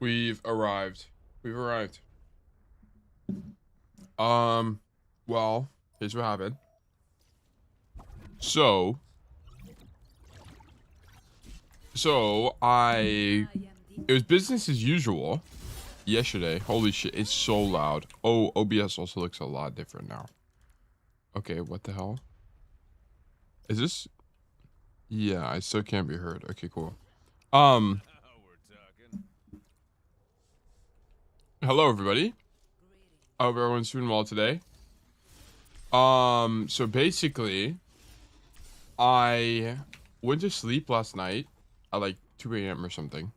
We've arrived. We've arrived. Well, here's what happened. So, it was business as usual yesterday. Holy shit, it's so loud. Oh, OBS also looks a lot different now. Okay, what the hell? Is this? Yeah, I still can't be heard. Okay, cool. Um, Hello everybody. I hope everyone's doing well today. So basically, I went to sleep last night at like 2 a.m. or something.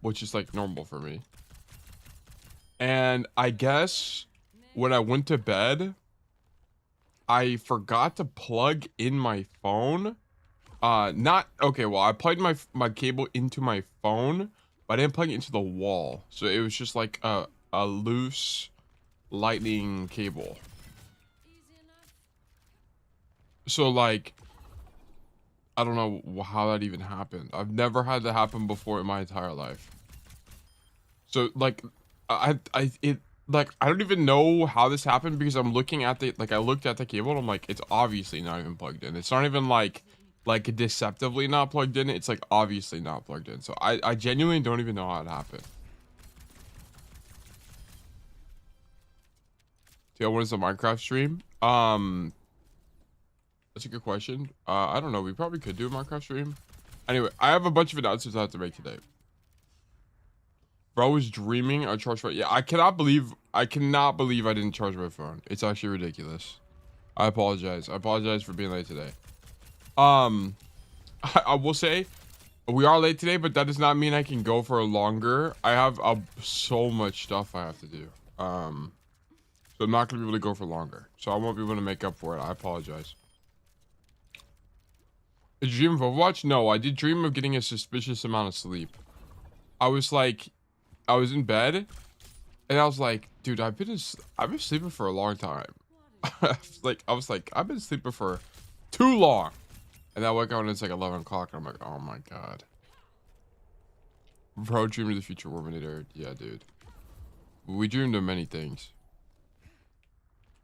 Which is like normal for me. And I guess when I went to bed, I forgot to plug in my phone. Not okay. Well, I plugged my cable into my phone, but I didn't plug it into the wall. So it was just like a loose lightning cable. So like, I don't know how that even happened. I've never had that happen before in my entire life. So like, it like I don't even know how this happened because I'm looking at I looked at the cable and I'm like, it's obviously not even plugged in. It's not even like deceptively not plugged in. It's like obviously not plugged in. So I genuinely don't even know how it happened. So what is the Minecraft stream? That's a good question. I don't know. We probably could do a Minecraft stream. Anyway, I have a bunch of announcements I have to make today. Bro was dreaming I charged my, yeah, I cannot believe I didn't charge my phone. It's actually ridiculous. I apologize. I apologize for being late today. Um, I will say we are late today, but that does not mean I can go for longer. I have so much stuff I have to do. So I'm not gonna be able to go for longer. So I won't be able to make up for it. I apologize. Did you dream of Overwatch? No, I did dream of getting a suspicious amount of sleep. I was like, I was in bed, and I was like, dude, I've been sleeping for a long time. I was like, I've been sleeping for too long. And I wake up and it's like 11 o'clock. And I'm like, oh my God. Bro, dream of the future Warminator. Yeah, dude. We dreamed of many things.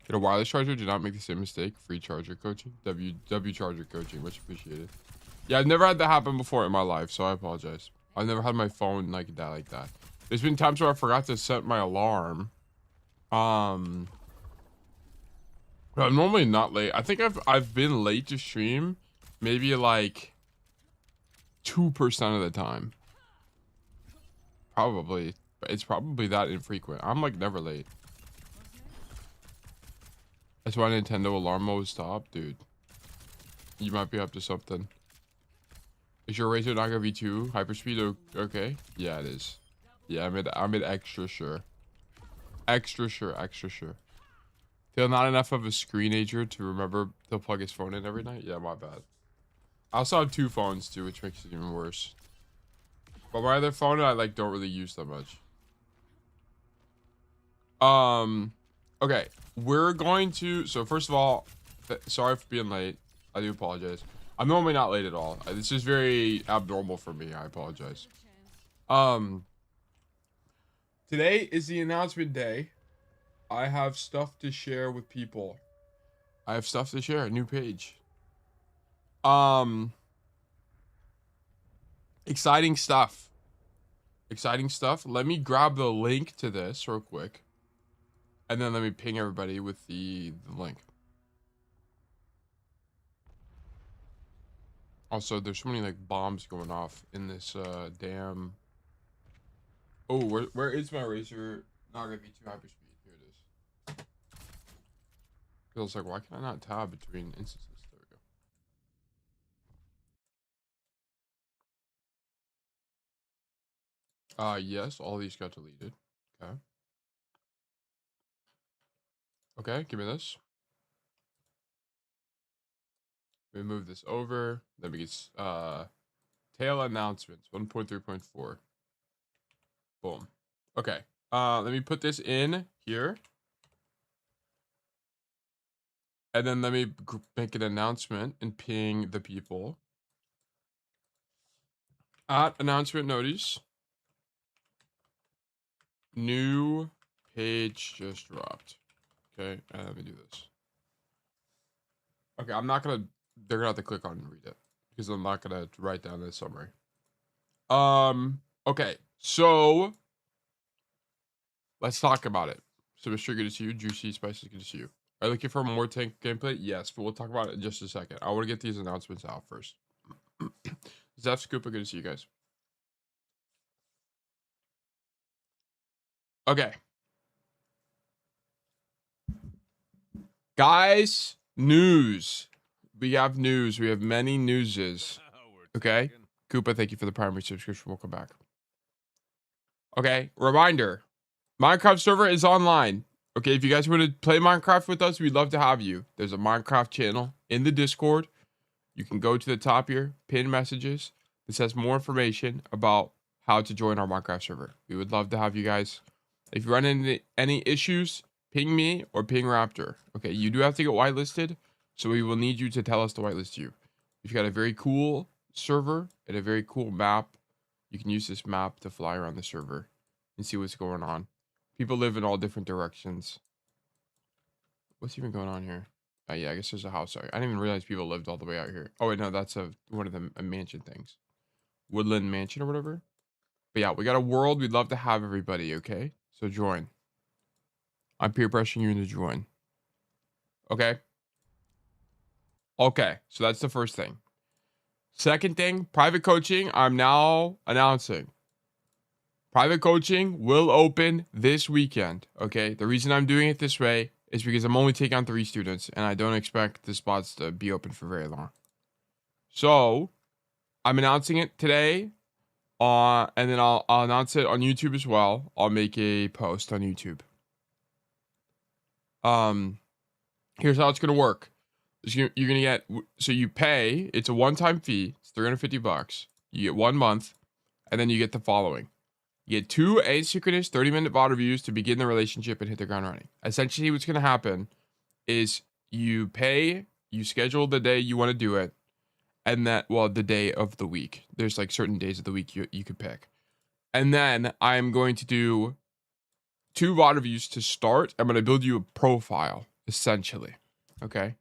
Get a wireless charger. Do not make the same mistake. Free charger coaching. W charger coaching. Much appreciated. Yeah, I've never had that happen before in my life, so I apologize. I've never had my phone like that. There's been times where I forgot to set my alarm. But I'm normally not late. I think I've been late to stream maybe like 2% of the time. Probably. But it's probably that infrequent. I'm like never late. That's why Nintendo alarm mode stopped, dude. You might be up to something. Is your Razor Naga V2 hyperspeed okay? Yeah, it is. Yeah, I'm extra sure. Extra sure, extra sure. Still not enough of a screenager to remember to plug his phone in every night? Yeah, my bad. I also have 2 phones too, which makes it even worse. But my other phone I like don't really use that much. Okay, we're going to, so first of all, sorry for being late. I do apologize. I'm normally not late at all. This is very abnormal for me. I apologize. Um, Today is the announcement day. I have stuff to share with people. I have stuff to share. A new page. Um, Exciting stuff. Exciting stuff. Let me grab the link to this real quick. And then let me ping everybody with the link. Also, there's so many like bombs going off in this damn. Oh, where is my Razer? Not gonna be too hyperspeed. Here it is. Feels like, why can I not tab between instances? There we go. Yes, all these got deleted. Okay. Okay, give me this. Let me move this over. Then we get tail announcements 1.3.4. Boom. Okay. Let me put this in here. And then let me make an announcement and ping the people. At announcement notice. New page just dropped. Okay, and let me do this. Okay, I'm not gonna. They're gonna have to click on and read it because I'm not gonna write down this summary. Okay, so let's talk about it. So, Mr. Good to see you. Juicy Spices, good to see you. Are you looking for more tank gameplay? Yes, but we'll talk about it in just a second. I want to get these announcements out first. Zeph Scoopa, good to see you guys. Okay. Guys, news. We have news. We have many newses. Okay. Koopa, thank you for the primary subscription. Welcome back. Okay. Reminder. Minecraft server is online. Okay. If you guys want to play Minecraft with us, we'd love to have you. There's a Minecraft channel in the Discord. You can go to the top here, pin messages. This has more information about how to join our Minecraft server. We would love to have you guys. If you run into any issues, ping me or ping Raptor. Okay, you do have to get whitelisted, so we will need you to tell us to whitelist you. If you got a very cool server and a very cool map, you can use this map to fly around the server and see what's going on. People live in all different directions. What's even going on here? Yeah, I guess there's a house. Sorry, I didn't even realize people lived all the way out here. Oh wait, no, that's one of the mansion things, Woodland Mansion or whatever. But yeah, we got a world. We'd love to have everybody. Okay, so join. I'm peer pressuring you to join. Okay. Okay, so that's the first thing. Second thing, private coaching. I'm now announcing. Private coaching will open this weekend. Okay, the reason I'm doing it this way is because I'm only taking on 3 students, and I don't expect the spots to be open for very long. So I'm announcing it today, and then I'll announce it on YouTube as well. I'll make a post on YouTube. Here's how it's gonna work. You're gonna get, so you pay. It's a one-time fee. It's $350. You get 1 month, and then you get the following. You get 2 asynchronous 30-minute VOD reviews to begin the relationship and hit the ground running. Essentially, what's gonna happen is you pay, you schedule the day you want to do it, and the day of the week. There's like certain days of the week you could pick. And then I'm going to do 2 VOD reviews to start. I'm going to build you a profile, essentially. Okay.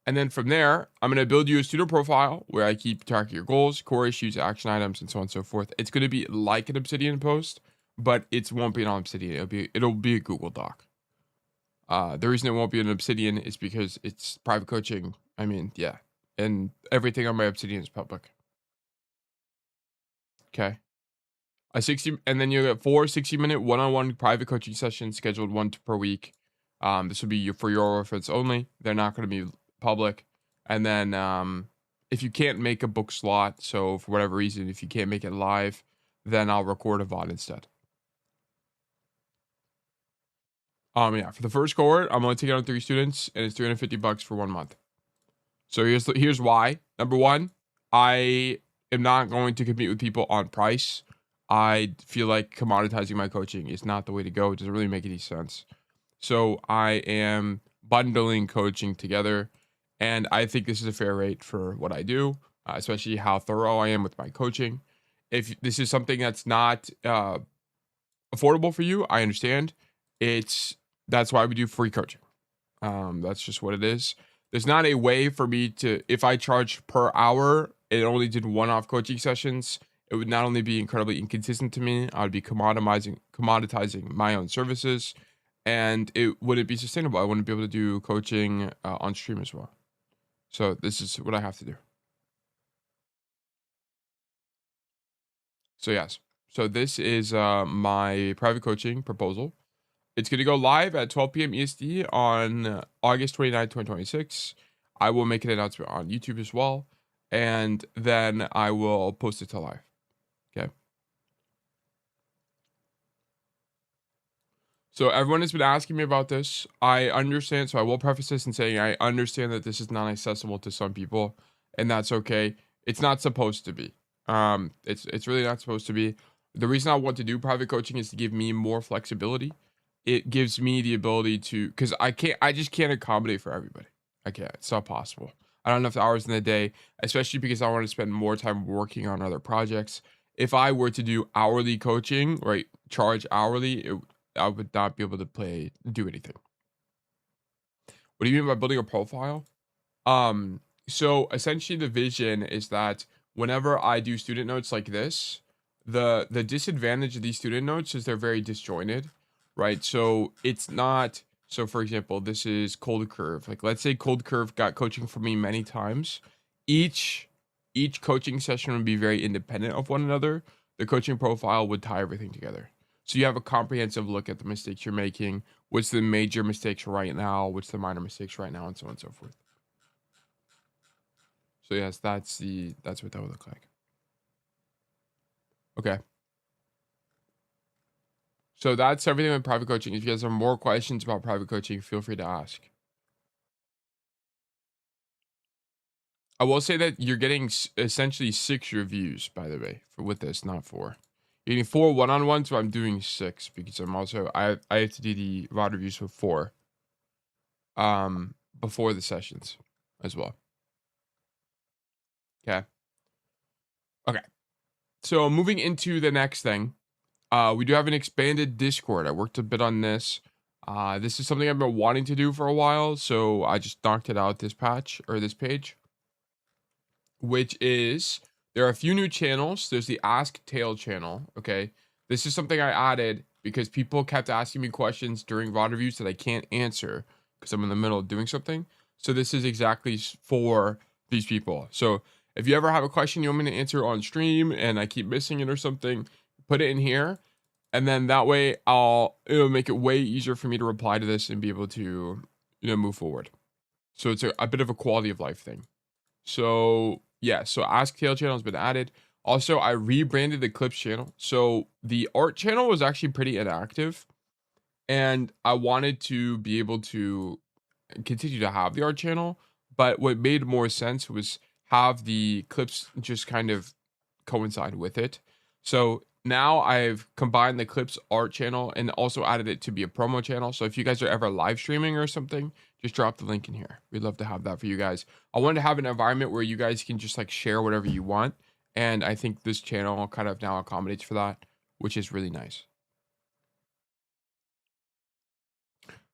And then from there, I'm going to build you a student profile where I keep track of your goals, core issues, action items, and so on and so forth. It's going to be like an Obsidian post, but it won't be an Obsidian. It'll be a Google Doc. The reason it won't be an Obsidian is because it's private coaching. I mean, yeah. And everything on my Obsidian is public. Okay. And then you get 4 60-minute one-on-one private coaching sessions scheduled 1 per week. This will be for your reference only. They're not going to be public. And then if you can't make a book slot, so for whatever reason, if you can't make it live, then I'll record a VOD instead. Yeah, for the first cohort, I'm only taking on 3 students, and it's $350 for 1 month. So here's why. Number 1, I am not going to compete with people on price. I feel like commoditizing my coaching is not the way to go. It doesn't really make any sense. So I am bundling coaching together, and I think this is a fair rate for what I do, especially how thorough I am with my coaching. If this is something that's not affordable for you, I understand. That's why we do free coaching. That's just what it is. There's not a way for me to, if I charge per hour and only did one-off coaching sessions, it would not only be incredibly inconsistent to me, I would be commoditizing my own services, and it wouldn't be sustainable. I wouldn't be able to do coaching on stream as well. So this is what I have to do. So yes. So this is my private coaching proposal. It's going to go live at 12 p.m. EST on August 29, 2026. I will make an announcement on YouTube as well, and then I will post it to live. Okay. So everyone has been asking me about this. I understand. So I will preface this in saying I understand that this is not accessible to some people, and that's okay. It's not supposed to be. It's really not supposed to be. The reason I want to do private coaching is to give me more flexibility. It gives me the ability to, because I just can't accommodate for everybody. I can't. It's not possible. I don't have enough hours in the day, especially because I want to spend more time working on other projects. If I were to do hourly coaching, right, charge hourly, I would not be able to do anything. What do you mean by building a profile? Um, so essentially the vision is that whenever I do student notes like this, the disadvantage of these student notes is they're very disjointed, right? So it's not so for example, this is cold curve. Like let's say cold curve got coaching from me many times. Each each coaching session would be very independent of one another. The coaching profile would tie everything together. So you have a comprehensive look at the mistakes you're making, what's the major mistakes right now, what's the minor mistakes right now, and so on and so forth. So yes, that's what that would look like. Okay. So that's everything with private coaching. If you guys have more questions about private coaching, feel free to ask. I will say that you're getting essentially 6 reviews, by the way, for with this, not 4. You're getting 4 one-on-ones, so I'm doing 6 because I have to do the VOD reviews with 4 before the sessions as well. Okay. Okay. So moving into the next thing. We do have an expanded Discord. I worked a bit on this. This is something I've been wanting to do for a while, so I just knocked it out this patch or this page, which is there are a few new channels. There's the Ask Tail channel. Okay, this is something I added because people kept asking me questions during VOD reviews that I can't answer because I'm in the middle of doing something. So this is exactly for these people. So if you ever have a question you want me to answer on stream and I keep missing it or something, put it in here, and then that way it'll make it way easier for me to reply to this and be able to move forward. So it's a bit of a quality of life thing. So yeah, so Ask Tail channel has been added. Also, I rebranded the Clips channel. So the art channel was actually pretty inactive, and I wanted to be able to continue to have the art channel, but what made more sense was have the clips just kind of coincide with it. So now I've combined the clips art channel and also added it to be a promo channel. So if you guys are ever live streaming or something, just drop the link in here. We'd love to have that for you guys. I wanted to have an environment where you guys can just like share whatever you want. And I think this channel kind of now accommodates for that, which is really nice.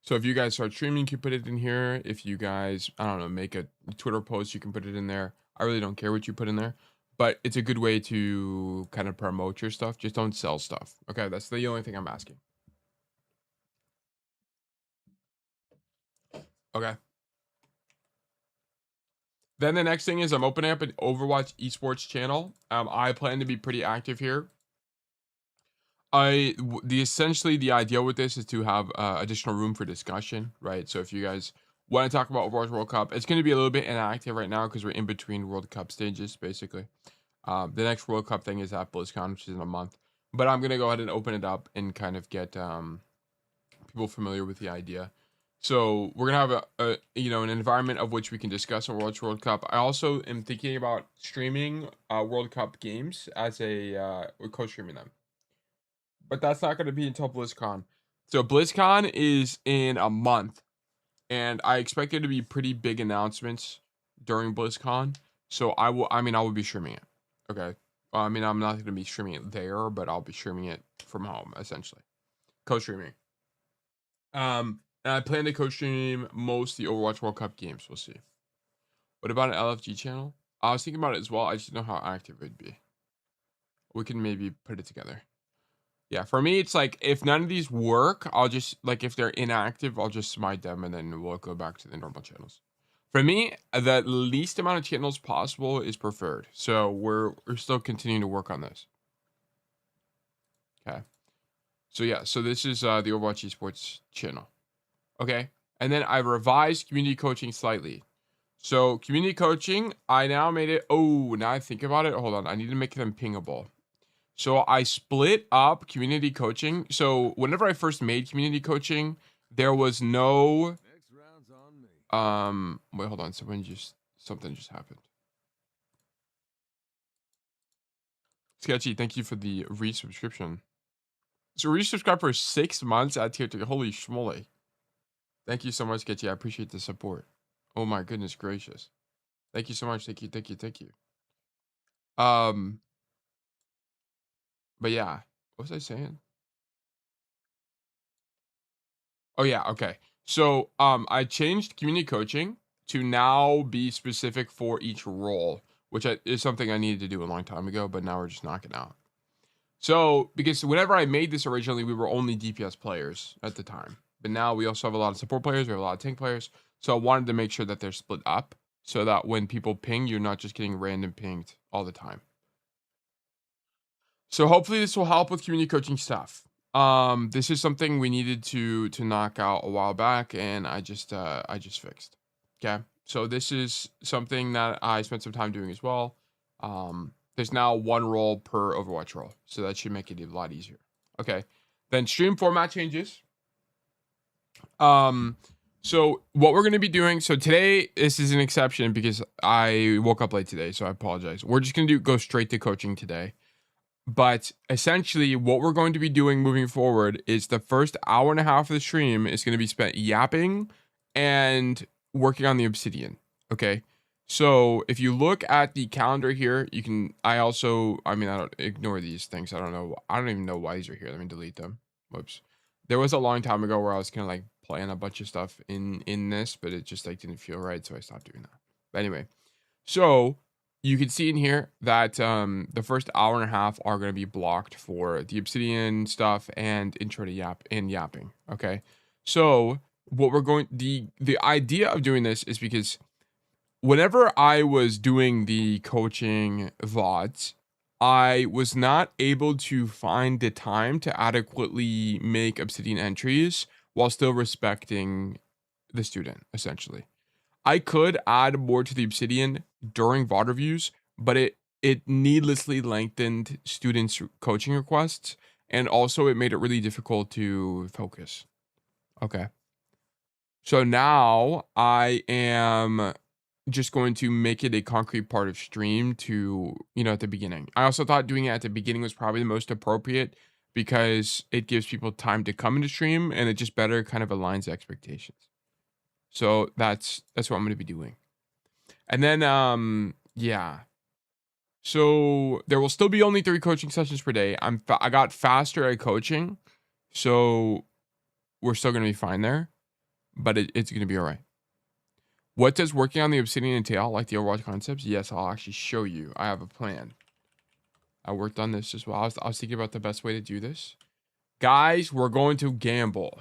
So if you guys start streaming, you can put it in here. If you guys, I don't know, make a Twitter post, you can put it in there. I really don't care what you put in there, but it's a good way to kind of promote your stuff. Just don't sell stuff. Okay, that's the only thing I'm asking. Okay. Then the next thing is I'm opening up an Overwatch esports channel. I plan to be pretty active here. Essentially the idea with this is to have additional room for discussion, right? So if you guys want to talk about Overwatch World Cup, it's going to be a little bit inactive right now because we're in between World Cup stages, basically. The next World Cup thing is at BlizzCon, which is in a month. But I'm gonna go ahead and open it up and kind of get people familiar with the idea. So we're gonna have an environment of which we can discuss on World Cup. I also am thinking about streaming World Cup games as we're co-streaming them, but that's not gonna be until BlizzCon. So BlizzCon is in a month, and I expect there to be pretty big announcements during BlizzCon. So I will be streaming it. Okay. I mean, I'm not going to be streaming it there, but I'll be streaming it from home, essentially. Co-streaming. And I plan to co-stream most of the Overwatch World Cup games. We'll see. What about an LFG channel? I was thinking about it as well. I just don't know how active it'd be. We can maybe put it together. Yeah, for me, it's like if none of these work, I'll just like if they're inactive, I'll just smite them and then we'll go back to the normal channels. For me, the least amount of channels possible is preferred. So we're still continuing to work on this. Okay. So yeah, so this is the Overwatch Esports channel. Okay. And then I revised community coaching slightly. So community coaching, I now made it. Oh, now I think about it. Hold on. I need to make them pingable. So I split up community coaching. So whenever I first made community coaching, there was no wait, hold on. Something just happened. Sketchy, thank you for the resubscription. So resubscribe for 6 months at tier 2. Holy schmoly. Thank you so much, Sketchy. I appreciate the support. Oh my goodness gracious. Thank you so much. Thank you. Thank you. Thank you. Um, but yeah, what was I saying? Oh yeah, okay. So I changed community coaching to now be specific for each role, which is something I needed to do a long time ago, but now we're just knocking out. So because whenever I made this originally, we were only DPS players at the time, but now we also have a lot of support players, we have a lot of tank players. So I wanted to make sure that they're split up so that when people ping, you're not just getting random pinged all the time. So hopefully this will help with community coaching stuff. This is something we needed to knock out a while back, and I just fixed. Okay, so this is something that I spent some time doing as well. There's now one role per Overwatch role, so that should make it a lot easier. Okay, then stream format changes. Um, so what we're gonna be doing. So today, this is an exception because I woke up late today, so I apologize. We're just gonna go straight to coaching today. But essentially, what we're going to be doing moving forward is the first hour and a half of the stream is going to be spent yapping and working on the obsidian. Okay. So if you look at the calendar here, you can, I mean, I don't ignore these things. I don't know. I don't even know why these are here. Let me delete them. Whoops. There was a long time ago where I was kind of like playing a bunch of stuff in this, but it just like didn't feel right. So I stopped doing that. But anyway, so you can see in here that the first hour and a half are going to be blocked for the obsidian stuff and intro to yapping. Okay, so what we're going the idea of doing this is because whenever I was doing the coaching VODs, I was not able to find the time to adequately make obsidian entries while still respecting the student, essentially. I could add more to the obsidian during VOD reviews, but it needlessly lengthened students' coaching requests, and also it made it really difficult to focus. Okay. So now I am just going to make it a concrete part of stream to, at the beginning. I also thought doing it at the beginning was probably the most appropriate because it gives people time to come into stream and it just better kind of aligns expectations. So that's what I'm going to be doing. And then, yeah. So there will still be only 3 coaching sessions per day. I got faster at coaching, so we're still gonna be fine there, but it's gonna be all right. What does working on the obsidian entail? Like the Overwatch concepts? Yes, I'll actually show you. I have a plan. I worked on this as well. I was thinking about the best way to do this. Guys, we're going to gamble.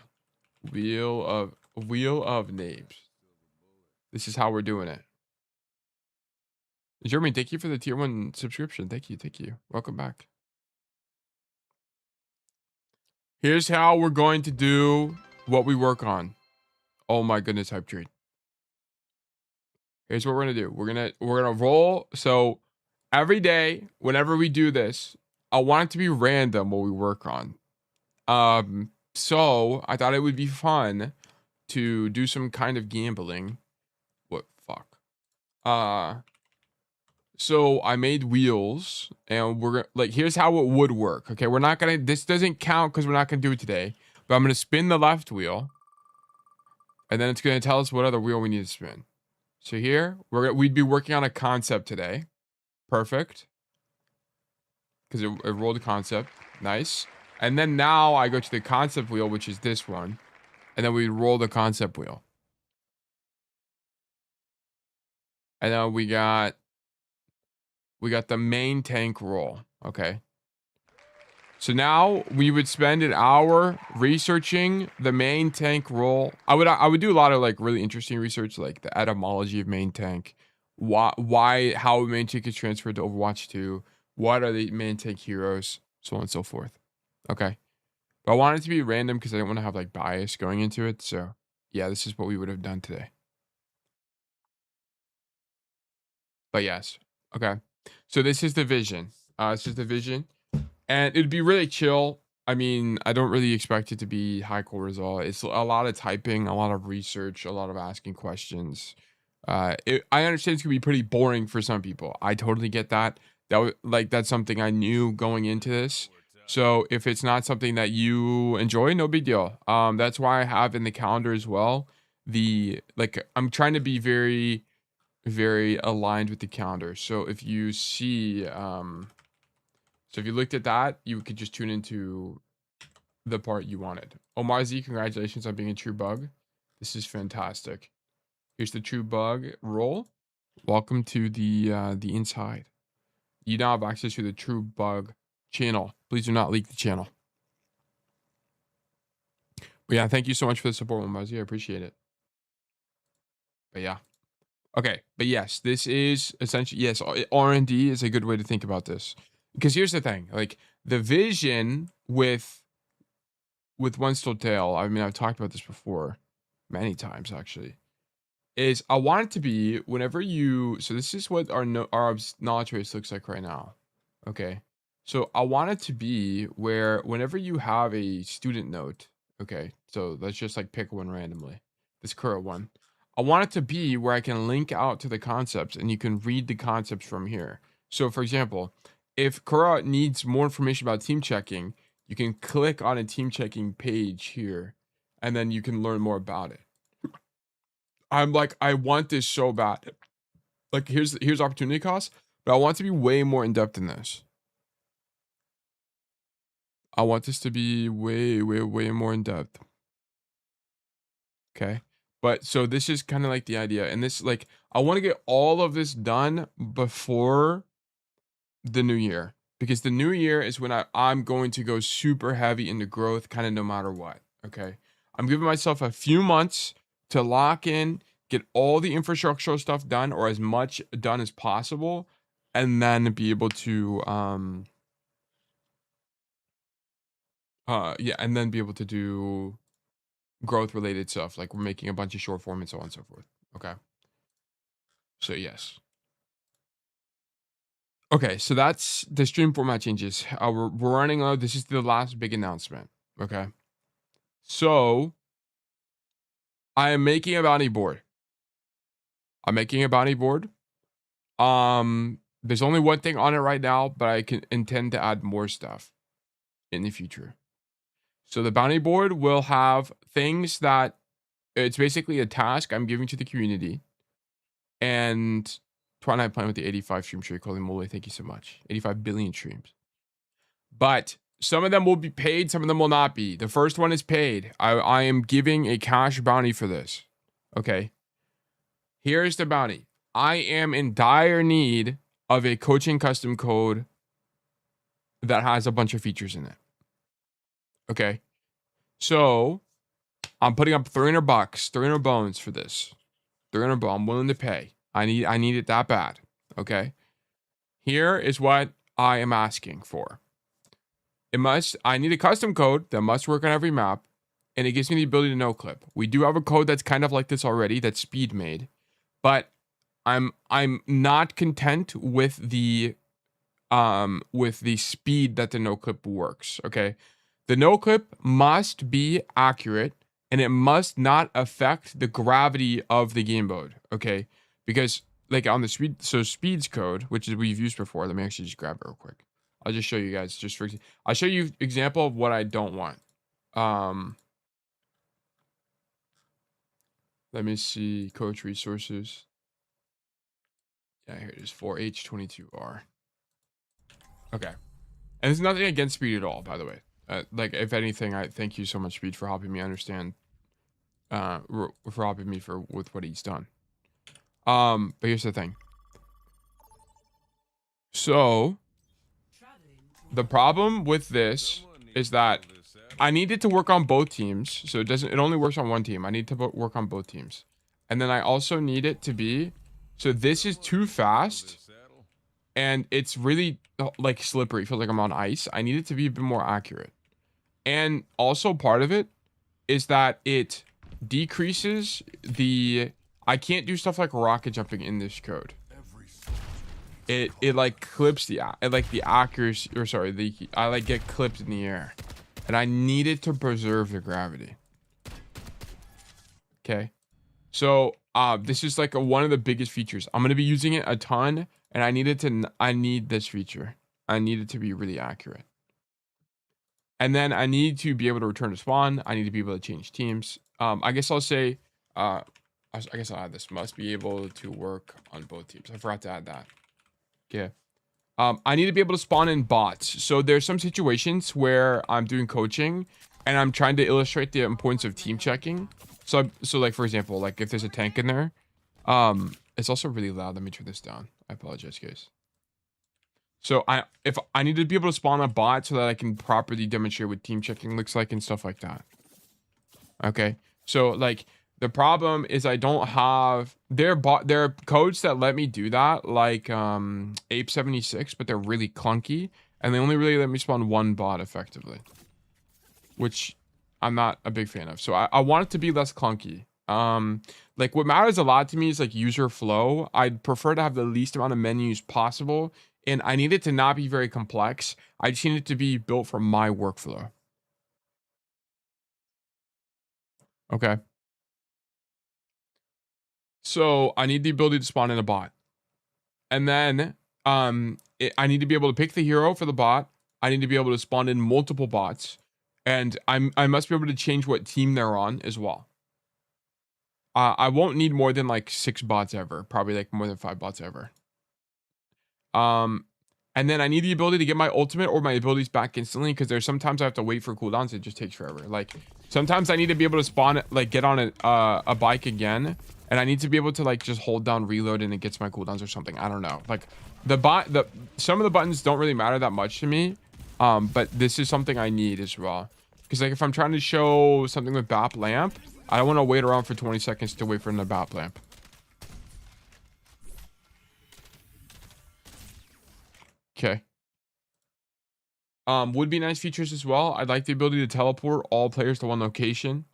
Wheel of names. This is how we're doing it. Jeremy, thank you for the tier 1 subscription. Thank you. Thank you. Welcome back. Here's how we're going to do what we work on. Oh my goodness, hype trade. Here's what we're gonna do. We're gonna roll. So every day, whenever we do this, I want it to be random what we work on. So I thought it would be fun to do some kind of gambling. What fuck? So I made wheels, and we're like, here's how it would work. Okay, we're not gonna. This doesn't count because we're not gonna do it today. But I'm gonna spin the left wheel, and then it's gonna tell us what other wheel we need to spin. So here we'd be working on a concept today. Perfect, because it rolled a concept. Nice. And then now I go to the concept wheel, which is this one, and then we roll the concept wheel. And then we got the main tank roll. Okay. So now we would spend an hour researching the main tank role. I would do a lot of like really interesting research, like the etymology of main tank, how main tank is transferred to Overwatch 2, what are the main tank heroes, so on and so forth. Okay. But I want it to be random because I don't want to have like bias going into it. So yeah, this is what we would have done today. But yes. Okay. So this is the vision. This is the vision. And it'd be really chill. I mean, I don't really expect it to be high core result. It's a lot of typing, a lot of research, a lot of asking questions. I understand it's gonna be pretty boring for some people. I totally get that. That's something I knew going into this. So if it's not something that you enjoy, no big deal. That's why I have in the calendar as well. I'm trying to be very very aligned with the calendar. So if you see, so if you looked at that, you could just tune into the part you wanted. Omar Z, congratulations on being a true bug. This is fantastic. Here's the true bug roll. Welcome to the inside. You now have access to the true bug channel. Please do not leak the channel. But yeah, thank you so much for the support, Omar Z. I appreciate it. But yeah. Okay, but yes, this is essentially, yes, R&D is a good way to think about this. Because here's the thing, like the vision with One Still Tale, I mean, I've talked about this before many times actually, is I want it to be whenever you, so this is what our knowledge base looks like right now. Okay. So I want it to be where whenever you have a student note, okay, so let's just like pick one randomly, this current one. I want it to be where I can link out to the concepts and you can read the concepts from here. So for example, if Kura needs more information about team checking, you can click on a team checking page here and then you can learn more about it. I'm like, I want this so bad. Like here's opportunity cost, but I want it to be way more in depth than this. I want this to be way more in depth. Okay. But so this is kind of like the idea. And this, like, I want to get all of this done before the new year. Because the new year is when I'm going to go super heavy into growth, kind of no matter what. Okay. I'm giving myself a few months to lock in, get all the infrastructural stuff done or as much done as possible, and then be able to yeah, and then be able to do growth related stuff like we're making a bunch of short form and so on and so forth. Okay. So yes. Okay, so that's the stream format changes. We're running out. This is the last big announcement. Okay. So I am making a bounty board. I'm making a bounty board. There's only one thing on it right now, but I can intend to add more stuff in the future. So the bounty board will have things that it's basically a task I'm giving to the community. And Twilight playing with the 85 stream streak. Holy moly, thank you so much. 85 billion streams. But some of them will be paid, some of them will not be. The first one is paid. I am giving a cash bounty for this. Okay. Here's the bounty. I am in dire need of a coaching custom code that has a bunch of features in it. Okay. So I'm putting up 300 bucks, 300 bones for this. 300 bones. I'm willing to pay. I need it that bad. Okay. Here is what I am asking for. I need a custom code that must work on every map, and it gives me the ability to no clip. We do have a code that's kind of like this already, that's speed made, but I'm not content with the speed that the no clip works. Okay. The no clip must be accurate and it must not affect the gravity of the game mode. Okay. Because like on the speeds code, which is we've used before, let me actually just grab it real quick. I'll just show you guys I'll show you example of what I don't want. Let me see coach resources. Yeah, here it is, 4H22R. Okay. And there's nothing against Speed at all, by the way. Like, if anything, I thank you so much, Speed, for helping me understand, for helping me with what he's done. But here's the thing. So, the problem with this is that I need it to work on both teams. So it only works on one team. I need to work on both teams. And then I also need it to be, so this is too fast. And it's really like slippery. It feels like I'm on ice. I need it to be a bit more accurate. And also part of it is that it decreases I can't do stuff like rocket jumping in this code. It like clips the accuracy, or sorry, I like get clipped in the air. And I need it to preserve the gravity. Okay. So this is like one of the biggest features. I'm going to be using it a ton. And I need this feature. I need it to be really accurate. And then I need to be able to return to spawn. I need to be able to change teams. I guess I'll say, I guess I'll add this. Must be able to work on both teams. I forgot to add that. Okay. I need to be able to spawn in bots. So there's some situations where I'm doing coaching and I'm trying to illustrate the importance of team checking. So like, for example, like if there's a tank in there, it's also really loud. Let me turn this down. I apologize, guys. So if I need to be able to spawn a bot so that I can properly demonstrate what team checking looks like and stuff like that. Okay. So like the problem is I don't have there are codes that let me do that, like Ape 76, but they're really clunky and they only really let me spawn one bot effectively, which I'm not a big fan of. So I want it to be less clunky. Like what matters a lot to me is like user flow. I'd prefer to have the least amount of menus possible, and I need it to not be very complex. I just need it to be built for my workflow. Okay. So I need the ability to spawn in a bot. And then I need to be able to pick the hero for the bot. I need to be able to spawn in multiple bots. And I must be able to change what team they're on as well. I won't need more than like 6 bots ever. Probably like more than 5 bots ever. And then I need the ability to get my ultimate or my abilities back instantly, because there's sometimes I have to wait for cooldowns. It just takes forever. Like sometimes I need to be able to spawn, like get on a bike again, and I need to be able to like just hold down reload and it gets my cooldowns or something. I don't know. Like some of the buttons don't really matter that much to me, but this is something I need as well. Because like if I'm trying to show something with BAP lamp, I don't want to wait around for 20 seconds to wait for the BAP lamp. Okay. Would be nice features as well. I'd like the ability to teleport all players to one location.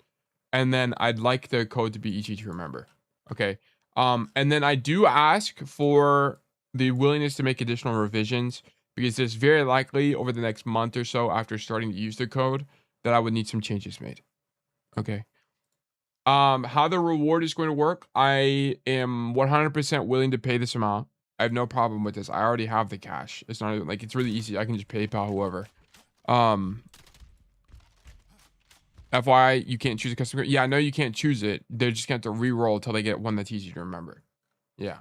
And then I'd like the code to be easy to remember. Okay. And then I do ask for the willingness to make additional revisions, because it's very likely over the next month or so after starting to use the code that I would need some changes made. Okay. How the reward is going to work, I am 100% willing to pay this amount. I have no problem with this. I already have the cash. It's not even like, it's really easy. I can just PayPal whoever. FYI, you can't choose a custom. Yeah, I know you can't choose it. They're just going to have to re-roll until they get one that's easy to remember. Yeah.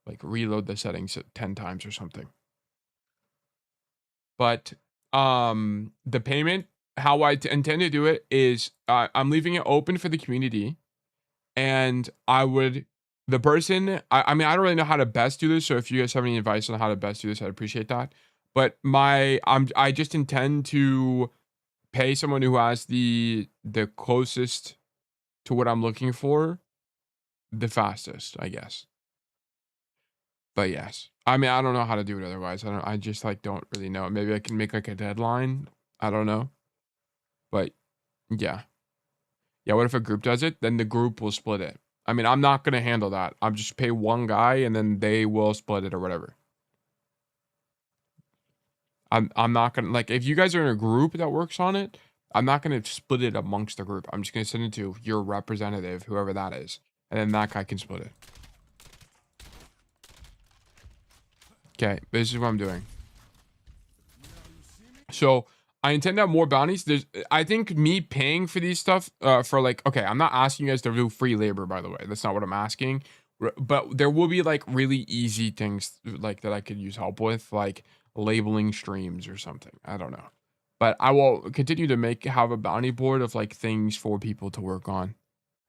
Like reload the settings 10 times or something. But the payment, how I intend to do it is I'm leaving it open for the community. And I would, the person, I mean, I don't really know how to best do this. So if you guys have any advice on how to best do this, I'd appreciate that. But I just intend to pay someone who has the closest to what I'm looking for the fastest, I guess. But yes, I mean, I don't know how to do it otherwise. I just like don't really know. Maybe I can make like a deadline. I don't know. But yeah. Yeah, what if a group does it? Then the group will split it. I mean, I'm not going to handle that. I'm just pay one guy and then they will split it or whatever. I'm not going to, like, if you guys are in a group that works on it, I'm not going to split it amongst the group. I'm just going to send it to your representative, whoever that is. And then that guy can split it. Okay, this is what I'm doing. So I intend to have more bounties. I think me paying for these stuff, for like, okay, I'm not asking you guys to do free labor, by the way. That's not what I'm asking. But there will be like really easy things like that I could use help with, like labeling streams or something. I don't know. But I will continue to have a bounty board of like things for people to work on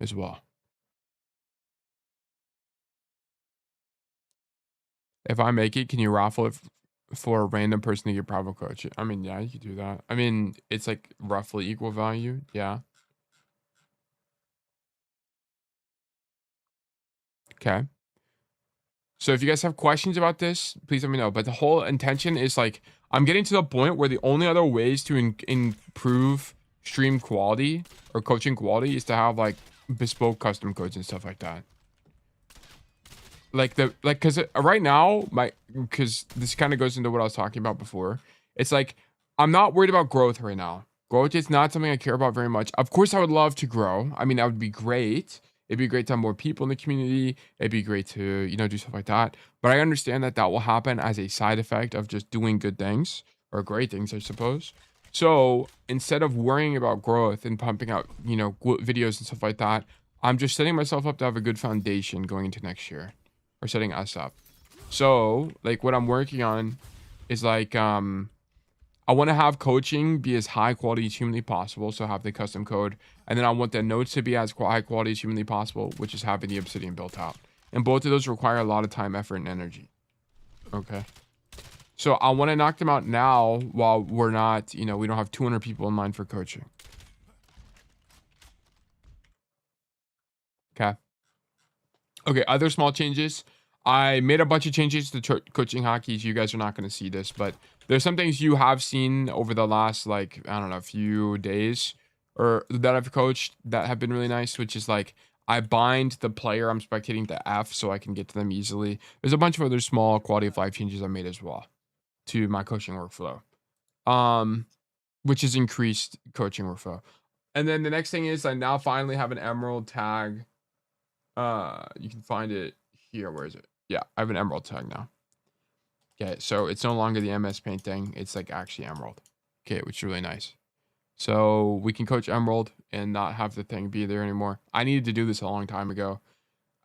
as well. If I make it, can you raffle it for a random person to get Bravo coach? I mean, yeah, you could do that. I mean, it's like roughly equal value. Yeah. Okay. So if you guys have questions about this, please let me know. But the whole intention is like, I'm getting to the point where the only other ways to improve stream quality or coaching quality is to have like bespoke custom codes and stuff like that. Because right now, because this kind of goes into what I was talking about before. It's like, I'm not worried about growth right now. Growth is not something I care about very much. Of course, I would love to grow. I mean, that would be great. It'd be great to have more people in the community. It'd be great to, do stuff like that. But I understand that will happen as a side effect of just doing good things or great things, I suppose. So instead of worrying about growth and pumping out, videos and stuff like that, I'm just setting myself up to have a good foundation going into next year, or setting us up. So like what I'm working on is like, I want to have coaching be as high quality as humanly possible. So have the custom code. And then I want the notes to be as high quality as humanly possible, which is having the obsidian built out. And both of those require a lot of time, effort, and energy. Okay. So I want to knock them out now while we're not, we don't have 200 people in line for coaching. Okay. Okay. Other small changes. I made a bunch of changes to coaching hotkeys. You guys are not going to see this, but there's some things you have seen over the last, like, I don't know, few days or that I've coached that have been really nice, which is like I bind the player I'm spectating to F so I can get to them easily. There's a bunch of other small quality of life changes I made as well to my coaching workflow, which has increased coaching workflow. And then the next thing is I now finally have an emerald tag. You can find it here. Where is it? Yeah, I have an emerald tag now. Okay, so it's no longer the MS Paint thing. It's like actually emerald. Okay, which is really nice. So we can coach emerald and not have the thing be there anymore. I needed to do this a long time ago.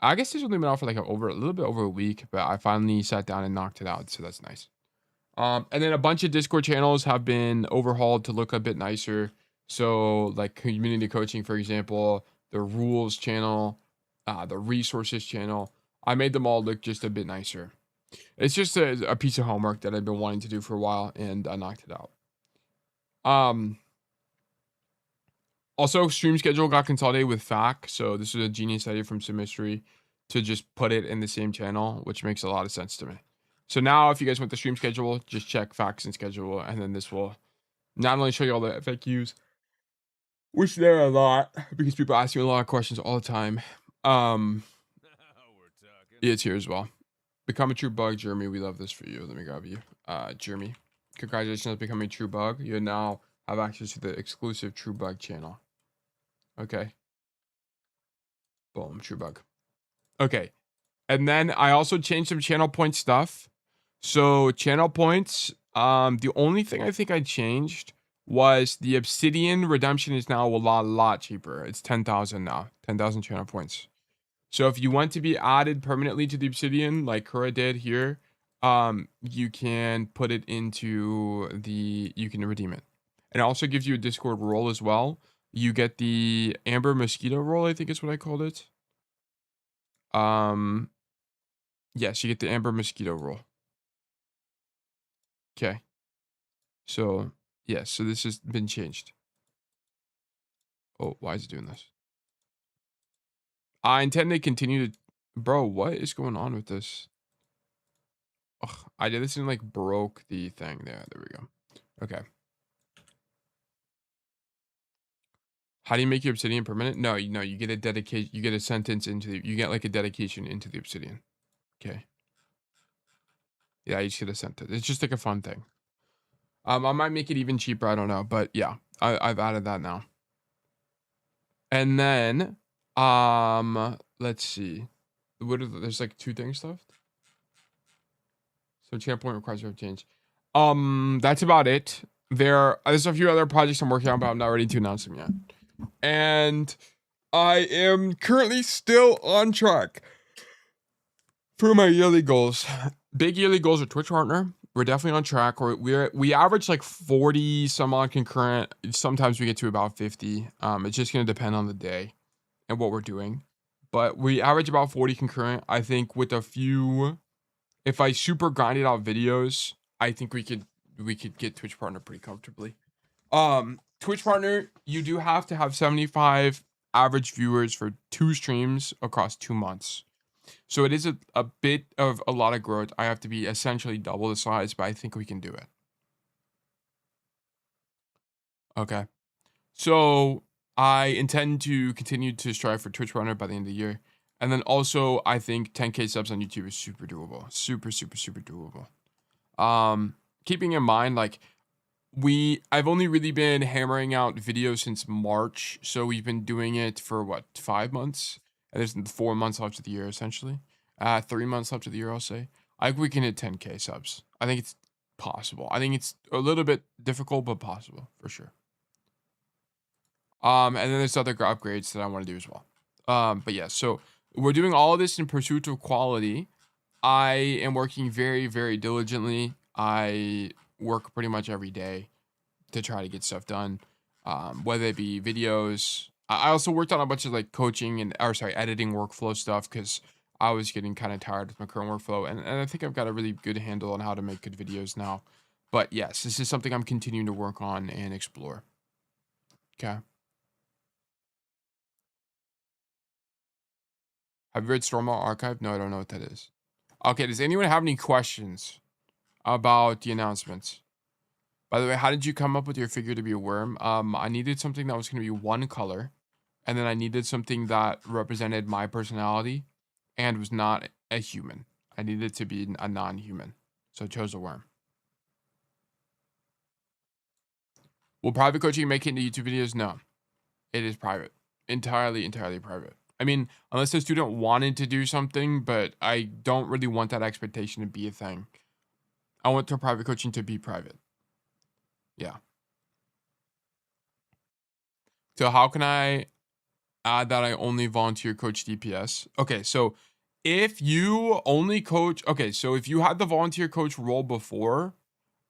I guess it's only been out for like a little bit over a week, but I finally sat down and knocked it out. So that's nice. And then a bunch of Discord channels have been overhauled to look a bit nicer. So like community coaching, for example, the rules channel, the resources channel. I made them all look just a bit nicer. It's just a piece of homework that I've been wanting to do for a while, and I knocked it out. Also, stream schedule got consolidated with FAQ, so this is a genius idea from Symmetry to just put it in the same channel, which makes a lot of sense to me. So now, if you guys want the stream schedule, just check FAQs and schedule, and then this will not only show you all the FAQs, which there are a lot, because people ask you a lot of questions all the time. It's here as well. Become a true bug, Jeremy. We love this for you. Let me grab you. Jeremy, congratulations on becoming a true bug. You now have access to the exclusive true bug channel. Okay. Boom, true bug. Okay. And then I also changed some channel point stuff. So channel points, the only thing I think I changed was the obsidian redemption is now a lot cheaper. It's 10,000 now. 10,000 channel points. So if you want to be added permanently to the obsidian, like Kura did here, you can put it into you can redeem it. And it also gives you a Discord role as well. You get the Amber Mosquito role, I think is what I called it. Yes, you get the Amber Mosquito role. Okay. So, yes, so this has been changed. Oh, why is it doing this? I intend to continue to... Bro, what is going on with this? Ugh, I did this and like broke the thing there. There we go. Okay. How do you make your obsidian permanent? No, you get a dedication. You get a sentence you get like a dedication into the obsidian. Okay. Yeah, you just get a sentence. It's just like a fun thing. I might make it even cheaper. I don't know, but yeah, I've added that now. And then, let's see. There's like 2 things left. So channel point requires a change. That's about it. There's a few other projects I'm working on, but I'm not ready to announce them yet. And I am currently still on track for my yearly goals. Big yearly goals are Twitch partner. We're definitely on track. We average like 40 some odd concurrent. Sometimes we get to about 50. It's just gonna depend on the day and what we're doing. But we average about 40 concurrent. I think with a few, if I super grinded out videos, I think we could get Twitch partner pretty comfortably. Twitch partner, you do have to have 75 average viewers for 2 streams across 2 months. So it is a bit of a lot of growth. I have to be essentially double the size, but I think we can do it. Okay. So I intend to continue to strive for Twitch partner by the end of the year. And then also I think 10K subs on YouTube is super doable. Super doable. Keeping in mind, like, I've only really been hammering out videos since March, so we've been doing it for what, 5 months? And there's 4 months left of the year, essentially. 3 months left of the year, I'll say. I think we can hit 10K subs. I think it's possible. I think it's a little bit difficult, but possible for sure. And then there's other upgrades that I want to do as well. But yeah, so we're doing all of this in pursuit of quality. I am working very, very diligently. I work pretty much every day to try to get stuff done, whether it be videos. I also worked on a bunch of like coaching and, or sorry, editing workflow stuff because I was getting kind of tired with my current workflow. And I think I've got a really good handle on how to make good videos now. But yes, this is something I'm continuing to work on and explore. Okay. Have you read Stormwall Archive? No, I don't know what that is. Okay, does anyone have any questions about the announcements? By the way, how did you come up with your figure to be a worm? I needed something that was going to be one color, and then I needed something that represented my personality and was not a human. I needed to be a non-human, so I chose a worm. Will private coaching make it into YouTube videos? No, it is private, entirely private. I mean, unless the student wanted to do something, but I don't really want that expectation to be a thing. I want the private coaching to be private. Yeah. So how can I add that I only volunteer coach DPS? Okay, so if you only coach, okay, so if you had the volunteer coach role before,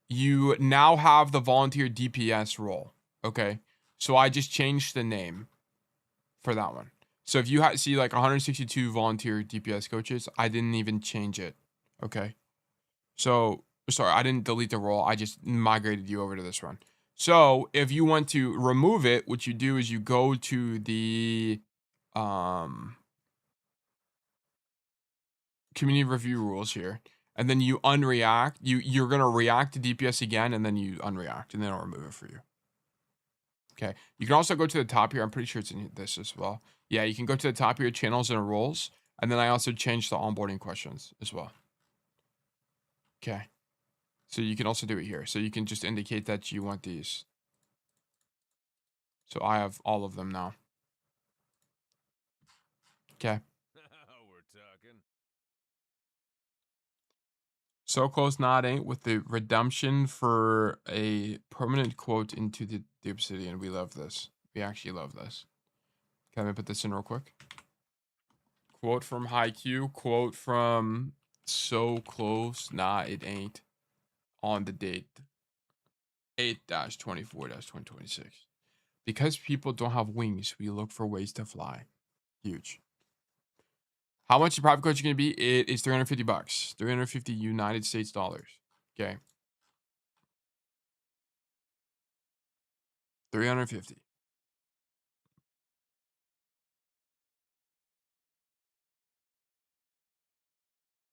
you now have the volunteer DPS role. Okay, so I just changed the name for that one. So if you see like 162 volunteer DPS coaches, I didn't even change it. Okay, so sorry, I didn't delete the role. I just migrated you over to this one. So if you want to remove it, what you do is you go to the um community review rules here, and then you unreact. You're gonna react to DPS again, and then you unreact, and then I'll remove it for you. Okay. You can also go to the top here. I'm pretty sure it's in this as well. Yeah, you can go to the top of your channels and roles, and then I also changed the onboarding questions as well. Okay. So you can also do it here. So you can just indicate that you want these. So I have all of them now. Okay. We're talking. So close, not ain't with the redemption for a permanent quote into the obsidian. We love this. We actually love this. Can I put this in real quick? Quote from Haikyuu. Quote from So Close. Nah, it ain't. On the date 8-24-2026. Because people don't have wings, we look for ways to fly. Huge. How much is private coaching going to be? It is $350. 350 United States dollars. Okay. 350.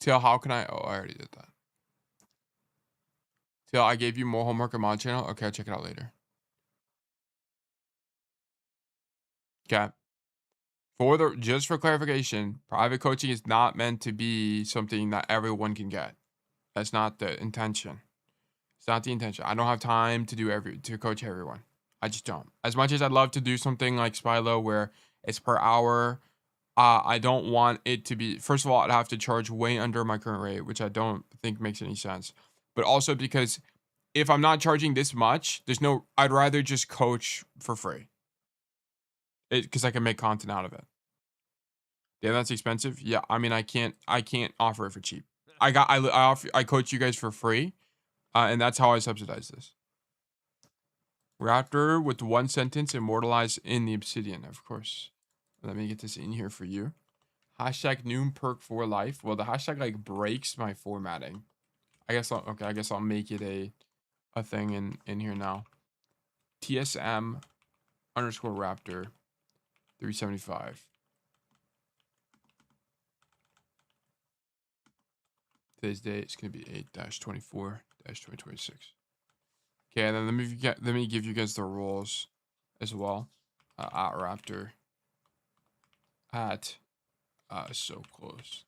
Tell how can I? Oh, I already did that. Tell I gave you more homework on my channel. Okay, I'll check it out later. Okay. Just for clarification, private coaching is not meant to be something that everyone can get. That's not the intention. It's not the intention. I don't have time to coach everyone. I just don't. As much as I'd love to do something like Spilo where it's per hour, I don't want it to be. First of all, I'd have to charge way under my current rate, which I don't think makes any sense. But also because if I'm not charging this much, I'd rather just coach for free. Because I can make content out of it. Yeah, that's expensive. Yeah, I mean, I can't offer it for cheap. I coach you guys for free, and that's how I subsidize this. Raptor with one sentence immortalized in the obsidian, of course. Let me get this in here for you. Hashtag Noom perk for life. Well, the hashtag like breaks my formatting. I guess I'll make it a thing in here now. TSM underscore Raptor 375. Today's date is gonna be 8-24-2026. Okay, and then let me give you guys the roles as well. At Raptor. At So Close.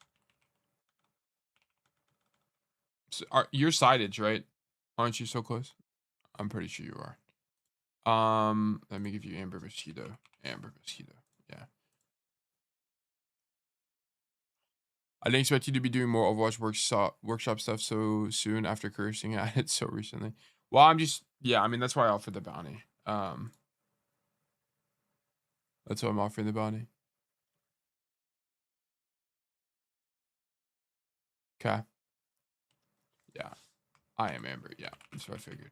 So you're sidage, right? Aren't you So Close? I'm pretty sure you are. Let me give you Amber Mosquito. Amber Mosquito. Yeah. I didn't expect you to be doing more Overwatch workshop stuff so soon after cursing at it so recently. Well, I mean, that's why I offered the bounty. That's why I'm offering the bounty. Okay. Yeah. I am Amber. Yeah. That's what I figured.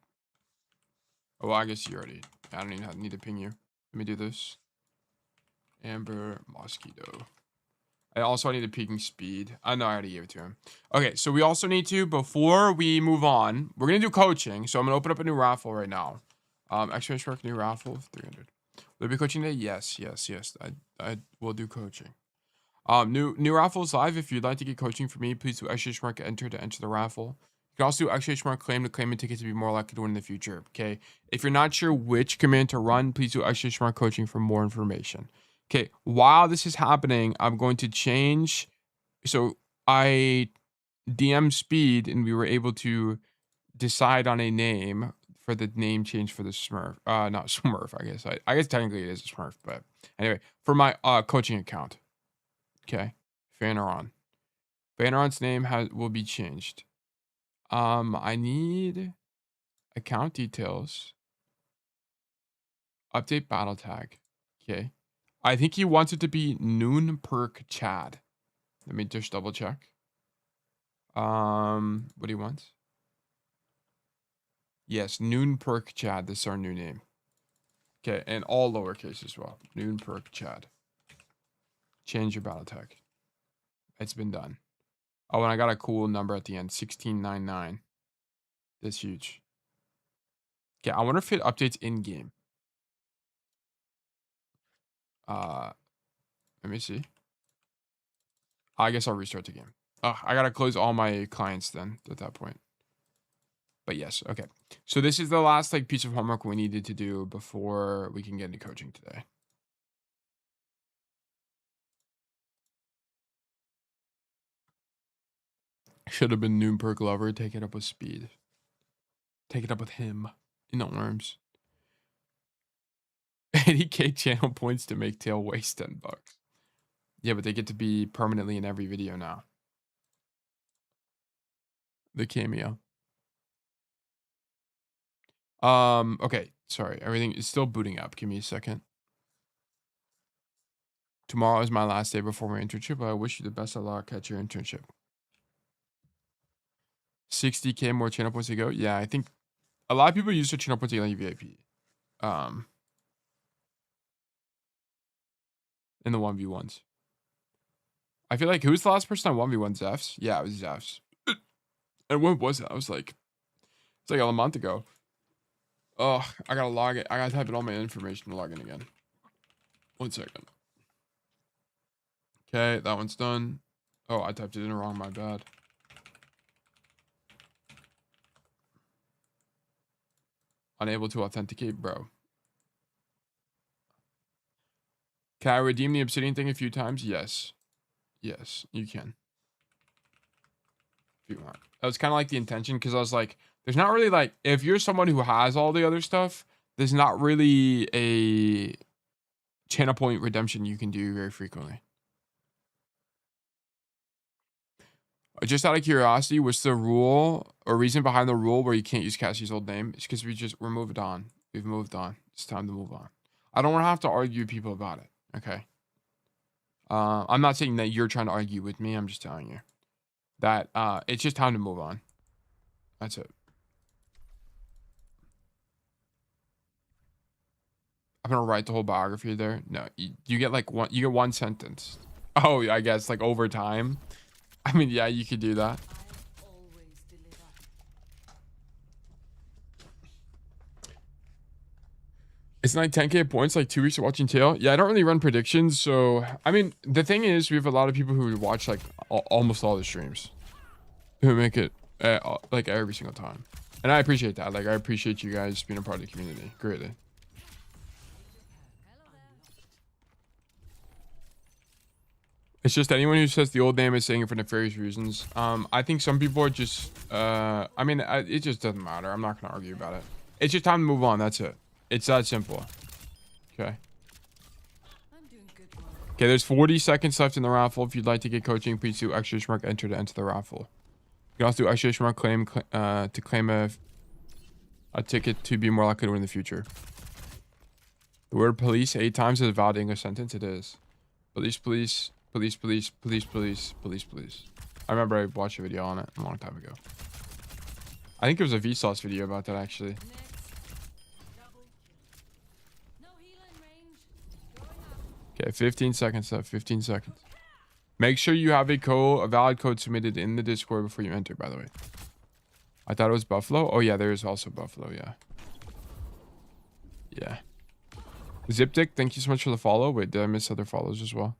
Oh, well, I guess you already. I don't even need to ping you. Let me do this. Amber Mosquito. I also need a peaking speed. I know I already gave it to him. Okay, so we also need to, before we move on, we're going to do coaching. So I'm going to open up a new raffle right now. Exclamation mark, new raffle, 300. Will there be coaching today? Yes. I will do coaching. New raffle is live. If you'd like to get coaching from me, please do exclamation mark enter to enter the raffle. You can also do exclamation mark claim to claim a ticket to be more likely to win in the future. Okay. If you're not sure which command to run, please do exclamation mark coaching for more information. Okay. While this is happening, I'm going to change. So I DM speed and we were able to decide on a name for the name change for the Smurf. Not Smurf, I guess. I guess technically it is a Smurf, but anyway, for my coaching account. Okay. Fanaron. Fanaron's name will be changed. I need account details. Update battle tag. Okay. I think he wants it to be Noon Perk Chad. Let me just double check. What do you want? Yes, Noon Perk Chad. This is our new name. Okay, and all lowercase as well. Noon Perk Chad. Change your battle tag. It's been done. Oh, and I got a cool number at the end. 1699. That's huge. Okay, I wonder if it updates in game. Let me see. I guess I'll restart the game. I gotta close all my clients then at that point. But yes, okay. So this is the last like piece of homework we needed to do before we can get into coaching today. Should have been Noon Perk Lover. Take it up with speed. Take it up with him. In the arms. 80k channel points to make tail waste $10. Yeah, but they get to be permanently in every video now. The cameo. Okay. Sorry. Everything is still booting up. Give me a second. Tomorrow is my last day before my internship. I wish you the best of luck at your internship. 60k more channel points to go. Yeah, I think a lot of people use their channel points to get like VIP. In the 1v1s. I feel like who's the last person on 1v1 Zephs? Yeah, it was Zephs. And when was it? I was like, it's like a month ago. Oh, I gotta log it. I gotta type in all my information to log in again. 1 second. Okay, that one's done. Oh, I typed it in wrong. My bad. Unable to authenticate, bro. Can I redeem the obsidian thing a few times? Yes. Yes, you can. If you want. That was kind of like the intention because I was like, there's not really like, if you're someone who has all the other stuff, there's not really a channel point redemption you can do very frequently. Just out of curiosity, what's the rule or reason behind the rule where you can't use Cassie's old name? It's because we're moved on. We've moved on. It's time to move on. I don't want to have to argue with people about it. Okay. I'm not saying that you're trying to argue with me. I'm just telling you that it's just time to move on. That's it. I'm gonna write the whole biography there. No, you get like one. You get one sentence. Oh, I guess like over time. I mean, yeah, you could do that. It's like 10k points, like 2 weeks of watching tail. Yeah, I don't really run predictions, so I mean, the thing is, we have a lot of people who watch like almost all the streams, who make it like every single time, and I appreciate that. Like, I appreciate you guys being a part of the community greatly. It's just anyone who says the old name is saying it for nefarious reasons. I think some people are just, I mean, it just doesn't matter. I'm not gonna argue about it. It's just time to move on. That's it. It's that simple. Okay. Okay, there's 40 seconds left in the raffle. If you'd like to get coaching, please do exclamation mark enter to enter the raffle. You can also do exclamation mark claim to claim a ticket to be more likely to win in the future. The word police 8 times is a valid English sentence. It is. Police, police, police, police, police, police, police, police. I remember I watched a video on it a long time ago. I think it was a Vsauce video about that actually. Okay, 15 seconds left. 15 seconds. Make sure you have a valid code submitted in the Discord before you enter, by the way. I thought it was Buffalo. Oh yeah, there is also Buffalo, yeah. Yeah. Ziptic, thank you so much for the follow. Wait, did I miss other follows as well?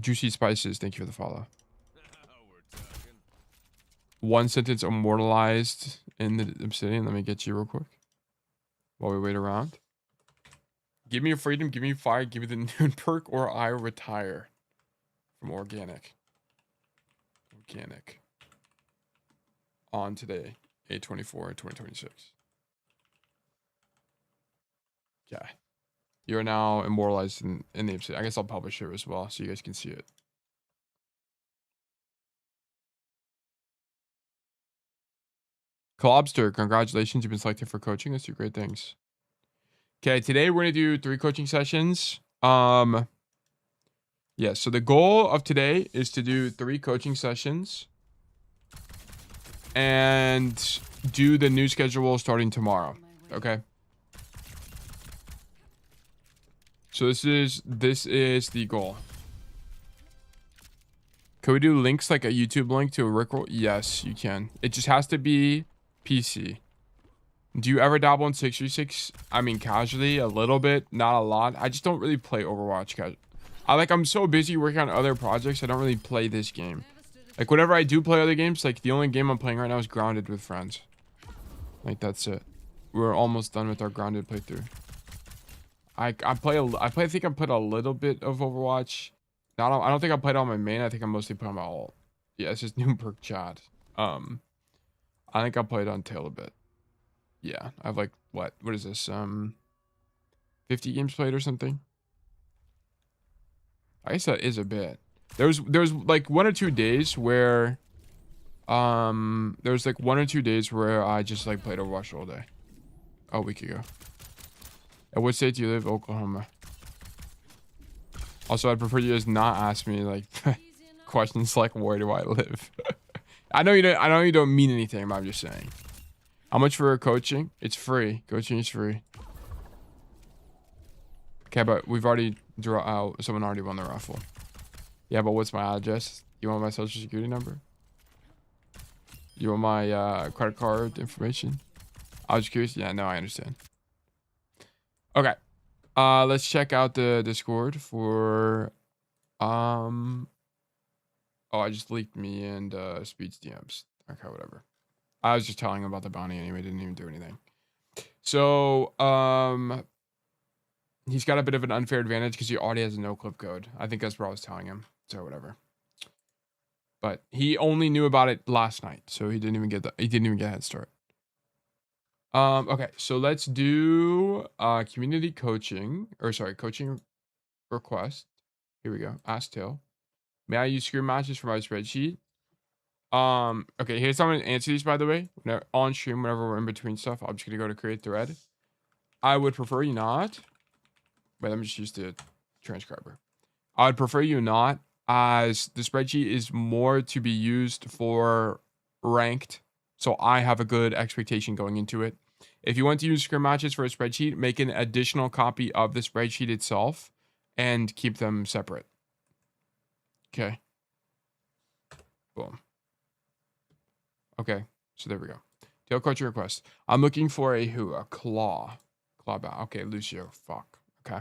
Juicy Spices, thank you for the follow. One sentence immortalized in the Obsidian. Let me get you real quick while we wait around. Give me your freedom, give me fire, give me the noon perk, or I retire from organic. Organic. On today, 8/24/2026. Yeah. You're now immortalized in the Obsidian. I guess I'll publish it as well so you guys can see it. Collobster, congratulations. You've been selected for coaching. Let's do great things. Okay, today we're going to do 3 coaching sessions. Yeah, so the goal of today is to do 3 coaching sessions and do the new schedule starting tomorrow. Okay. So this is the goal. Can we do links like a YouTube link to a Rickroll? Yes, you can. It just has to be PC. Do you ever dabble in 6v6? I mean, casually, a little bit, not a lot. I just don't really play Overwatch. I'm so busy working on other projects, I don't really play this game. Like, whenever I do play other games, like, the only game I'm playing right now is Grounded with friends. Like, that's it. We're almost done with our Grounded playthrough. I think I put a little bit of Overwatch. I don't think I played on my main. I think I'm mostly playing my ult. Yeah, it's just new perk chat. I think I played on tail a bit. Yeah, I have like what is this? 50 games played or something. I guess that is a bit. There's like 1 or 2 days where there's like 1 or 2 days where I just like played Overwatch all day. A week ago. At what state do you live? Oklahoma. Also, I'd prefer you guys not ask me like questions like where do I live. I know you don't mean anything, but I'm just saying. How much for coaching? It's free. Coaching is free. Okay, but we've already draw out. Someone already won the raffle. Yeah, but what's my address? You want my social security number? You want my credit card information? I was curious. Yeah, no, I understand. Okay. Let's check out the Discord for oh, I just leaked me and Speed's DMs. Okay, whatever. I was just telling him about the bounty anyway, didn't even do anything. So, he's got a bit of an unfair advantage because he already has a no clip code. I think that's what I was telling him. So whatever. But he only knew about it last night, so he didn't even get a head start. Okay, so let's do community coaching, coaching request. Here we go. Ask Till. May I use screen matches for my spreadsheet? Okay, here's how I'm gonna answer these, by the way. On stream, whenever we're in between stuff, I'm just gonna go to create thread. I would prefer you not. Wait, let me just use the transcriber. I would prefer you not, as the spreadsheet is more to be used for ranked, so I have a good expectation going into it. If you want to use scrim matches for a spreadsheet, make an additional copy of the spreadsheet itself and keep them separate. Okay. Boom. Okay, so there we go. Tail coaching request. I'm looking for a claw. Clawback. Okay, Lucio. Fuck. Okay.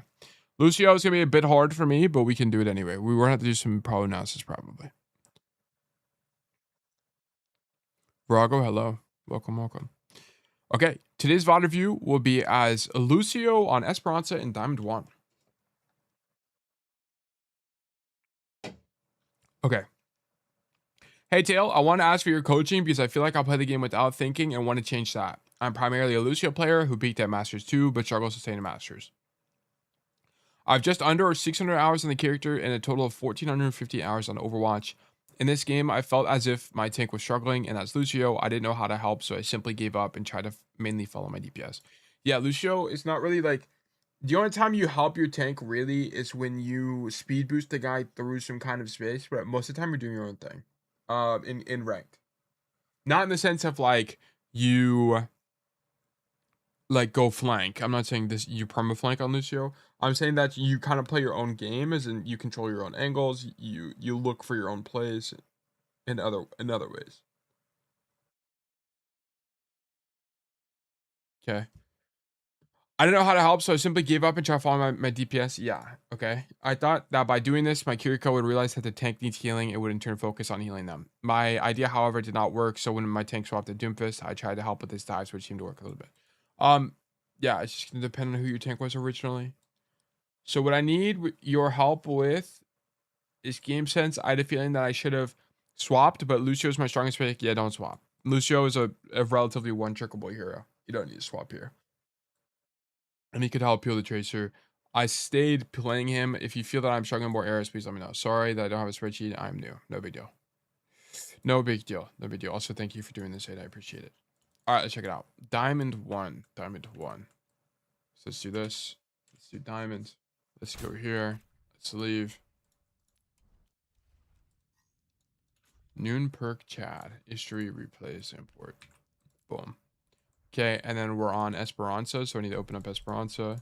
Lucio is going to be a bit hard for me, but we can do it anyway. We will have to do some pro analysis probably. Brago, hello. Welcome. Okay, today's VOD review will be as Lucio on Esperanza in Diamond 1. Okay. Hey, Tail, I want to ask for your coaching because I feel like I'll play the game without thinking and want to change that. I'm primarily a Lucio player who peaked at Masters 2, but struggles to stay in Masters. I've just under 600 hours on the character and a total of 1,450 hours on Overwatch. In this game, I felt as if my tank was struggling, and as Lucio, I didn't know how to help, so I simply gave up and tried to mainly follow my DPS. Yeah, Lucio is not really like... The only time you help your tank really is when you speed boost the guy through some kind of space, but most of the time you're doing your own thing. In ranked. Not in the sense of like you like go flank. I'm not saying this you perma flank on Lucio. I'm saying that you kind of play your own game, as in you control your own angles. You look for your own plays in other ways. Okay. I don't know how to help, so I simply gave up and tried following my DPS. Yeah, okay. I thought that by doing this, my Kiriko would realize that the tank needs healing. It would in turn focus on healing them. My idea, however, did not work, so when my tank swapped to Doomfist, I tried to help with his dives, which seemed to work a little bit. Yeah, it's just gonna depend on who your tank was originally. So what I need your help with is game sense. I had a feeling that I should have swapped, but Lucio's my strongest pick. Yeah, don't swap. Lucio is a relatively one-trickable hero. You don't need to swap here. And he could help peel the tracer. I stayed playing him. If you feel that I'm struggling more areas, please let me know. Sorry that I don't have a spreadsheet. I'm new. No big deal. No big deal. No big deal. Also, thank you for doing this, Aid. I appreciate it. All right, let's check it out. Diamond 1. Diamond 1. So let's do this. Let's do diamond. Let's go here. Let's leave. Noon perk Chad. History replays import. Boom. Okay, and then we're on Esperanza, so I need to open up Esperanza.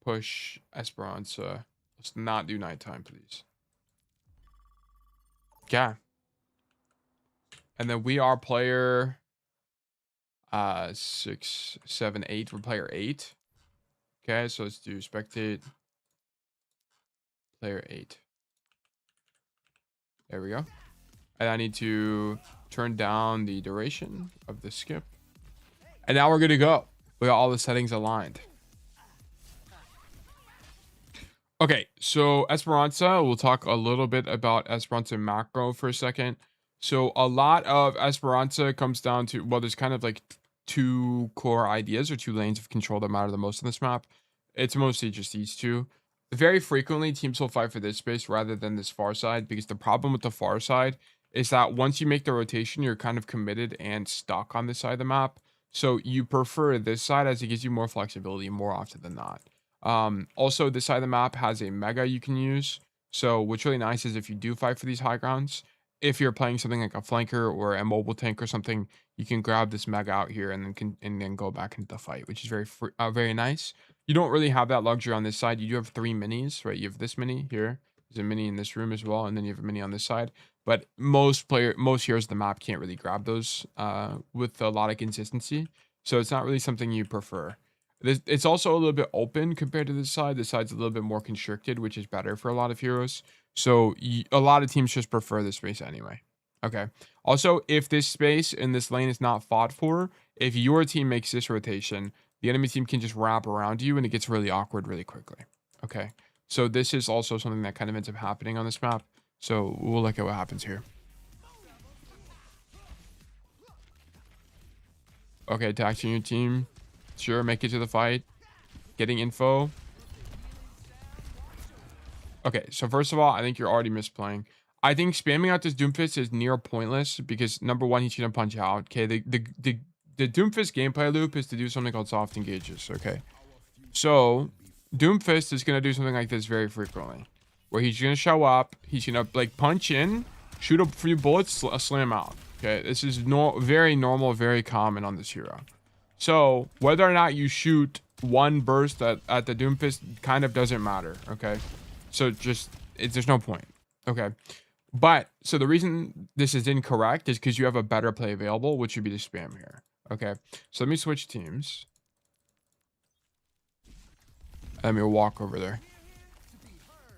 Push Esperanza. Let's not do nighttime, please. Okay. And then we are player 6, 7, 8. We're player 8. Okay, so let's do spectate. Player 8. There we go. And I need to turn down the duration of the skip. And now we're good to go. We got all the settings aligned. Okay, so Esperanza, we'll talk a little bit about Esperanza macro for a second. So a lot of Esperanza comes down to, well, there's kind of like two core ideas or two lanes of control that matter the most on this map. It's mostly just these two. Very frequently, teams will fight for this space rather than this far side, because the problem with the far side is that once you make the rotation, you're kind of committed and stuck on this side of the map. So you prefer this side as it gives you more flexibility more often than not. Also, this side of the map has a mega you can use. So what's really nice is if you do fight for these high grounds, if you're playing something like a flanker or a mobile tank or something, you can grab this mega out here and then go back into the fight, which is very nice. You don't really have that luxury on this side. You do have 3 minis, right? You have this mini here. There's a mini in this room as well, and then you have a mini on this side. But most heroes of the map can't really grab those with a lot of consistency. So it's not really something you prefer. It's also a little bit open compared to this side. This side's a little bit more constricted, which is better for a lot of heroes. So a lot of teams just prefer this space anyway. Okay. Also, if this space in this lane is not fought for, if your team makes this rotation, the enemy team can just wrap around you and it gets really awkward really quickly. Okay. So this is also something that kind of ends up happening on this map. So we'll look at what happens here. Okay, attacking your team. Sure, make it to the fight. Getting info. Okay, so first of all, I think you're already misplaying. I think spamming out this Doomfist is near pointless because number one, he's gonna punch out. Okay, the Doomfist gameplay loop is to do something called soft engages. Okay, so Doomfist is gonna do something like this very frequently, where he's gonna show up, he's gonna like punch in, shoot a few bullets, slam out. Okay, this is very normal, very common on this hero. So whether or not you shoot one burst at the Doomfist kind of doesn't matter. Okay, so there's no point. Okay, but so the reason this is incorrect is because you have a better play available, which would be to spam here. Okay, so let me switch teams. Let me walk over there.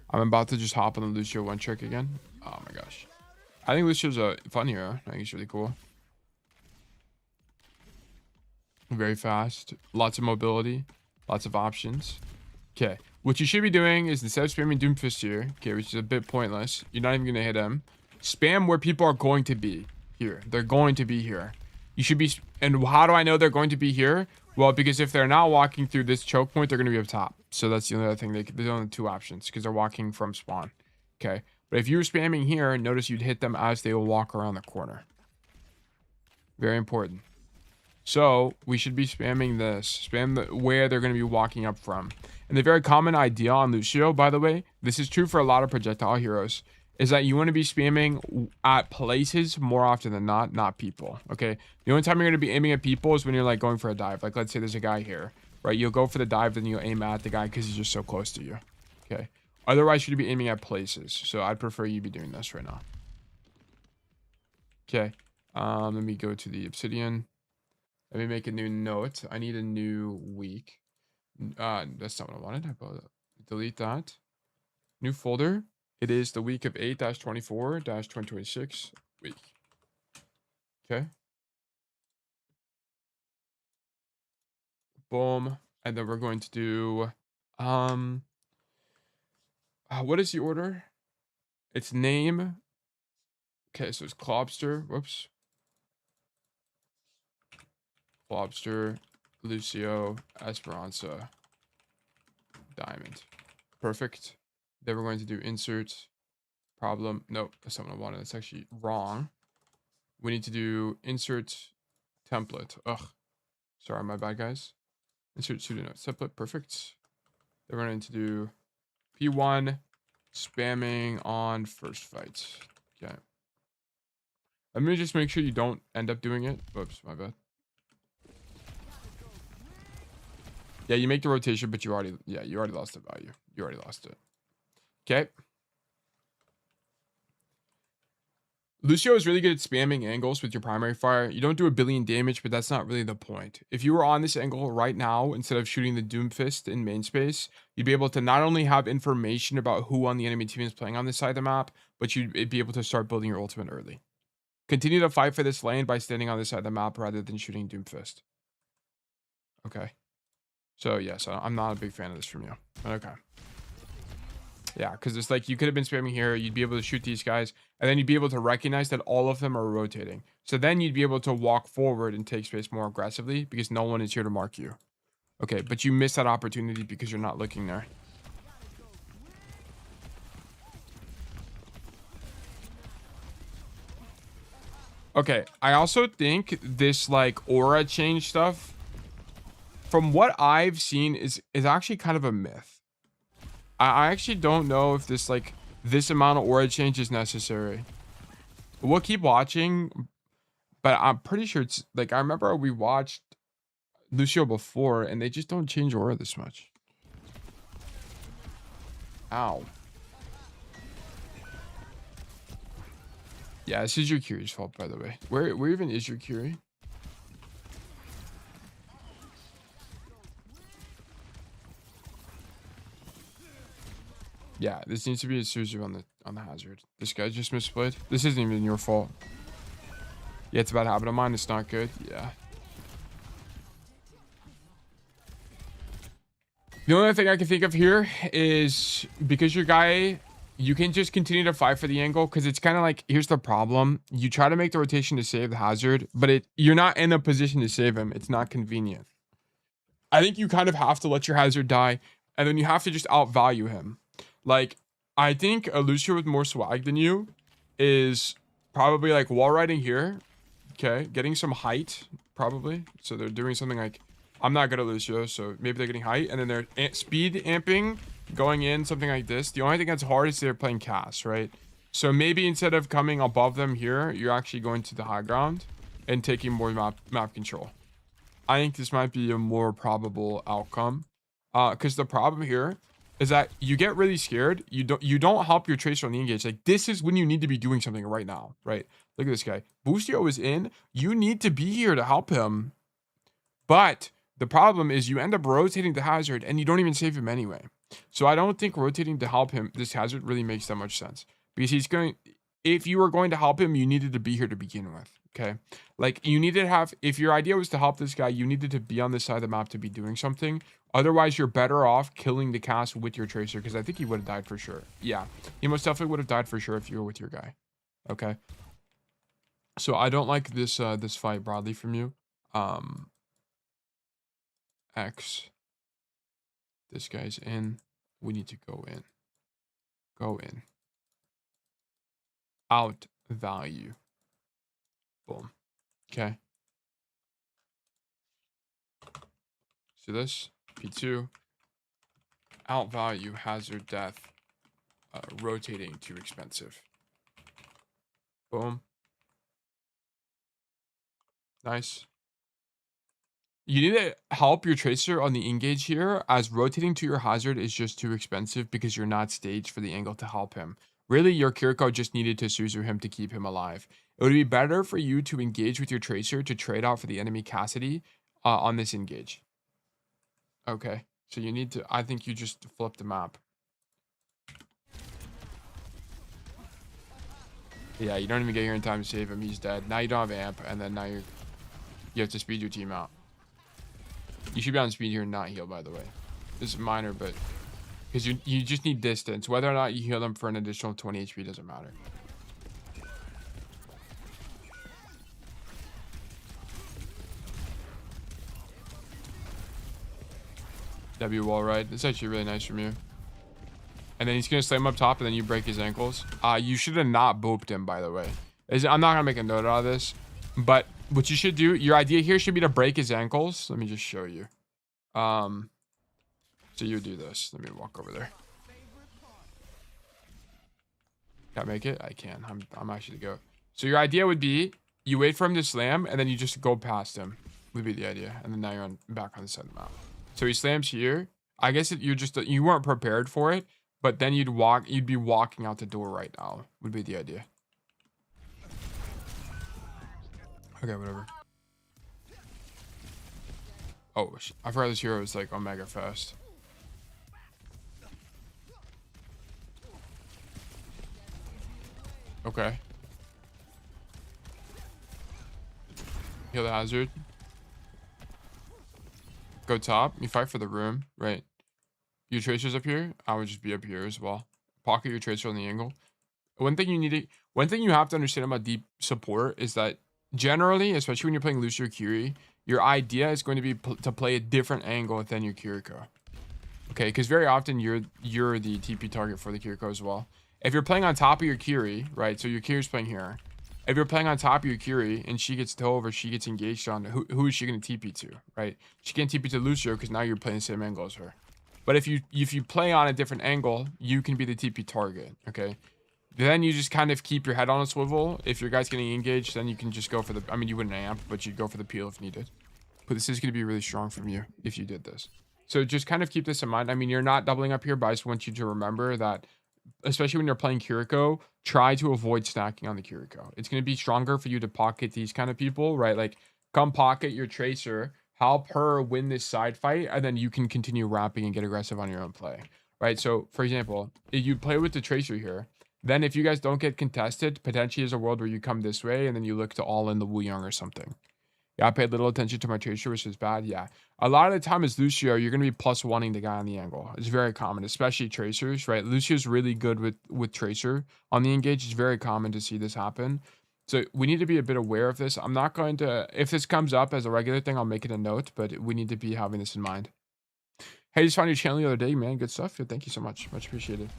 I'm about to just hop on the Lucio one trick again. Oh my gosh, I think Lucio's a fun hero. I think he's really cool. Very fast, lots of mobility, lots of options. Okay, what you should be doing is instead of spamming Doomfist here, okay, which is a bit pointless, you're not even gonna hit him. Spam where people are going to be here. They're going to be here. You should be, and how do I know they're going to be here? Well, because if they're not walking through this choke point, they're gonna be up top. So that's the only other thing. There's only 2 options because they're walking from spawn. Okay, but if you're spamming here, notice you'd hit them as they will walk around the corner. Very important. So we should be spamming this. Where they're going to be walking up from. And the very common idea on Lucio, by the way, this is true for a lot of projectile heroes, is that you want to be spamming at places more often than not people. Okay. The only time you're going to be aiming at people is when you're like going for a dive. Like let's say there's a guy here, right? You'll go for the dive, then you'll aim at the guy because he's just so close to you. Okay. Otherwise, you'd be aiming at places. So I'd prefer you be doing this right now. Okay. Let me go to the obsidian. Let me make a new note. I need a new week. That's not what I wanted. Delete that. New folder. It is the week of 8-24-2026 week. Okay. Boom. And then we're going to do, what is the order? It's name. Okay, so it's Clobster. Whoops. Clobster, Lucio, Esperanza, Diamond. Perfect. Then we're going to do insert problem. Nope, that's not what I wanted. That's actually wrong. We need to do insert template. Ugh. Sorry, my bad, guys. Insert pseudonym template. Perfect. Then we're going to do P1 spamming on first fight. Okay. Let me just make sure you don't end up doing it. Oops, my bad. Yeah, you make the rotation, but you already lost the value. You already lost it. Okay. Lucio is really good at spamming angles with your primary fire. You don't do a billion damage, but that's not really the point. If you were on this angle right now, instead of shooting the Doomfist in main space, you'd be able to not only have information about who on the enemy team is playing on this side of the map, but you'd be able to start building your ultimate early. Continue to fight for this lane by standing on this side of the map rather than shooting Doomfist. Okay. So, yes, I'm not a big fan of this from you. Okay. Yeah, because it's like you could have been spamming here. You'd be able to shoot these guys, and then you'd be able to recognize that all of them are rotating. So then you'd be able to walk forward and take space more aggressively because no one is here to mark you. Okay, but you miss that opportunity because you're not looking there. Okay, I also think this like aura change stuff, from what I've seen, is actually kind of a myth. I actually don't know if this amount of aura change is necessary. We'll keep watching, but I'm pretty sure it's like, I remember we watched Lucio before and they just don't change aura this much. Ow. Yeah, this is your Kiri's fault, by the way. Where even is your Kiri? Yeah, this needs to be a Suzu on the hazard. This guy just misplayed. This isn't even your fault. Yeah, it's a bad habit of mine. It's not good. Yeah. The only thing I can think of here is because your guy, you can just continue to fight for the angle because it's kind of like, here's the problem. You try to make the rotation to save the hazard, but you're not in a position to save him. It's not convenient. I think you kind of have to let your hazard die, and then you have to just outvalue him. Like, I think a Lucio with more swag than you is probably like wall riding here. Okay, getting some height, probably. So they're doing something like, I'm not good at Lucio, so maybe they're getting height, and then they're speed amping, going in, something like this. The only thing that's hard is they're playing cast, right? So maybe instead of coming above them here, you're actually going to the high ground and taking more map control. I think this might be a more probable outcome. Because the problem here is that you get really scared. You don't help your tracer on the engage. Like, this is when you need to be doing something right now, right? Look at this guy. Boostio is in. You need to be here to help him. But the problem is you end up rotating the hazard and you don't even save him anyway. So I don't think rotating to help him, this hazard really makes that much sense. Because if you were going to help him, you needed to be here to begin with. Okay. Like, you needed to have, if your idea was to help this guy, you needed to be on this side of the map to be doing something. Otherwise, you're better off killing the cast with your tracer, because I think he would have died for sure. Yeah, he most definitely would have died for sure if you were with your guy. Okay. So I don't like this this fight broadly from you. X. This guy's in. We need to go in. Go in. Out value. Boom. Okay. Do this. P2. Outvalue hazard death. Rotating too expensive. Boom. Nice. You need to help your tracer on the engage here, as rotating to your hazard is just too expensive because you're not staged for the angle to help him. Really, your Kiriko just needed to Suzu him to keep him alive. It would be better for you to engage with your tracer to trade out for the enemy Cassidy on this engage. Okay, so you need to, I think you just flip the map. Yeah, you don't even get here in time to save him. He's dead. Now you don't have amp, and then now you have to speed your team out. You should be on speed here and not heal, by the way. This is minor, but because you just need distance. Whether or not you heal them for an additional 20 HP doesn't matter. W wall ride. It's actually really nice from you. And then he's gonna slam up top, and then you break his ankles. You should have not booped him, by the way. I'm not gonna make a note out of this, but what you should do, your idea here should be to break his ankles. Let me just show you. So you do this. Let me walk over there. Can I make it? I can. I'm actually the goat. So your idea would be you wait for him to slam, and then you just go past him. Would be the idea. And then now you're back on the side of the map. So he slams here. I guess you weren't prepared for it, but then you'd be walking out the door right now. Would be the idea. Okay, whatever. Oh, I forgot this hero is like omega fast. Okay. Heal the hazard. Go top. You fight for the room, right? Your tracer's up here. I would just be up here as well. Pocket your tracer on the angle. One thing you have to understand about deep support is that generally, especially when you're playing Lucio Curie, your idea is going to be to play a different angle than your Kiriko. Okay, because very often you're the TP target for the Kiriko as well. If you're playing on top of your Curie, right? So your Curie's playing here. If you're playing on top of your Curie and she gets dove or she gets engaged on, who is she going to TP to, right? She can't TP to Lucio because now you're playing the same angle as her. But if you play on a different angle, you can be the TP target, okay? Then you just kind of keep your head on a swivel. If your guy's getting engaged, then you can just go for the, I mean, you wouldn't amp, but you'd go for the peel if needed. But this is going to be really strong from you if you did this. So just kind of keep this in mind. I mean, you're not doubling up here, but I just want you to remember that, especially when you're playing Kiriko, try to avoid stacking on the Kiriko. It's going to be stronger for you to pocket these kind of people, right? Like, come pocket your tracer, help her win this side fight, and then you can continue rapping and get aggressive on your own play, right? So, for example, if you play with the tracer here, then if you guys don't get contested, potentially is a world where you come this way, and then you look to all in the Wu Young or something. Yeah, I paid little attention to my tracer, which is bad. Yeah. A lot of the time as Lucio, you're going to be plus one-ing the guy on the angle. It's very common, especially tracers, right? Lucio's really good with tracer on the engage. It's very common to see this happen. So we need to be a bit aware of this. I'm not going to, if this comes up as a regular thing, I'll make it a note, but we need to be having this in mind. Hey, just found your channel the other day, man. Good stuff. Thank you so much. Much appreciated.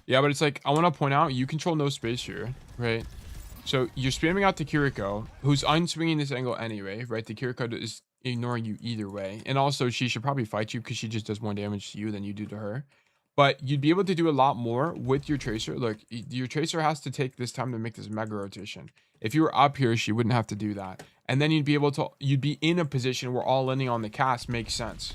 Yeah, but it's like, I want to point out, you control no space here, right? So you're spamming out the Kiriko, who's unswinging this angle anyway, right? The Kiriko is ignoring you either way. And also, she should probably fight you because she just does more damage to you than you do to her. But you'd be able to do a lot more with your tracer. Look, your tracer has to take this time to make this mega rotation. If you were up here, she wouldn't have to do that. And then you'd be in a position where all ending on the cast makes sense.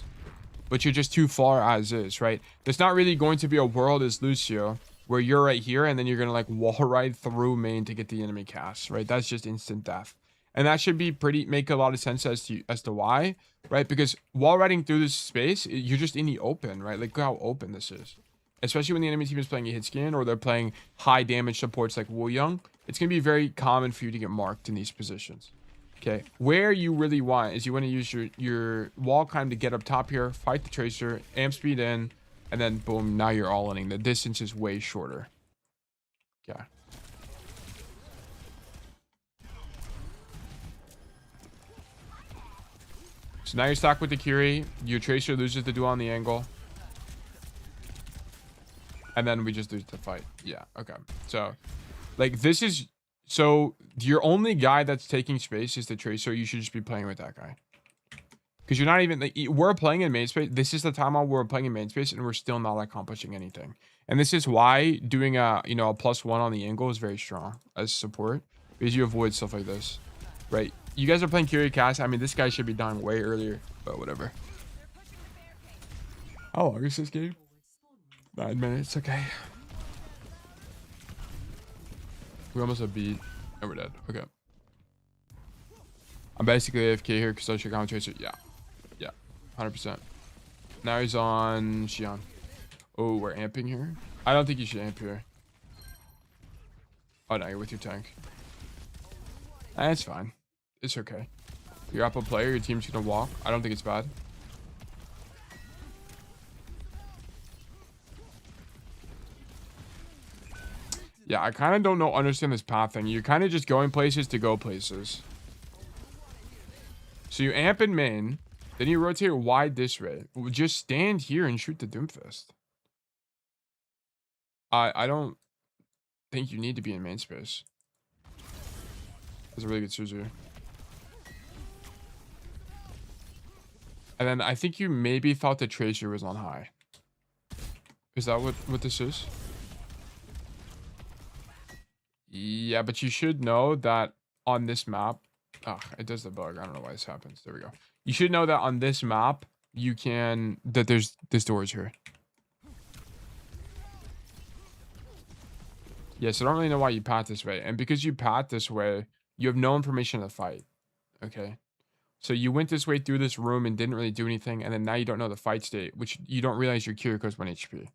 But you're just too far as is, right? There's not really going to be a world as Lucio where you're right here and then you're gonna like wall ride through main to get the enemy cast, right? That's just instant death. And that should be make a lot of sense as to why, right? Because wall riding through this space, you're just in the open, right? Like, look how open this is. Especially when the enemy team is playing a hit scan or they're playing high damage supports like Wu Young, it's gonna be very common for you to get marked in these positions. Okay, where you really want is you want to use your wall climb to get up top here, fight the tracer, amp speed in, and then boom, now you're all inning. The distance is way shorter. Yeah. So now you're stuck with the Curie. Your tracer loses the duel on the angle. And then we just lose the fight. Yeah, okay. So, like, this is So your only guy that's taking space is the Tracer. You should just be playing with that guy. Because you're not even, like, we're playing in main space. This is the time on we're playing in main space and we're still not accomplishing anything. And this is why doing a, you know, a +1 on the angle is very strong as support. Because you avoid stuff like this. Right? You guys are playing Curie Cast. I mean, this guy should be dying way earlier. But whatever. How long is this game? 9 minutes. Okay. We almost have beat. And we're dead. Okay. I'm basically AFK here because I should counter Tracer. Yeah. Yeah. 100%. Now he's on Xion. Oh, we're amping here? I don't think you should amp here. Oh, no, you're with your tank. It's fine. It's okay. You're up a player, your team's gonna walk. I don't think it's bad. Yeah, I kind of don't understand this path thing. You're kind of just going places to go places. So you amp in main, then you rotate wide this way. Just stand here and shoot the Doomfist. I don't think you need to be in main space. That's a really good Suzu. And then I think you maybe thought the Tracer was on high. Is that what this is? Yeah, but you should know that on this map, it does the bug. I don't know why this happens. There we go. You should know that on this map, you can, that there's doors here. Yeah, so I don't really know why you pat this way. And because you pat this way, you have no information to fight. Okay. So you went this way through this room and didn't really do anything. And then now you don't know the fight state, which you don't realize your Kiriko's 1 HP.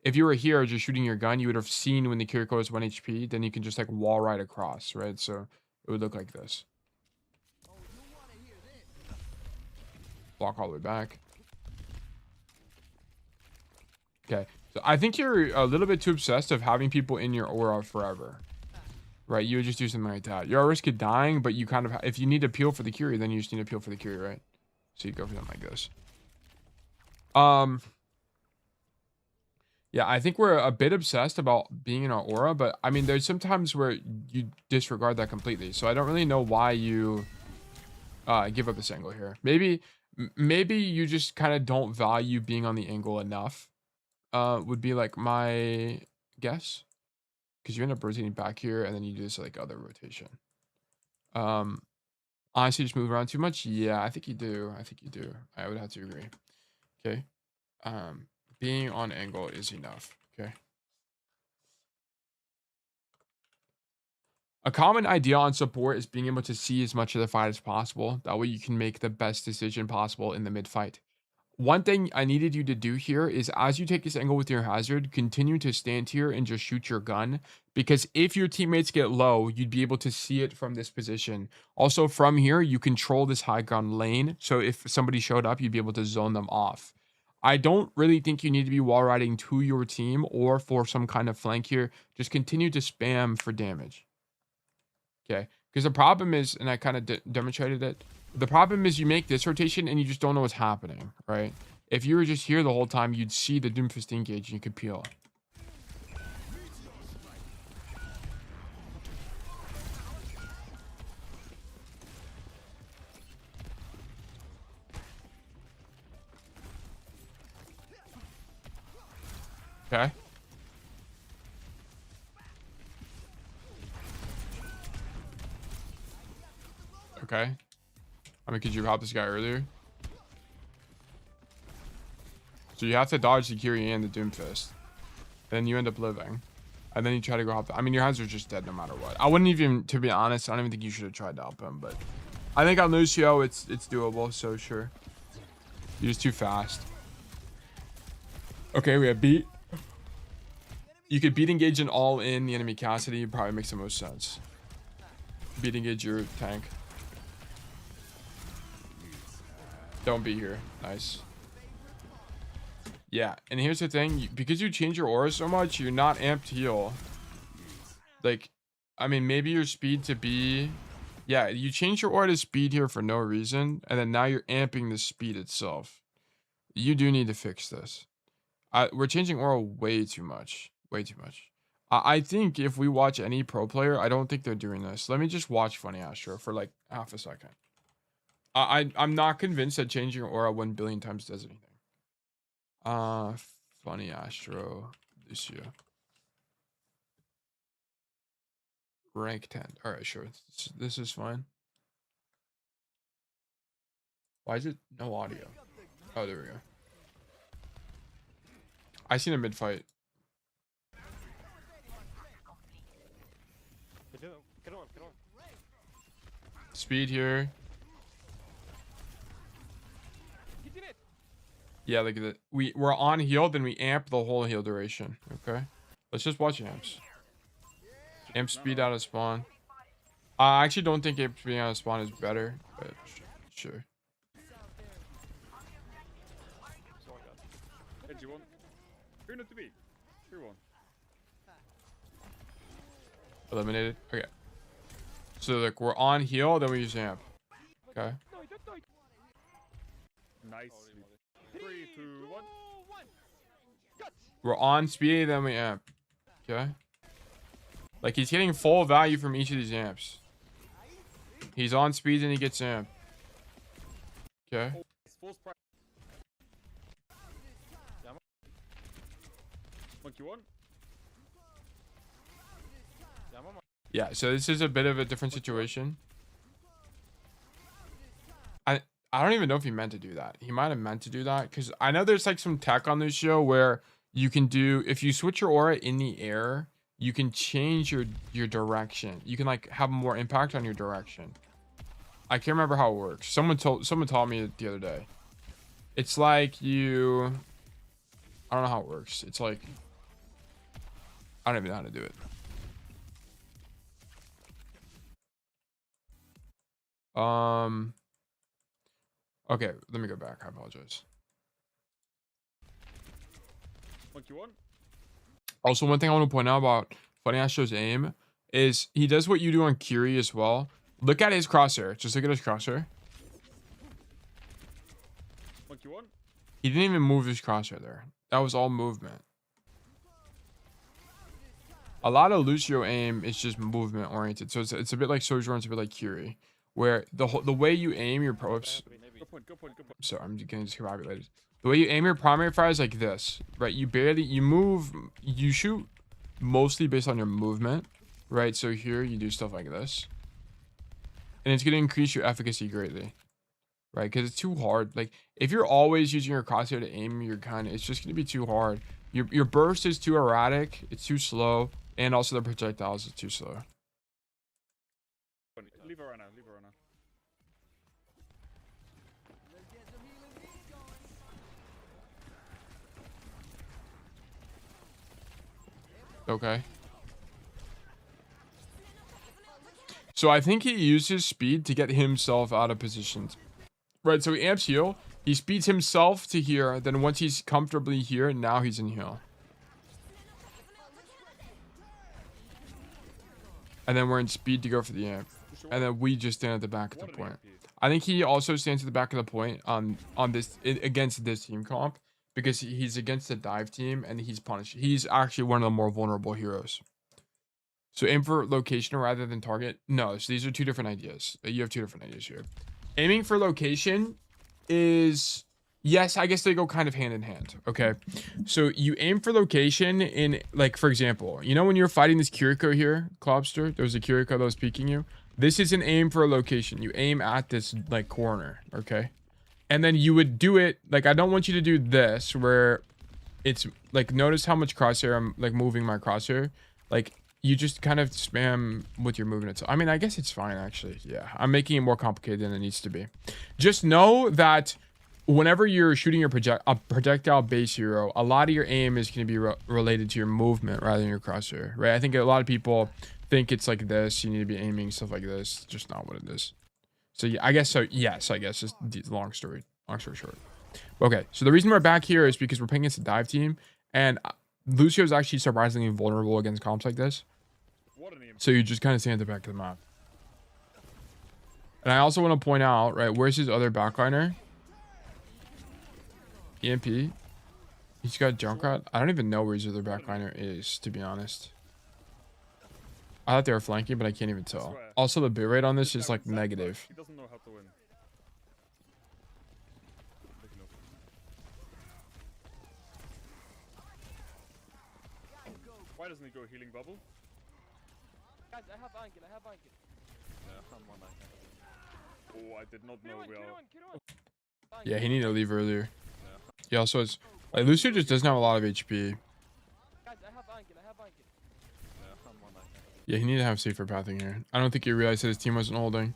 If you were here just shooting your gun, you would have seen when the Kiriko is 1 HP. Then you can just like wall right across, right? So it would look like this. Block all the way back. Okay. So I think you're a little bit too obsessed of having people in your aura forever. Right? You would just do something like that. You're at risk of dying, but you kind of, if you need to peel for the Curie, then you just need to peel for the Curie, right? So you go for something like this. Yeah, I think we're a bit obsessed about being in our aura, but I mean, there's some times where you disregard that completely. So I don't really know why you give up this angle here. Maybe you just kind of don't value being on the angle enough. Would be like my guess, because you end up rotating back here and then you do this like other rotation. Honestly, just move around too much. Yeah, I think you do. I would have to agree. Okay. Being on angle is enough. Okay. A common idea on support is being able to see as much of the fight as possible. That way you can make the best decision possible in the mid fight. One thing I needed you to do here is as you take this angle with your hazard, continue to stand here and just shoot your gun. Because if your teammates get low, you'd be able to see it from this position. Also from here, you control this high ground lane. So if somebody showed up, you'd be able to zone them off. I don't really think you need to be wall riding to your team or for some kind of flank here. Just continue to spam for damage. Okay, because the problem is, and I kind of demonstrated it, the problem is you make this rotation and you just don't know what's happening, right? If you were just here the whole time, you'd see the Doomfist engage and you could peel. Okay. Okay. I mean, could you hop this guy earlier? So you have to dodge the Curie and the Doomfist. Then you end up living. And then you try to go hop. I mean, your hands are just dead no matter what. I wouldn't even, to be honest, I don't even think you should have tried to help him. But I think on Lucio, it's doable. So sure. You're just too fast. Okay, we have beat. You could beat engage and all in the enemy Cassidy. Probably makes the most sense. Beat engage your tank. Don't be here. Nice. Yeah, and here's the thing. Because you change your aura so much, you're not amped heal. Like, I mean, maybe your speed to be... Yeah, you change your aura to speed here for no reason. And then now you're amping the speed itself. You do need to fix this. We're changing aura way too much. Way too much. I think if we watch any pro player, I don't think they're doing this. Let me just watch Funny Astro for like half a second. I'm not convinced that changing your aura 1 billion times does anything. Funny Astro this year. Rank 10. All right, sure. This is fine. Why is it no audio? Oh, there we go. I seen a mid fight. Get on. Speed here. Yeah, look at it. We're on heal, then we amp the whole heal duration. Okay. Let's just watch amps. Amp speed out of spawn. I actually don't think amp speed out of spawn is better, but sure. Eliminated. Okay. So look, we're on heal, then we use amp. Okay. Nice. 3, 2, 1. We're on speed, then we amp. Okay. Like he's getting full value from each of these amps. He's on speed and he gets amp. Okay. Yeah, so this is a bit of a different situation. I don't even know if he meant to do that. He might have meant to do that because I know there's like some tech on this show where you can do, if you switch your aura in the air, you can change your direction. You can like have more impact on your direction. I can't remember how it works. Someone taught me it the other day. It's like you, I don't know how it works. It's like, I don't even know how to do it. Okay, let me go back. I apologize. Also, one thing I want to point out about Funny Astro's aim is he does what you do on Curie as well. Look at his crosshair. Just look at his crosshair. He didn't even move his crosshair there. That was all movement. A lot of Lucio aim is just movement oriented. So it's a bit like Sojourn, it's a bit like Curie, where the way you aim your probes. Sorry, I'm getting discombobulated. The way you aim your primary fire is like this, right? You shoot mostly based on your movement, right? So here you do stuff like this, and it's going to increase your efficacy greatly, right? Because it's too hard. Like if you're always using your crosshair to aim, it's just going to be too hard. Your burst is too erratic, it's too slow, and also the projectiles is too slow. Leave her right now. Okay. So I think he uses speed to get himself out of positions. Right, so he amps heal. He speeds himself to here. Then once he's comfortably here, now he's in heal. And then we're in speed to go for the amp. And then we just stand at the back of the point. I think he also stands at the back of the point on this against this team comp. Because he's against the dive team and he's punished. He's actually one of the more vulnerable heroes. So aim for location rather than target. No, so these are two different ideas. You have two different ideas here. Aiming for location is, yes, I guess they go kind of hand in hand. Okay. So you aim for location in, like, for example, you know when you're fighting this Kiriko here, Clobster, there was a Kiriko that was peeking you. This is an aim for a location. You aim at this like corner. Okay. And then you would do it, like, I don't want you to do this, where it's, like, notice how much crosshair I'm, like, moving my crosshair. Like, you just kind of spam with your movement. I mean, I guess it's fine, actually. Yeah, I'm making it more complicated than it needs to be. Just know that whenever you're shooting your projectile-based hero, a lot of your aim is going to be related to your movement rather than your crosshair, right? I think a lot of people think it's like this. You need to be aiming stuff like this. It's just not what it is. So yeah, I guess so. Yes, I guess. Just long story short. Okay, so the reason we're back here is because we're playing against a dive team, and Lucio is actually surprisingly vulnerable against comps like this. So you just kind of stand at the back of the map. And I also want to point out, right, where's his other backliner? EMP. He's got Junkrat. I don't even know where his other backliner is, to be honest. I thought they were flanking, but I can't even tell. Swear. Also, the bit rate on this This is like Aaron Sandberg, negative. He doesn't know how to win. Big no. Why doesn't he go healing bubble? Guys, I have angle, I have angle. Yeah, I'm one angle. Oh, I did not know we are. Yeah, he needed to leave earlier. He also has... Like, Lucio just doesn't have a lot of HP. Guys, I have angle, I have angle. Yeah, I'm one angle. Yeah, he needed to have safer pathing here. I don't think he realized that his team wasn't holding.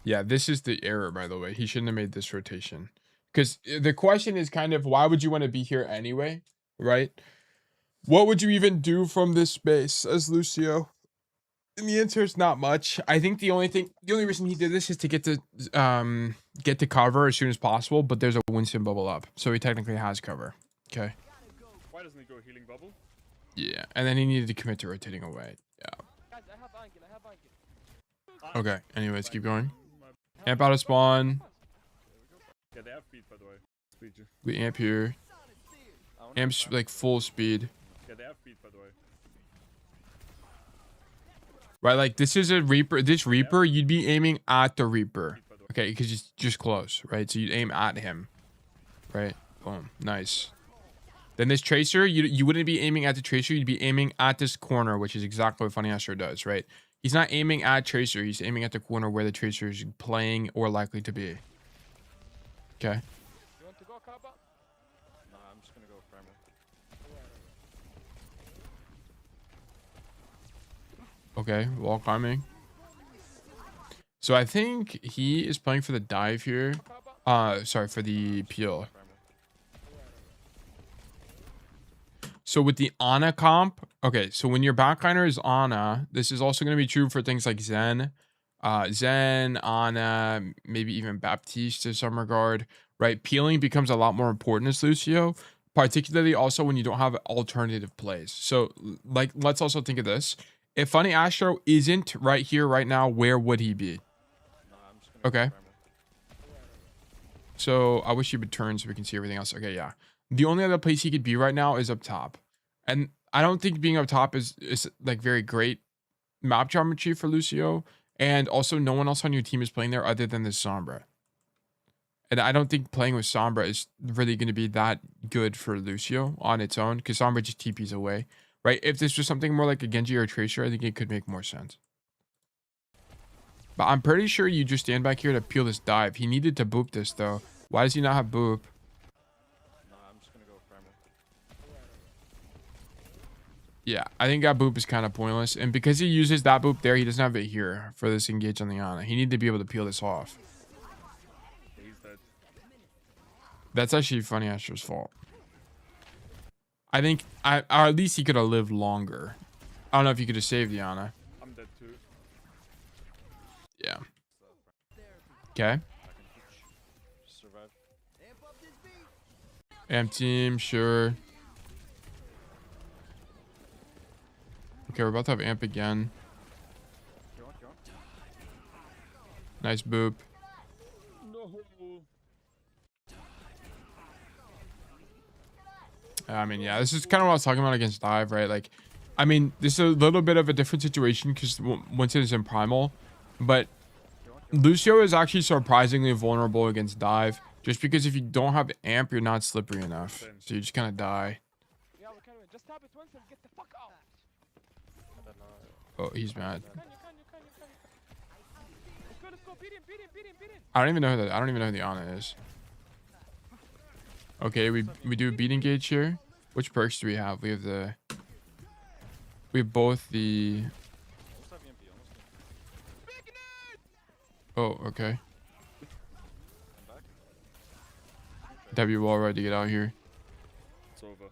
Yeah, this is the error, by the way. He shouldn't have made this rotation. Because the question is kind of, why would you want to be here anyway? Right? What would you even do from this space as Lucio? And the answer is not much. I think the only reason he did this is to get to cover as soon as possible, but there's a Winston bubble up. So he technically has cover. Okay. Why doesn't he go healing bubble? Yeah, and then he needed to commit to rotating away. Yeah. Guys, I have angle, I have angle. Okay, anyways, keep going. Amp out of spawn. Yeah, they have speed, by the way. Speed you. We amp here. Amp's like full speed. Yeah, they have speed, by the way. Right, like this is a Reaper. This Reaper, you'd be aiming at the Reaper. Okay, because it's just close, right? So you'd aim at him. Right? Boom. Nice. Then this Tracer, you wouldn't be aiming at the Tracer. You'd be aiming at this corner, which is exactly what Funny Astro does, right? He's not aiming at Tracer. He's aiming at the corner where the Tracer is playing or likely to be. Okay. You want to go, Kaba? Nah, I'm just gonna go primal. Okay, wall climbing. So I think he is playing for the dive here. Sorry, for the peel. So with the Ana comp, okay, so when your backliner is Ana, this is also going to be true for things like Zen, Ana, maybe even Baptiste to some regard, right? Peeling becomes a lot more important as Lucio, particularly also when you don't have alternative plays. So like, let's also think of this. If Funny Astro isn't right here, right now, where would he be? Nah, I'm just gonna Okay. go primal. So I wish he would turn so we can see everything else. Okay, yeah. The only other place he could be right now is up top. And I don't think being up top is like very great map geometry for Lucio. And also no one else on your team is playing there other than the Sombra. And I don't think playing with Sombra is really going to be that good for Lucio on its own, because Sombra just TPs away. Right? If this was something more like a Genji or a Tracer, I think it could make more sense. But I'm pretty sure you just stand back here to peel this dive. He needed to boop this though. Why does he not have boop? Nah, I'm just gonna go primal. Yeah, I think that boop is kind of pointless. And because he uses that boop there, he doesn't have it here for this engage on the Ana. He needed to be able to peel this off. He's dead. That's actually Funny Astro's fault. I think, or at least he could have lived longer. I don't know if he could have saved the Ana. I'm dead too. Yeah. Okay. Survive. Amp team, sure. Okay, we're about to have amp again. Go on. Nice boop. No. I mean, yeah, this is kind of what I was talking about against dive, right? Like, I mean, this is a little bit of a different situation because Winston is in primal, but Lucio is actually surprisingly vulnerable against dive, just because if you don't have amp, you're not slippery enough, so you just kind of die. Yeah, we can win. Just tap it once and get the fuck out. I don't know. Oh, he's mad. You can. Let's go. Beat him. I don't even know who the Ana is. Okay, we do a beat engage here. Which perks do we have? We have both the. Almost have EMP, Oh, okay. I'm back. W wall ready to get out here. It's over.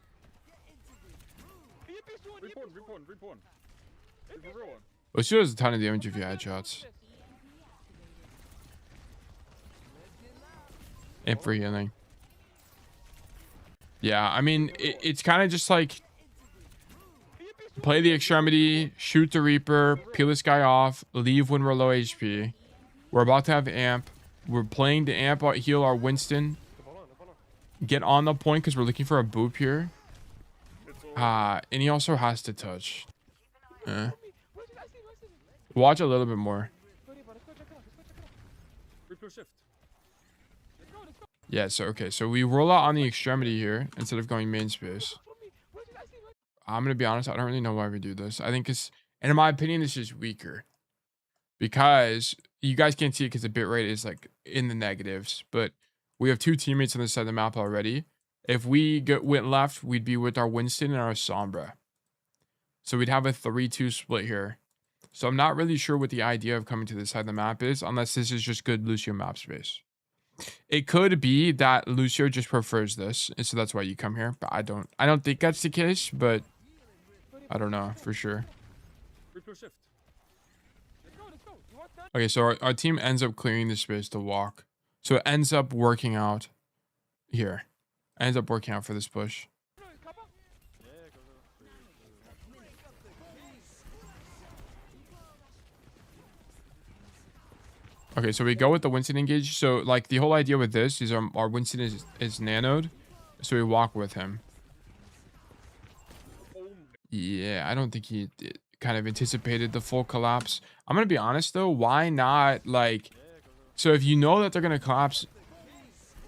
Reporn. Reporn real one. Lucio does a ton of damage if you headshots. And for healing. Yeah, I mean, it's kind of just like play the extremity, shoot the Reaper, peel this guy off, leave when we're low HP. We're about to have amp. We're playing to amp out, heal our Winston. Get on the point because we're looking for a boop here. It's over. And he also has to touch. Eh. Where did I see? Where did I see? Watch a little bit more. Let's go, check it out. Let's go check it out. Reaper shift. Let's go, let's go. Yeah, so okay, so we roll out on the extremity here instead of going main space. Where did I see? I'm gonna be honest, I don't really know why we do this. I think it's, and in my opinion, this is weaker because you guys can't see it because the bit rate is like in the negatives, but we have two teammates on this side of the map already. If we went left, we'd be with our Winston and our Sombra. So we'd have a 3-2 split here. So I'm not really sure what the idea of coming to this side of the map is, unless this is just good Lucio map space. It could be that Lucio just prefers this, and so that's why you come here. But I don't think that's the case, but I don't know for sure. Reaper shift. Let's go. You want that? Okay, so our team ends up clearing the space to walk. So it ends up working out here. Ends up working out for this push. Okay, so we go with the Winston engage. So like the whole idea with this is our Winston is nanoed. So we walk with him. Yeah, I don't think he kind of anticipated the full collapse. I'm going to be honest though. Why not like, so if you know that they're going to collapse,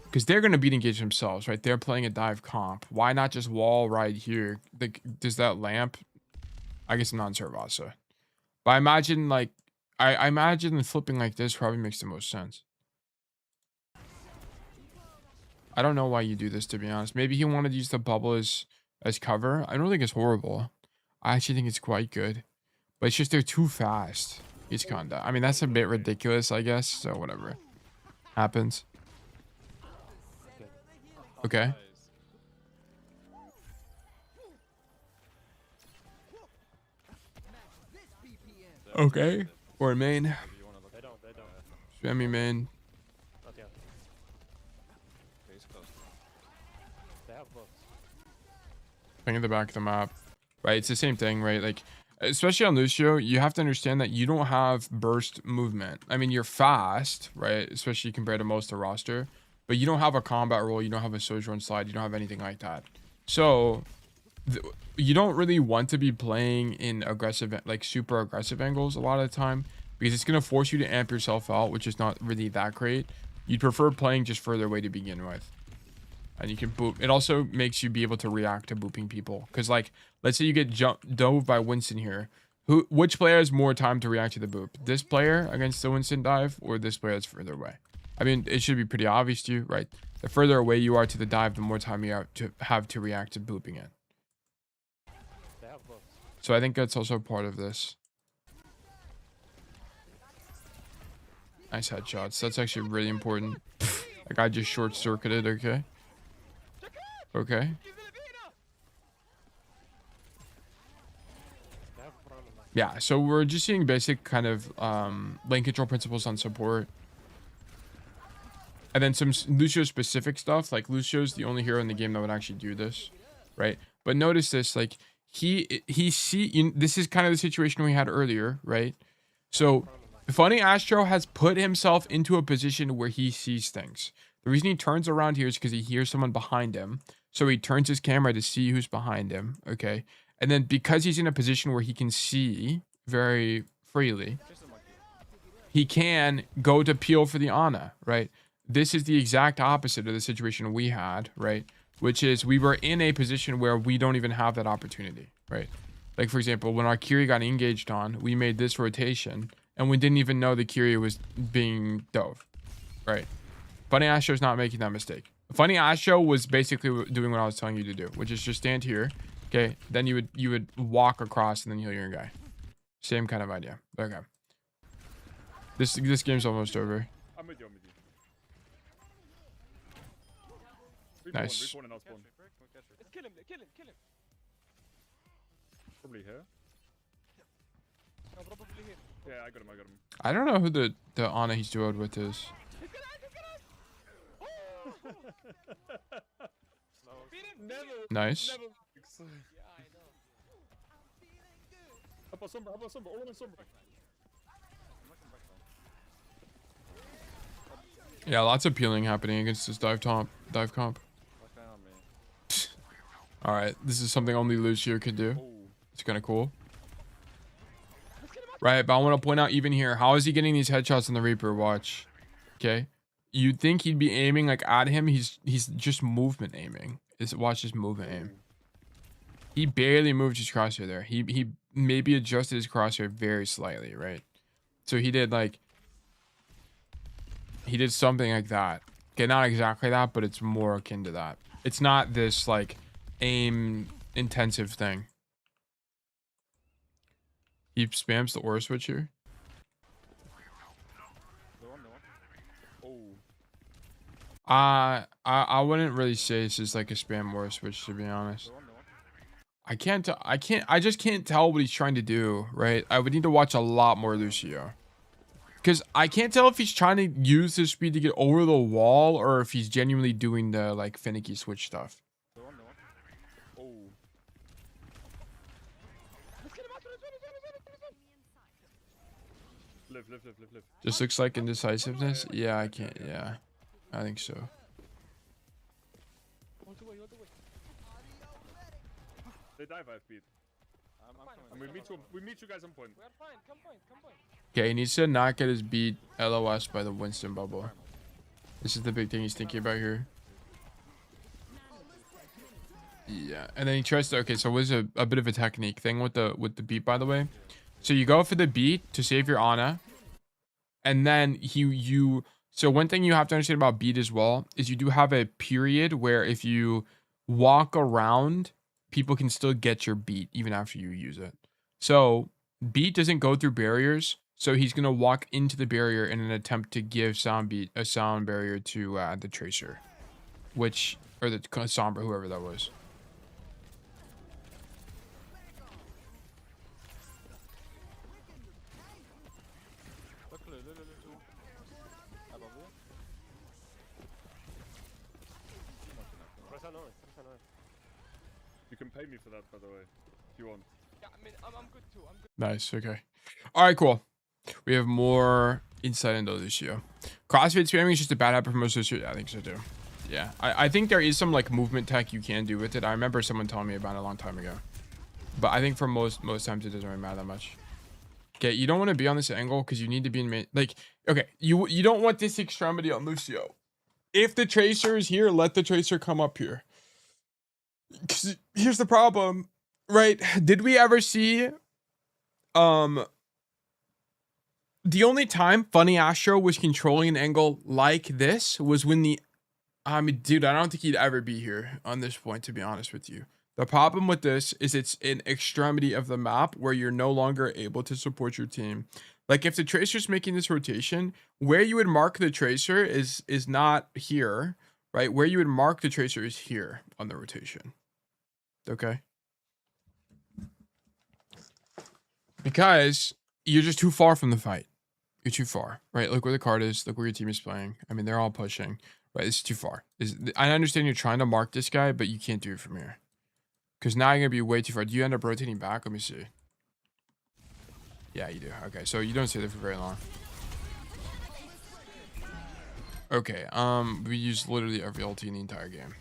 because they're going to beat engage themselves, right? They're playing a dive comp. Why not just wall right here? Does that lamp? I guess I'm not sure Vasa. But I imagine like, I imagine flipping like this probably makes the most sense. I don't know why you do this, to be honest. Maybe he wanted to use the bubble as cover. I don't think it's horrible. I actually think it's quite good. But it's just they're too fast. It's kinda. I mean, that's a bit ridiculous, I guess. So whatever. Happens. Okay. Okay. Or main. They don't. Semi main. Not yet. Okay, he's close. They have both. Thing in the back of the map. Right, it's the same thing, right? Like, especially on Lucio, you have to understand that you don't have burst movement. I mean, you're fast, right? Especially compared to most of the roster. But you don't have a combat roll. You don't have a Sojourn slide. You don't have anything like that. So, you don't really want to be playing in aggressive, like super aggressive angles a lot of the time. Because it's going to force you to amp yourself out, which is not really that great. You'd prefer playing just further away to begin with. And you can boop. It also makes you be able to react to booping people. Because, like, let's say you get dove by Winston here. Which player has more time to react to the boop? This player against the Winston dive, or this player that's further away? I mean, it should be pretty obvious to you, right? The further away you are to the dive, the more time you have to react to booping it. So I think that's also part of this. Nice headshots. That's actually really important. That guy just short-circuited, okay? Okay. Yeah, so we're just seeing basic kind of lane control principles on support. And then some Lucio-specific stuff. Like, Lucio's the only hero in the game that would actually do this, right? But notice this, like, this is kind of the situation we had earlier, right? So, Funny Astro has put himself into a position where he sees things. The reason he turns around here is because he hears someone behind him. So he turns his camera to see who's behind him, okay? And then because he's in a position where he can see very freely, he can go to peel for the Ana, right? This is the exact opposite of the situation we had, right? Which is we were in a position where we don't even have that opportunity, right? Like, for example, when our Kiri got engaged on, we made this rotation, and we didn't even know the Kiri was being dove, right? Funny Astro's not making that mistake. Funny Astro was basically doing what I was telling you to do, which is just stand here, okay? Then you would walk across and then heal your guy. Same kind of idea. Okay. This game's almost over. I'm with you. Nice. Respawn and outspawn. Let's kill him. Probably here. No, probably here. Yeah, I got him. I don't know who the Ana he's duoed with is. He's gonna Nice. Yeah, I know. How about Sombra? All in Sombra. Yeah, lots of peeling happening against this dive comp. All right, this is something only Lucio could do. It's kind of cool. right? But I want to point out even here, how is he getting these headshots in the Reaper? Watch. Okay. You'd think he'd be aiming like at him. He's just movement aiming. Watch his movement aim. He barely moved his crosshair there. He maybe adjusted his crosshair very slightly, right? So he did something like that. Okay, not exactly that, but it's more akin to that. It's not this like aim intensive thing. He spams the aura switch here. I wouldn't really say this is like a spam aura switch, to be honest. I just can't tell what he's trying to do, right? I would need to watch a lot more Lucio. Because I can't tell if he's trying to use his speed to get over the wall or if he's genuinely doing the like finicky switch stuff. Live. Just looks like indecisiveness. Yeah, I can't. Yeah, I think so. They die 5 feet. And we meet you guys on point. We are fine. Come point. Okay, he needs to not get his beat LOS by the Winston bubble. This is the big thing he's thinking about here. Yeah, and then he tries to. Okay, so it was a bit of a technique thing with the beat, by the way. So you go for the beat to save your Ana, and then So one thing you have to understand about beat as well is you do have a period where if you walk around, people can still get your beat even after you use it. So beat doesn't go through barriers, so he's gonna walk into the barrier in an attempt to give a sound barrier to the tracer, or the Sombra, whoever that was. You can pay me for that, by the way, if you want. Yeah, I mean, I'm good too. I'm good. Nice. Okay. All right. Cool. We have more insight into Lucio. CrossFit spamming is just a bad habit for most Lucio. Yeah, I think so too. Yeah, I think there is some like movement tech you can do with it. I remember someone telling me about it a long time ago. But I think for most times it doesn't really matter that much. Okay, you don't want to be on this angle because you need to be in okay, you don't want this extremity on Lucio. If the tracer is here, let the tracer come up here. Because here's the problem, right? Did we ever see the only time Funny Astro was controlling an angle like this was when dude, I don't think he'd ever be here on this point, to be honest with you. The problem with this is it's an extremity of the map where you're no longer able to support your team. Like if the tracer's making this rotation, where you would mark the tracer is not here, right? Where you would mark the tracer is here on the rotation. Okay. Because you're just too far from the fight. You're too far, right? Look where the card is. Look where your team is playing. I mean, they're all pushing, right? This is too far. I understand you're trying to mark this guy, but you can't do it from here. Because now you're going to be way too far. Do you end up rotating back? Let me see. Yeah, you do. Okay, so you don't stay there for very long. Okay, we use literally every ulti in the entire game.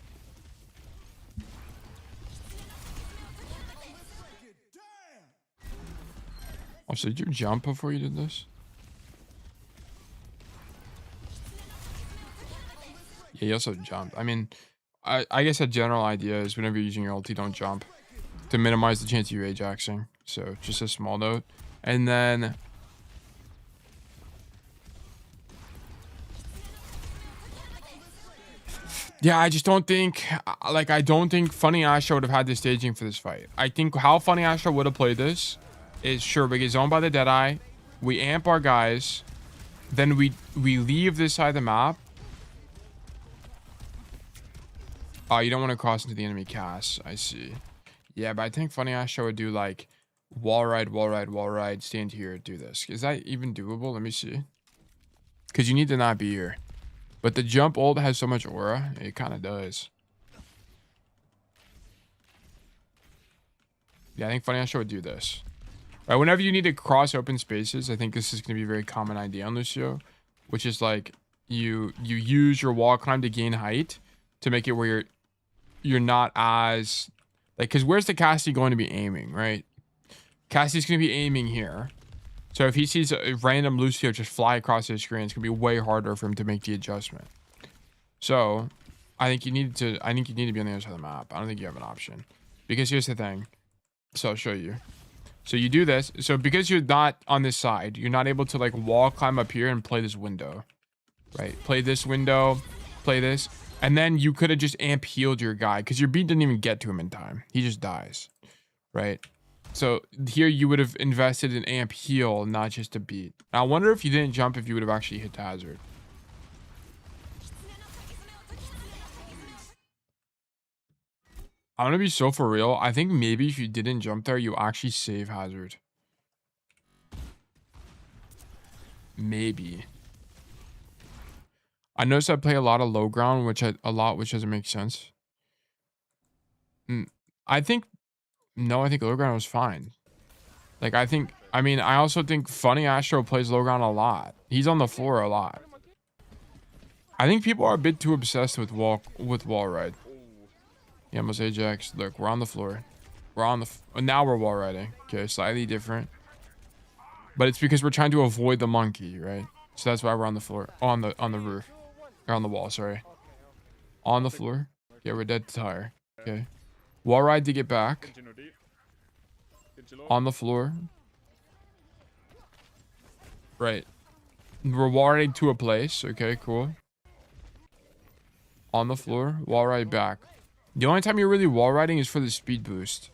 Also, did you jump before you did this? Yeah, you also jumped. I mean, I guess a general idea is whenever you're using your ulti, don't jump to minimize the chance of you Ajaxing. So just a small note. And then yeah, I just don't think I don't think Funny Astro would have had the staging for this fight. I think how Funny Astro would have played this is sure we get zoned by the Deadeye, we amp our guys, then we leave this side of the map. Oh, you don't want to cross into the enemy cast. I see. Yeah, but I think Funny Astro would do like wall ride, stand here, do this. Is that even doable? Let me see. Because you need to not be here. But the jump ult has so much aura. It kind of does. Yeah, I think Funny Astro would do this. Right, whenever you need to cross open spaces, I think this is going to be a very common idea on Lucio. Which is like, you use your wall climb to gain height. To make it where you're not as... Like, because where's the Cassie going to be aiming, right? Cassie's going to be aiming here. So if he sees a random Lucio just fly across his screen, it's gonna be way harder for him to make the adjustment. So I think you need to be on the other side of the map. I don't think you have an option. Because here's the thing. So I'll show you. So you do this. So because you're not on this side, you're not able to like wall climb up here and play this window. Right? Play this window, play this. And then you could have just amp healed your guy because your beat didn't even get to him in time. He just dies. Right? So here you would have invested in amp heal, not just a beat. Now I wonder if you didn't jump if you would have actually hit the hazard. I'm gonna be so for real. I think maybe if you didn't jump there, you actually save hazard. Maybe. I noticed I play a lot of low ground, which doesn't make sense. I think low ground was fine. Like I also think Funny Astro plays low ground a lot. He's on the floor a lot. I think people are a bit too obsessed with wall ride. Yeah, almost Ajax. Look, we're on the floor. Now we're wall riding. Okay, slightly different. But it's because we're trying to avoid the monkey, right? So that's why we're on the floor. On the roof. Or on the wall, sorry. On the floor. Yeah, we're dead to tire. Okay. Wall ride to get back. On the floor. Right. We're wall riding to a place. Okay, cool. On the floor. Wall ride back. The only time you're really wall riding is for the speed boost.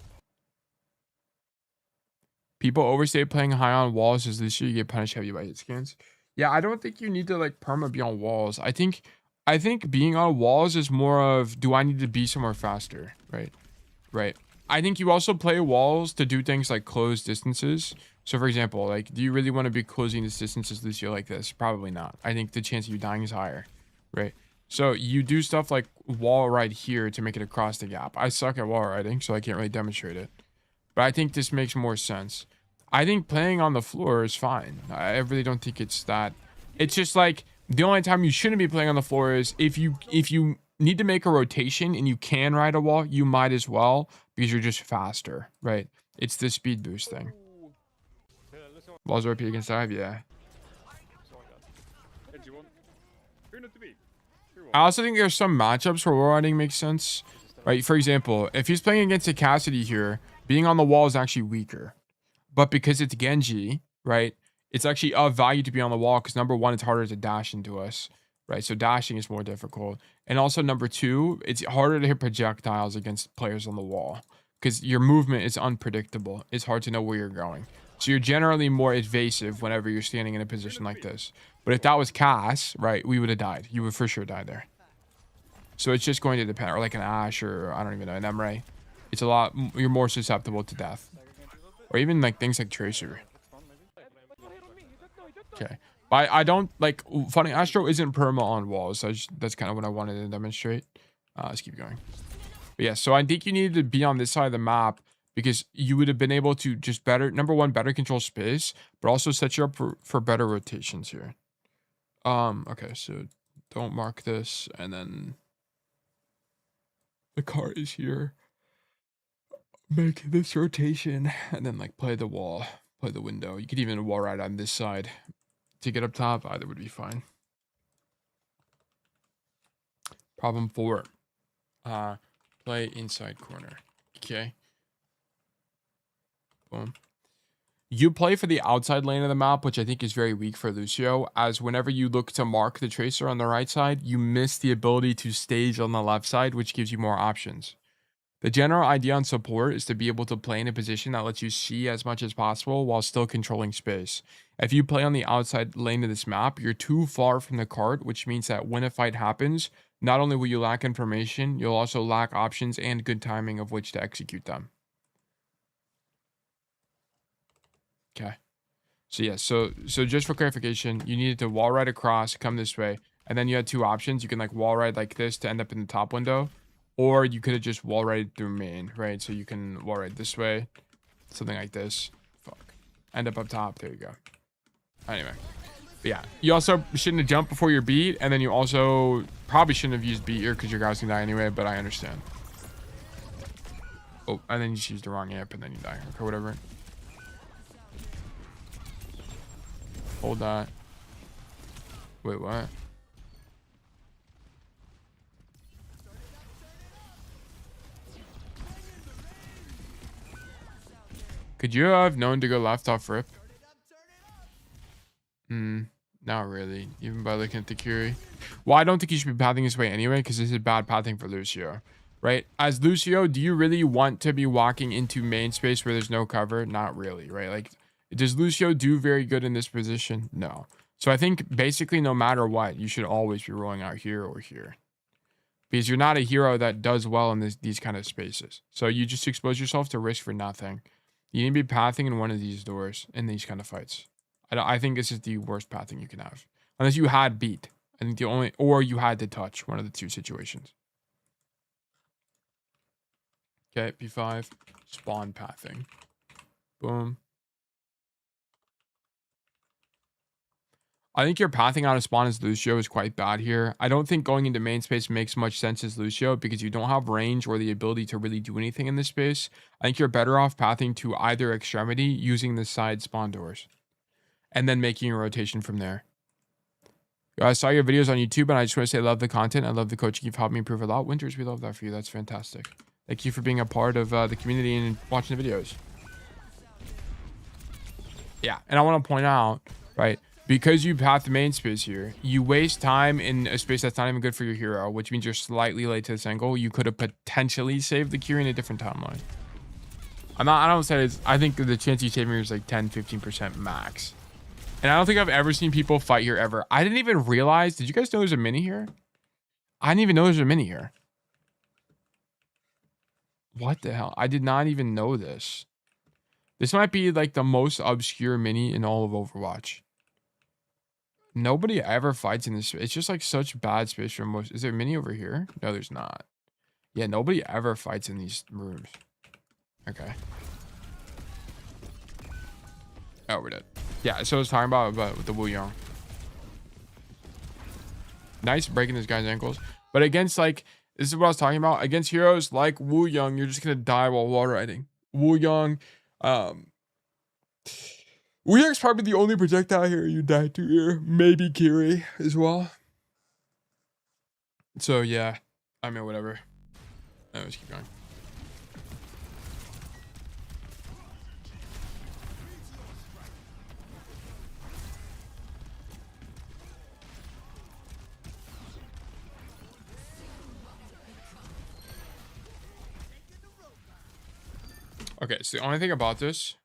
People overstay playing high on walls as this year you get punished heavy by hit scans. Yeah, I don't think you need to like perma be on walls. I think being on walls is more of, do I need to be somewhere faster? Right. I think you also play walls to do things like close distances. So for example, like, do you really want to be closing this distances this year like this? Probably not. I think the chance of you dying is higher, right? So you do stuff like wall ride here to make it across the gap. I suck at wall riding, so I can't really demonstrate it. But I think this makes more sense. I think playing on the floor is fine. I really don't think it's that. It's just like the only time you shouldn't be playing on the floor is if you need to make a rotation and you can ride a wall, you might as well because you're just faster, right? It's the speed boost thing. Walls RP against dive, yeah. I also think there's some matchups where wall riding makes sense, right? For example, if he's playing against a Cassidy here, being on the wall is actually weaker. But because it's Genji, right, it's actually of value to be on the wall because number one, it's harder to dash into us, right? So dashing is more difficult. And also number two, it's harder to hit projectiles against players on the wall because your movement is unpredictable. It's hard to know where you're going. So you're generally more evasive whenever you're standing in a position like this. But if that was Cass, right, we would have died. You would for sure die there. So it's just going to depend. Or like an Ashe or I don't even know, an Emre. It's a lot, you're more susceptible to death. Or even like things like Tracer. Okay. But I don't like Funny Astro isn't perma on walls. So that's kind of what I wanted to demonstrate. Let's keep going. But yeah, so I think you needed to be on this side of the map because you would have been able to just better control space, but also set you up for better rotations here. Okay, so don't mark this, and then the car is here. Make this rotation, and then like play the wall, play the window. You could even wall ride on this side to get up top. Either would be fine. Problem 4. Play inside corner. Okay. Boom. You play for the outside lane of the map, which I think is very weak for Lucio, as whenever you look to mark the Tracer on the right side, you miss the ability to stage on the left side, which gives you more options. The general idea on support is to be able to play in a position that lets you see as much as possible while still controlling space. If you play on the outside lane of this map, you're too far from the cart, which means that when a fight happens, not only will you lack information, you'll also lack options and good timing of which to execute them. Okay. So yeah, so just for clarification, you needed to wall ride across, come this way, and then you had two options. You can like wall ride like this to end up in the top window, or you could have just wall ride through main, right? So you can wall ride this way, something like this. Fuck. End up top. There you go. Anyway. But yeah, you also shouldn't have jumped before your beat, and then you also probably shouldn't have used beat here because your guys can die anyway, but I understand. Oh, and then you just used the wrong amp and then you die. Okay, whatever. Hold that. Wait, what? Could you have known to go left off rip? Not really. Even by looking at the Curie. Well, I don't think you should be pathing this way anyway, because this is bad pathing for Lucio. Right? As Lucio, do you really want to be walking into main space where there's no cover? Not really, right? Like, does Lucio do very good in this position? No. So I think basically no matter what, you should always be rolling out here or here. Because you're not a hero that does well in these kind of spaces. So you just expose yourself to risk for nothing. You need to be pathing in one of these doors in these kind of fights. I think this is the worst pathing you can have. Unless you had beat. I think or you had to touch, one of the two situations. Okay, P5, spawn pathing. Boom. I think your pathing out of spawn as Lucio is quite bad here. I don't think going into main space makes much sense as Lucio because you don't have range or the ability to really do anything in this space. I think you're better off pathing to either extremity using the side spawn doors. And then making a rotation from there. I saw your videos on YouTube and I just want to say I love the content. I love the coaching. You've helped me improve a lot. Winters, we love that for you. That's fantastic. Thank you for being a part of the community and watching the videos. Yeah, and I want to point out, right, because you path the main space here, you waste time in a space that's not even good for your hero, which means you're slightly late to this angle. You could have potentially saved the Curie in a different timeline. I don't say it's, I think the chance you save me is like 10-15% max. And I don't think I've ever seen people fight here ever. I didn't even realize, did you guys know there's a mini here? I didn't even know there's a mini here. What the hell? I did not even know this. This might be like the most obscure mini in all of Overwatch. Nobody ever fights in this. It's just like such bad space for most. Is there a mini over here? No, there's not. Yeah, nobody ever fights in these rooms. Okay. Oh, we're dead. Yeah, so I was talking about the Wu Yang. Nice breaking this guy's ankles. But against, like, this is what I was talking about. Against heroes like Wu Yang, you're just going to die while wall riding. Wu Yang, Wu Yang's probably the only projectile here you die to here. Maybe Kiri as well. So, yeah. I mean, whatever. Let's keep going. Okay, so the only thing about this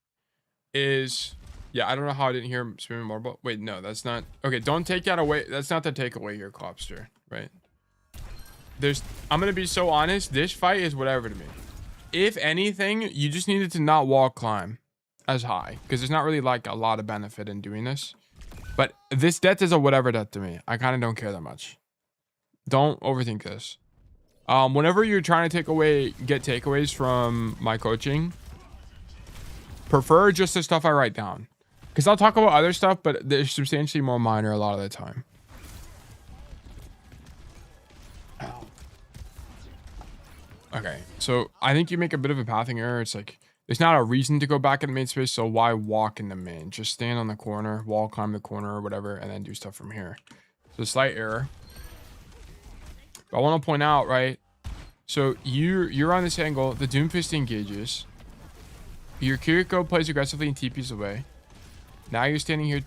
is, yeah, I don't know how I didn't hear him screaming more, but wait, no, that's not, okay, don't take that away. That's not the takeaway here, Clopster, right? I'm going to be so honest, this fight is whatever to me. If anything, you just needed to not wall climb as high, because there's not really like a lot of benefit in doing this. But this death is a whatever death to me. I kind of don't care that much. Don't overthink this. Whenever you're trying to get takeaways from my coaching, prefer just the stuff I write down. Because I'll talk about other stuff, but they're substantially more minor a lot of the time. Okay, so I think you make a bit of a pathing error. It's like, there's not a reason to go back in the main space, so why walk in the main? Just stand on the corner, wall climb the corner or whatever, and then do stuff from here. So slight error. But I want to point out, right? So you're on this angle, the Doomfist engages. Your Kiriko plays aggressively and TPs away. Now you're standing here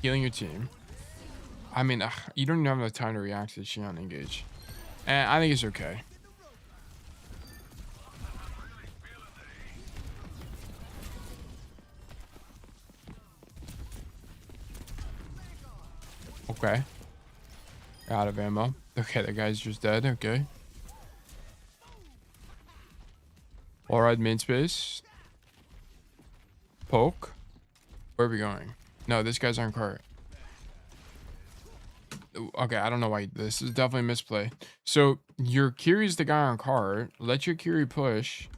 healing your team. I mean, you don't even have enough time to react to the Xion engage. And I think it's okay. Okay. Out of ammo. Okay, that guy's just dead. Okay. Alright, main space. Poke. Where are we going? No, this guy's on cart. Okay, I don't know why. This is definitely misplay. So your Kiri's the guy on cart. Let your Kiri push.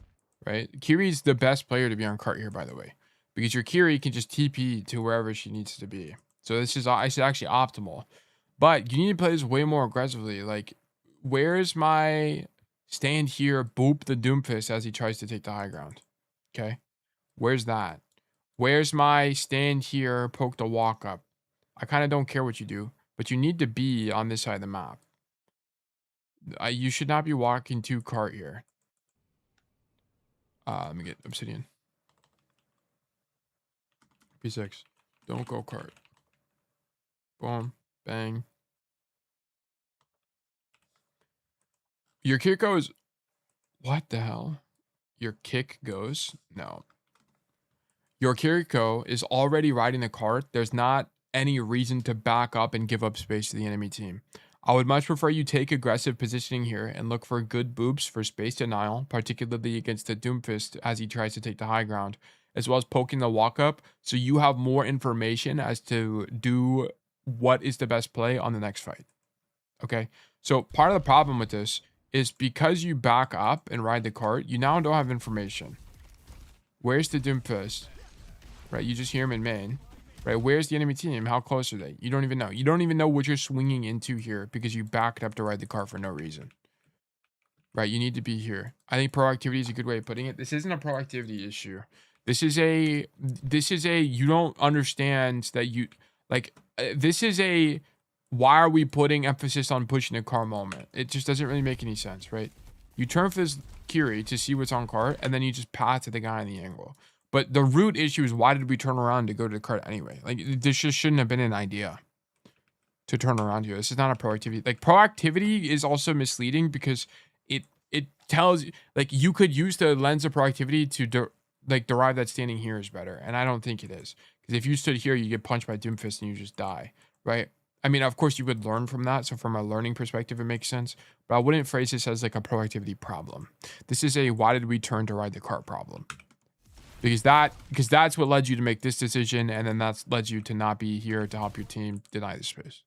Right? Kiri's the best player to be on cart here, by the way. Because your Kiri can just TP to wherever she needs to be. So this is actually optimal. But you need to play this way more aggressively. Like, where's my stand here, boop the Doomfist as he tries to take the high ground? Okay? Where's that? Where's my stand here, poke the walk up? I kind of don't care what you do, but you need to be on this side of the map. You should not be walking to cart here. Let me get obsidian. P6. Don't go cart. Boom. Bang. Your kick goes. What the hell? Your kick goes? No. Your Kiriko is already riding the cart. There's not any reason to back up and give up space to the enemy team. I would much prefer you take aggressive positioning here and look for good boops for space denial, particularly against the Doomfist as he tries to take the high ground, as well as poking the walk up so you have more information as to do what is the best play on the next fight. Okay? So part of the problem with this is because you back up and ride the cart, you now don't have information. Where's the Doomfist? Right? You just hear him in main. Right? Where's the enemy team? How close are they? You don't even know. You don't even know what you're swinging into here because you backed up to ride the car for no reason. Right? You need to be here. I think proactivity is a good way of putting it. This isn't a proactivity issue. This is a you don't understand that you like this is a why are we putting emphasis on pushing the car moment? It just doesn't really make any sense, right? You turn for this Kiri to see what's on cart and then you just pass to the guy in the angle. But the root issue is why did we turn around to go to the cart anyway? Like this just shouldn't have been an idea to turn around here. This is not a proactivity. Like proactivity is also misleading because it tells you like you could use the lens of proactivity to derive that standing here is better. And I don't think it is. Because if you stood here, you get punched by Doomfist and you just die. Right? I mean, of course you would learn from that. So from a learning perspective, it makes sense. But I wouldn't phrase this as like a proactivity problem. This is a why did we turn to ride the cart problem. Because that's what led you to make this decision, and then that's led you to not be here to help your team deny the space.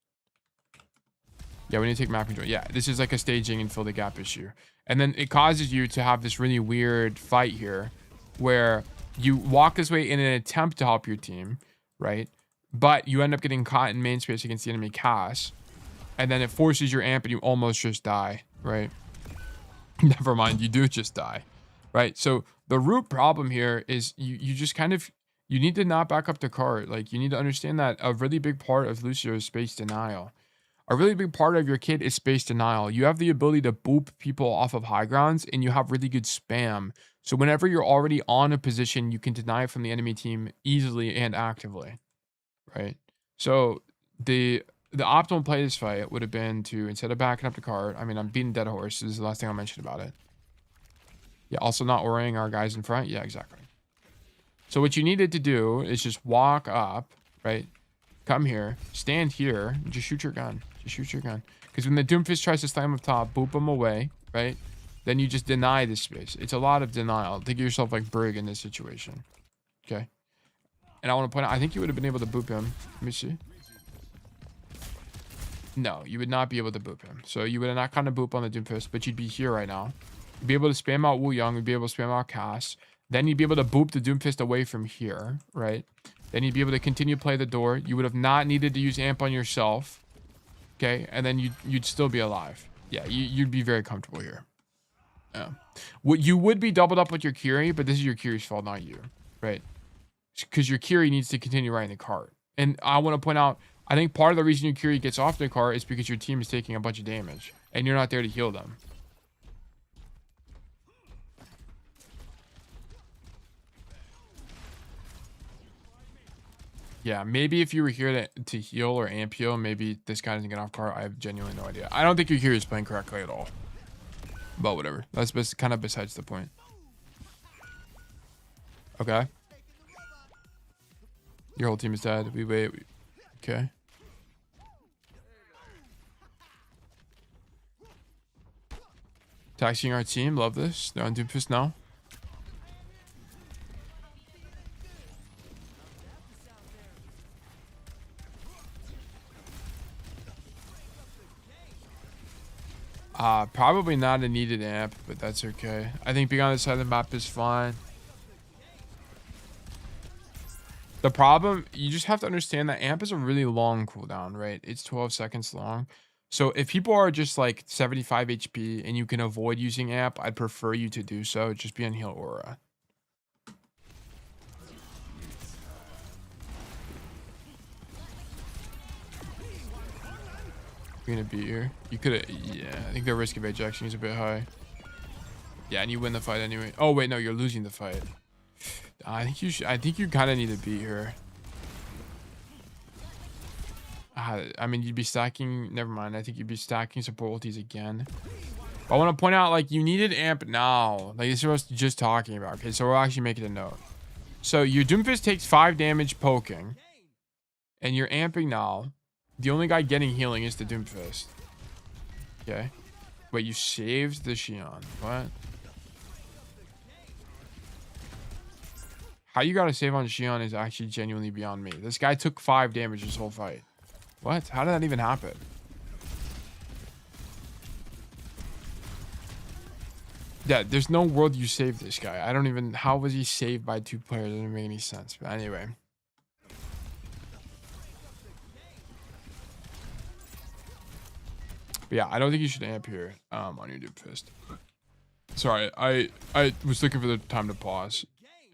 Yeah, we need to take map control. Yeah, this is like a staging and fill the gap issue. And then it causes you to have this really weird fight here where you walk this way in an attempt to help your team, right? But you end up getting caught in main space against the enemy cast. And then it forces your amp and you almost just die, right? Never mind, you do just die, right? So the root problem here is you just kind of, you need to not back up the cart. Like you need to understand that a really big part of Lucio is space denial. A really big part of your kit is space denial. You have the ability to boop people off of high grounds and you have really good spam. So whenever you're already on a position, you can deny from the enemy team easily and actively, right? So the optimal play this fight would have been to, instead of backing up the cart, I mean, I'm beating dead horse. This is the last thing I'll mention about it. Yeah, also not worrying our guys in front. Yeah, exactly. So what you needed to do is just walk up, right? Come here, stand here, and just shoot your gun. Just shoot your gun. Because when the Doomfist tries to slam up top, boop him away, right? Then you just deny this space. It's a lot of denial. Think of yourself like Brig in this situation. Okay? And I want to point out, I think you would have been able to boop him. Let me see. No, you would not be able to boop him. So you would have not kind of boop on the Doomfist, but you'd be here right now. You'd be able to spam out Wu Young. You'd be able to spam out Cass. Then you'd be able to boop the Doomfist away from here, right? Then you'd be able to continue to play the door. You would have not needed to use amp on yourself. Okay, and then you'd still be alive. Yeah, you'd be very comfortable here. Yeah. You would be doubled up with your Kiri, but this is your Kiri's fault, not you, right? Because your Kiri needs to continue riding the cart. And I want to point out, I think part of the reason your Kiri gets off the cart is because your team is taking a bunch of damage, and you're not there to heal them. Yeah, maybe if you were here to heal or amp heal, maybe this guy doesn't get off cart. I have genuinely no idea. I don't think your Kiri is playing correctly at all. But whatever. That's kind of besides the point. Okay. Your whole team is dead. We wait. Okay. Taxiing our team. Love this. They're on Doomfist now. Probably not a needed amp, but that's okay. I think being on the side of the map is fine. The problem, you just have to understand that amp is a really long cooldown, right? It's 12 seconds long. So if people are just like 75 HP and you can avoid using amp, I'd prefer you to do so. Just be on heal aura. You're gonna beat here. You could have. Yeah, I think the risk of ejection is a bit high. Yeah, and you win the fight anyway. Oh wait, no, you're losing the fight. I think you should. I think you kind of need to beat her. I mean, you'd be stacking. Never mind. I think you'd be stacking support ultis again. But I want to point out, like, you needed amp now. Like, this is what I was just talking about. Okay, so we'll actually make it a note. So your Doomfist takes 5 damage poking, and you're amping now. The only guy getting healing is the Doomfist. Okay. Wait, you saved the Xion. What? How you got to save on Xion is actually genuinely beyond me. This guy took 5 damage this whole fight. What? How did that even happen? Yeah, there's no world you saved this guy. I don't even... How was he saved by 2 players? It doesn't make any sense. But anyway. But yeah, I don't think you should amp here on your Doomfist. Sorry, I was looking for the time to pause.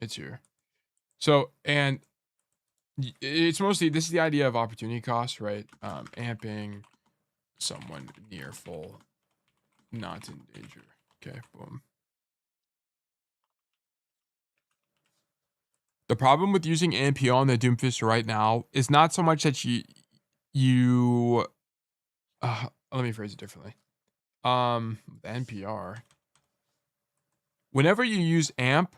It's here. So, and it's mostly, this is the idea of opportunity cost, right? Amping someone near full, not in danger. Okay, boom. The problem with using AMP on the Doomfist right now is not so much that let me phrase it differently. The NPR. Whenever you use AMP,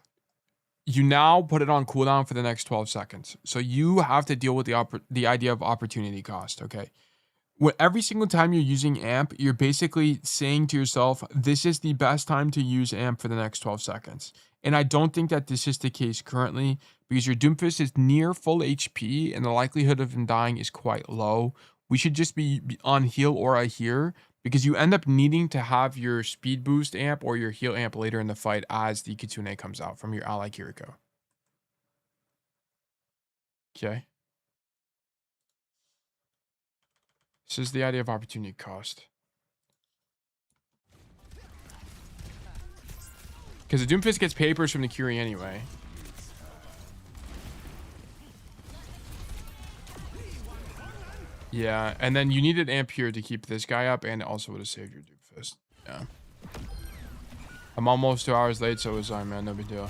you now put it on cooldown for the next 12 seconds. So you have to deal with the idea of opportunity cost, okay? Every single time you're using AMP, you're basically saying to yourself, this is the best time to use AMP for the next 12 seconds. And I don't think that this is the case currently because your Doomfist is near full HP and the likelihood of him dying is quite low. We should just be on heal aura here because you end up needing to have your speed boost amp or your heal amp later in the fight as the Kitsune comes out from your ally Kiriko. Okay. This is the idea of opportunity cost. Because the Doomfist gets papers from the Curie anyway. Yeah, and then you needed amp here to keep this guy up and also would have saved your Doomfist. Yeah. I'm almost 2 hours late, so was I, man. No big deal.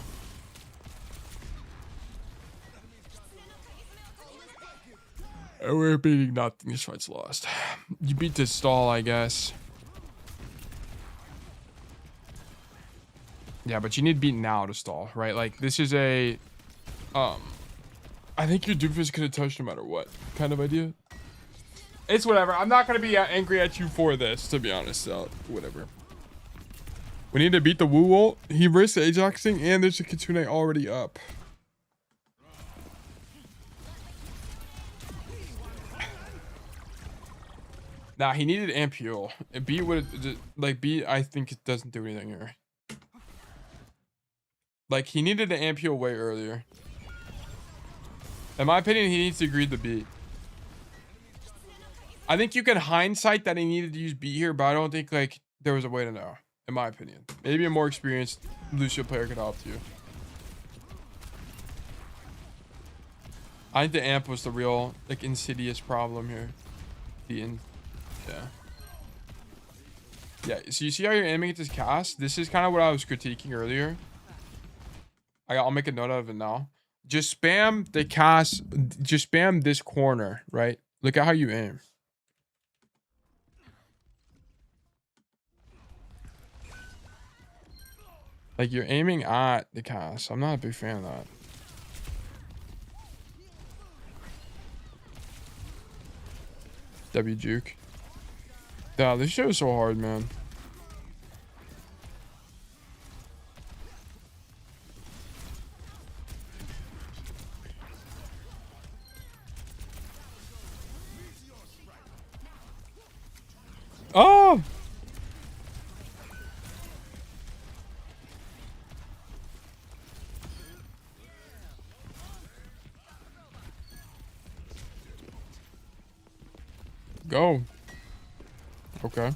We're beating nothing. This fight's lost. You beat this stall, I guess. Yeah, but you need beat now to stall, right? Like, this is a... I think your Doomfist could have touched no matter what kind of idea. It's whatever. I'm not going to be angry at you for this, to be honest. So, whatever. We need to beat the Woo ult. He risks Ajaxing, and there's a Kitsune already up. Nah, he needed Ampule. B would like B. I think it doesn't do anything here. Like he needed an Ampule way earlier. In my opinion, he needs to greed the B. I think you can hindsight that he needed to use B here, but I don't think like there was a way to know. In my opinion, maybe a more experienced Lucio player could help you. I think the amp was the real like insidious problem here. Yeah, so you see how you're aiming at this cast? This is kind of what I was critiquing earlier. I'll make a note of it now. Just spam the cast, just spam this corner, right? Look at how you aim. Like you're aiming at the cast. I'm not a big fan of that. W juke. Yeah, this show is so hard, man. Oh! Go. Okay.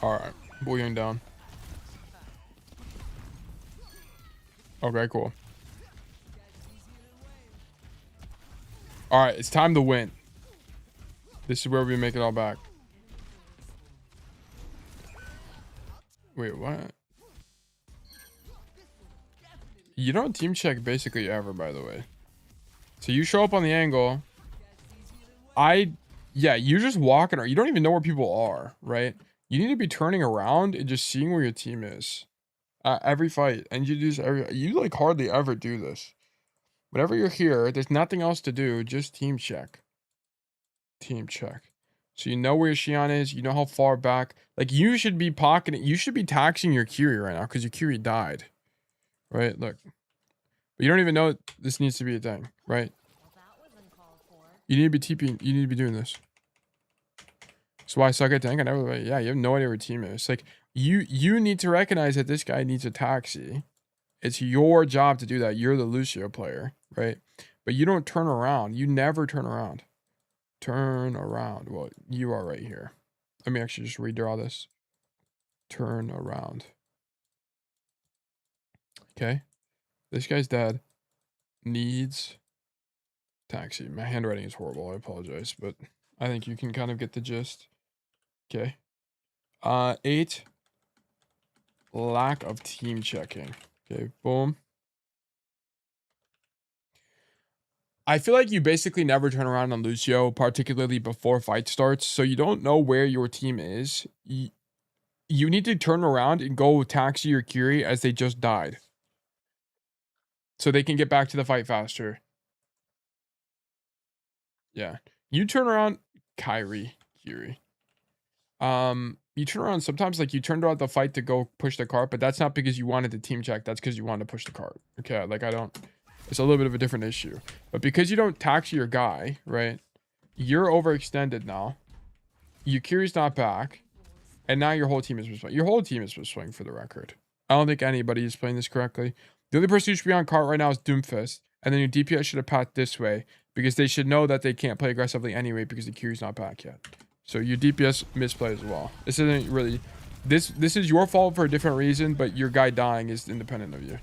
Alright. Bullying down. Okay, cool. Alright, it's time to win. This is where we make it all back. Wait, what? You don't team check basically ever, by the way. So you show up on the angle. Yeah, you're just walking around. You don't even know where people are, right? You need to be turning around and just seeing where your team is. Every fight. And you like hardly ever do this. Whenever you're here, there's nothing else to do. Just team check. Team check. So you know where your Xion is. You know how far back. Like, you should be pocketing. You should be taxing your Curie right now because your Curie died. Right? Look. But you don't even know this needs to be a thing. Right? You need to be TPing. You need to be doing this. So why I suck at tank? I never. Yeah, you have no idea where your team is. Like, you need to recognize that this guy needs a taxi. It's your job to do that. You're the Lucio player. Right? But you don't turn around. You never turn around. Turn around. Well, you are right here. Let me actually just redraw this. Turn around. Okay. This guy's dead. Needs taxi. My handwriting is horrible. I apologize, but I think you can kind of get the gist. Okay. 8. Lack of team checking. Okay, boom. I feel like you basically never turn around on Lucio, particularly before fight starts, so you don't know where your team is. You need to turn around and go taxi your Curie as they just died. So they can get back to the fight faster. Yeah. You turn around, Kyrie, Curie. You turn around sometimes, like, you turned around the fight to go push the cart, but that's not because you wanted to team check. That's because you wanted to push the cart. Okay, like, it's a little bit of a different issue. But because you don't taxi your guy, right? You're overextended now. Your Curie's not back. And now your whole team is swing. Your whole team is swing, for the record. I don't think anybody is playing this correctly. The only person who should be on cart right now is Doomfist. And then your DPS should have packed this way, because they should know that they can't play aggressively anyway because the Curie's not back yet. So your DPS misplay as well. This isn't really... This is your fault for a different reason, but your guy dying is independent of you.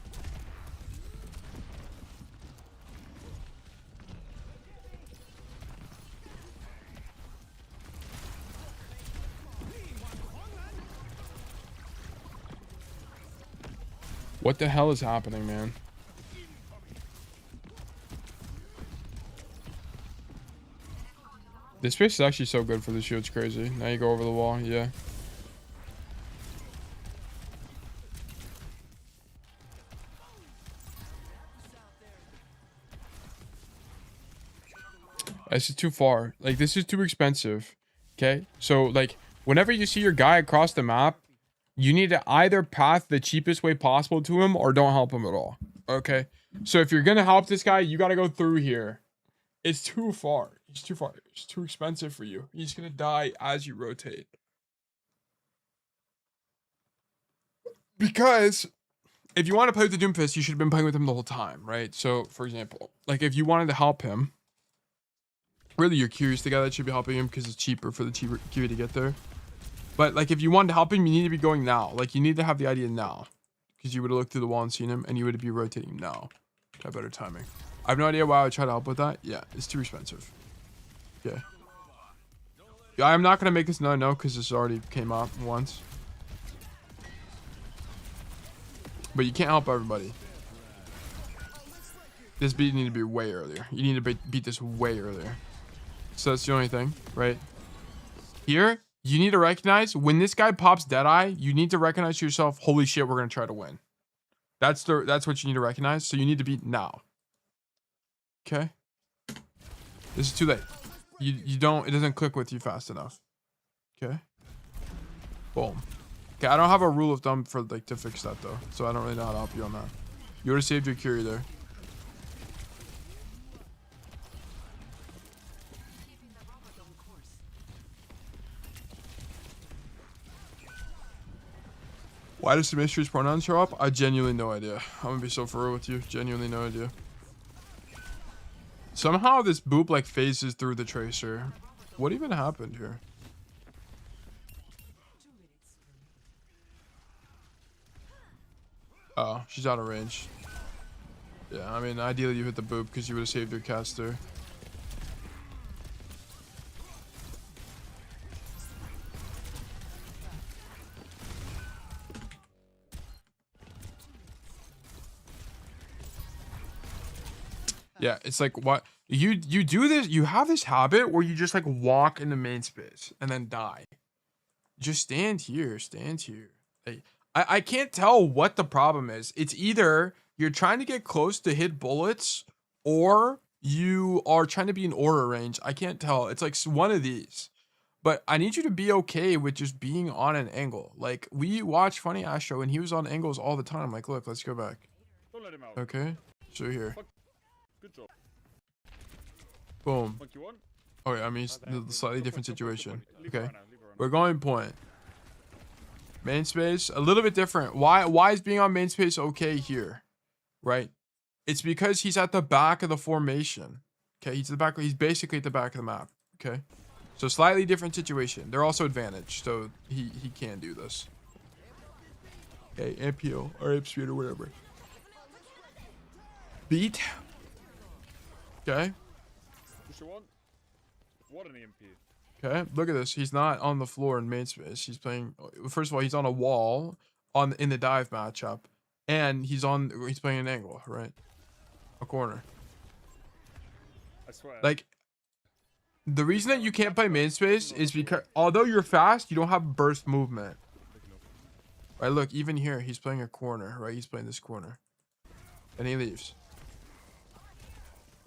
What the hell is happening, man? This space is actually so good for the shield. It's crazy. Now you go over the wall. Yeah. This is too far. Like, this is too expensive. Okay? So, like, whenever you see your guy across the map, you need to either path the cheapest way possible to him or don't help him at all. Okay? So if you're going to help this guy, you got to go through here. It's too far. It's too far. It's too expensive for you. He's going to die as you rotate. Because if you want to play with the Doomfist, you should have been playing with him the whole time, right? So, for example, like, if you wanted to help him, really, you're curious the guy that should be helping him because it's cheaper for the Curie to get there. But, like, if you wanted to help him, you need to be going now. Like, you need to have the idea now. Because you would have looked through the wall and seen him, and you would be rotating now to have better timing. I have no idea why I would try to help with that. Yeah, it's too expensive. Okay. Yeah, I'm not going to make this no because this already came up once. But you can't help everybody. This beat need to be way earlier. You need to beat this way earlier. So that's the only thing, right? Here, you need to recognize when this guy pops Deadeye, you need to recognize to yourself, holy shit, we're going to try to win. That's what you need to recognize. So you need to beat now. Okay? This is too late. It doesn't click with you fast enough. Okay? Boom. Okay, I don't have a rule of thumb for, like, to fix that though. So I don't really know how to help you on that. You would have saved your Curie there. Why does Demetrius' pronouns show up? I genuinely no idea. I'm gonna be so for real with you. Genuinely no idea. Somehow this boop like phases through the tracer. What even happened here? Oh, she's out of range. Yeah, I mean, ideally you hit the boop because you would have saved your caster. Yeah, it's like what you do this. You have this habit where you just like walk in the main space and then die. Just stand here. Stand here. Like, I can't tell what the problem is. It's either you're trying to get close to hit bullets or you are trying to be in aura range. I can't tell. It's like one of these. But I need you to be okay with just being on an angle. Like, we watch Funny Ass Show and he was on angles all the time. Like, look, let's go back. Don't let him out. Okay. So here. Good job. Boom. Monkey one. Oh yeah, I mean, it's a slightly different situation. Leave her Okay. right now, leave her right We're going point. Main space, a little bit different. Why is being on main space okay here? Right? It's because he's at the back of the formation. Okay, he's basically at the back of the map. Okay. So slightly different situation. They're also advantaged, so he can do this. Okay, MPO or Ape Speed or whatever. Beat. Okay. Push one. What an EMP. Okay, look at this. He's not on the floor in main space. He's playing. First of all, he's on a wall in the dive matchup, and he's playing an angle, right? A corner. I swear. Like, the reason that you can't play main space is because although you're fast, you don't have burst movement. Right? Look, even here, he's playing a corner, right? He's playing this corner, and he leaves.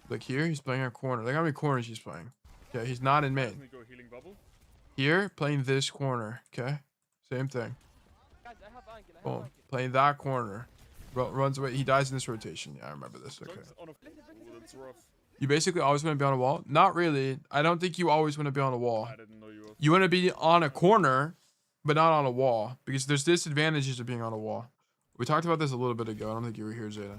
Look here, he's playing a corner. Look how many corners he's playing. Okay, he's not in main. Go healing bubble. Here, playing this corner. Okay, same thing. Boom, playing that corner. Runs away. He dies in this rotation. Yeah, I remember this. Okay. That's rough. You basically always want to be on a wall. Not really. I don't think you always want to be on a wall. I didn't know you were. You want to be on a corner, but not on a wall because there's disadvantages of being on a wall. We talked about this a little bit ago. I don't think you were here, Zeta.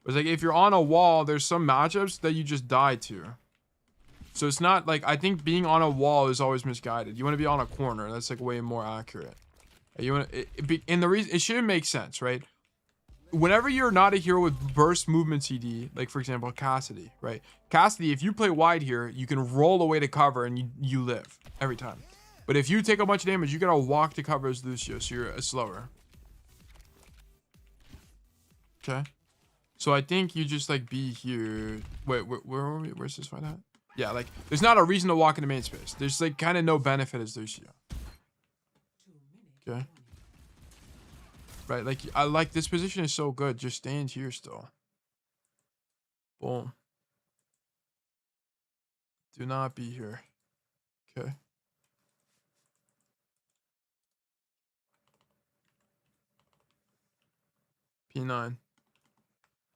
It's like if you're on a wall, there's some matchups that you just die to. So it's not like, I think being on a wall is always misguided. You want to be on a corner. That's like way more accurate. You want to, and the reason it shouldn't make sense, right? Whenever you're not a hero with burst movement CD, like for example Cassidy, right? Cassidy, if you play wide here, you can roll away to cover and you live every time. But if you take a bunch of damage, you gotta walk to cover as Lucio, so you're slower. Okay. So I think you just like be here. Wait, where are we? Where's this fight at? Yeah, like there's not a reason to walk into main space. There's like kind of no benefit as Lucio. Okay. Right, like I like this position is so good. Just stand here still. Boom. Do not be here. Okay. P9.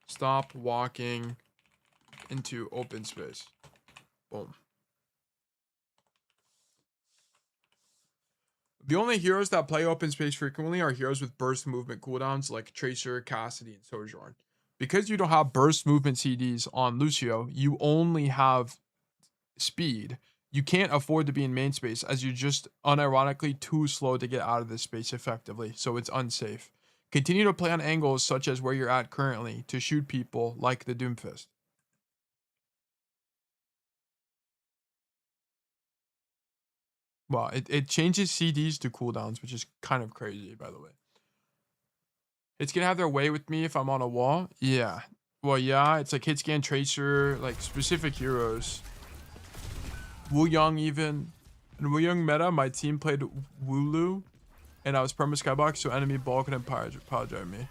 Stop walking into open space. Boom. The only heroes that play open space frequently are heroes with burst movement cooldowns like Tracer, Cassidy, and Sojourn. Because you don't have burst movement CDs on Lucio, you only have speed. You can't afford to be in main space as you're just unironically too slow to get out of this space effectively, so it's unsafe. Continue to play on angles such as where you're at currently to shoot people like the Doomfist. Well, it changes CDs to cooldowns, which is kind of crazy, by the way. It's gonna have their way with me if I'm on a wall. Yeah. Well, yeah, it's like hit scan tracer, like specific heroes. Wu Young even. In Wu Young meta, my team played Wooloo, and I was perma skybox, so enemy ball couldn't power drive me.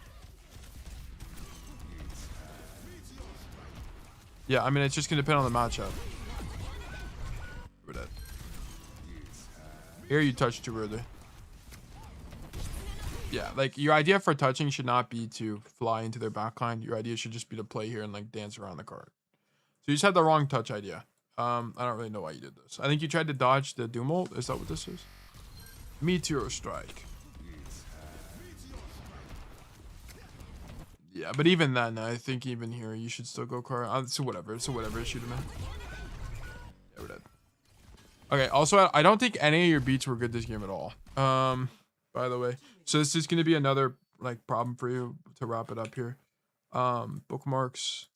Yeah, I mean, it's just gonna depend on the matchup. We're dead. Here you touch too early. Yeah, like your idea for touching should not be to fly into their backline. Your idea should just be to play here and like dance around the card. So you just had the wrong touch idea. I don't really know why you did this. I think you tried to dodge the Doom ult. Is that what this is? Meteor strike. Yeah, but even then, I think even here you should still go card. So whatever. Shoot him in. Yeah, we're dead. Okay, also, I don't think any of your beats were good this game at all. By the way. So this is going to be another, like, problem for you to wrap it up here. Bookmarks.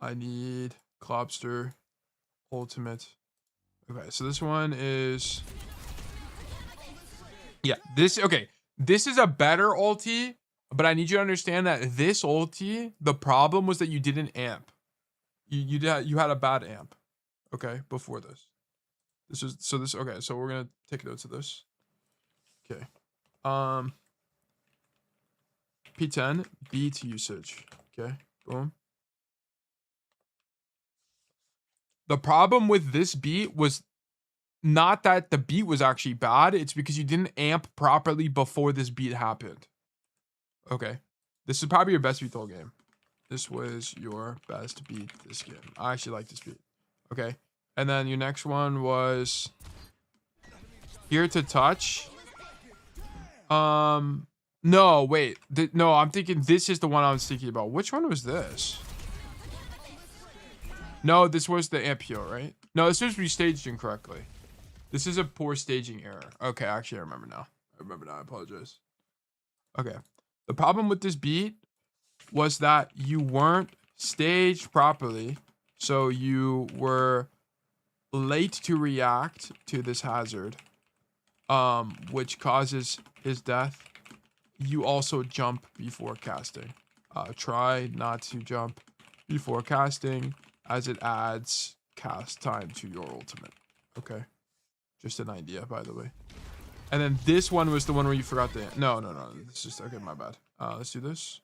I need Clobster. Ultimate. Okay, so this one is... Yeah, okay. This is a better ulti, but I need you to understand that this ulti, the problem was that you didn't amp. you had a bad amp, okay, before this. Okay, so we're gonna take notes of this. Okay. P10 beat usage. Okay, boom. The problem with this beat was not that the beat was actually bad, it's because you didn't amp properly before this beat happened. Okay. This is probably your best beat the whole game. This was your best beat this game. I actually like this beat. Okay. And then your next one was here to touch. No, wait. No, I'm thinking this is the one I was thinking about. Which one was this? No, this was the amp heal, right? No, this was restaged incorrectly. This is a poor staging error. Okay, actually, I remember now. I apologize. Okay. The problem with this beat was that you weren't staged properly. So you were late to react to this hazard, which causes his death. You also jump before casting. Try not to jump before casting, as it adds cast time to your ultimate. Okay. Just an idea, by the way. And then this one was the one where you forgot the... No. This is... Okay, my bad. Let's do this.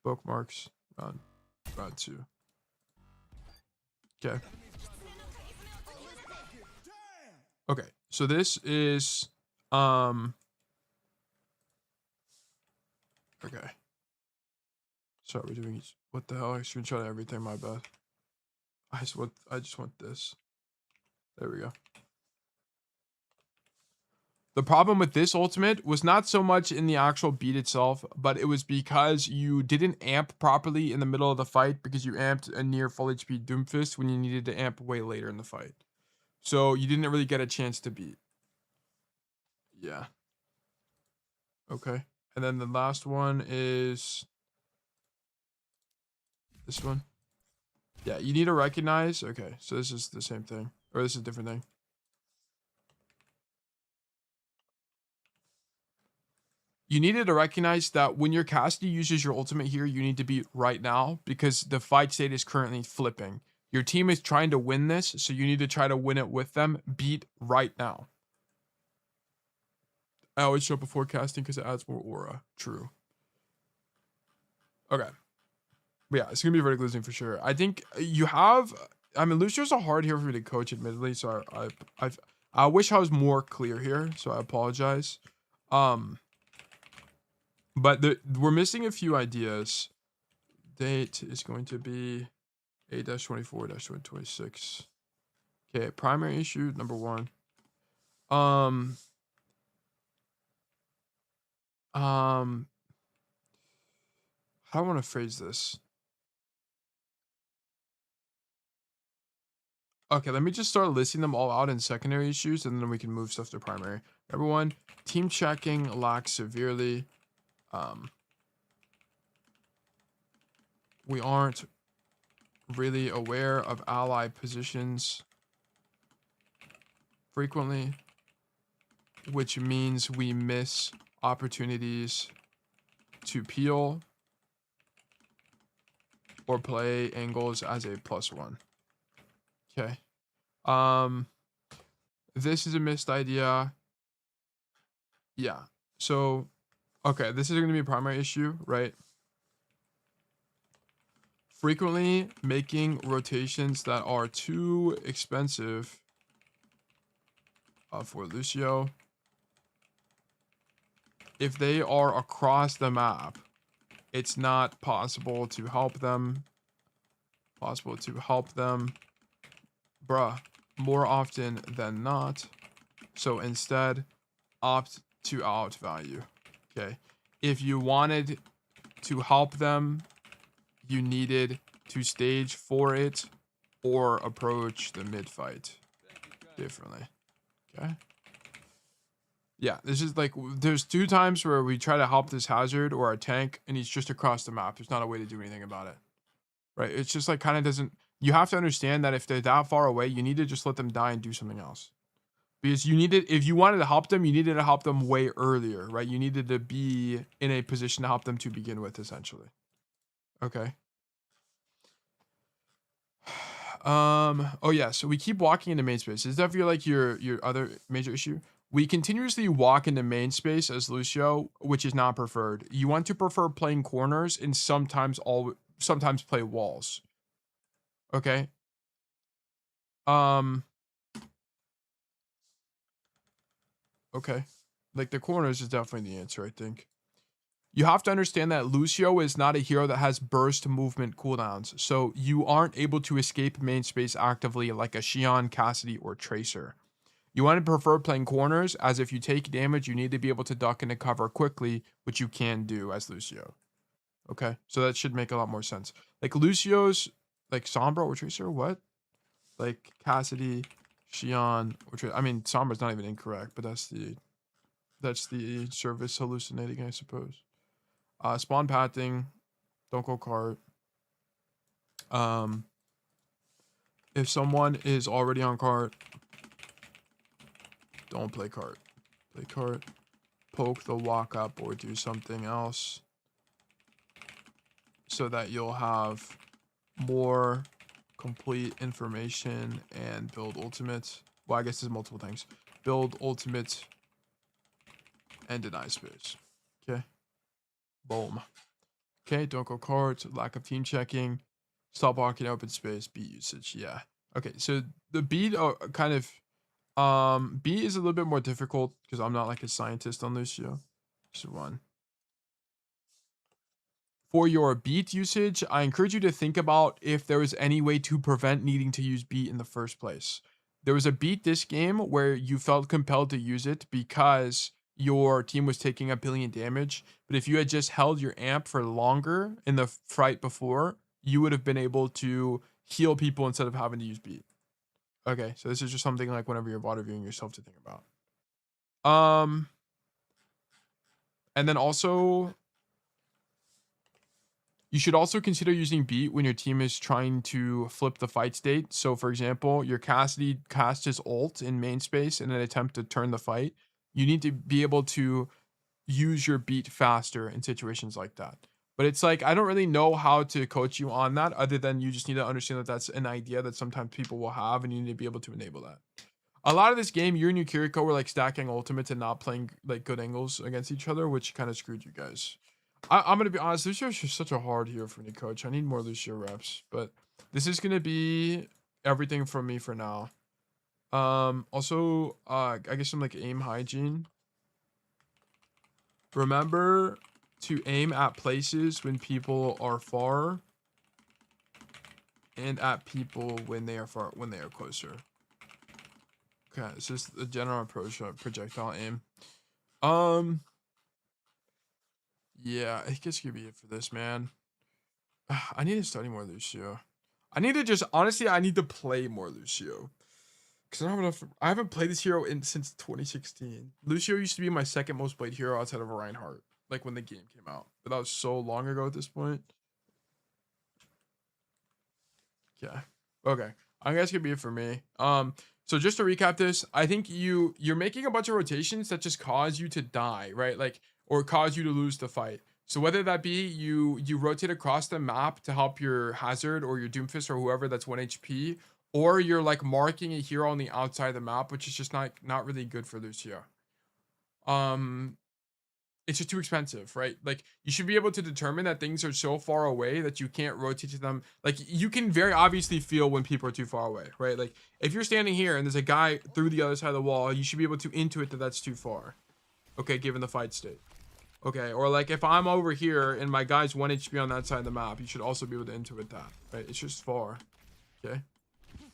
Bookmarks. Round 2. Okay. Okay. So this is... Okay. So we're doing... What the hell? I screenshot everything, my bad. I just want this. There we go. The problem with this ultimate was not so much in the actual beat itself, but it was because you didn't amp properly in the middle of the fight because you amped a near full HP Doomfist when you needed to amp way later in the fight. So you didn't really get a chance to beat. Yeah. Okay. And then the last one is this one. Yeah, you need to recognize. Okay, so this is the same thing. Or this is a different thing. You needed to recognize that when your caster uses your ultimate here, you need to beat right now because the fight state is currently flipping. Your team is trying to win this, so you need to try to win it with them. Beat right now. I always show up before casting because it adds more aura. True. Okay. But yeah, it's going to be vertical losing for sure. I think you have... I mean, Lucio's a hard hero for me to coach, admittedly, so I wish I was more clear here, so I apologize. But we're missing a few ideas. Date is going to be 8-24-2026. Okay, primary issue number 1. How do I want to phrase this? Okay, let me just start listing them all out in secondary issues, and then we can move stuff to primary. Number 1, team checking lacks severely. We aren't really aware of ally positions frequently, which means we miss opportunities to peel or play angles as a +1. Okay. This is a missed idea. Yeah. So, okay, this is going to be a primary issue, right? Frequently making rotations that are too expensive for Lucio. If they are across the map, it's not possible to help them. Bruh, more often than not. So instead, opt to outvalue. Okay. If you wanted to help them, you needed to stage for it or approach the mid fight differently. Okay. Yeah, this is like, there's 2 times where we try to help this hazard or a tank and he's just across the map. There's not a way to do anything about it. Right? It's just like kind of doesn't, you have to understand that if they're that far away, you need to just let them die and do something else. Because you needed, if you wanted to help them, you needed to help them way earlier, right? You needed to be in a position to help them to begin with, essentially. Okay. Oh yeah, so we keep walking into main space. Is that feel like your other major issue? We continuously walk into main space as Lucio, which is not preferred. You want to prefer playing corners and sometimes play walls. Okay. Um okay. Like the corners is definitely the answer, I think. You have to understand that Lucio is not a hero that has burst movement cooldowns, so you aren't able to escape main space actively like a Xion, Cassidy, or Tracer. You want to prefer playing corners, as if you take damage, you need to be able to duck into cover quickly, which you can do as Lucio. Okay, so that should make a lot more sense. Like Lucio's, like Sombra or Tracer, what? Like Cassidy, Xion, or Tracer. I mean, Sombra's not even incorrect, but that's the service hallucinating, I suppose. Spawn pathing, don't go cart. If someone is already on cart, don't play cart. Play cart. Poke the walk up or do something else so that you'll have more complete information and build ultimates. Well, I guess there's multiple things. Build ultimates and deny space. Okay. Boom. Okay, don't go cards, lack of team checking, stop walking open space, beat usage. Yeah. Okay, so the beat kind of beat is a little bit more difficult because I'm not like a scientist on Lucio. So one. For your beat usage, I encourage you to think about if there was any way to prevent needing to use beat in the first place. There was a beat this game where you felt compelled to use it because your team was taking a billion damage. But if you had just held your amp for longer in the fight before, you would have been able to heal people instead of having to use beat. Okay, so this is just something like whenever you're water viewing yourself to think about. And then also you should also consider using beat when your team is trying to flip the fight state. So for example, your Cassidy casts his ult in main space in an attempt to turn the fight. You need to be able to use your beat faster in situations like that. But it's like, I don't really know how to coach you on that other than you just need to understand that that's an idea that sometimes people will have and you need to be able to enable that. A lot of this game, you and your Kiriko were like stacking ultimates and not playing like good angles against each other, which kind of screwed you guys. I'm gonna be honest, Lucio is just such a hard hero for me to coach. I need more Lucio reps, but this is gonna be everything from me for now. Also, I guess some like aim hygiene. Remember to aim at places when people are far, and at people when they are closer. Okay, it's just the general approach of projectile aim. Yeah, I guess could be it for this, man. I need to study more Lucio. I need to just honestly, I need to play more Lucio. Cause I don't have enough. I haven't played this hero since 2016. Lucio used to be my second most played hero outside of Reinhardt, like when the game came out. But that was so long ago at this point. Yeah. Okay. I guess could be it for me. So just to recap this, I think you're making a bunch of rotations that just cause you to die, right? Like, or cause you to lose the fight. So whether that be you rotate across the map to help your Hazard or your Doomfist or whoever that's 1 HP, or you're like marking a hero on the outside of the map, which is just not really good for Lucio. It's just too expensive, right? Like you should be able to determine that things are so far away that you can't rotate to them. Like you can very obviously feel when people are too far away, right? Like if you're standing here and there's a guy through the other side of the wall, you should be able to intuit that that's too far. Okay, given the fight state. Okay, or like if I'm over here and my guy's 1 HP on that side of the map, you should also be able to intuit that, right? It's just far. Okay.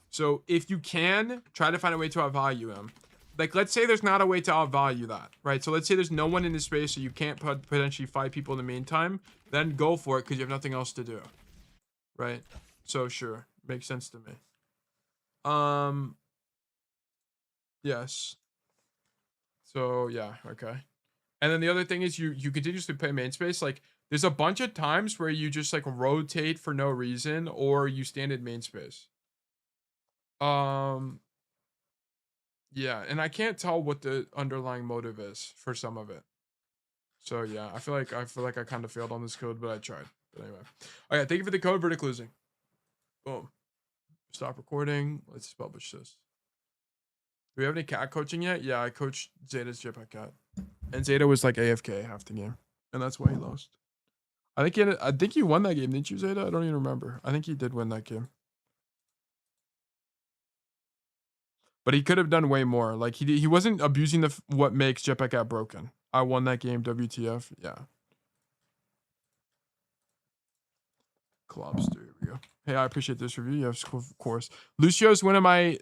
So if you can, try to find a way to outvalue him. Like, let's say there's not a way to outvalue that, right? So let's say there's no one in this space, so you can't potentially fight people in the meantime. Then go for it because you have nothing else to do, right? So sure, makes sense to me. Yes. So yeah, okay. And then the other thing is you continuously play main space. Like, there's a bunch of times where you just like rotate for no reason, or you stand in main space. Yeah, and I can't tell what the underlying motive is for some of it. So yeah, I feel like I kind of failed on this code, but I tried. But anyway. Okay, thank you for the code, verdict losing. Boom. Stop recording. Let's publish this. Do we have any cat coaching yet? Yeah, I coached Zeta's Jetpack Cat. And Zeta was like AFK half the game. And that's why he lost. I think he won that game, didn't you, Zeta? I don't even remember. I think he did win that game. But he could have done way more. Like he wasn't abusing what makes Jetpack Cat broken. I won that game, WTF. Yeah. Clubster, here we go. Hey, I appreciate this review. Yes, of course. Lucio's one of my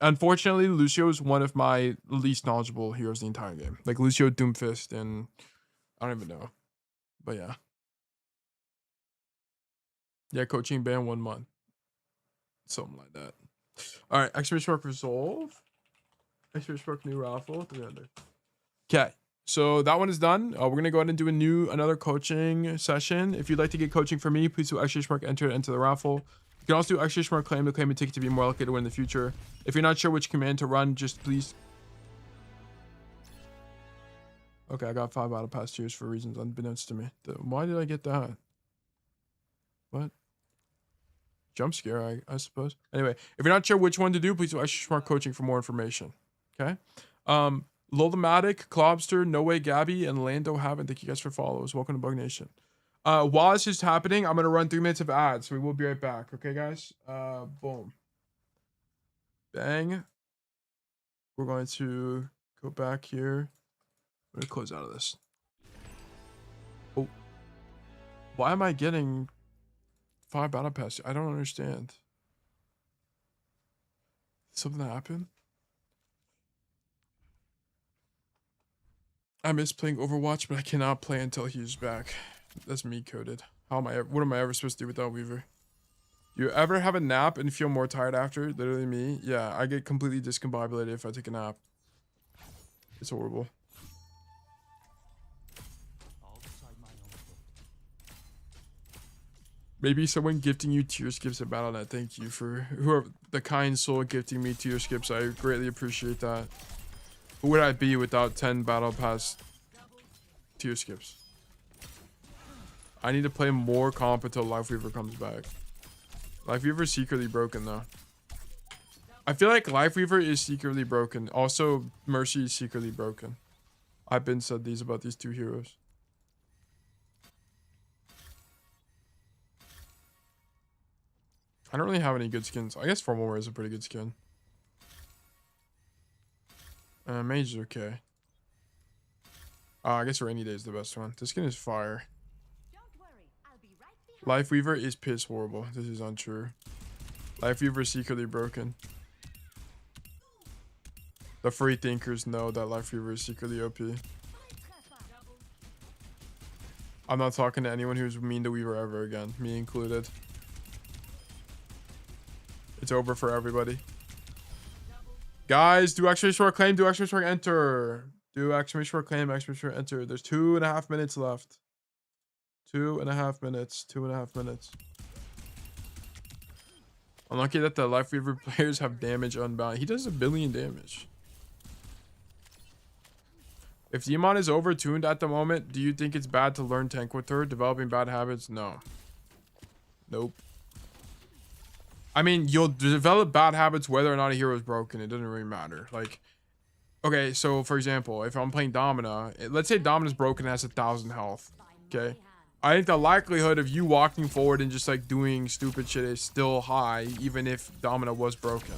unfortunately, Lucio is one of my least knowledgeable heroes the entire game. Like Lucio, Doomfist, and I don't even know. But yeah. Yeah, coaching ban 1 month. Something like that. Alright, exclamation mark resolve. Exclamation mark new raffle. 300. Okay. So that one is done. We're gonna go ahead and do another coaching session. If you'd like to get coaching from me, please do exclamation mark enter it into the raffle. You can also do exclamation mark claim to claim a ticket to be more likely to win in the future. If you're not sure which command to run, just please. Okay, I got 5 battle pass tiers for reasons unbeknownst to me. Why did I get that? What? Jump scare, I suppose. Anyway, if you're not sure which one to do, please do exclamation mark coaching for more information. Okay. Lolamatic, Clobster, No Way Gabby, and Lando Haven. Thank you guys for follows. Welcome to Bug Nation. While this is happening, I'm gonna run 3 minutes of ads, so we will be right back. Okay, guys. Boom. Bang. We're going to go back here. I'm gonna close out of this. Oh. Why am I getting 5 battle pass? I don't understand. Something happened? I miss playing Overwatch, but I cannot play until he's back. That's me coded. What am I ever supposed to do without Weaver? You ever have a nap and feel more tired after? Literally me. Yeah, I get completely discombobulated if I take a nap. It's horrible. Maybe someone gifting you tier skips at Battle.net. Thank you for whoever the kind soul gifting me tier skips. I greatly appreciate that. Who would I be without 10 battle pass tier skips? I need to play more comp until Lifeweaver comes back. Lifeweaver is secretly broken though. I feel like Lifeweaver is secretly broken. Also, Mercy is secretly broken. I've been said these about these 2 heroes. I don't really have any good skins. I guess Formal Wear is a pretty good skin. Mage is okay. I guess Rainy Day is the best one. This skin is fire. Lifeweaver is piss horrible. This is untrue. Lifeweaver is secretly broken. The free thinkers know that Lifeweaver is secretly OP. I'm not talking to anyone who's mean to Weaver ever again, me included. It's over for everybody. Guys, do exclamation mark claim, do exclamation mark enter. Do exclamation mark claim, exclamation mark enter. There's 2.5 minutes left. 2.5 minutes. 2.5 minutes. I'm lucky that the Lifeweaver players have damage unbound. He does 1 billion damage. If Demon is overtuned at the moment, do you think it's bad to learn tank with her? Developing bad habits? No. Nope. I mean, you'll develop bad habits whether or not a hero is broken. It doesn't really matter. Like, okay, so for example, if I'm playing Domina, let's say Domina's broken and has 1,000 health. Okay. I think the likelihood of you walking forward and just like doing stupid shit is still high, even if Domina was broken.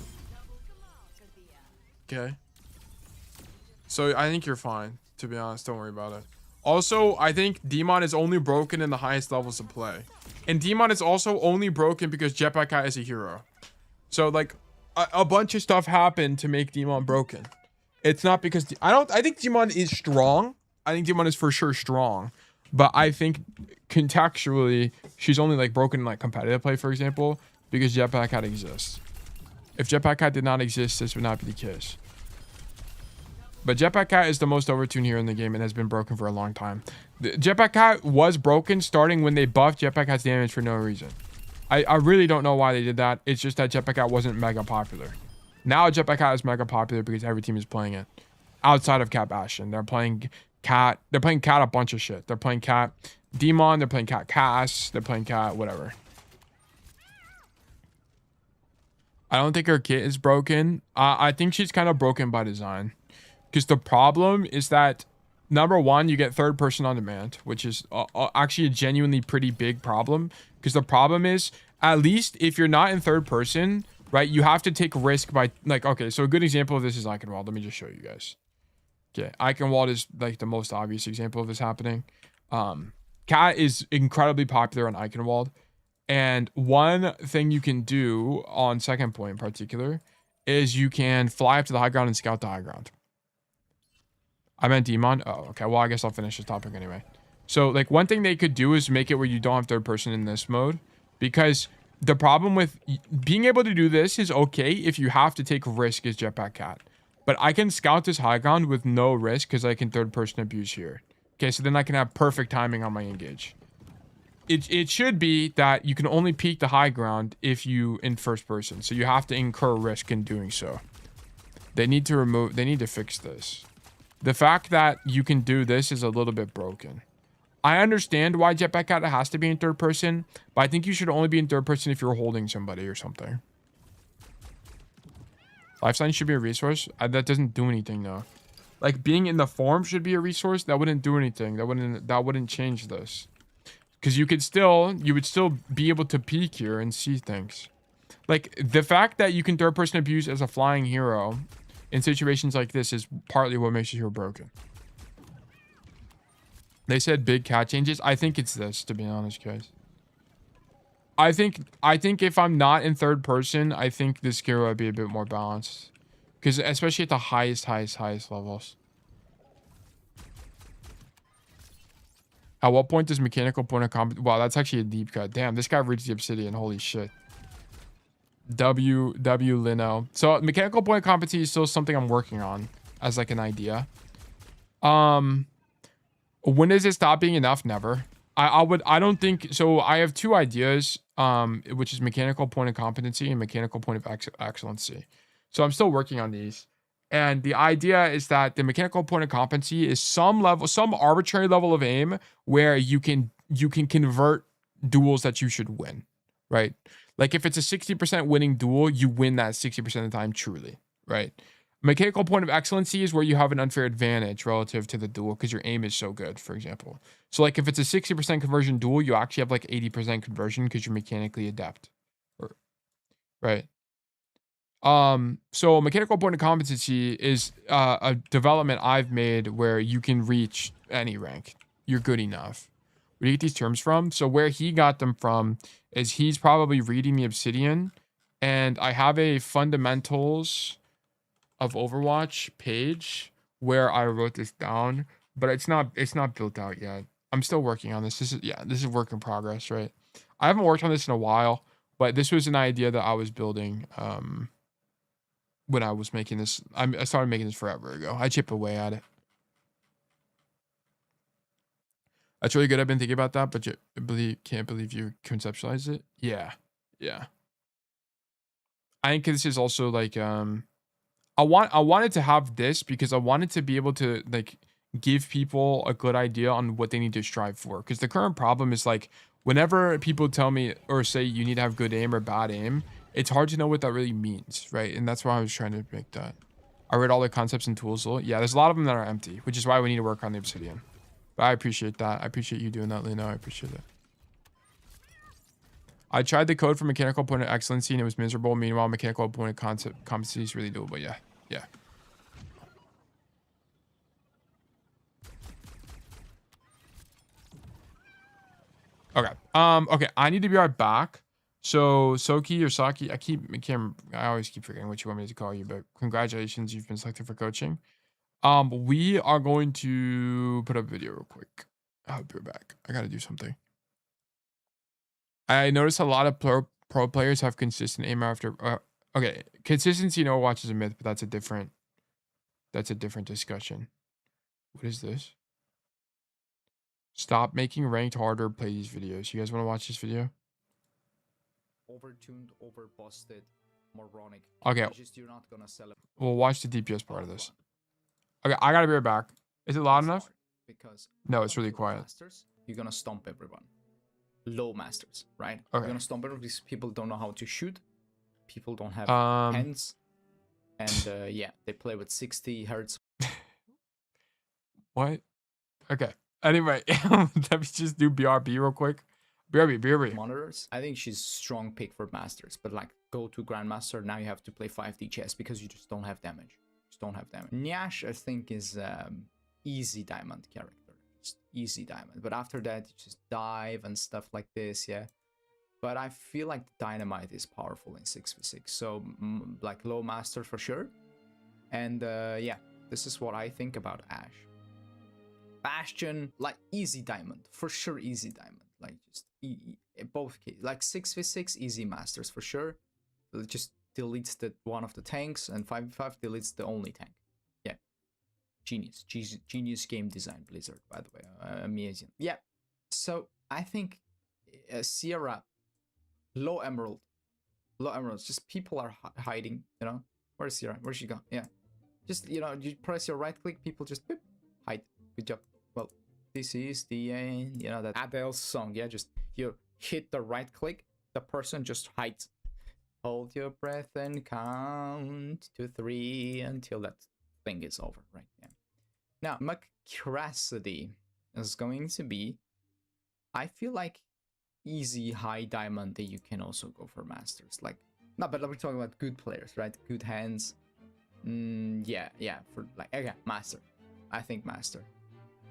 Okay. So I think you're fine, to be honest. Don't worry about it. Also, I think Demon is only broken in the highest levels of play. And Demon is also only broken because Jetpack Cat is a hero. So like a bunch of stuff happened to make Demon broken. It's not because I think Demon is strong. I think Demon is for sure strong. But I think contextually she's only like broken in like competitive play, for example, because Jetpack Cat exists. If Jetpack Cat did not exist, this would not be the case. But Jetpack Cat is the most overtuned hero in the game and has been broken for a long time. The Jetpack Cat was broken starting when they buffed Jetpack Cat's damage for no reason. I really don't know why they did that. It's just that Jetpack Cat wasn't mega popular. Now Jetpack Cat is mega popular because every team is playing it. Outside of Cat Bastion. They're playing Cat. They're playing Cat a bunch of shit. They're playing Cat Demon. They're playing Cat Cass. They're playing Cat whatever. I don't think her kit is broken. I think she's kind of broken by design. Because the problem is that, number one, you get third person on demand, which is actually a genuinely pretty big problem. Because the problem is, at least if you're not in third person, right, you have to take risk by, like, okay, so a good example of this is Eichenwald. Let me just show you guys. Okay, Eichenwald is, like, the most obvious example of this happening. Cat is incredibly popular on Eichenwald. And one thing you can do on second point in particular is you can fly up to the high ground and scout the high ground. I meant Demon. Oh, okay. Well, I guess I'll finish this topic anyway. So, like, one thing they could do is make it where you don't have third person in this mode. Because the problem with being able to do this is okay if you have to take risk as Jetpack Cat. But I can scout this high ground with no risk because I can third person abuse here. Okay, so then I can have perfect timing on my engage. It should be that you can only peek the high ground if you in first person. So you have to incur risk in doing so. They need to fix this. The fact that you can do this is a little bit broken. I understand why Jetpack Cat has to be in third person, but I think you should only be in third person if you're holding somebody or something. Life Science should be a resource. That doesn't do anything though. Like being in the form should be a resource. That wouldn't do anything. That wouldn't change this. Because you would still be able to peek here and see things. Like, the fact that you can third-person abuse as a flying hero in situations like this is partly what makes your hero broken. They said big cat changes. I think it's this, to be honest, guys. I think if I'm not in third person, I think this hero would be a bit more balanced. Because especially at the highest levels. At what point does mechanical point of combat? Wow, that's actually a deep cut. Damn, this guy reads the obsidian. Holy shit. W Lino. So mechanical point of competency is still something I'm working on as like an idea. When does it stop being enough? Never. I don't think so. I have two ideas, which is mechanical point of competency and mechanical point of excellency. So I'm still working on these. And the idea is that the mechanical point of competency is some arbitrary level of aim where you can convert duels that you should win, right? Like if it's a 60% winning duel, you win that 60% of the time truly, right? Mechanical point of excellency is where you have an unfair advantage relative to the duel because your aim is so good, for example. So like if it's a 60% conversion duel, you actually have like 80% conversion because you're mechanically adept, right? So mechanical point of competency is a development I've made where you can reach any rank. You're good enough. Where do you get these terms from? So where he got them from is he's probably reading the Obsidian, and I have a fundamentals of Overwatch page where I wrote this down, but it's not built out yet. I'm still working on this. This is work in progress, right? I haven't worked on this in a while, but this was an idea that I was building when I was making this. I started making this forever ago. I chip away at it. That's really good. I've been thinking about that, but can't believe you conceptualized it. Yeah. I think this is also like I wanted to have this because I wanted to be able to like give people a good idea on what they need to strive for. Because the current problem is like whenever people tell me or say you need to have good aim or bad aim, it's hard to know what that really means, right? And that's why I was trying to make that. I read all the concepts and tools. Yeah, there's a lot of them that are empty, which is why we need to work on the Obsidian. But I appreciate that. I appreciate you doing that, Lino. I appreciate it. I tried the code for mechanical point of excellency and it was miserable. Meanwhile, mechanical point of competency is really doable. Yeah. Okay. Okay. I need to be right back. So Soki or Saki, I always keep forgetting what you want me to call you, but congratulations, you've been selected for coaching. We are going to put up a video real quick. I'll be back. I gotta do something. I noticed a lot of pro players have consistent aim after. Okay, consistency in Overwatch is a myth, but that's a different discussion. What is this? Stop making ranked harder. Play these videos. You guys want to watch this video? Overtuned, overbusted, moronic. Okay. You're not gonna sell it. We'll watch the DPS part of this. Okay, I gotta be right back. Is it loud enough? Because no, it's really quiet. Masters, you're gonna stomp everyone. Low masters, right? Okay. You're gonna stomp everyone because people don't know how to shoot. people don't have Um, hands, and yeah, they play with 60 hertz what? Okay. Anyway, let me just do BRB real quick. BRB. monitors. I think she's strong pick for masters, but like go to grandmaster, now you have to play 5D chess because you just don't have damage. Just don't have damage. Nyash, I think, is easy diamond character. Just easy diamond. But after that, you just dive and stuff like this, yeah. But I feel like dynamite is powerful in 6v6. So like low master for sure. And yeah, this is what I think about Ashe. Bastion, like easy diamond, for sure easy diamond. Like just both cases, like 6v6 easy masters for sure. It just deletes the one of the tanks, and 5v5 deletes the only tank. Yeah, genius game design, Blizzard, by the way, amazing. Yeah, so I think Sierra, low emeralds, just people are hiding, you know. Where's Sierra? Where's she go? Yeah, just, you know, you press your right click, people just boop, hide. Good job. Well, this is the you know, that Adele's song. Yeah, just you hit the right click, the person just hides. Hold your breath and count to 3 until that thing is over, right? Yeah. Now, Macracity is going to be, I feel like, easy high diamond that you can also go for masters. Like, no, but we're talking about good players, right? Good hands. Yeah, for like, okay, master. I think master.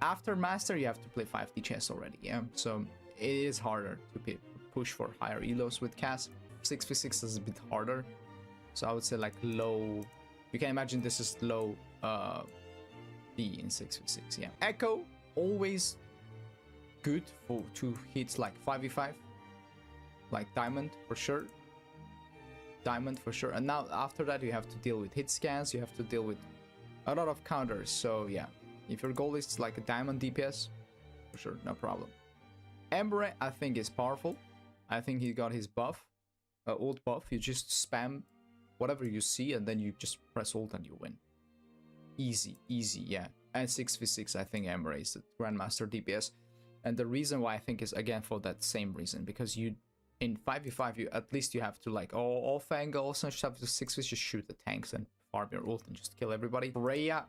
After master, you have to play 5D chess already, yeah? So it is harder to push for higher elos with Cass. 6v6 is a bit harder. So I would say like low, you can imagine this is low B in 6v6, yeah. Echo, always good for to hit like 5v5. Like diamond for sure. Diamond for sure. And now after that you have to deal with hit scans, you have to deal with a lot of counters, so yeah. If your goal is like a diamond DPS, for sure, no problem. Emre, I think, is powerful. I think he got his buff, ult buff. You just spam whatever you see, and then you just press ult and you win. Easy, yeah. And 6v6, I think Emre is the Grandmaster DPS. And the reason why I think is, again, for that same reason. Because you, in 5v5, you at least you have to, like, off angles and stuff. 6v6, just shoot the tanks and farm your ult and just kill everybody. Freya,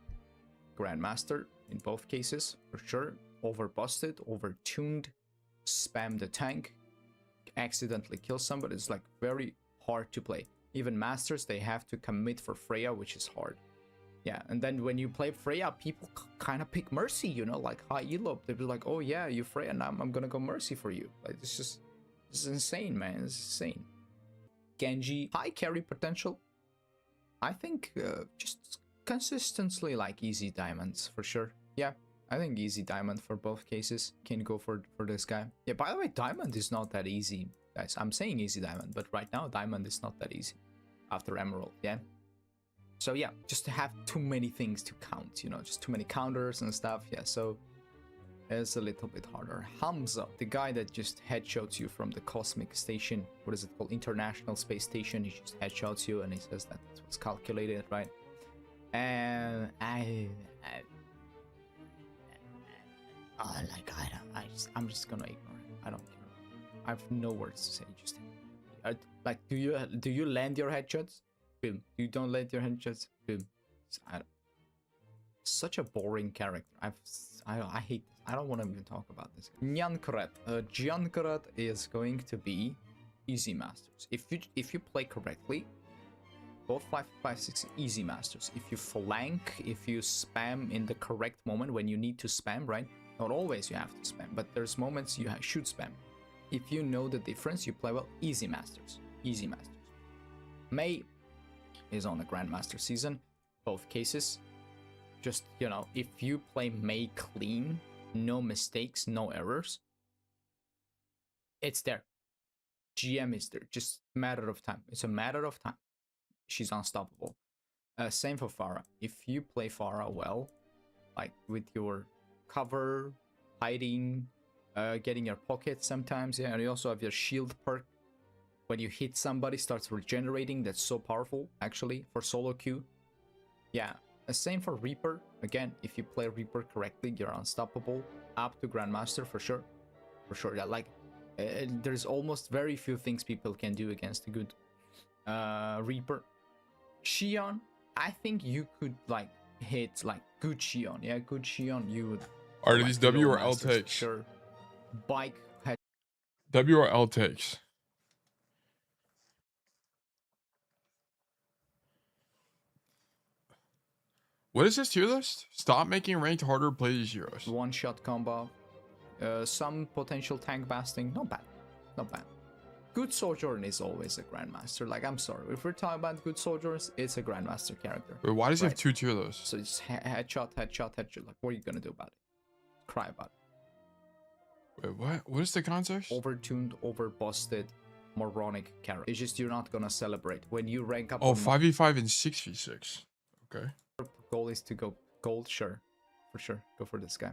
Grandmaster in both cases, for sure. Over-busted, over-tuned, spam the tank, accidentally kill somebody. It's like very hard to play. Even Masters, they have to commit for Freya, which is hard. Yeah, and then when you play Freya, people kind of pick Mercy, you know, like high elo. They'll be like, oh yeah, you Freya, now I'm gonna go Mercy for you. Like, this is insane, man. It's insane. Genji, high carry potential. I think just consistently like easy diamonds for sure. Yeah, I think easy diamond for both cases. Can go for this guy. Yeah, by the way, diamond is not that easy, guys. I'm saying easy diamond, but right now diamond is not that easy after emerald. Yeah. So yeah, just to have too many things to count, you know, just too many counters and stuff. Yeah, so it's a little bit harder. Hamza, the guy that just headshots you from the cosmic station, what is it called, international space station, he just headshots you and he says that it was calculated, right? And I'm just gonna ignore it. I don't care. I have no words to say. Just like, do you land your headshots? Boom. You don't land your headshots? Boom. Such a boring character. I hate this. I don't want to even talk about this. Nyankarat. Nyankarat is going to be easy masters. If you play correctly, both 5.56 easy masters. If you flank, if you spam in the correct moment when you need to spam, right? Not always you have to spam, but there's moments you should spam. If you know the difference, you play well. Easy masters. Easy masters. Mei is on a Grandmaster season. Both cases. Just, you know, if you play Mei clean, no mistakes, no errors, it's there. GM is there. Just a matter of time. It's a matter of time. She's unstoppable. Same for Pharah. If you play Pharah well, like with your cover, hiding, getting your pocket sometimes, yeah, and you also have your shield perk. When you hit somebody, starts regenerating. That's so powerful, actually, for solo queue. Yeah, same for Reaper. Again, if you play Reaper correctly, you're unstoppable. Up to Grandmaster for sure. For sure, yeah, like, there's almost very few things people can do against a good Reaper. Xion, I think you could like hit like good Xion. Yeah, good Xion, you would. Are like, these W low or L masters, takes? Sure. Bike head. W or L takes? What is this tier list? Stop making ranked harder to play these heroes. One-shot combo. Some potential tank basting. Not bad. Not bad. Good Sojourn is always a Grandmaster. Like, I'm sorry. If we're talking about good Sojourns, it's a Grandmaster character. Wait, why does he have Right. 2 tier lists? So it's headshot, headshot, headshot. Like, what are you gonna do about it? Cry about it. Wait, what? What is the context? Overtuned, overbusted, moronic character. It's just you're not gonna celebrate. When you rank up Oh, on 5v5 and 6v6. Okay. goal is to go gold, sure. For sure. Go for this guy.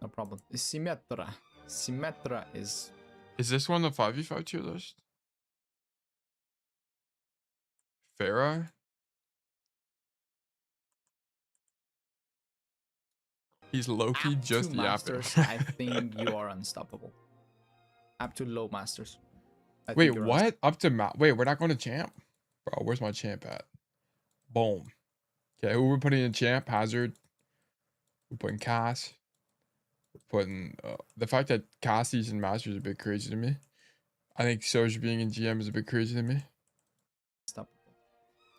No problem. Symmetra. Symmetra is... Is this one the 5v5 tier list? Farah? He's low-key Up just to yapping. masters, I think you are unstoppable. Up to low masters. I Wait, think you're what? Up to wait, we're not going to champ? Bro, where's my champ at? Boom. Okay, who we're putting in champ? Hazard. We're putting Cass. We're putting... the fact that Cassie's in Masters is a bit crazy to me. I think Soj being in GM is a bit crazy to me. unstoppable.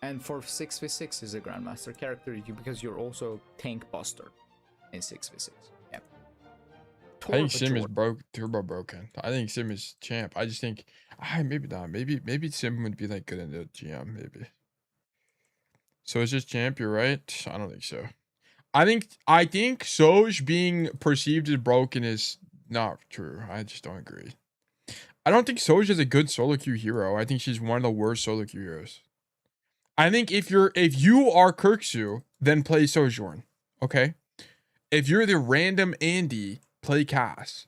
And for 6v6 is a Grandmaster character because you're also tank buster in 6v6. Yeah. I think Sim is Torba turbo broken. I think Sim is champ. I just think... maybe not. Maybe Sim would be like good in the GM, maybe. So it's just champ, you're right? I don't think so. I think Soj being perceived as broken is not true. I just don't agree. I don't think Soj is a good solo queue hero. I think she's one of the worst solo queue heroes. I think if you are Kirksu, then play Sojourn. Okay? If you're the random Andy, play Cass.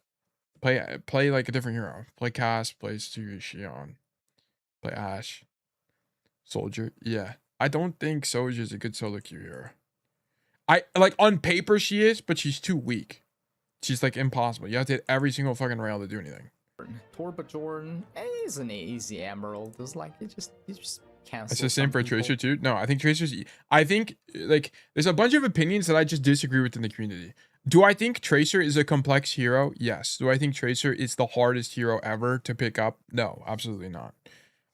Play like a different hero. Play Cass, play Xion. Play Ashe. Soldier. Yeah. I don't think Soj is a good solo queue hero. I like on paper she is, but she's too weak. She's like impossible. You have to hit every single fucking rail to do anything. Jordan is an easy emerald. It's like you just cancel. It's the same some for people. Tracer too. No, I think Tracer's. I think like there's a bunch of opinions that I just disagree with in the community. Do I think Tracer is a complex hero? Yes. Do I think Tracer is the hardest hero ever to pick up? No, absolutely not.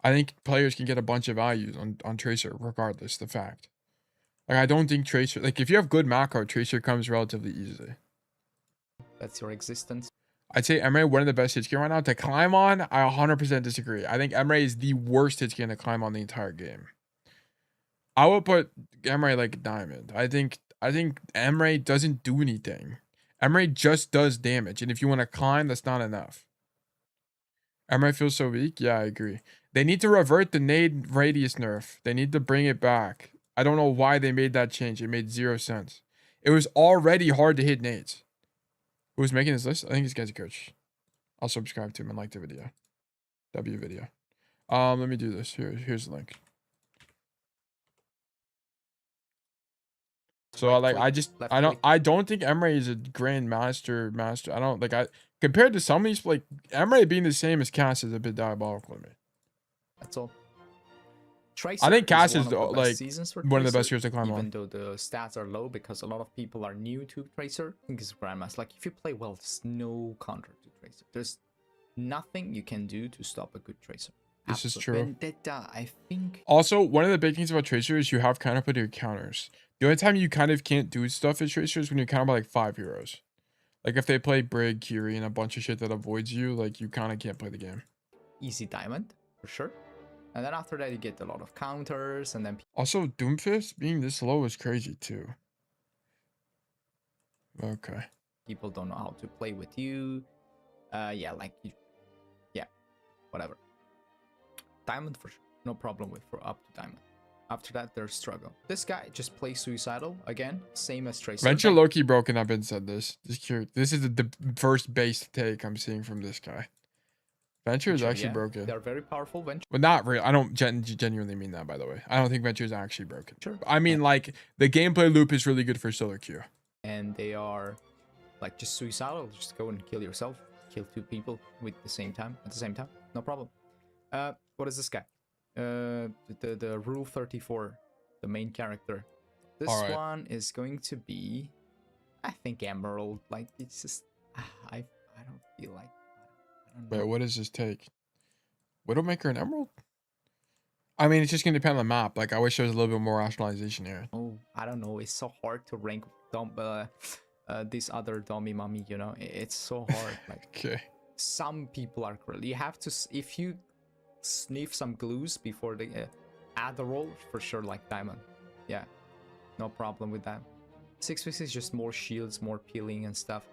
I think players can get a bunch of values on Tracer regardless. The fact. Like I don't think Tracer. Like if you have good macro, Tracer comes relatively easily. That's your existence. I'd say Emre one of the best hit skin right now to climb on. I 100% disagree. I think Emre is the worst hit skin to climb on the entire game. I would put Emre like diamond. I think Emre doesn't do anything. Emre just does damage, and if you want to climb, that's not enough. Emre feels so weak. Yeah, I agree. They need to revert the nade radius nerf. They need to bring it back. I don't know why they made that change. It made 0 sense. It was already hard to hit nades. Who's making this list? I think this guy's a coach. I'll subscribe to him and like the video. W video. Let me do this. Here's the link. So I don't think Emre is a grand master. I don't like compared to some of these like Emre being the same as Cass is a bit diabolical to me. That's all. Tracer I think Cass is one of the like best seasons for one of the best Tracer, heroes to climb even on. though the stats are low because a lot of people are new to Tracer. I think it's Grandmaster. Like if you play well, there's no counter to Tracer. There's nothing you can do to stop a good Tracer. This is true. Vendetta, I think. Also, one of the big things about Tracer is you have counter your counters. The only time you kind of can't do stuff as Tracer is when you counter by like 5 heroes. Like if they play Brig, Kiri, and a bunch of shit that avoids you, like you kind of can't play the game. Easy diamond, for sure. And then after that, you get a lot of counters, and then... Also, Doomfist being this low is crazy too. Okay. People don't know how to play with you. Yeah, like... yeah, whatever. Diamond for sure. No problem with for up to diamond. After that, there's struggle. This guy just plays suicidal. Again, same as Tracer. Venture Loki broken up and said this. Just curious. This is the first base take I'm seeing from this guy. Venture is actually broken. They're very powerful. Venture. But not real. I don't genuinely mean that, by the way. I don't think Venture is actually broken. Sure. I mean, like, the gameplay loop is really good for solo queue. And they are, like, just suicidal. Just go and kill yourself. Kill 2 people with the same time. At the same time. No problem. What is this guy? the Rule 34, the main character. This Alright. one is going to be, I think, Emerald. Like, it's just, I don't feel like, I don't know. Wait, what does this take? Widowmaker and Emerald? I mean, it's just gonna depend on the map. Like, I wish there was a little bit more rationalization here. Oh, I don't know. It's so hard to rank this other dummy mummy, you know? It's so hard. Like, Okay. some people are cruel. You have to, if you sniff some glues before they add the roll, for sure, like diamond. Yeah, no problem with that. 6 is just more shields, more peeling and stuff.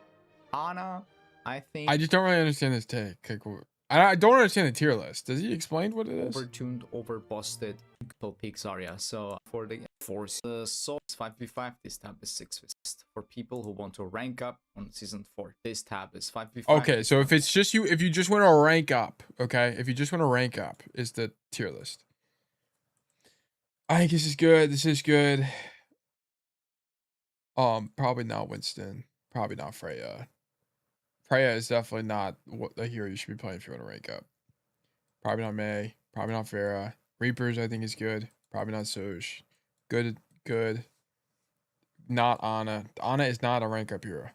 Ana, I think. I just don't really understand this take. Like, I don't understand the tier list. Does he explain what it is? Overtuned, overbusted, peaks area. So for the force, so it's 5v5. This tab is 6v6. For people who want to rank up on season 4, this tab is 5v5. Okay, so if it's just you, if you just want to rank up, okay, if you just want to rank up, is the tier list. I think this is good. This is good. Probably not Winston. Probably not Freya. Freya is definitely not what the hero you should be playing if you want to rank up. Probably not May. Probably not Farah. Reapers, I think, is good. Probably not Soj. Good, good. Not Ana. Ana is not a rank up hero.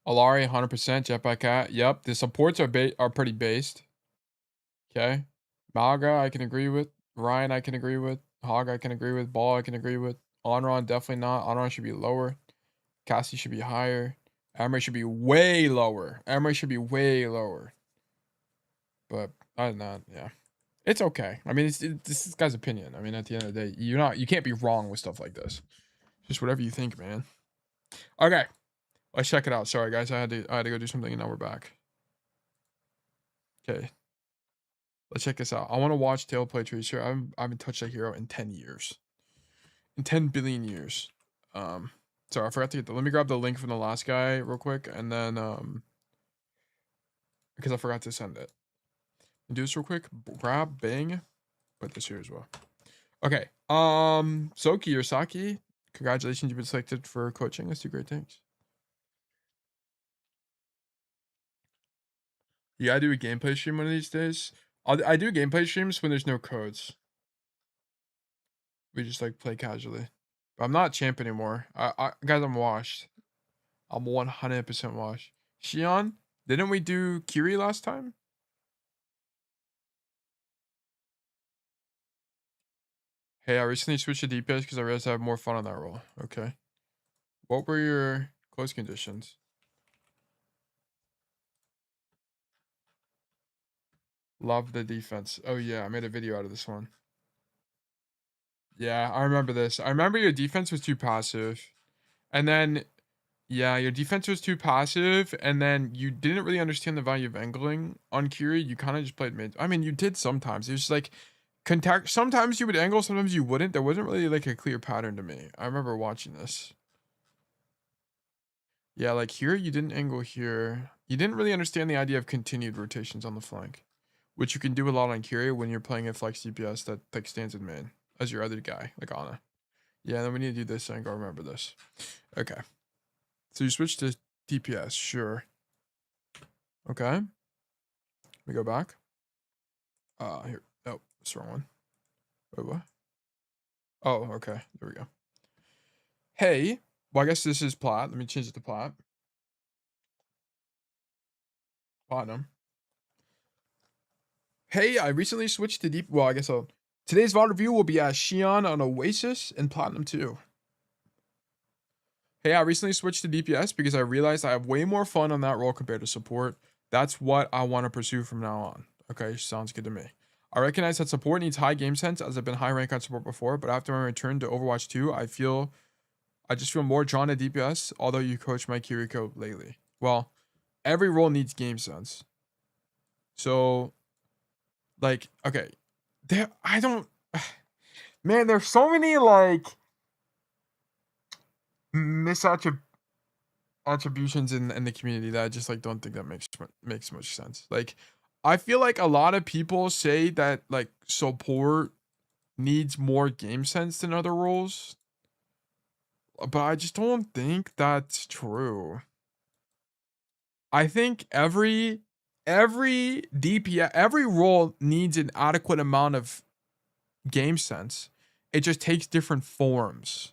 Alari, 100%. Jetpack Cat. Yep. The supports are pretty based. Okay. Maga, I can agree with. Ryan, I can agree with. Hog, I can agree with. Ball, I can agree with. Onron, definitely not. Onron should be lower. Cassie should be higher. Emery should be way lower. Emery should be way lower. But other than that, yeah, it's okay. I mean, it's this guy's opinion. I mean, at the end of the day, you can't be wrong with stuff like this. Just whatever you think, man. Okay, let's check it out. Sorry, guys, I had to go do something, and now we're back. Okay, let's check this out. I want to watch Tail play Tracer. I haven't touched that hero in 10 years. In 10 billion years. Sorry, I forgot to get let me grab the link from the last guy real quick, and then because I forgot to send it. Do this real quick. Grab, bang, put this here as well. Okay. Soki or Saki, congratulations, you've been selected for coaching. Let's do great things. You gotta do a gameplay stream one of these days. I do gameplay streams when there's no codes. We just like play casually. But I'm not champ anymore. Guys, I'm washed. I'm 100% washed. Shion, didn't we do Kiri last time? Hey, I recently switched to DPS because I realized I have more fun on that role. Okay. What were your close conditions? Love the defense. Oh yeah, I made a video out of this one. Yeah, I remember this. I remember your defense was too passive. And then, yeah, your defense was too passive. And then you didn't really understand the value of angling on Kiri. You kind of just played mid. I mean, you did sometimes. It was just like, sometimes you would angle, sometimes you wouldn't. There wasn't really like a clear pattern to me. I remember watching this. Yeah, like here, you didn't angle here. You didn't really understand the idea of continued rotations on the flank, which you can do a lot on Kiri when you're playing a flex DPS that like stands in main as your other guy, like Ana. Yeah, then we need to do this angle. Remember this. Okay. So you switch to DPS, sure. Okay. We go back. Here. Oh, that's the wrong one. Wait, what? Oh, okay. There we go. Hey. Well, I guess this is plat. Let me change it to plat. Platinum. Hey, I recently switched to deep. Well, I guess I'll. Today's VOD review will be as Shion on Oasis and Platinum 2. Hey, I recently switched to DPS because I realized I have way more fun on that role compared to support. That's what I want to pursue from now on. Okay, sounds good to me. I recognize that support needs high game sense as I've been high rank on support before, but after my return to Overwatch 2, I just feel more drawn to DPS, although you coach my Kiriko lately. Well, every role needs game sense. So, like, okay. Man, there's so many, like, attributions in the community that I just, like, don't think that makes much sense. Like, I feel like a lot of people say that, like, support needs more game sense than other roles. But I just don't think that's true. I think every every DPS, every role needs an adequate amount of game sense. It just takes different forms.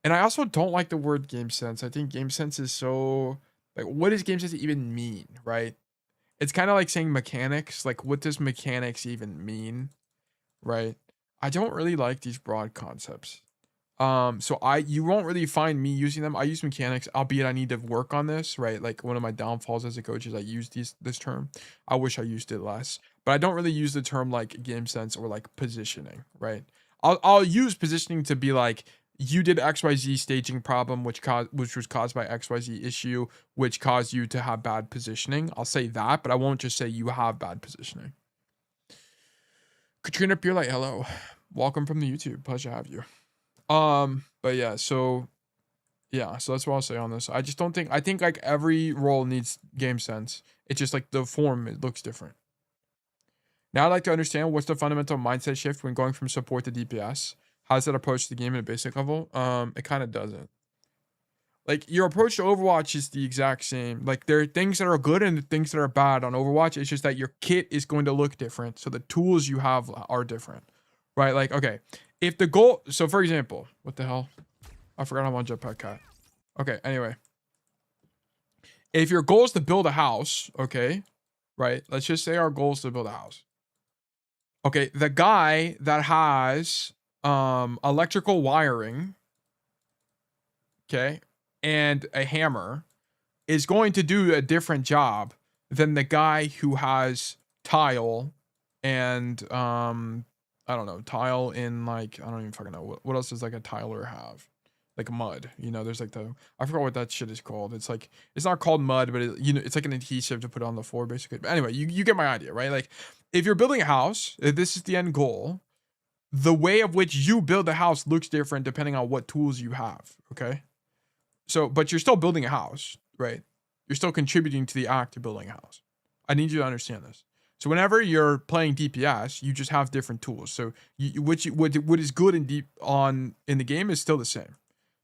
And I also don't like the word game sense. I think game sense is so, like, what does game sense even mean, right? It's kind of like saying mechanics. Like, what does mechanics even mean, right? I don't really like these broad concepts. So you won't really find me using them. I use mechanics, albeit I need to work on this, right? Like, one of my downfalls as a coach is I use this term. I wish I used it less, but I don't really use the term like game sense or like positioning, right? I'll use positioning to be like, you did XYZ staging problem, which was caused by XYZ issue, which caused you to have bad positioning. I'll say that, but I won't just say you have bad positioning. Katrina Purelight, hello. Welcome from the YouTube. Pleasure to have you. But yeah, so that's what I'll say on this. I just don't think, I think like every role needs game sense. It's just like the form, it looks different. Now I'd like to understand what's the fundamental mindset shift when going from support to DPS. How does that approach the game at a basic level? It kind of doesn't. Like, your approach to Overwatch is the exact same. Like, there are things that are good and things that are bad on Overwatch. It's just that your kit is going to look different. So the tools you have are different, right? Like, okay, if the goal, so for example, what the hell? I forgot I'm on Jetpack Cat. Okay, anyway. If your goal is to build a house, okay, right? Let's just say our goal is to build a house. Okay, the guy that has electrical wiring, okay, and a hammer is going to do a different job than the guy who has tile and I don't know, tile in like, I don't even fucking know what else does like a tiler have, like mud, you know, there's like I forgot what that shit is called. It's like, it's not called mud, but it, you know, it's like an adhesive to put on the floor basically. But anyway, you get my idea, right? Like, if you're building a house, if this is the end goal, the way of which you build a house looks different depending on what tools you have, okay? So, but you're still building a house, right? You're still contributing to the act of building a house. I need you to understand this. So whenever you're playing DPS, you just have different tools. So what is good in the game is still the same.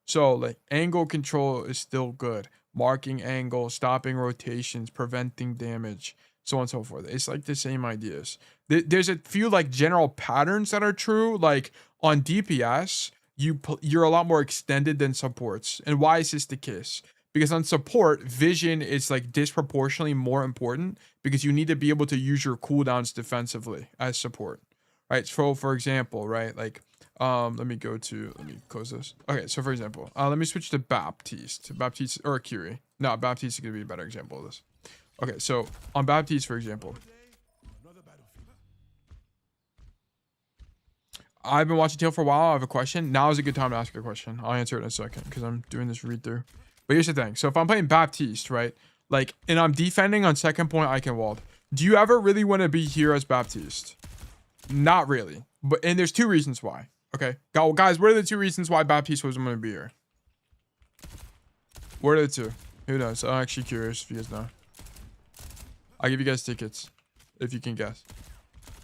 So like angle control is still good. Marking angle, stopping rotations, preventing damage, so on and so forth. It's like the same ideas. There's a few like general patterns that are true. Like on DPS, you're a lot more extended than supports. And why is this the case? Because on support, vision is like disproportionately more important because you need to be able to use your cooldowns defensively as support, right? So for example, right, like let me close this. Okay, so for example, let me switch to Baptiste or Curie. No, Baptiste is gonna be a better example of this. Okay, so on Baptiste, for example, I've been watching Tail for a while. I have a question. Now is a good time to ask a question. I'll answer it in a second because I'm doing this read through. But here's the thing. So if I'm playing Baptiste, right? Like, and I'm defending on second point Eichenwald. Do you ever really want to be here as Baptiste? Not really. And there's two reasons why. Okay. Guys, what are the two reasons why Baptiste wasn't going to be here? What are the two? Who knows? I'm actually curious if you guys know. I'll give you guys tickets if you can guess.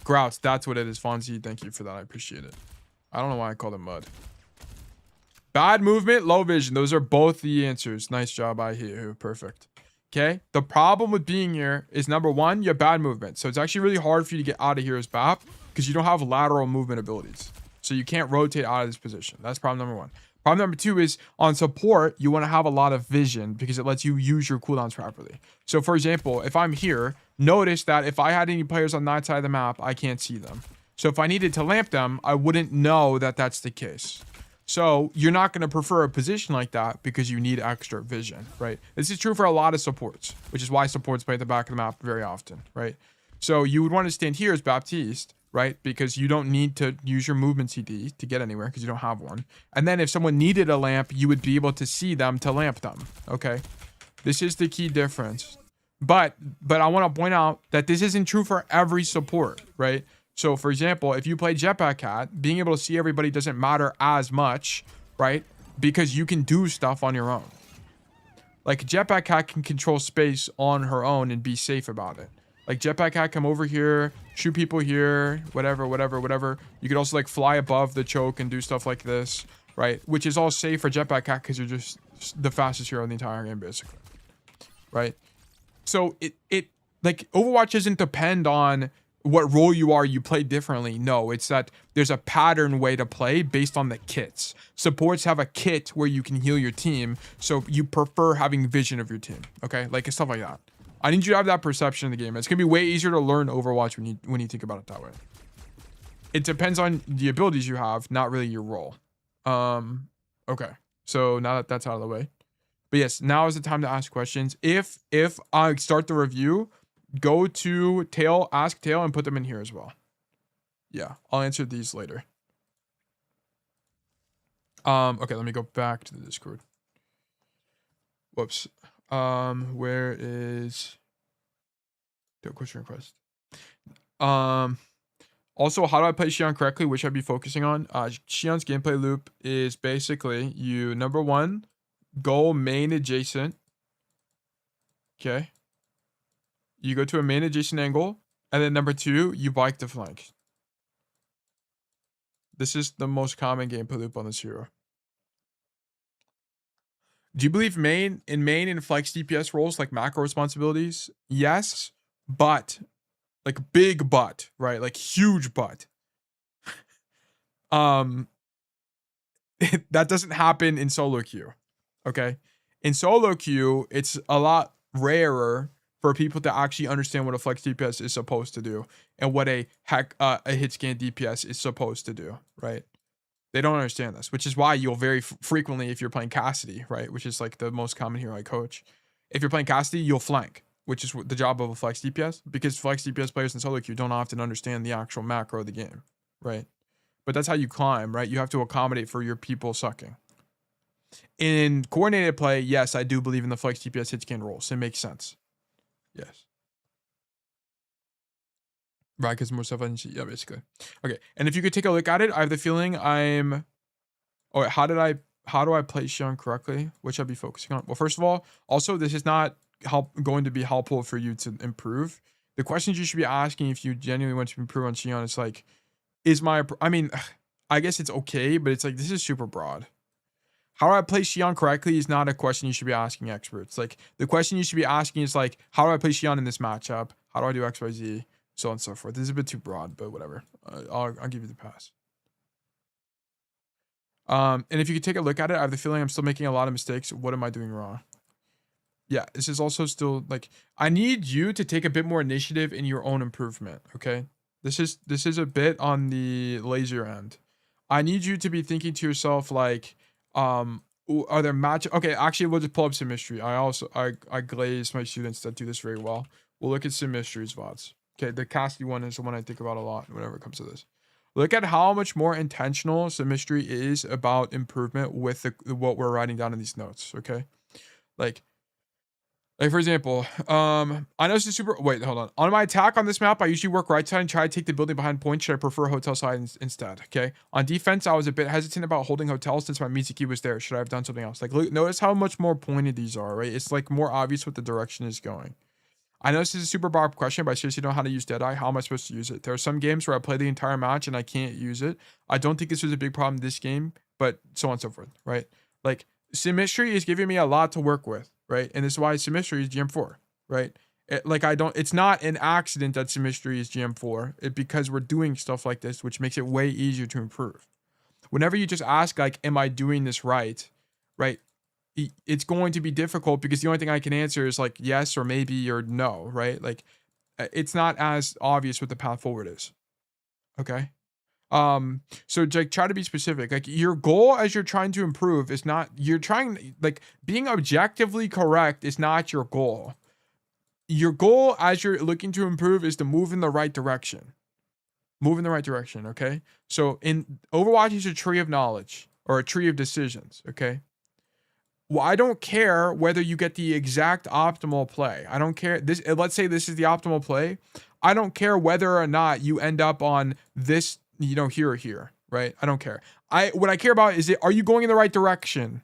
Grouts, that's what it is. Fonzie, thank you for that. I appreciate it. I don't know why I called it mud. Bad movement, low vision. Those are both the answers. Nice job, I hear you. Perfect. Okay. The problem with being here is number one, you have bad movement. So it's actually really hard for you to get out of here as BAP because you don't have lateral movement abilities. So you can't rotate out of this position. That's problem number one. Problem number two is on support, you want to have a lot of vision because it lets you use your cooldowns properly. So for example, if I'm here, notice that if I had any players on that side of the map, I can't see them. So if I needed to lamp them, I wouldn't know that that's the case. So you're not going to prefer a position like that because you need extra vision, right? This is true for a lot of supports, which is why supports play at the back of the map very often, right? So you would want to stand here as Baptiste, right? Because you don't need to use your movement CD to get anywhere because you don't have one. And then if someone needed a lamp, you would be able to see them to lamp them, okay? This is the key difference. But I want to point out that this isn't true for every support, right? So for example, if you play Jetpack Cat, being able to see everybody doesn't matter as much, right? Because you can do stuff on your own. Like Jetpack Cat can control space on her own and be safe about it. Like Jetpack Cat, come over here, shoot people here, whatever. You could also like fly above the choke and do stuff like this, right? Which is all safe for Jetpack Cat because you're just the fastest hero in the entire game, basically, right? So like Overwatch doesn't depend on what role you play differently. No, it's that there's a pattern way to play based on the kits. Supports have a kit where you can heal your team, so you prefer having vision of your team. Okay, like stuff like that. I need you to have that perception in the game. It's gonna be way easier to learn Overwatch when you think about it that way. It depends on the abilities you have, not really your role. Okay. So now that that's out of the way. But yes, now is the time to ask questions. If I start the review, go to Tail, ask Tail, and put them in here as well. Yeah, I'll answer these later. Okay, let me go back to the Discord. Whoops. Where is the question request? Also, how do I play Xion correctly? Which I'd be focusing on. Xion's gameplay loop is basically you, number one, go main adjacent. Okay. You go to a main adjacent angle, and then number two, you bike the flank. This is the most common gameplay loop on this hero. Do you believe main and flex DPS roles like macro responsibilities? Yes, but like big but, right? Like huge but. That doesn't happen in solo queue. Okay? In solo queue, it's a lot rarer for people to actually understand what a flex DPS is supposed to do and what a hit scan DPS is supposed to do, right? They don't understand this, which is why you'll very frequently, if you're playing Cassidy, right, which is like the most common hero I coach, if you're playing Cassidy, you'll flank, which is the job of a flex DPS, because flex DPS players in solo queue don't often understand the actual macro of the game, right? But that's how you climb, right? You have to accommodate for your people sucking. In coordinated play, yes, I do believe in the flex DPS hit scan roles. It makes sense. Yes. Right, because more stuff I didn't see. Yeah, basically. Okay, and if you could take a look at it, I have the feeling I'm... Oh, wait, how do I play Xion correctly? Which I'll be focusing on. Well, first of all, also, this is not going to be helpful for you to improve. The questions you should be asking if you genuinely want to improve on Xion is like, I mean, I guess it's okay, but it's like, this is super broad. How do I play Xion correctly is not a question you should be asking experts. Like, the question you should be asking is like, how do I play Xion in this matchup? How do I do X, Y, Z? So on and so forth. This is a bit too broad, but whatever. I'll give you the pass. And if you could take a look at it, I have the feeling I'm still making a lot of mistakes. What am I doing wrong? Yeah, this is also still like, I need you to take a bit more initiative in your own improvement. Okay. This is a bit on the lazier end. I need you to be thinking to yourself like, are there okay, actually we'll just pull up some mystery. I glaze my students that do this very well. We'll look at some mysteries VODs. Okay, the Cassidy one is the one I think about a lot whenever it comes to this. Look at how much more intentional Symmetry is about improvement with what we're writing down in these notes, okay? Like for example, I know this is super... Wait, hold on. On my attack on this map, I usually work right side and try to take the building behind point. Should I prefer hotel side instead, okay? On defense, I was a bit hesitant about holding hotels since my Mizuki was there. Should I have done something else? Like, look, notice how much more pointed these are, right? It's like more obvious what the direction is going. I know this is a super broad question, but I seriously don't know how to use Deadeye. How am I supposed to use it? There are some games where I play the entire match and I can't use it. I don't think this was a big problem in this game, but so on and so forth, right? Like, Symmetry is giving me a lot to work with, right? And this is why Symmetry is GM4, right? It's not an accident that Symmetry is GM4 because we're doing stuff like this, which makes it way easier to improve. Whenever you just ask, like, am I doing this right? It's going to be difficult because the only thing I can answer is like yes or maybe or no, right? Like, it's not as obvious what the path forward is. Okay. So like try to be specific. Like, your goal as you're trying to improve is not, like, being objectively correct is not your goal. Your goal as you're looking to improve is to move in the right direction. Move in the right direction, okay? So in Overwatch is a tree of knowledge or a tree of decisions, okay? Well, I don't care whether you get the exact optimal play. I don't care. Let's say this is the optimal play. I don't care whether or not you end up on this, here or here, right? I don't care. What I care about is, are you going in the right direction?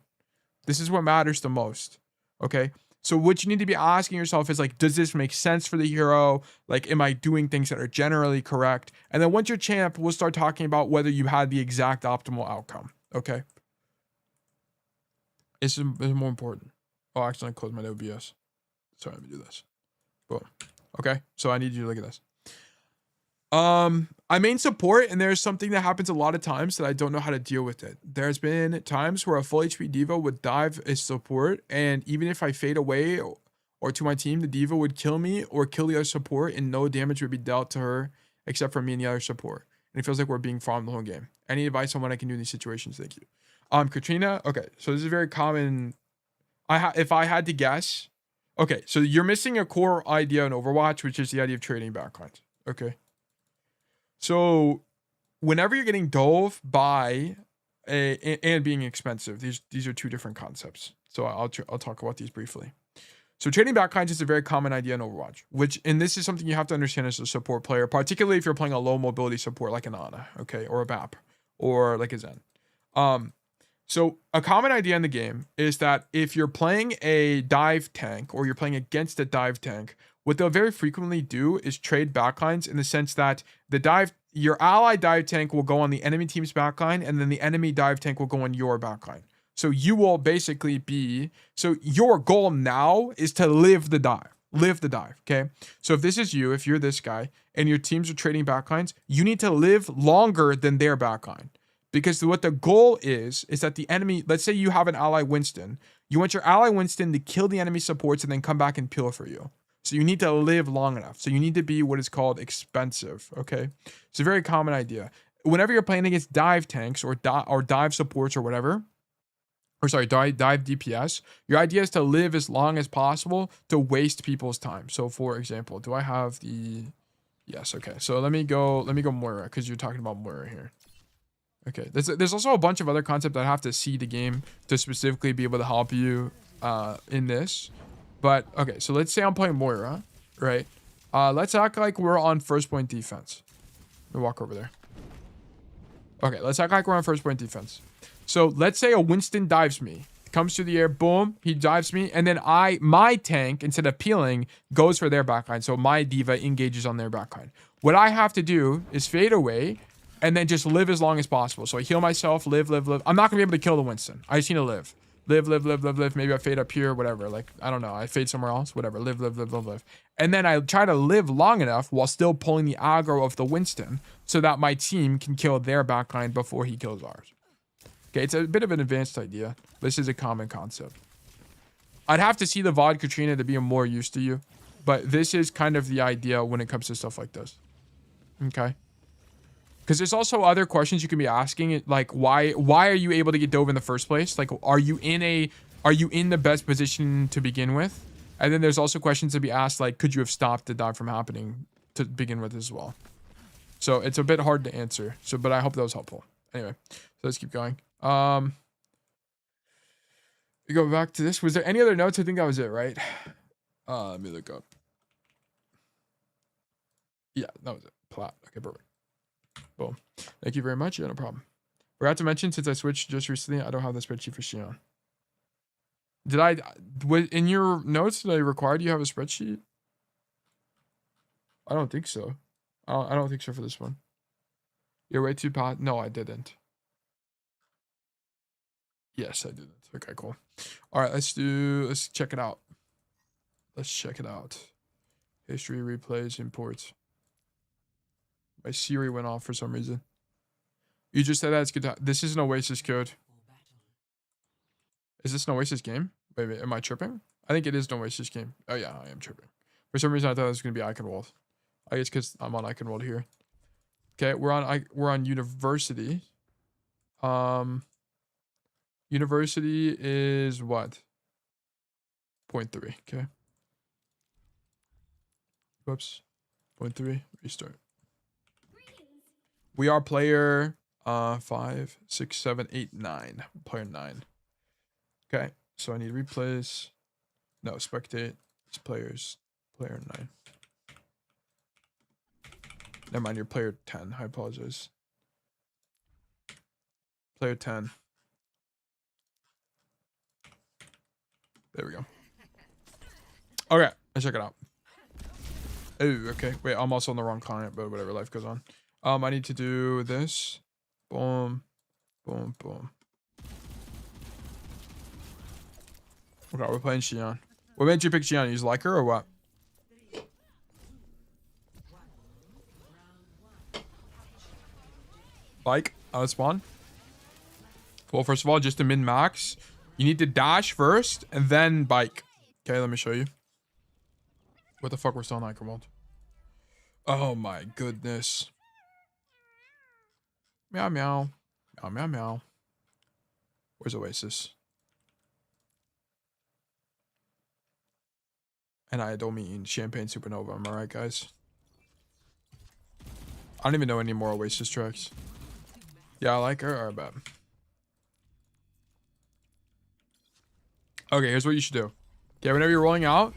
This is what matters the most, okay? So what you need to be asking yourself is like, does this make sense for the hero? Like, am I doing things that are generally correct? And then once you're champ, we'll start talking about whether you had the exact optimal outcome, okay? It's more important. Oh, I accidentally closed my OBS. Sorry, let me do this. Boom. Okay, so I need you to look at this. I main support, and there's something that happens a lot of times that I don't know how to deal with it. There's been times where a full HP diva would dive a support, and even if I fade away or to my team, the diva would kill me or kill the other support, and no damage would be dealt to her except for me and the other support. And it feels like we're being farmed the whole game. Any advice on what I can do in these situations? Thank you. Katrina. Okay, so this is very common. If I had to guess, okay, so you're missing a core idea in Overwatch, which is the idea of trading backlines. Okay. So whenever you're getting dove by and being expensive, these are two different concepts. So I'll talk about these briefly. So trading backlines is a very common idea in Overwatch, and this is something you have to understand as a support player, particularly if you're playing a low mobility support like an Ana, okay, or a BAP, or like a Zen. So a common idea in the game is that if you're playing a dive tank or you're playing against a dive tank, what they'll very frequently do is trade backlines in the sense that your ally dive tank will go on the enemy team's backline, and then the enemy dive tank will go on your backline. So you will basically so your goal now is to live the dive, okay? So if this is you, if you're this guy, and your teams are trading backlines, you need to live longer than their backline. Because what the goal is that the enemy, let's say you have an ally Winston, you want your ally Winston to kill the enemy supports and then come back and peel for you. So you need to live long enough. So you need to be what is called expensive, okay? It's a very common idea. Whenever you're playing against dive tanks or dive supports or whatever, dive DPS, your idea is to live as long as possible to waste people's time. So for example, do I have the... Yes, okay. So let me go Moira, because you're talking about Moira here. Okay, there's also a bunch of other concepts I have to see the game to specifically be able to help you in this. But, okay, so let's say I'm playing Moira, right? Let's act like we're on first point defense. Let me walk over there. Okay, let's act like we're on first point defense. So let's say a Winston dives me. Comes through the air, boom, he dives me, and then my tank, instead of peeling, goes for their backline. So my diva engages on their backline. What I have to do is fade away and then just live as long as possible. So I heal myself, live. I'm not gonna be able to kill the Winston. I just need to live. Live. Maybe I fade up here, whatever. Like, I don't know. I fade somewhere else, whatever. Live. And then I try to live long enough while still pulling the aggro of the Winston so that my team can kill their backline before he kills ours. Okay, it's a bit of an advanced idea. This is a common concept. I'd have to see the VOD, Katrina, to be more used to you. But this is kind of the idea when it comes to stuff like this. Okay? Because there's also other questions you can be asking, like why are you able to get dove in the first place? Like, are you in the best position to begin with? And then there's also questions to be asked, like, could you have stopped the dive from happening to begin with as well? So it's a bit hard to answer. So, but I hope that was helpful. Anyway, so let's keep going. We go back to this. Was there any other notes? I think that was it, right? Let me look up. Yeah, that was it. Plot. Okay, perfect. Boom. Thank you very much. Yeah, no problem. Forgot to mention, since I switched just recently, I don't have the spreadsheet for Xion. In your notes, did I require you have a spreadsheet? I don't think so. I don't think so for this one. You're way too pot. No, I didn't. Yes, I didn't. Okay, cool. All right, let's check it out. History, replays, imports. My Siri went off for some reason. You just said that it's good. This is an Oasis code. Is this an Oasis game? Wait, am I tripping? I think it is an Oasis game. Oh yeah, I am tripping. For some reason, I thought it was gonna be Iconworld. I guess because I'm on Iconworld here. Okay, we're on University. University is what? 0.3. Okay. Whoops. 0.3. Restart. We are player 5, 6, 7, 8, 9. Player 9. Okay, so I need replays. No, spectate. It's players. Player 9. Never mind, you're player 10. I apologize. Player 10. There we go. Okay, let's check it out. Oh, okay. Wait, I'm also on the wrong client, but whatever, life goes on. I need to do this. Boom. Boom, boom. Okay, we're playing Xion. What made you pick Xion? You just like her or what? Bike out of spawn. Well, first of all, just to min max, you need to dash first and then bike. Okay, let me show you. What the fuck, we're still in Ica World. Oh my goodness. Meow meow. Meow meow meow. Where's Oasis? And I don't mean Champagne Supernova, am I right, guys? I don't even know any more Oasis tracks. Yeah, I like her. Alright, bad. Okay, here's what you should do. Okay, whenever you're rolling out,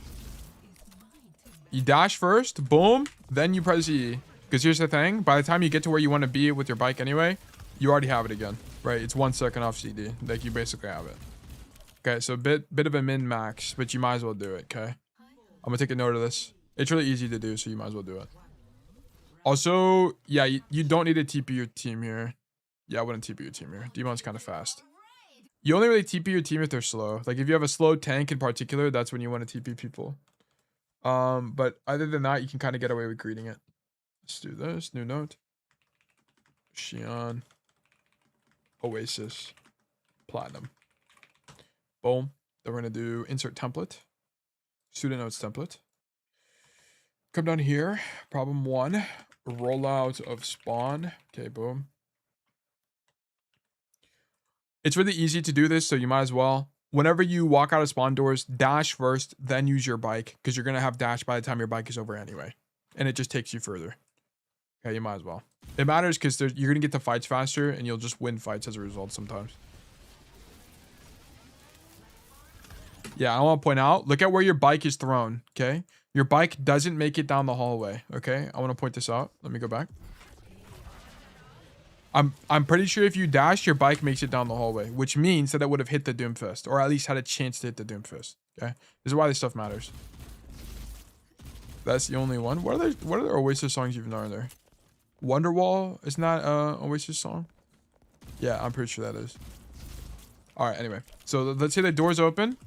you dash first, boom, then you press E. Because here's the thing, by the time you get to where you want to be with your bike anyway, you already have it again, right? It's 1 second off CD. Like, you basically have it. Okay, so bit of a min-max, but you might as well do it, okay? I'm gonna take a note of this. It's really easy to do, so you might as well do it. Also, yeah, you don't need to TP your team here. Yeah, I wouldn't TP your team here. Demon's kind of fast. You only really TP your team if they're slow. Like, if you have a slow tank in particular, that's when you want to TP people. But other than that, you can kind of get away with greeting it. Let's do this. New note. Xion. Oasis. Platinum. Boom. Then we're going to do insert template. Student notes template. Come down here. Problem 1. Rollout of spawn. Okay, boom. It's really easy to do this, so you might as well. Whenever you walk out of spawn doors, dash first, then use your bike, because you're going to have dash by the time your bike is over anyway. And it just takes you further. Okay, you might as well. It matters because you're going to get the fights faster, and you'll just win fights as a result sometimes. Yeah, I want to point out, look at where your bike is thrown, okay? Your bike doesn't make it down the hallway, okay? I want to point this out. Let me go back. I'm pretty sure if you dash, your bike makes it down the hallway, which means that it would have hit the Doomfist, or at least had a chance to hit the Doomfist. Okay, this is why this stuff matters. That's the only one. What other Oasis songs you've known there? Wonderwall, isn't that Oasis song? Yeah, I'm pretty sure that is. All right. Anyway, so let's say the door's open.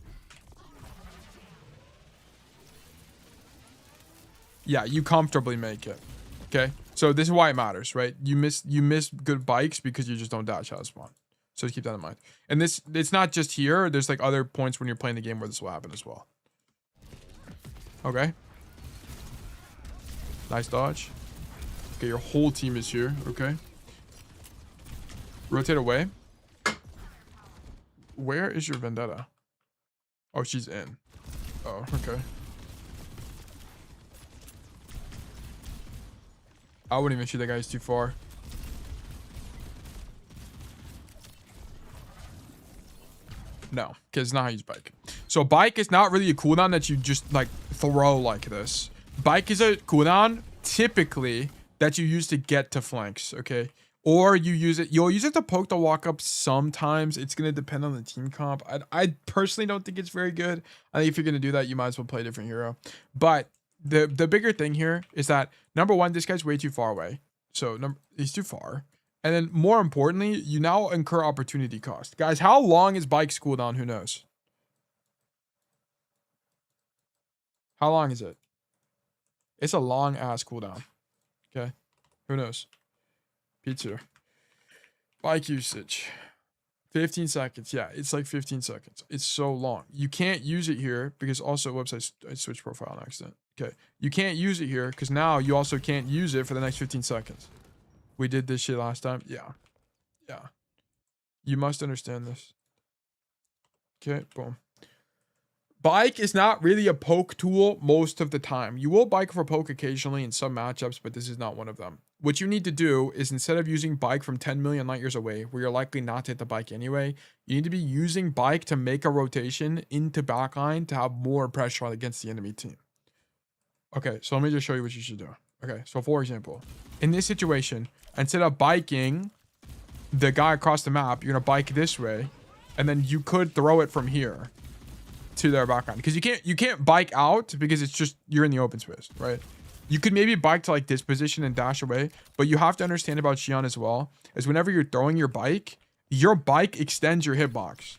Yeah, you comfortably make it. Okay. So this is why it matters, right? You miss good bikes because you just don't dash out of spawn. So keep that in mind. And it's not just here. There's like other points when you're playing the game where this will happen as well. Okay. Nice dodge. Okay, your whole team is here. Okay. Rotate away. Where is your Vendetta? Oh, she's in. Oh, okay. I wouldn't even shoot that guy. He's too far. No, because it's not how you use bike. So bike is not really a cooldown that you just like throw like this. Bike is a cooldown typically that you use to get to flanks, okay? Or you'll use it to poke the walk up sometimes. It's going to depend on the team comp. I personally don't think it's very good. I think if you're going to do that, you might as well play a different hero. But the bigger thing here is that, number one, this guy's way too far away. So he's too far. And then more importantly, you now incur opportunity cost. Guys, how long is Bike's cooldown? Who knows? How long is it? It's a long ass cooldown. Okay. Who knows? P2. Bike usage. 15 seconds. Yeah, it's like 15 seconds. It's so long. You can't use it here because also, whoops, I switched profile on accident. Okay. You can't use it here because now you also can't use it for the next 15 seconds. We did this shit last time. Yeah. Yeah. You must understand this. Okay, boom. Bike is not really a poke tool most of the time. You will bike for poke occasionally in some matchups, but this is not one of them. What you need to do is, instead of using bike from 10 million light years away, where you're likely not to hit the bike anyway, you need to be using bike to make a rotation into backline to have more pressure against the enemy team. Okay, so let me just show you what you should do. Okay, so for example, in this situation, instead of biking the guy across the map, you're gonna bike this way, and then you could throw it from here to their background, because you can't bike out because it's just, you're in the open space, right? You could maybe bike to like this position and dash away, but you have to understand about Xion as well, is whenever you're throwing your bike extends your hitbox.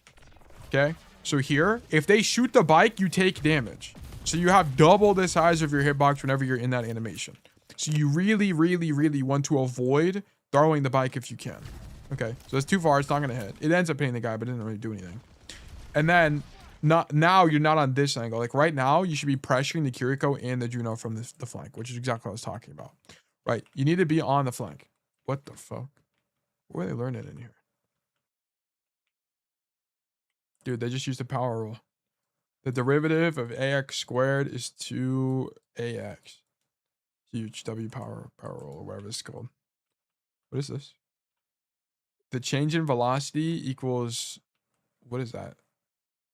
Okay, so here, if they shoot the bike, you take damage, so you have double the size of your hitbox whenever you're in that animation. So you really, really, really want to avoid throwing the bike if you can. Okay, so it's too far. It's not going to hit. It ends up hitting the guy, but it didn't really do anything. And then now you're not on this angle. Like right now, you should be pressuring the Kiriko and the Juno from the flank, which is exactly what I was talking about. Right, you need to be on the flank. What the fuck? Where are they learning in here? Dude, they just used the power rule. The derivative of ax squared is 2ax. Huge W power rule, or whatever it's called. What is this? The change in velocity equals, what is that?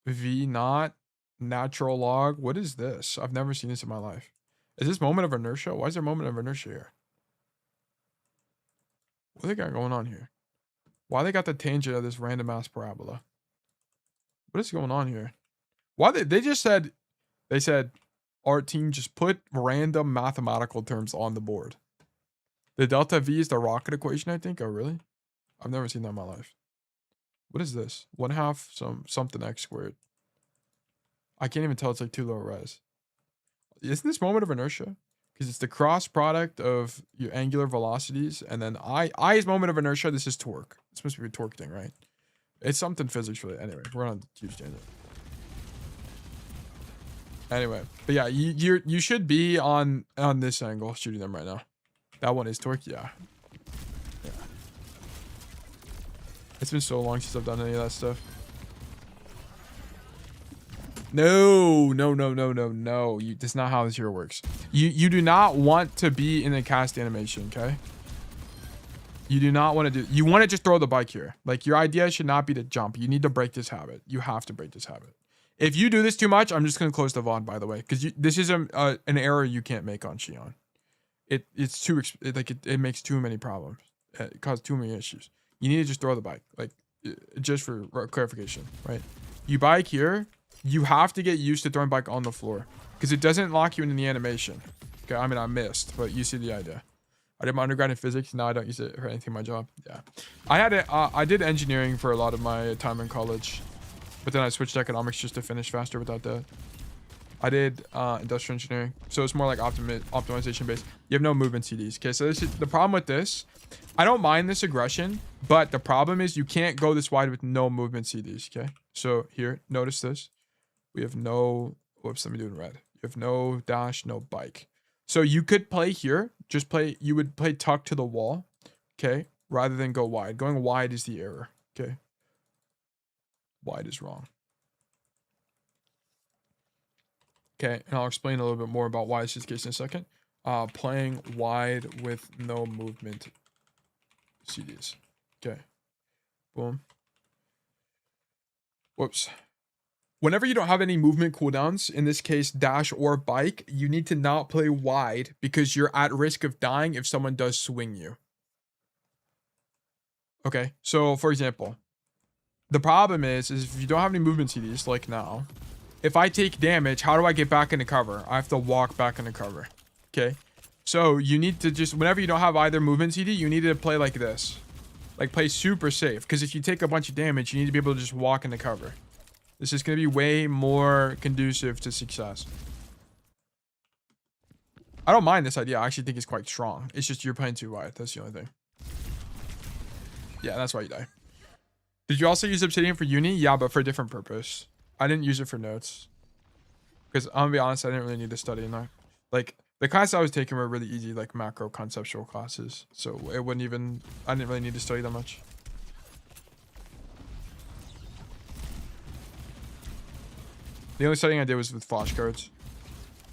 V naught natural log. What is this? I've never seen this in my life. Is this moment of inertia? Why is there a moment of inertia here? What they got going on here? Why they got the tangent of this random ass parabola? What is going on here? Why they just said, they said, art team, just put random mathematical terms on the board. The delta V is the rocket equation, I think. Oh, really? I've never seen that in my life. What is this? 1/2 something x squared. I can't even tell. It's like too low res. Isn't this moment of inertia? Because it's the cross product of your angular velocities, and then I is moment of inertia. This is torque. It's supposed to be a torque thing, right? It's something physics related. Anyway, we're on a huge tangent. Anyway, but yeah, you should be on this angle shooting them right now. That one is torque, yeah. It's been so long since I've done any of that stuff. No. That's not how this here works. You do not want to be in a cast animation, okay? You do not want to do. You want to just throw the bike here. Like your idea should not be to jump. You need to break this habit. You have to break this habit. If you do this too much, I'm just gonna close the VOD, by the way, because this is an error you can't make on Xion. It's too it makes too many problems. It causes too many issues. You need to just throw the bike, like just for clarification, right? You bike here. You have to get used to throwing bike on the floor because it doesn't lock you into the animation. Okay, I mean I missed, but you see the idea. I did my undergrad in physics. Now I don't use it for anything in my job. Yeah, I did engineering for a lot of my time in college. But then I switched to economics just to finish faster without that. I did industrial engineering. So it's more like optimization based. You have no movement CDs. Okay, so this is the problem with this. I don't mind this aggression, but the problem is you can't go this wide with no movement CDs. Okay, so here, notice this. We have no, whoops, let me do it in red. You have no dash, no bike. So you could play here, just play, you would play tuck to the wall, okay, rather than go wide. Going wide is the error, okay? Wide is wrong. Okay, and I'll explain a little bit more about why this is the case in a second. Playing wide with no movement CDs. Okay. Boom. Whoops. Whenever you don't have any movement cooldowns, in this case dash or bike, you need to not play wide because you're at risk of dying if someone does swing you. Okay, so for example, the problem is if you don't have any movement CDs, like now, if I take damage, how do I get back into cover? I have to walk back into cover. Okay, so you need to just, whenever you don't have either movement CD, you need to play like this. Like play super safe, because if you take a bunch of damage, you need to be able to just walk into cover. This is going to be way more conducive to success. I don't mind this idea. I actually think it's quite strong. It's just you're playing too wide. That's the only thing. Yeah, that's why you die. Did you also use Obsidian for uni? Yeah, but for a different purpose. I didn't use it for notes. Because I'm going to be honest, I didn't really need to study in that. Like, the classes I was taking were really easy, like macro conceptual classes. So it wouldn't even, I didn't really need to study that much. The only studying I did was with flashcards.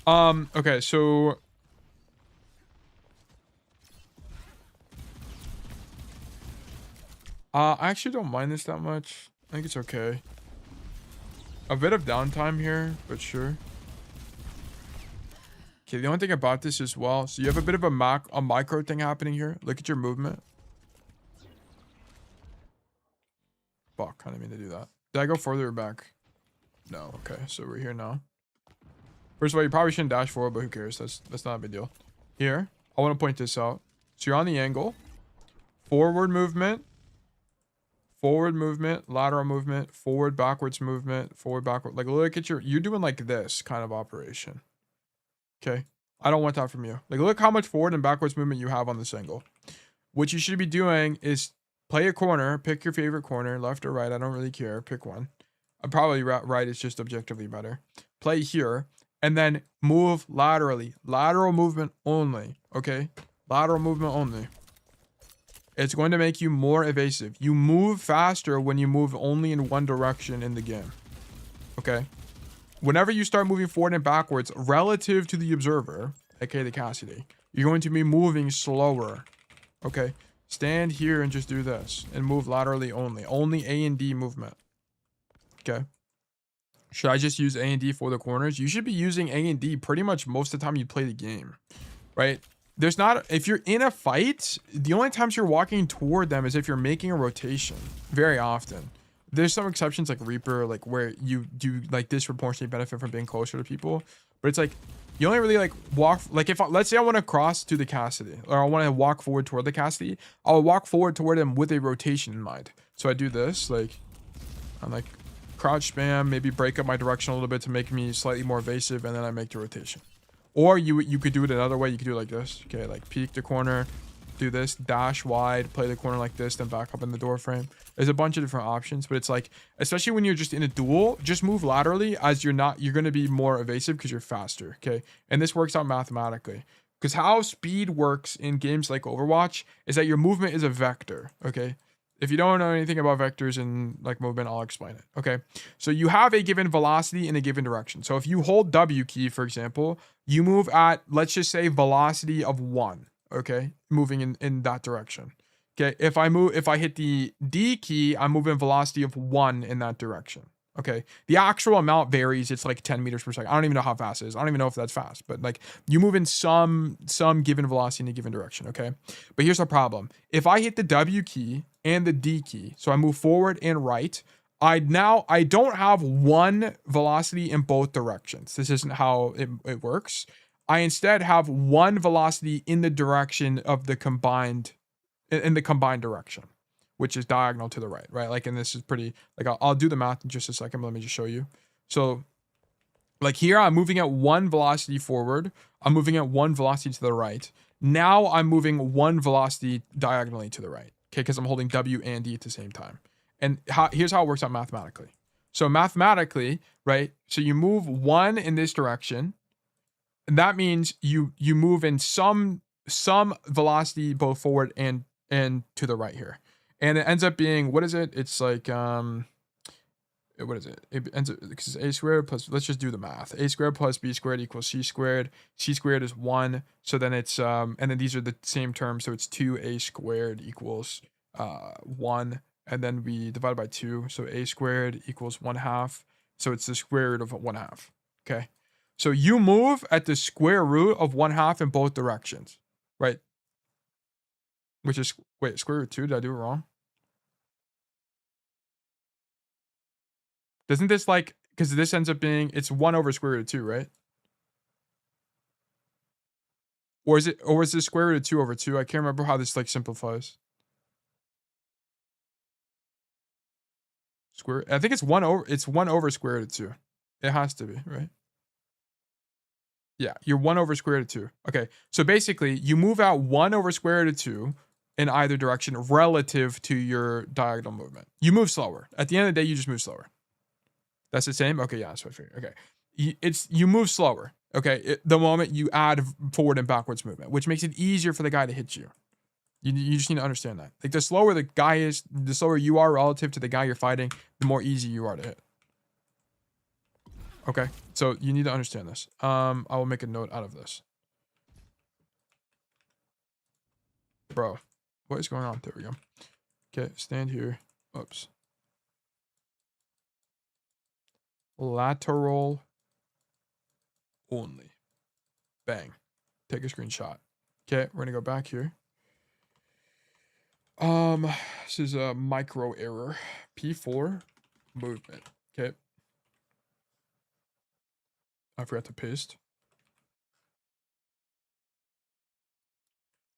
Okay, so I actually don't mind this that much. I think it's okay. A bit of downtime here, but sure. Okay, the only thing about this as well, so you have a bit of a micro thing happening here. Look at your movement. Fuck, I didn't mean to do that. Did I go further or back? No, okay, so we're here now. First of all, you probably shouldn't dash forward, but who cares? That's not a big deal. Here, I want to point this out. So you're on the angle. Forward movement, lateral movement, forward, backwards movement, forward, backward. Like, look at you're doing like this kind of operation. Okay, I don't want that from you. Like, look how much forward and backwards movement you have on this angle. what you should be doing is play a corner, pick your favorite corner, left or right. I don't really care. Pick one. Probably right is just objectively better. Play here and then move laterally. Lateral movement only. Okay. Lateral movement only. It's going to make you more evasive. You move faster when you move only in one direction in the game. Okay. Whenever you start moving forward and backwards relative to the observer, aka the Cassidy, you're going to be moving slower. Okay. Stand here and just do this and move laterally only. Only A and D movement. Okay. Should I just use A and D for the corners? You should be using A and D pretty much most of the time you play the game, right? There's not, if you're in a fight, the only times you're walking toward them is if you're making a rotation very often. There's some exceptions like Reaper, like where you do like disproportionately benefit from being closer to people, but it's like you only really like walk, like if let's say I want to cross to the Cassidy or I want to walk forward toward the Cassidy, I'll walk forward toward him with a rotation in mind. So I do this, like I'm like crouch spam, maybe break up my direction a little bit to make me slightly more evasive, and then I make the rotation. Or you could do it another way. You could do it like this. Okay, like peek the corner, do this, dash wide, play the corner like this, then back up in the door frame. There's a bunch of different options, but it's like, especially when you're just in a duel, just move laterally as you're going to be more evasive because you're faster. Okay, and this works out mathematically. Because how speed works in games like Overwatch is that your movement is a vector. Okay. If you don't know anything about vectors and like movement, I'll explain it. Okay. So you have a given velocity in a given direction. So if you hold W key, for example, you move at, let's just say velocity of 1. Okay. Moving in that direction. Okay. If I hit the D key, I'm moving velocity of 1 in that direction. Okay. The actual amount varies. It's like 10 meters per second. I don't even know how fast it is. I don't even know if that's fast, but like you move in some given velocity in a given direction. Okay. But here's the problem. If I hit the W key and the D key, so I move forward and right, I don't have one velocity in both directions. This isn't how it works. I instead have one velocity in the direction of the combined, in the combined direction, which is diagonal to the right, right? Like, and this is pretty, like, I'll do the math in just a second, but let me just show you. So like here, I'm moving at one velocity forward. I'm moving at one velocity to the right. Now I'm moving one velocity diagonally to the right. Okay, because I'm holding W and D at the same time. And here's how it works out mathematically. So mathematically, right? So you move 1 in this direction, and that means you move in some velocity both forward and to the right here. And it ends up being, what is it? It's like what is it? It ends up, because a squared plus, let's just do the math. A squared plus b squared equals c squared. C squared is 1. So then it's and then these are the same terms. So it's 2a squared equals 1. And then we divide by 2. So a squared equals 1/2. So it's the square root of 1/2. Okay. So you move at the square root of 1/2 in both directions, right? Which is, wait, square root 2? Did I do it wrong? Doesn't this like, because this ends up being, it's 1 over square root of 2, right? Or is it square root of 2 over 2? I can't remember how this like simplifies. I think it's 1 over square root of 2. It has to be, right? Yeah, you're 1 over square root of 2. Okay, so basically you move out 1 over square root of 2 in either direction relative to your diagonal movement. You move slower. At the end of the day, you just move slower. That's the same? Okay, yeah, that's what I figured. Okay. You move slower. Okay, the moment you add forward and backwards movement, which makes it easier for the guy to hit you. You just need to understand that. Like, the slower the guy is, the slower you are relative to the guy you're fighting, the more easy you are to hit. Okay, so you need to understand this. I will make a note out of this. Bro, what is going on? There we go. Okay, stand here. Oops. Lateral only. Bang. Take a screenshot. Okay, we're gonna go back here. This is a micro error. P4 movement. Okay. I forgot to paste.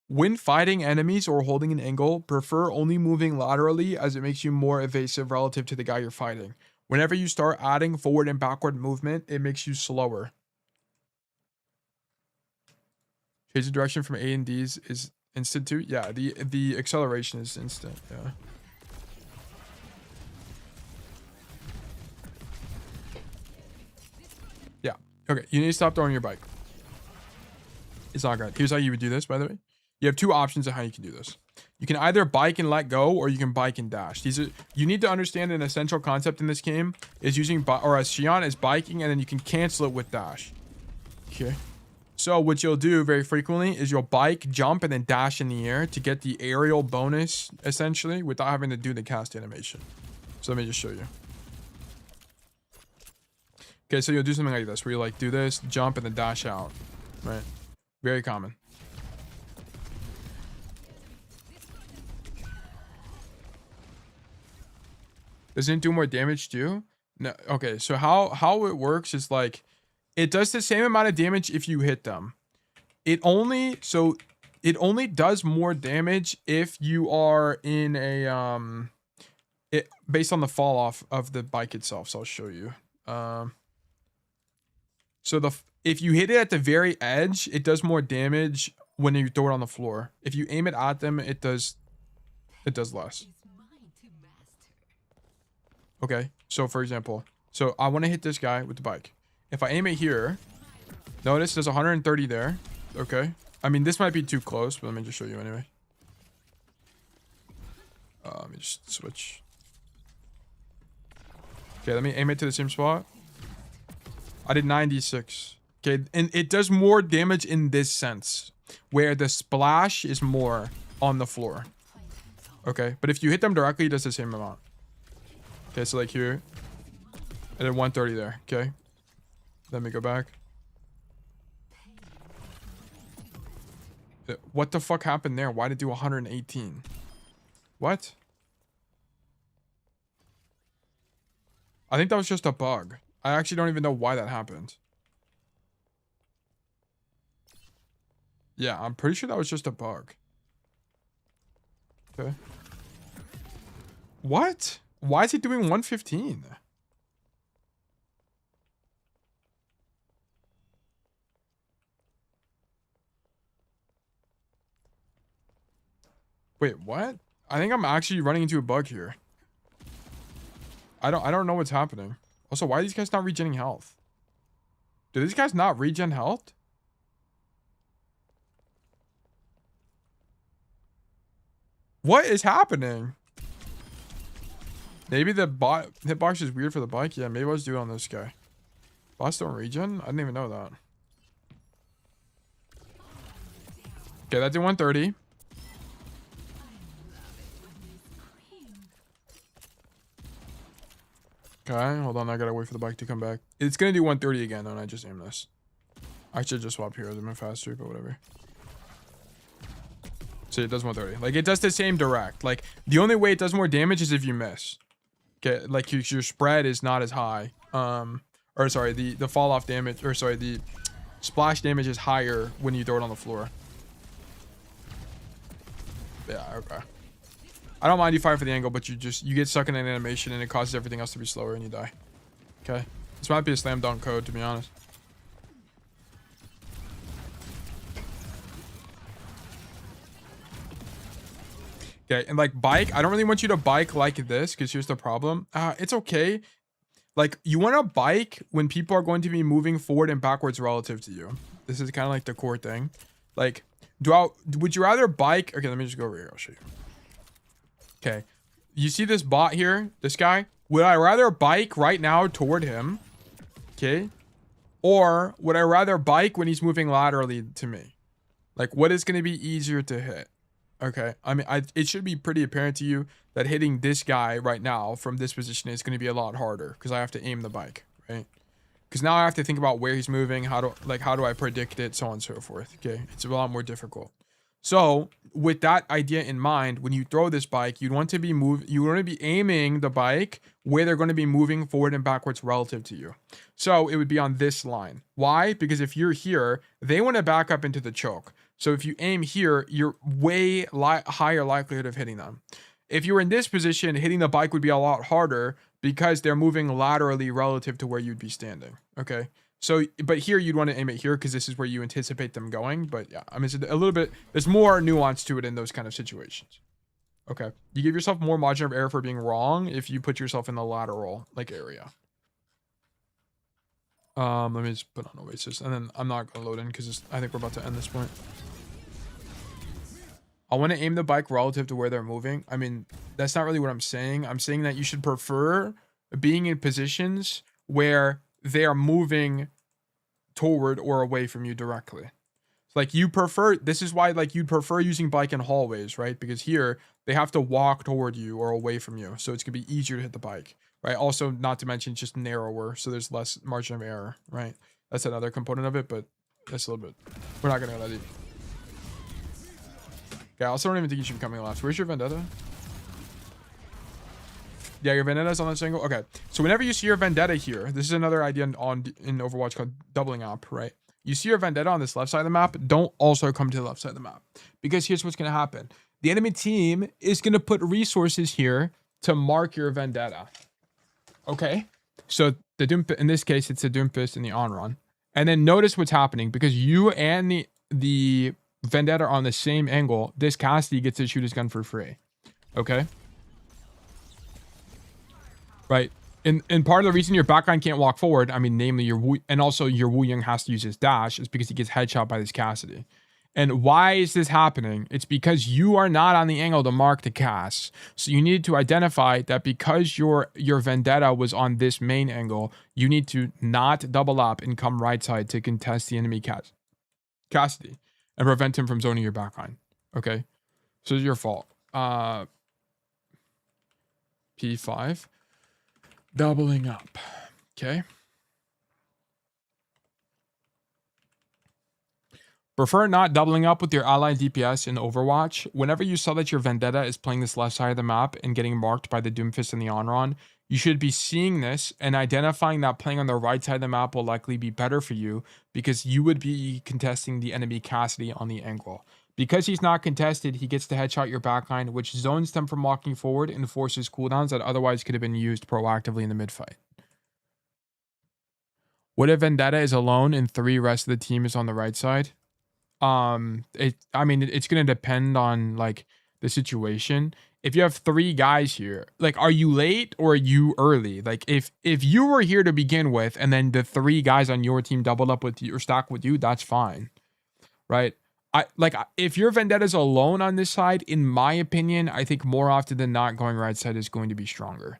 When fighting enemies or holding an angle, prefer only moving laterally as it makes you more evasive relative to the guy you're fighting. Whenever you start adding forward and backward movement, it makes you slower. Change the direction from A and D's is Instant too? Yeah, the acceleration is instant, yeah. Yeah. Okay, you need to stop throwing your bike. It's not good. Here's how you would do this, by the way. You have two options of how you can do this. You can either bike and let go, or you can bike and dash. You need to understand an essential concept in this game is using, or as Xion is biking, and then you can cancel it with dash. Okay. So what you'll do very frequently is you'll bike, jump, and then dash in the air to get the aerial bonus, essentially, without having to do the cast animation. So let me just show you. Okay, so you'll do something like this, where you like do this, jump, and then dash out. Right? Very common. Doesn't it do more damage too? No. Okay, so how it works is like it does the same amount of damage if you hit them. It only does more damage if you are in a based on the fall off of the bike itself. So I'll show you. So if you hit it at the very edge, it does more damage when you throw it on the floor. If you aim it at them, it does less. Okay, so for example, so I want to hit this guy with the bike. If I aim it here, notice there's 130 there. Okay, I mean this might be too close, but let me just show you anyway. Let me just switch. Okay, let me aim it to the same spot. I did 96. Okay, and it does more damage in this sense, where the splash is more on the floor. Okay, but if you hit them directly, it does the same amount. Okay, so like here, and then 130 there. Okay, let me go back. What the fuck happened there? Why did it do 118? What? I think that was just a bug. I actually don't even know why that happened. Yeah, I'm pretty sure that was just a bug. Okay. What? Why is it doing 115? Wait, what? I think I'm actually running into a bug here. I don't know what's happening. Also, why are these guys not regenerating health? Do these guys not regen health? What is happening? Maybe the bot hitbox is weird for the bike. Yeah, maybe I was doing on this guy. Bots don't regen? I didn't even know that. Okay, that did 130. Okay, hold on. I gotta wait for the bike to come back. It's gonna do 130 again, though, and I just aim this. I should just swap heroes. I'm faster, but whatever. So it does 130. Like, it does the same direct. Like, the only way it does more damage is if you miss. Okay, like, your spread is not as high. Or, sorry, the fall-off damage, or, sorry, the splash damage is higher when you throw it on the floor. Yeah, okay. I don't mind you fight for the angle, but you get stuck in an animation and it causes everything else to be slower and you die. Okay. This might be a slam dunk code, to be honest. Okay, and like bike, I don't really want you to bike like this, because here's the problem. It's okay. Like, you want to bike when people are going to be moving forward and backwards relative to you. This is kind of like the core thing. Like, would you rather bike? Okay, let me just go over here. I'll show you. Okay, you see this bot here, this guy? Would I rather bike right now toward him? Okay, or would I rather bike when he's moving laterally to me? Like, what is going to be easier to hit? Okay, I mean, it should be pretty apparent to you that hitting this guy right now from this position is going to be a lot harder, because I have to aim the bike, right? Because now I have to think about where he's moving, how do I predict it, so on and so forth. Okay, it's a lot more difficult. So with that idea in mind, when you throw this bike, you want to be aiming the bike where they're going to be moving forward and backwards relative to you. So it would be on this line. Why? Because if you're here, they want to back up into the choke. So if you aim here, you're way higher likelihood of hitting them. If you were in this position, hitting the bike would be a lot harder because they're moving laterally relative to where you'd be standing. Okay. So, but here you'd want to aim it here because this is where you anticipate them going. But yeah, I mean, it's a little bit, there's more nuance to it in those kind of situations. Okay. You give yourself more margin of error for being wrong if you put yourself in the lateral like area. Let me just put on Oasis and then I'm not going to load in because I think we're about to end this point. I want to aim the bike relative to where they're moving. I mean, that's not really what I'm saying. I'm saying that you should prefer being in positions where they are moving toward or away from you directly. Like you prefer, this is why like you'd prefer using bike in hallways, right? Because here they have to walk toward you or away from you. So it's gonna be easier to hit the bike, right? Also, not to mention it's just narrower. So there's less margin of error, right? That's another component of it, but that's a little bit, we're not gonna go that deep. Okay, I also don't even think you should be coming left. Where's your Vendetta? Yeah, your Vendetta's on this angle. Okay, so whenever you see your Vendetta here, this is another idea in Overwatch called doubling up, right? You see your Vendetta on this left side of the map, don't also come to the left side of the map. Because here's what's going to happen. The enemy team is going to put resources here to mark your Vendetta. Okay? So the Doom, in this case, it's the Doomfist and the On-Run. And then notice what's happening. Because you and the Vendetta are on the same angle, this Cassidy gets to shoot his gun for free. Okay? Right? And part of the reason your backline can't walk forward, I mean, namely your Wu, and also your Wu Young has to use his dash, is because he gets headshot by this Cassidy. And why is this happening? It's because you are not on the angle to mark the Cass. So you need to identify that because your Vendetta was on this main angle, you need to not double up and come right side to contest the enemy Cassidy and prevent him from zoning your backline. Okay? So it's your fault. P5. Doubling up. Okay. Prefer not doubling up with your allied DPS in Overwatch. Whenever you saw that your Vendetta is playing this left side of the map and getting marked by the Doomfist and the On-Run, you should be seeing this and identifying that playing on the right side of the map will likely be better for you because you would be contesting the enemy Cassidy on the angle. Because he's not contested, he gets to headshot your backline, which zones them from walking forward and forces cooldowns that otherwise could have been used proactively in the mid-fight. What if Vendetta is alone and 3 rest of the team is on the right side? I mean, it's going to depend on, like, the situation. If you have 3 guys here, like, are you late or are you early? Like, if you were here to begin with and then the 3 guys on your team doubled up with you or stack with you, that's fine, right? If your Vendetta's alone on this side, in my opinion, I think more often than not going right side is going to be stronger.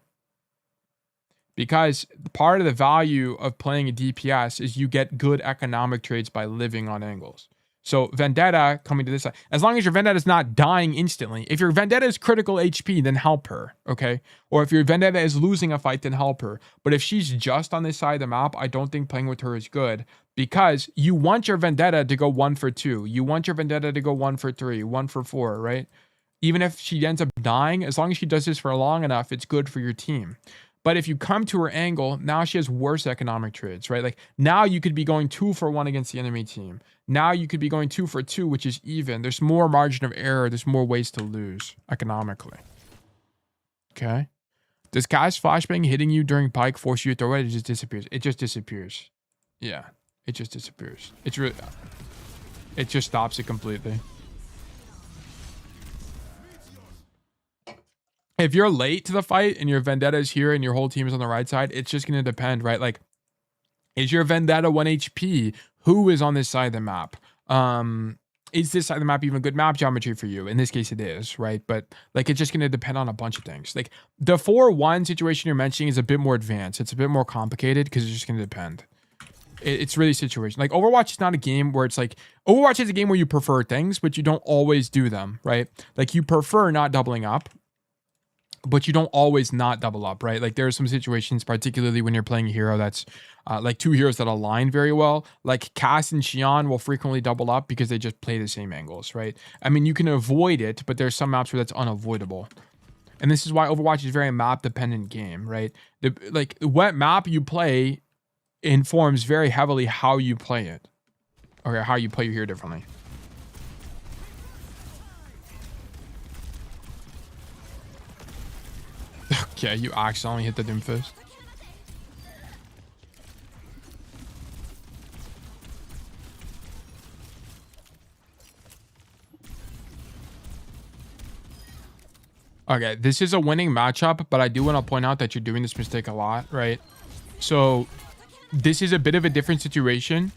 Because part of the value of playing a DPS is you get good economic trades by living on angles. So Vendetta coming to this side, as long as your Vendetta is not dying instantly. If your Vendetta is critical HP, then help her, okay? Or if your Vendetta is losing a fight, then help her. But if she's just on this side of the map, I don't think playing with her is good because you want your Vendetta to go 1 for 2. You want your Vendetta to go 1 for 3, 1 for 4, right? Even if she ends up dying, as long as she does this for long enough, it's good for your team. But if you come to her angle, now she has worse economic trades, right? Like now you could be going 2 for 1 against the enemy team. Now you could be going 2 for 2, which is even. There's more margin of error. There's more ways to lose economically. Okay. Does Cass flashbang hitting you during pike force you to throw it? It just disappears. It just disappears. Yeah. It just disappears. It's really, it just stops it completely. If you're late to the fight and your Vendetta is here and your whole team is on the right side, it's just going to depend, right? Like, is your Vendetta 1 HP? Who is on this side of the map? Is this side of the map even good map geometry for you? In this case, it is, right? But like, it's just going to depend on a bunch of things. Like the 4-1 situation you're mentioning is a bit more advanced. It's a bit more complicated because it's just going to depend. It's really situation. Like Overwatch is not a game where it's like, Overwatch is a game where you prefer things, but you don't always do them, right? Like you prefer not doubling up, but you don't always not double up, right? Like there are some situations, particularly when you're playing a hero that's like 2 heroes that align very well. Like Cass and Xion will frequently double up because they just play the same angles, right? I mean, you can avoid it, but there's some maps where that's unavoidable. And this is why Overwatch is a very map-dependent game, right? Like what map you play informs very heavily how you play it. Or how you play your hero differently. Okay, you accidentally hit the Doomfist. Okay, this is a winning matchup, but I do want to point out that you're doing this mistake a lot, right? So this is a bit of a different situation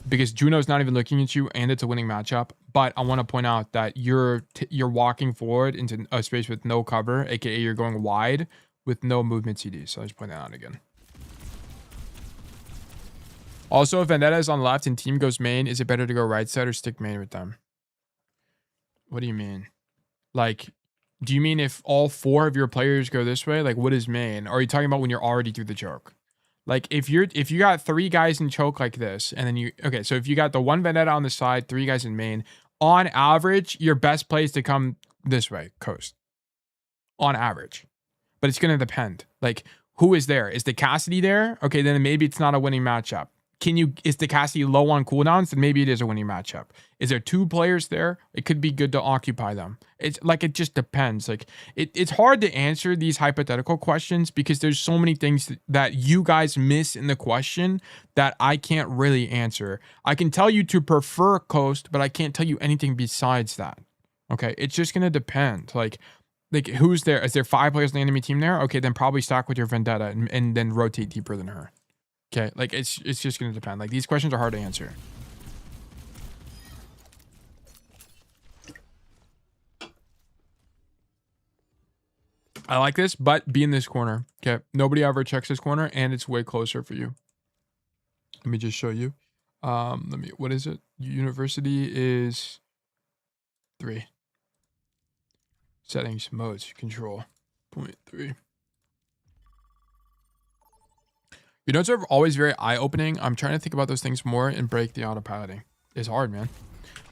because Juno's not even looking at you and it's a winning matchup. But I want to point out that you're walking forward into a space with no cover, aka you're going wide with no movement CD. So I just point that out again. Also, if Vendetta is on left and team goes main, is it better to go right side or stick main with them? What do you mean? Like, do you mean if all 4 of your players go this way? Like, what is main? Or are you talking about when you're already through the choke? Like, if you got 3 guys in choke like this, and then okay, so if you got the 1 Vendetta on the side, 3 guys in main, on average, your best play is to come this way, coast. On average. But it's going to depend. Like, who is there? Is the Cassidy there? Okay, then maybe it's not a winning matchup. Is the Cassidy low on cooldowns? Then maybe it is a winning matchup. Is there 2 players there? It could be good to occupy them. It's like, it just depends. Like, it's hard to answer these hypothetical questions because there's so many things that you guys miss in the question that I can't really answer. I can tell you to prefer coast, but I can't tell you anything besides that. Okay, it's just gonna depend. Like who's there? Is there 5 players on the enemy team there? Okay, then probably stack with your Vendetta and then rotate deeper than her. Okay, like it's just gonna depend. Like, these questions are hard to answer. I like this, but be in this corner. Okay, nobody ever checks this corner, and it's way closer for you. Let me just show you. What is it? University is 3. Settings, modes, control, 0.3. Your notes are always very eye-opening. I'm trying to think about those things more and break the autopiloting. It's hard, man.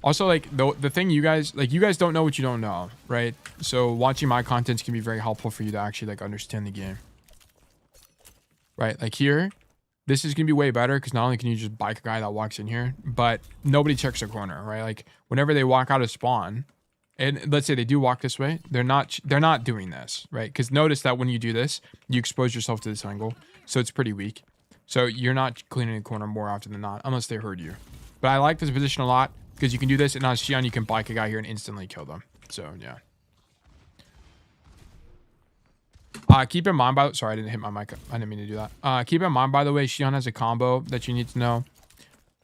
Also, like, the thing you guys don't know what you don't know, right? So watching my content can be very helpful for you to actually, like, understand the game. Right? Like, here, this is going to be way better because not only can you just bike a guy that walks in here, but nobody checks the corner, right? Like, whenever they walk out of spawn, and let's say they do walk this way, they're not doing this, right? Because notice that when you do this, you expose yourself to this angle, so it's pretty weak. So you're not cleaning the corner more often than not, unless they heard you. But I like this position a lot because you can do this, and on Xion, you can bike a guy here and instantly kill them. So yeah. Keep in mind, sorry, I didn't hit my mic. I didn't mean to do that. Keep in mind, by the way, Xion has a combo that you need to know.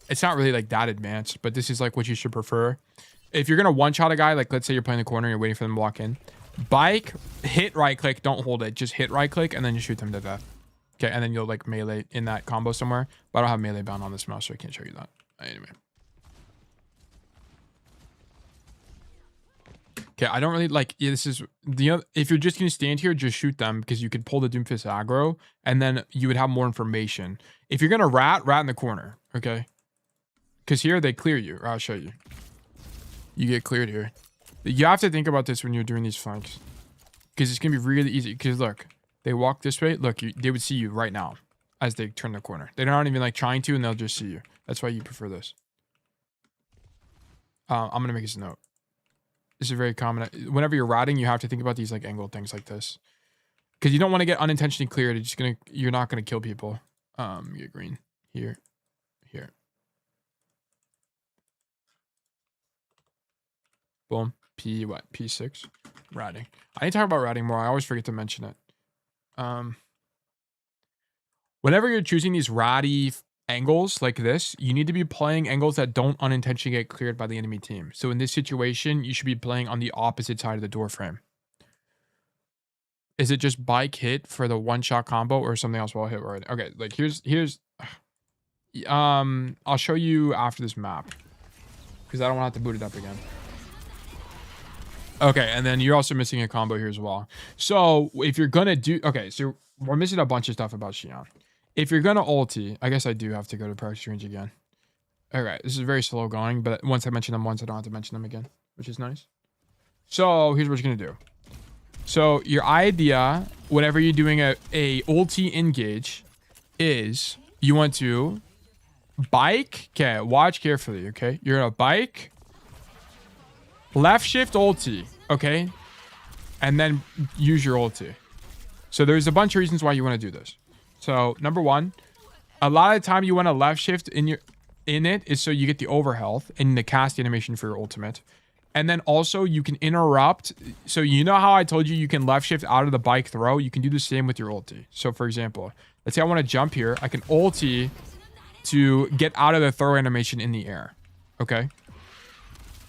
It's not really like that advanced, but this is like what you should prefer. If you're gonna one-shot a guy, like let's say you're playing the corner, you're waiting for them to walk in. Bike, hit right click, don't hold it. Just hit right click and then you shoot them to death. Okay, and then you'll like melee in that combo somewhere. But I don't have melee bound on this mouse, so I can't show you that. Anyway. Okay, I don't really like, yeah, this is if you're just gonna stand here, just shoot them because you could pull the Doomfist aggro and then you would have more information. If you're gonna rat in the corner, okay? Because here they clear you. I'll show you. You get cleared here. You have to think about this when you're doing these flanks. Because it's going to be really easy. Because look, they walk this way. Look, they would see you right now as they turn the corner. They're not even like trying to, and they'll just see you. That's why you prefer this. I'm going to make this a note. This is very common. Whenever you're ratting, you have to think about these like angled things like this. Because you don't want to get unintentionally cleared. You're not going to kill people. Get green. Here. Here. Boom. P6. Ratting. I need to talk about ratting more. I always forget to mention it. Whenever you're choosing these ratty angles like this, you need to be playing angles that don't unintentionally get cleared by the enemy team. So in this situation, you should be playing on the opposite side of the door frame. Is it just bike hit for the one-shot combo or something else while hit right? Okay, like here's I'll show you after this map. Because I don't want to have to boot it up again. Okay, and then you're also missing a combo here as well. So if you're gonna do, okay, so we're missing a bunch of stuff about Xion. If you're gonna ulti, I guess I do have to go to practice range again. All right, this is very slow going, but once I mention them once, I don't have to mention them again, which is nice. So here's what you're gonna do. So your idea, whenever you're doing a ulti engage, is you want to bike. Okay, watch carefully. Okay, you're gonna bike. Left shift ulti, okay? And then use your ulti. So there's a bunch of reasons why you want to do this. So number one, a lot of the time you want to left shift in it is so you get the overhealth and the cast animation for your ultimate. And then also you can interrupt. So you know how I told you can left shift out of the bike throw? You can do the same with your ulti. So for example, let's say I want to jump here. I can ulti to get out of the throw animation in the air. Okay.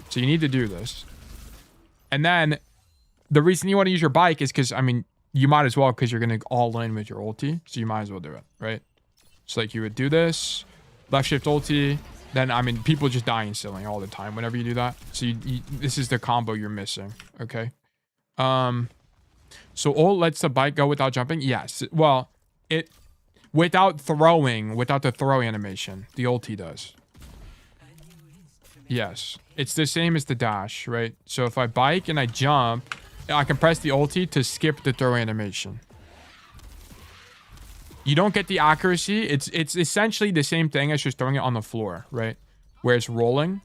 So you need to do this. And then the reason you want to use your bike is because, I mean, you might as well because you're going to all in with your ulti. So you might as well do it, right? So like you would do this, left shift ulti. Then, I mean, people just die instantly all the time whenever you do that. So this is the combo you're missing, okay? So ult lets the bike go without jumping? Yes. Well, without the throw animation, the ulti does. Yes. It's the same as the dash, right? So if I bike and I jump, I can press the ulti to skip the throw animation. You don't get the accuracy. It's essentially the same thing as just throwing it on the floor, right? Where it's rolling.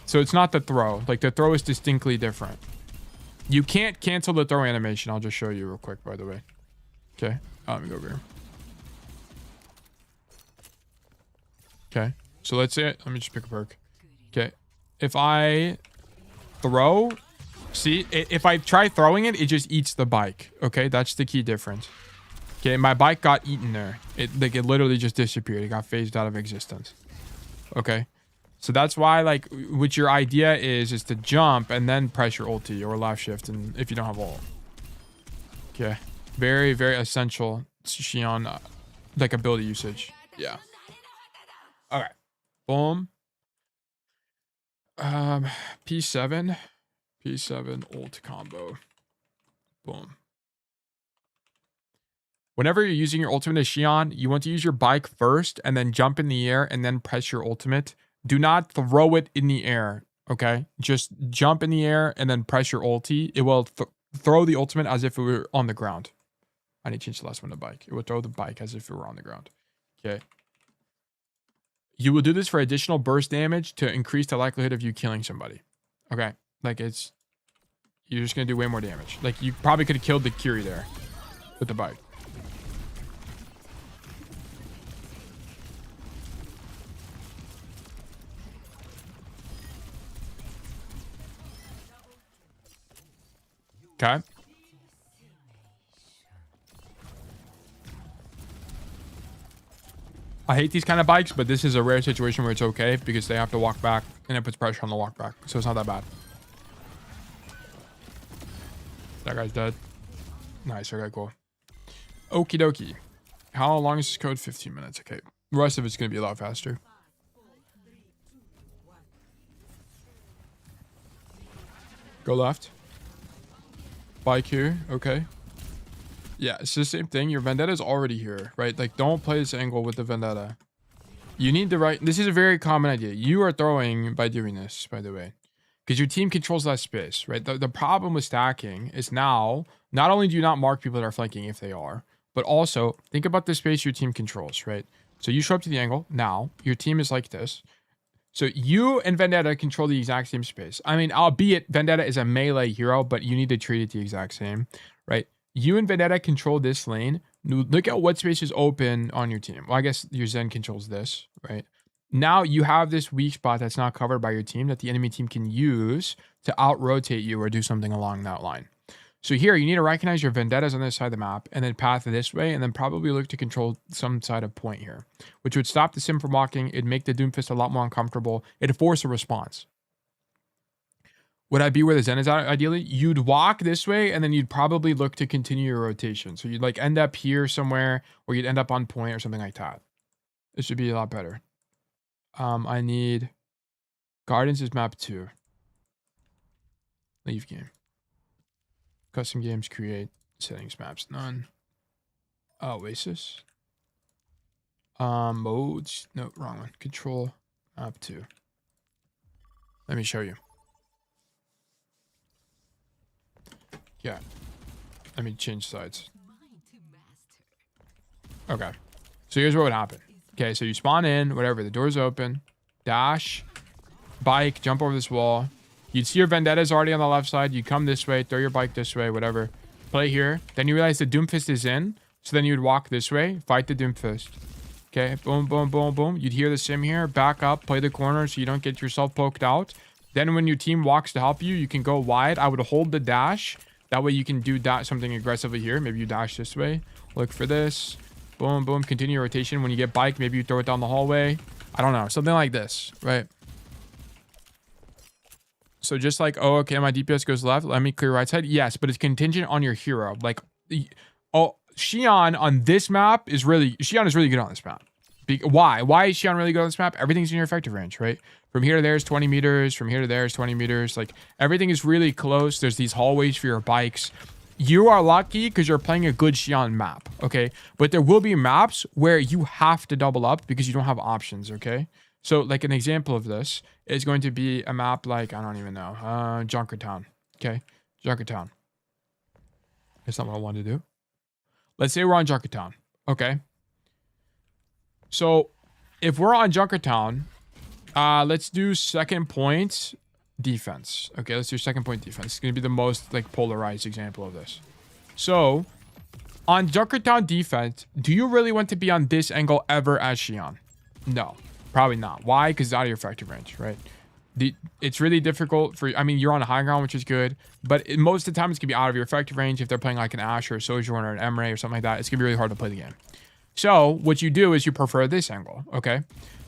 So it's not the throw. Like, the throw is distinctly different. You can't cancel the throw animation. I'll just show you real quick, by the way. Okay. Let me go over here. Okay. So let's say, let me just pick a perk. Okay. If I throw, see, if I try throwing it, it just eats the bike. Okay. That's the key difference. Okay, my bike got eaten there. It literally just disappeared. It got phased out of existence. Okay. So that's why, like, what your idea is to jump and then press your ulti or left shift, and if you don't have ult. Okay. Very, very essential Xion, like, ability usage. Yeah. Okay. Boom. P7 ult combo. Boom. Whenever you're using your ultimate as Xion, you want to use your bike first and then jump in the air and then press your ultimate. Do not throw it in the air, okay? Just jump in the air and then press your ulti. It will throw the ultimate as if it were on the ground. I need to change the last one to bike. It will throw the bike as if it were on the ground. Okay. You will do this for additional burst damage to increase the likelihood of you killing somebody. Okay. Like, you're just going to do way more damage. Like, you probably could have killed the Curie there with the bike. Okay. I hate these kind of bikes, but this is a rare situation where it's okay because they have to walk back and it puts pressure on the walk back. So it's not that bad. That guy's dead. Nice. Okay, cool. Okie dokie. How long is this code? 15 minutes. Okay. The rest of it's going to be a lot faster. Go left. Bike here. Okay. Yeah, it's the same thing. Your Vendetta is already here, right? Like, don't play this angle with the Vendetta. You need the right... This is a very common idea. You are throwing by doing this, by the way. Because your team controls that space, right? The problem with stacking is now, not only do you not mark people that are flanking if they are, but also think about the space your team controls, right? So you show up to the angle. Now, your team is like this. So you and Vendetta control the exact same space. I mean, albeit Vendetta is a melee hero, but you need to treat it the exact same, right? You and Vendetta control this lane. Look at what space is open on your team. Well, I guess your Zen controls this, right? Now you have this weak spot that's not covered by your team that the enemy team can use to out-rotate you or do something along that line. So here, you need to recognize your Vendettas on this side of the map and then path this way and then probably look to control some side of point here, which would stop the Sim from walking. It'd make the Doomfist a lot more uncomfortable. It'd force a response. Would I be where the Zen is at, ideally? You'd walk this way and then you'd probably look to continue your rotation. So you'd like end up here somewhere or you'd end up on point or something like that. This should be a lot better. I need Gardens is map 2. Leave game. Custom games, create, settings, maps, none. Oasis. Modes, no, wrong one. Control, map 2. Let me show you. Yeah. Let me change sides. Okay. So here's what would happen. Okay, so you spawn in, whatever, the door's open. Dash. Bike, jump over this wall. You'd see your Vendetta's already on the left side. You come this way, throw your bike this way, whatever. Play here. Then you realize the Doomfist is in. So then you'd walk this way, fight the Doomfist. Okay, boom, boom, boom, boom. You'd hear the Sim here, back up, play the corner so you don't get yourself poked out. Then when your team walks to help you, you can go wide. I would hold the dash. That way you can do something aggressively here. Maybe you dash this way. Look for this. Boom, boom. Continue rotation. When you get bike, maybe you throw it down the hallway. I don't know. Something like this, right? So just like, oh, okay, my DPS goes left. Let me clear right side. Yes, but it's contingent on your hero. Like, oh, Xion on this map is really... Xion is really good on this map. Why? Why is Xion really good on this map? Everything's in your effective range, right? From here to there is 20 meters. From here to there is 20 meters. Like, everything is really close. There's these hallways for your bikes. You are lucky because you're playing a good Xion map, okay? But there will be maps where you have to double up because you don't have options, okay? So, like, an example of this is going to be a map like, I don't even know, Junkertown, okay? Junkertown. That's not what I wanted to do. Let's say we're on Junkertown, okay? So, if we're on Junkertown, let's do second point defense. Okay, let's do second point defense. It's going to be the most, like, polarized example of this. So, on Junkertown defense, do you really want to be on this angle ever as Xion? No. Probably not. Why? Because it's out of your effective range, right? It's really difficult for... I mean, you're on a high ground, which is good. But most of the time, it's going to be out of your effective range. If they're playing like an Ashe or a Sojourn or an Emre or something like that, it's going to be really hard to play the game. So, what you do is you prefer this angle, okay?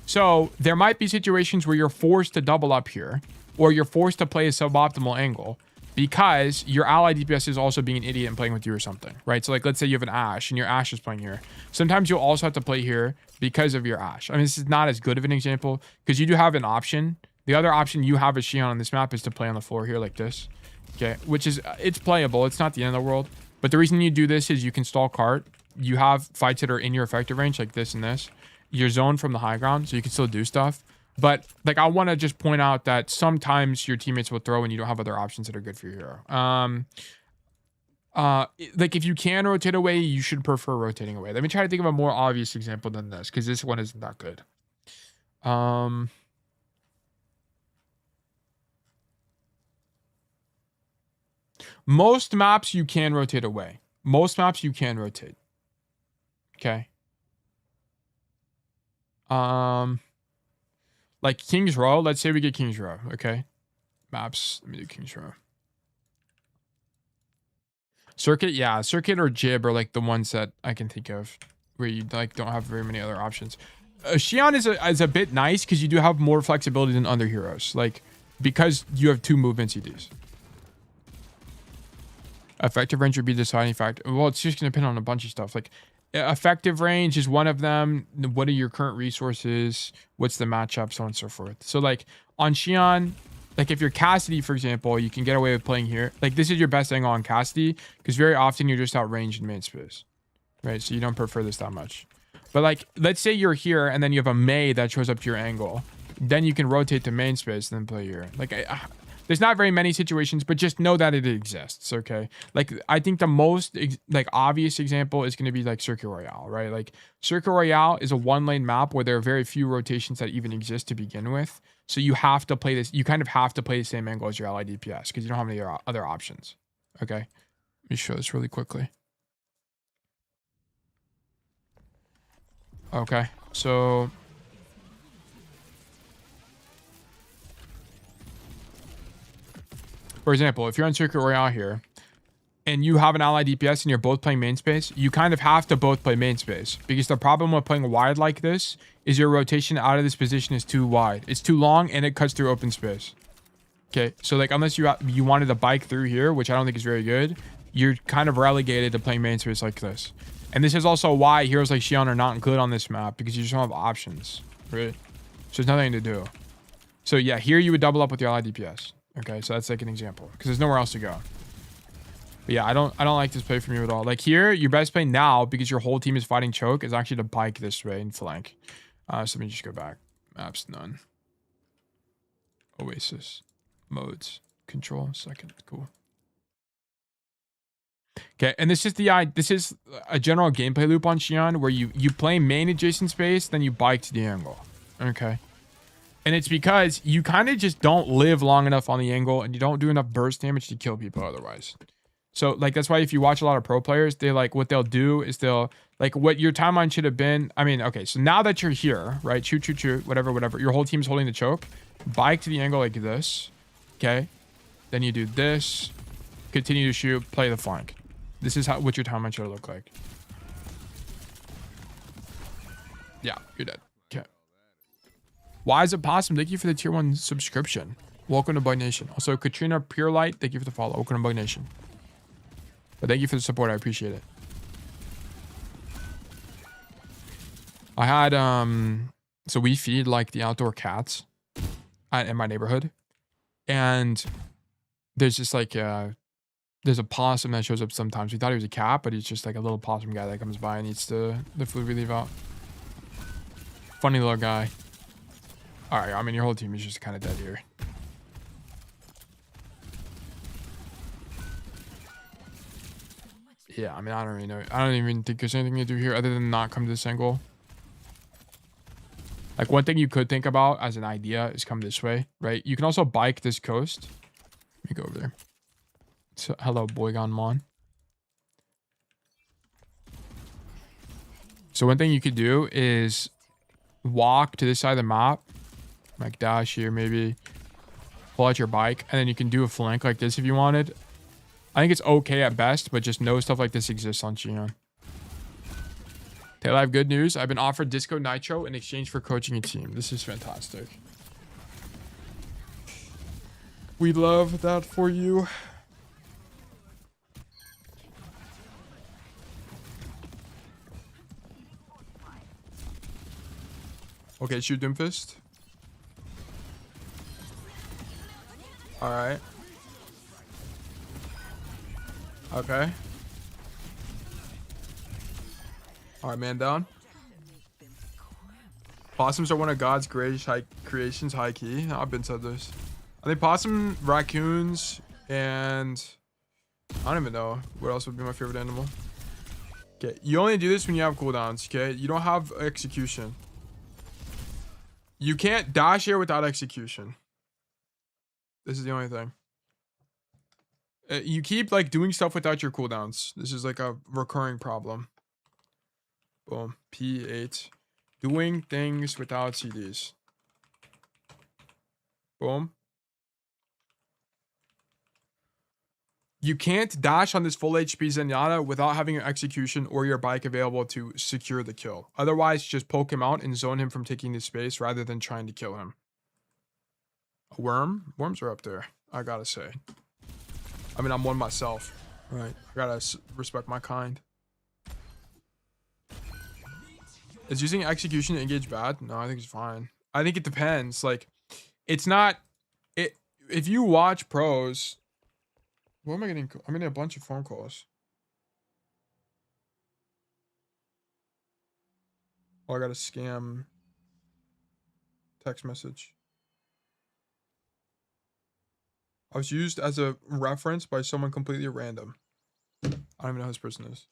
So, there might be situations where you're forced to double up here. Or you're forced to play a suboptimal angle. Because your ally DPS is also being an idiot and playing with you or something, right? So, like, let's say you have an Ashe and your Ashe is playing here. Sometimes you'll also have to play here because of your Ashe. I mean, this is not as good of an example because you do have an option. The other option you have as Xion on this map is to play on the floor here like this, okay? Which is, it's playable. It's not the end of the world. But the reason you do this is you can stall cart. You have fights that are in your effective range like this and this. You're zoned from the high ground, so you can still do stuff. But, like, I want to just point out that sometimes your teammates will throw and you don't have other options that are good for your hero. Like, if you can rotate away, you should prefer rotating away. Let me try to think of a more obvious example than this, because this one isn't that good. Most maps you can rotate away. Most maps you can rotate. Okay. Like King's Row, let's say we get King's Row, okay? Maps, let me do King's Row. Circuit, yeah, Circuit or Jib are like the ones that I can think of where you like don't have very many other options. Xion is a bit nice because you do have more flexibility than other heroes, like because you have 2 movement CDs. Effective range would be the deciding factor. Well, it's just gonna depend on a bunch of stuff. Like effective range is one of them. What are your current resources? What's the matchup? So on and so forth. So like on Xion, like if you're Cassidy, for example, you can get away with playing here. Like this is your best angle on Cassidy because very often you're just outranged in main space, right? So you don't prefer this that much. But like, let's say you're here and then you have a Mei that shows up to your angle. Then you can rotate to main space and then play here. Like there's not very many situations, but just know that it exists, okay? Like, I think the most, like, obvious example is going to be, like, Circuit Royale, right? Like, Circuit Royale is a one-lane map where there are very few rotations that even exist to begin with. So you have to play this, you kind of have to play the same angle as your ally DPS because you don't have any other options, okay? Let me show this really quickly. Okay, so... For example, if you're on Circuit Royale here, and you have an ally DPS and you're both playing main space, you kind of have to both play main space. Because the problem with playing wide like this is your rotation out of this position is too wide. It's too long and it cuts through open space. Okay, so like unless you wanted to bike through here, which I don't think is very good, you're kind of relegated to playing main space like this. And this is also why heroes like Xion are not good on this map, because you just don't have options, right? So there's nothing to do. So yeah, here you would double up with your ally DPS. Okay, so that's like an example because there's nowhere else to go. But yeah, I don't like this play from you at all. Like here, your best play now because your whole team is fighting choke is actually to bike this way and flank. So let me just go back. Maps none. Oasis. Modes. Control. Second. Cool. Okay, and this is a general gameplay loop on Xion where you play main adjacent space, then you bike to the angle. Okay. And it's because you kind of just don't live long enough on the angle and you don't do enough burst damage to kill people otherwise. So, like, that's why if you watch a lot of pro players, they, like, what they'll do is they'll, like, what your timeline should have been. I mean, okay, so now that you're here, right? Shoot, shoot, shoot, whatever, whatever. Your whole team's holding the choke. Bike to the angle like this. Okay. Then you do this. Continue to shoot. Play the flank. This is what your timeline should look like. Yeah, you're dead. Okay. Why is it possum? Thank you for the tier 1 subscription. Welcome to Bug Nation. Also, Katrina Pure Light, thank you for the follow. Welcome to Bug Nation. But thank you for the support. I appreciate it. I had so we feed like the outdoor cats in my neighborhood, and there's just like there's a possum that shows up sometimes. We thought he was a cat, but he's just like a little possum guy that comes by and eats the food we leave out. Funny little guy. All right, I mean your whole team is just kind of dead here. Yeah, I mean I don't really know. I don't even think there's anything to do here other than not come to this angle. Like one thing you could think about as an idea is come this way, right? You can also bike this coast. Let me go over there. So, hello, Boygon Mon. So one thing you could do is walk to this side of the map, like dash here maybe, pull out your bike, and then you can do a flank like this if you wanted. I think it's okay at best, but just know stuff like this exists on Xion. Taylor, I have good news. I've been offered Disco Nitro in exchange for coaching a team. This is fantastic. We love that for you. Okay, shoot Doomfist. Alright. Okay. Alright, man down. Possums are one of God's greatest creations, high key. I've been said this. I think possum, raccoons, and I don't even know what else would be my favorite animal. Okay, you only do this when you have cooldowns, okay? You don't have execution. You can't dash here without execution. This is the only thing. You keep like doing stuff without your cooldowns. This is like a recurring problem. Boom. P8. Doing things without CDs. Boom. You can't dash on this full HP Zenyatta without having your execution or your bike available to secure the kill. Otherwise, just poke him out and zone him from taking the space rather than trying to kill him. A worm? Worms are up there, I gotta say. I mean, I'm one myself. Right. I gotta respect my kind. Is using execution to engage bad? No, I think it's fine. I think it depends. Like, it's not... If you watch pros... What am I getting? I'm getting a bunch of phone calls. Oh, I got a scam text message. I was used as a reference by someone completely random. I don't even know who this person is.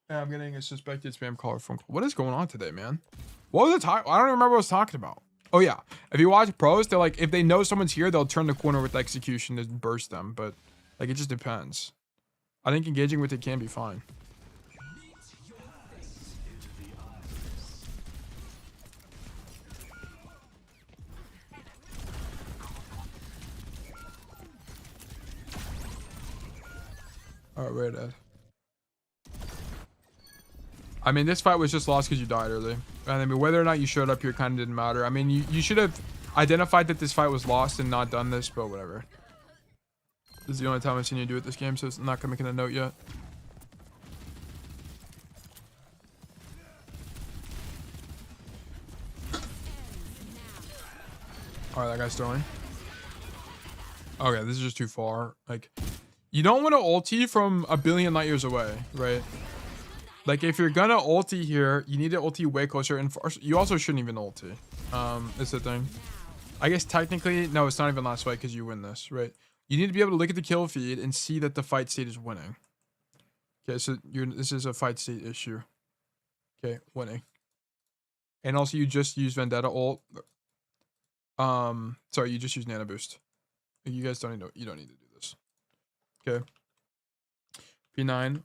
Yeah, I'm getting a suspected spam call or phone call. What is going on today, man? What was the time? I don't remember what I was talking about. Oh yeah, if you watch pros, they're like, if they know someone's here, they'll turn the corner with execution to burst them. But like, it just depends. I think engaging with it can be fine. All right, we're dead. I mean, this fight was just lost because you died early. And I mean, whether or not you showed up here kind of didn't matter. I mean, you should have identified that this fight was lost and not done this, but whatever. This is the only time I've seen you do it this game, so it's not gonna make a note yet. All right, that guy's throwing. Okay, this is just too far. Like, you don't want to ulti from a billion light years away, right? Like, if you're gonna ulti here, you need to ulti way closer, and you also shouldn't even ulti. Is the thing. I guess technically, no, it's not even last fight because you win this, right? You need to be able to look at the kill feed and see that the fight state is winning. Okay, so this is a fight state issue. Okay, winning. And also, you just use Vendetta ult. Sorry, you just use Nano Boost. You guys don't need to. You don't need to do this. Okay. P9.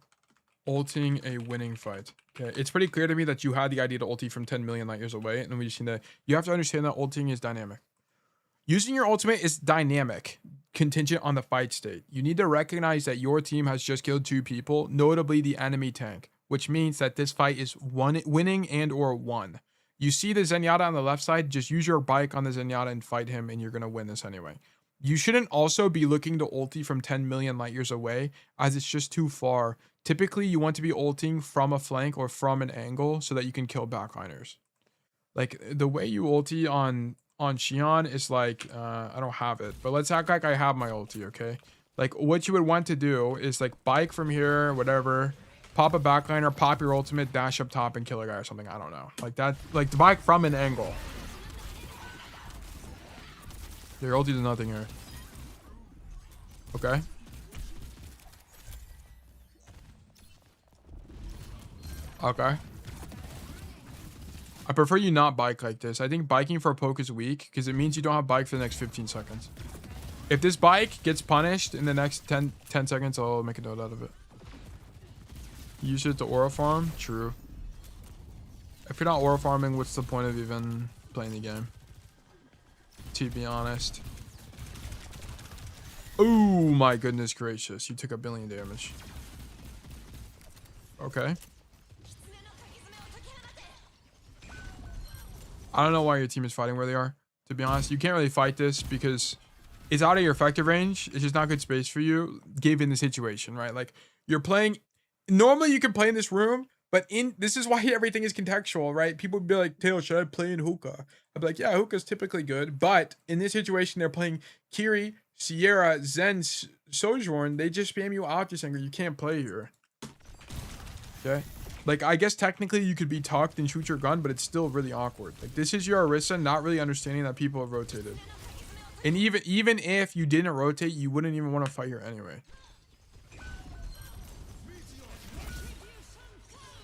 Ulting a winning fight. Okay, it's pretty clear to me that you had the idea to ulti from 10 million light years away, and we just seen that. You have to understand that ulting is dynamic. Using your ultimate is dynamic, contingent on the fight state. You need to recognize that your team has just killed 2 people, notably the enemy tank, which means that this fight is winning and or won. You see the Zenyatta on the left side, just use your bike on the Zenyatta and fight him, and you're going to win this anyway. You shouldn't also be looking to ulti from 10 million light years away, as it's just too far. Typically, you want to be ulting from a flank or from an angle so that you can kill backliners. Like, the way you ulti on Xion is like, I don't have it, but let's act like I have my ulti, okay? Like, what you would want to do is, like, bike from here, whatever, pop a backliner, pop your ultimate, dash up top, and kill a guy or something. I don't know. Like, that, like, the bike from an angle. Your ulti does nothing here. Okay. Okay. I prefer you not bike like this. I think biking for a poke is weak because it means you don't have bike for the next 15 seconds. If this bike gets punished in the next 10 seconds, I'll make a note out of it. Use it to aura farm? True. If you're not aura farming, what's the point of even playing the game? To be honest. Oh my goodness gracious. You took 1 billion damage. Okay. I don't know why your team is fighting where they are, to be honest. You can't really fight this because it's out of your effective range. It's just not good space for you, given the situation, right? Like, you're playing... Normally, you can play in this room, but this is why everything is contextual, right? People would be like, Taylor, should I play in hookah? I'd be like, yeah, hookah's typically good, but in this situation, they're playing Kiri, Sierra, Zen, Sojourn. They just spam you out this anger. You can't play here. Okay? Like, I guess technically you could be tucked and shoot your gun, but it's still really awkward. Like, this is your Orisa not really understanding that people have rotated. And even if you didn't rotate, you wouldn't even want to fight here anyway.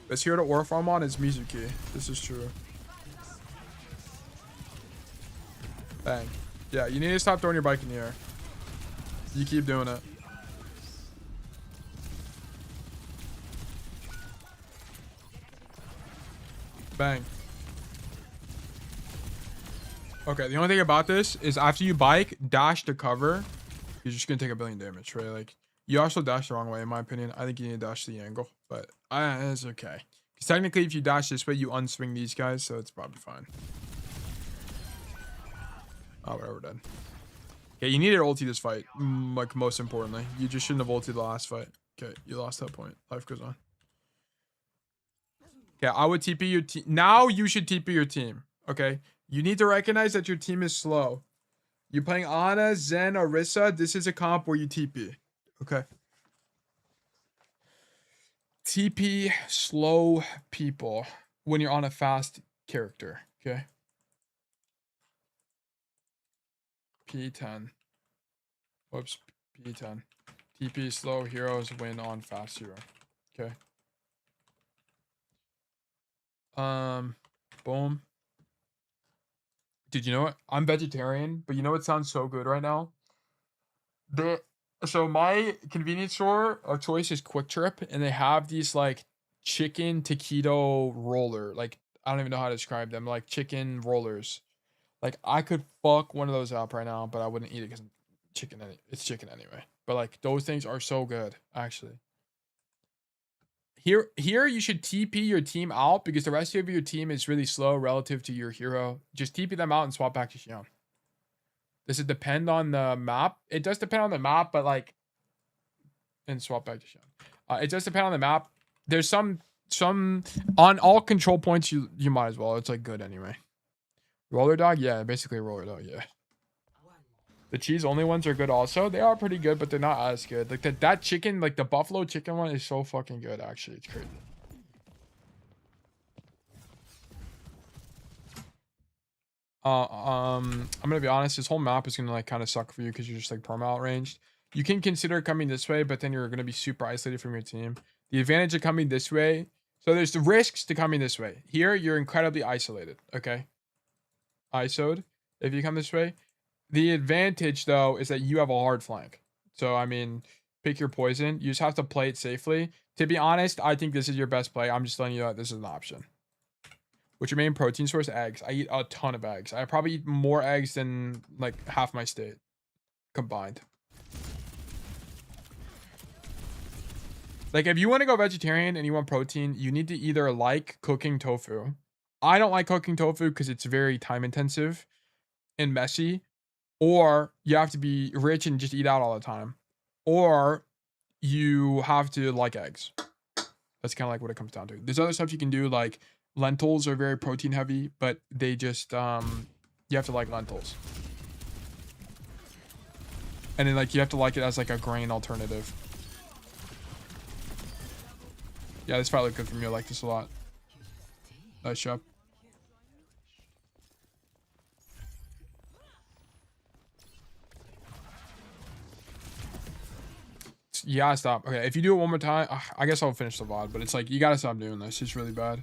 Best hero to aura farm on is Mizuki. This is true. Bang. Yeah, you need to stop throwing your bike in the air. You keep doing it. Bang. Okay, the only thing about this is after you bike, dash to cover, you're just gonna take 1 billion damage, right? Like, you also dash the wrong way, in my opinion. I think you need to dash the angle, but it's okay. Because technically, if you dash this way, you unswing these guys, so it's probably fine. Oh, whatever, then. Yeah, you needed ulti this fight, like, most importantly. You just shouldn't have ulted the last fight. Okay, you lost that point. Life goes on. Okay, I would TP your team. Now you should TP your team, okay? You need to recognize that your team is slow. You're playing Ana, Zen, Orisa. This is a comp where you TP, okay? TP slow people when you're on a fast character, okay? P10. Whoops, P10. TP slow heroes win on fast hero, okay? Boom. Dude, you know what? I'm vegetarian, but you know what sounds so good right now? So my convenience store of choice is Quick Trip, and they have these like chicken taquito roller. Like, I don't even know how to describe them. Like chicken rollers. Like, I could fuck one of those up right now, but I wouldn't eat it because it's chicken anyway. But like, those things are so good, actually. Here you should TP your team out because the rest of your team is really slow relative to your hero. Just TP them out and swap back to Xion. Does it depend on the map? It does depend on the map, but like, and swap back to Xion. It does depend on the map. There's some on all control points you might as well. It's like good anyway. Roller dog, yeah, basically a roller dog, yeah. The cheese only ones are good also. They are pretty good, but they're not as good. Like that chicken, like the buffalo chicken one is so fucking good, actually. It's crazy. I'm gonna be honest, this whole map is gonna like kind of suck for you because you're just like perma outranged. You can consider coming this way, but then you're gonna be super isolated from your team. The advantage of coming this way, so there's the risks to coming this way. Here, you're incredibly isolated, okay? ISO'd if you come this way. The advantage, though, is that you have a hard flank. So, I mean, pick your poison. You just have to play it safely. To be honest, I think this is your best play. I'm just letting you know that this is an option. What's your main protein source? Eggs. I eat a ton of eggs. I probably eat more eggs than like half my state combined. Like if you want to go vegetarian and you want protein, you need to either like cooking tofu. I don't like cooking tofu because it's very time intensive and messy. Or you have to be rich and just eat out all the time. Or you have to like eggs. That's kind of like what it comes down to. There's other stuff you can do, like lentils are very protein heavy, but they just you have to like lentils. And then like you have to like it as like a grain alternative. Yeah, this fight looked good for me. I like this a lot. Nice job. You gotta stop. Okay, if you do it one more time, I guess I'll finish the VOD, but it's like, you gotta stop doing this. It's really bad.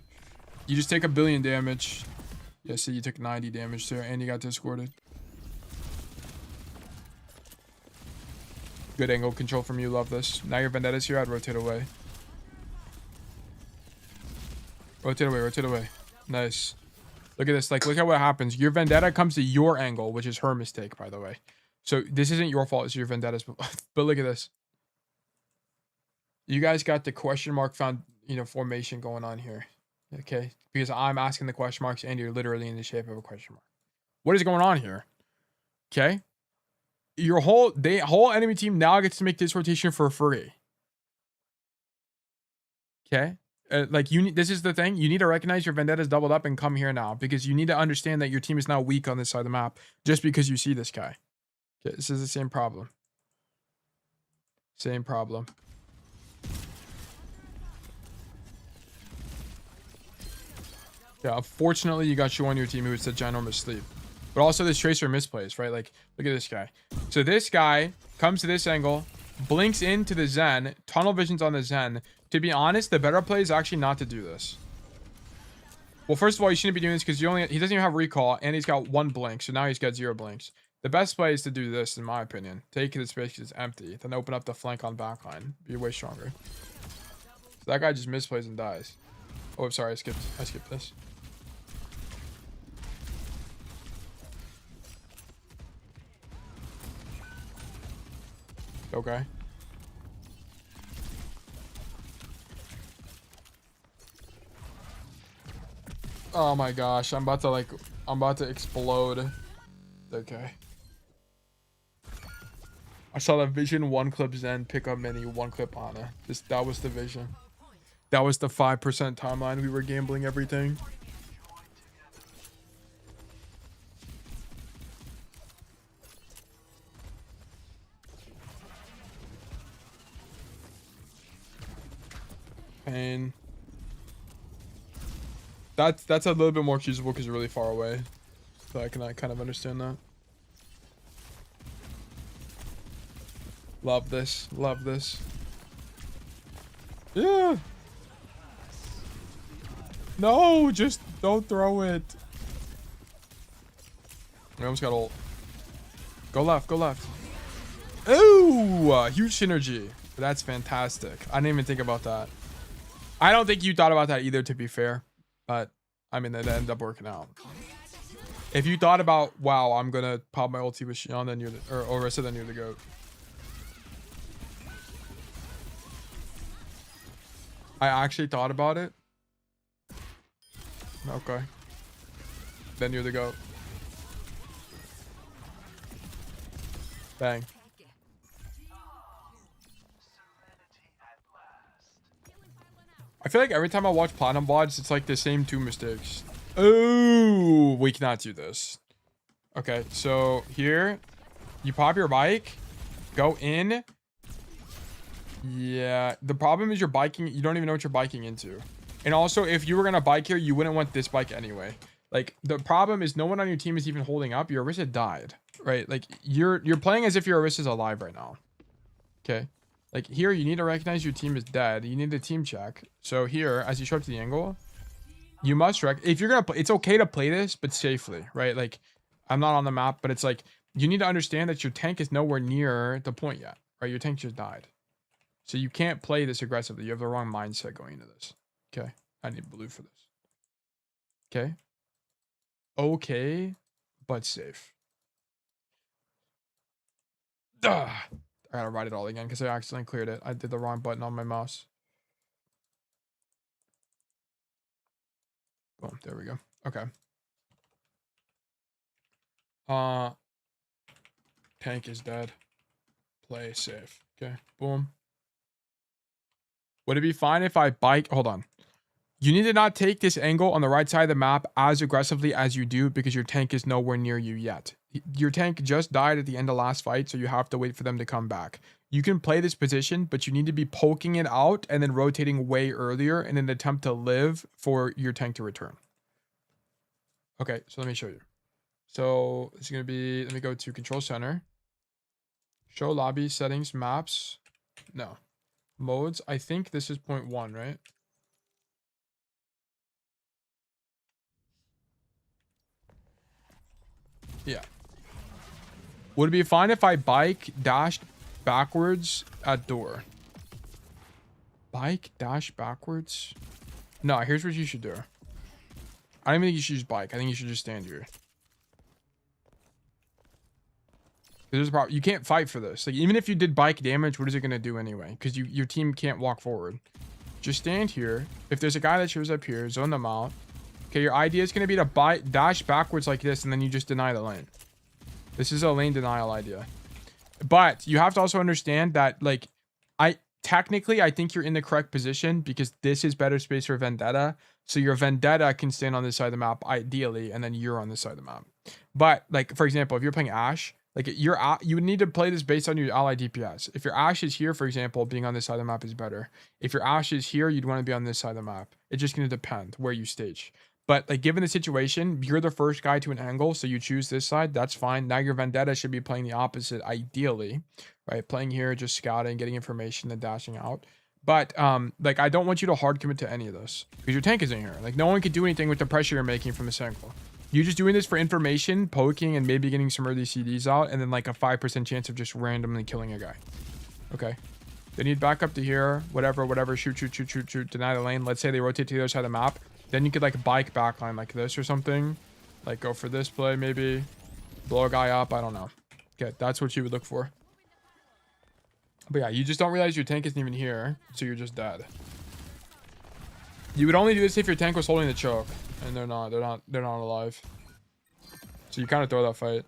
You just take 1 billion damage. Yeah, see, you took 90 damage there, and you got discorded. Good angle control from you. Love this. Now your Vendetta's here. I'd rotate away. Rotate away, rotate away. Nice. Look at this. Like, look at what happens. Your Vendetta comes to your angle, which is her mistake, by the way. So this isn't your fault. It's your Vendetta's. But look at this. You guys got the question mark found, formation going on here. Okay. Because I'm asking the question marks and you're literally in the shape of a question mark. What is going on here? Okay. Your whole enemy team now gets to make this rotation for free. Okay. This is the thing. You need to recognize your Vendetta's doubled up and come here now, because you need to understand that your team is now weak on this side of the map just because you see this guy. Okay. This is the same problem. Same problem. Yeah, unfortunately, you got you on your team who is a ginormous sleep. But also this Tracer misplays, right? Like, look at this guy. So this guy comes to this angle, blinks into the Zen, tunnel visions on the Zen. To be honest, the better play is actually not to do this. Well, first of all, you shouldn't be doing this because he doesn't even have recall, and he's got 1 blink, so now he's got 0 blinks. The best play is to do this, in my opinion. Take the space because it's empty, then open up the flank on backline. Be way stronger. So that guy just misplays and dies. Oh, I'm sorry, I skipped this. Okay. Oh my gosh, I'm about to explode. Okay. I saw the vision, 1 clip Zen, pick up mini, 1 clip Ana. That was the vision. That was the 5% timeline. We were gambling everything. Pain. That's a little bit more excusable because you're really far away. So I can kind of understand that. Love this. Love this. Yeah. No, just don't throw it. I almost got ult. Go left, go left. Ooh, huge synergy. That's fantastic. I didn't even think about that. I don't think you thought about that either, to be fair. But, I mean, it ended up working out. If you thought about, wow, I'm going to pop my ulti with Xion, then you're the, or Orisa, then you're the GOAT. I actually thought about it. Okay. Then you're the GOAT. Bang. I feel like every time I watch Platinum VODs, it's like the same 2 mistakes. Oh, we cannot do this. Okay, so here, you pop your bike, go in. Yeah, the problem is you're biking, you don't even know what you're biking into. And also, if you were gonna bike here, you wouldn't want this bike anyway. Like, the problem is no one on your team is even holding up. Your Orisa died, right? Like, you're playing as if your Orisa is alive right now. Okay. Like, here, you need to recognize your team is dead. You need a team check. So here, as you show up to the angle, you must if you're gonna play, it's okay to play this, but safely, right? Like, I'm not on the map, but it's like, you need to understand that your tank is nowhere near the point yet, right? Your tank just died. So you can't play this aggressively. You have the wrong mindset going into this. Okay. I need blue for this. Okay. Okay, but safe. Ugh. I gotta write it all again because I accidentally cleared it. I did the wrong button on my mouse. Boom, there we go. Okay. Tank is dead. Play safe. Okay, boom. Would it be fine if I bike? Hold on. You need to not take this angle on the right side of the map as aggressively as you do because your tank is nowhere near you yet. Your tank just died at the end of last fight, so you have to wait for them to come back. You can play this position, but you need to be poking it out and then rotating way earlier in an attempt to live for your tank to return. Okay, so let me show you. So it's going to be, let me go to control center. Show lobby settings, maps. No. Modes. I think this is 0.1, right? Yeah. Would it be fine if I bike dashed backwards at door? Bike dash backwards? No, here's what you should do. I don't even think you should use bike. I think you should just stand here. There's a problem. You can't fight for this. Like, even if you did bike damage, what is it going to do anyway? Because your team can't walk forward. Just stand here. If there's a guy that shows up here, zone them out. Okay, your idea is going to be to dash backwards like this, and then you just deny the lane. This is a lane denial idea. But you have to also understand that, like, technically, I think you're in the correct position because this is better space for Vendetta. So your Vendetta can stand on this side of the map, ideally, and then you're on this side of the map. But, like, for example, if you're playing Ashe, like, you would need to play this based on your ally DPS. If your Ashe is here, for example, being on this side of the map is better. If your Ashe is here, you'd want to be on this side of the map. It's just going to depend where you stage. But, like, given the situation, you're the first guy to an angle, so you choose this side. That's fine. Now your Vendetta should be playing the opposite, ideally, right? Playing here, just scouting, getting information, then dashing out. But, like, I don't want you to hard commit to any of this because your tank is in here. Like, no one can do anything with the pressure you're making from this angle. You're just doing this for information, poking, and maybe getting some early CDs out, and then, like, a 5% chance of just randomly killing a guy. Okay. They need backup to here. Whatever. Shoot. Deny the lane. Let's say they rotate to the other side of the map. Then you could, like, bike backline like this or something. Like, go for this play, maybe. Blow a guy up. I don't know. Okay, that's what you would look for. But yeah, you just don't realize your tank isn't even here, so you're just dead. You would only do this if your tank was holding the choke, and they're not alive. So you kind of throw that fight.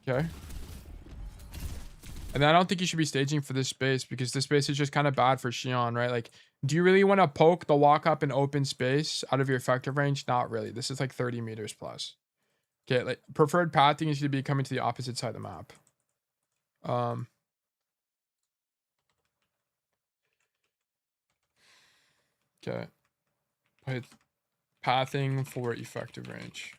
Okay. And then I don't think you should be staging for this space because this space is just kind of bad for Xion, right? Like, do you really want to poke the walk up in open space out of your effective range? Not really. This is like 30 meters plus. Okay, like preferred pathing is to be coming to the opposite side of the map. Okay. Put pathing for effective range.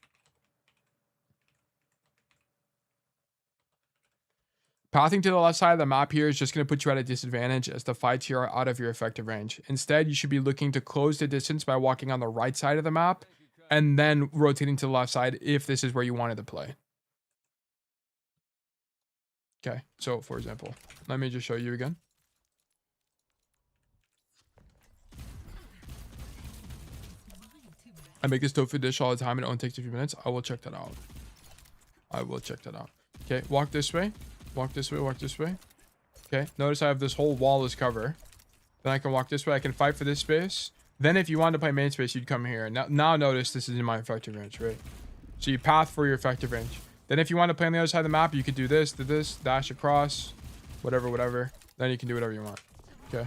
Pathing to the left side of the map here is just going to put you at a disadvantage as the fights here are out of your effective range. Instead, you should be looking to close the distance by walking on the right side of the map and then rotating to the left side if this is where you wanted to play. Okay, so for example, let me just show you again. I make this tofu dish all the time and it only takes a few minutes. I will check that out. Okay, walk this way. Walk this way. Okay, notice I have this whole wall as cover. Then I can walk this way. I can fight for this space. Then if you wanted to play main space, you'd come here. Now notice this is in my effective range, right? So you path for your effective range. Then if you want to play on the other side of the map, you could do this, dash across, whatever. Then you can do whatever you want. Okay.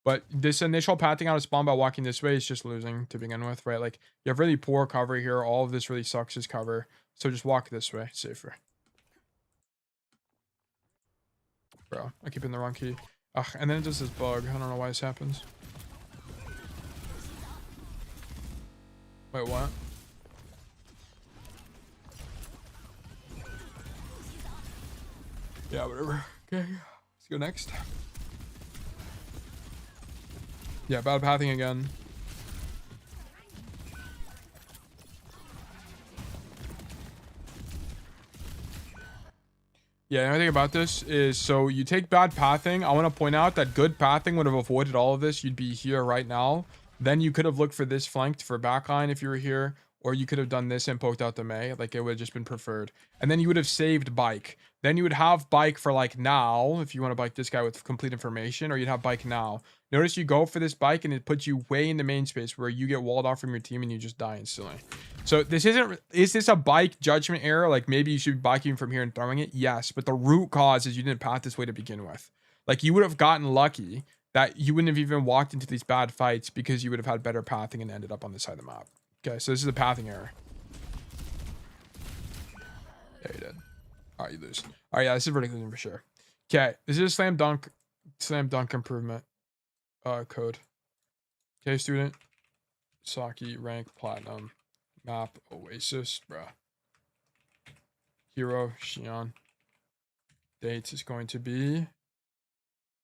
But this initial pathing out of spawn by walking this way is just losing to begin with, right? Like, you have really poor cover here. All of this really sucks as cover. So just walk this way, safer. Bro, I keep in the wrong key. Ugh, and then it does this bug. I don't know why this happens. Wait, what? Yeah, whatever. Okay, let's go next. Yeah, bad pathing again. Yeah, the only thing about this is, so you take bad pathing. I want to point out that good pathing would have avoided all of this. You'd be here right now. Then you could have looked for this flanked for backline if you were here, or you could have done this and poked out the May. Like, it would have just been preferred. And then you would have saved bike. Then you would have bike for like now, if you want to bike this guy with complete information, or you'd have bike now. Notice you go for this bike and it puts you way in the main space where you get walled off from your team and you just die instantly. So this isn't, is this a bike judgment error? Like, maybe you should be biking from here and throwing it? Yes, but the root cause is you didn't path this way to begin with. Like, you would have gotten lucky that you wouldn't have even walked into these bad fights because you would have had better pathing and ended up on this side of the map. Okay, so this is a pathing error. Yeah, you did. All right, you lose. All right, yeah, this is vertically for sure. Okay, this is a slam dunk improvement code. Okay, student. Saki, rank, platinum. Map, Oasis, bruh. Hero, Xion. Date is going to be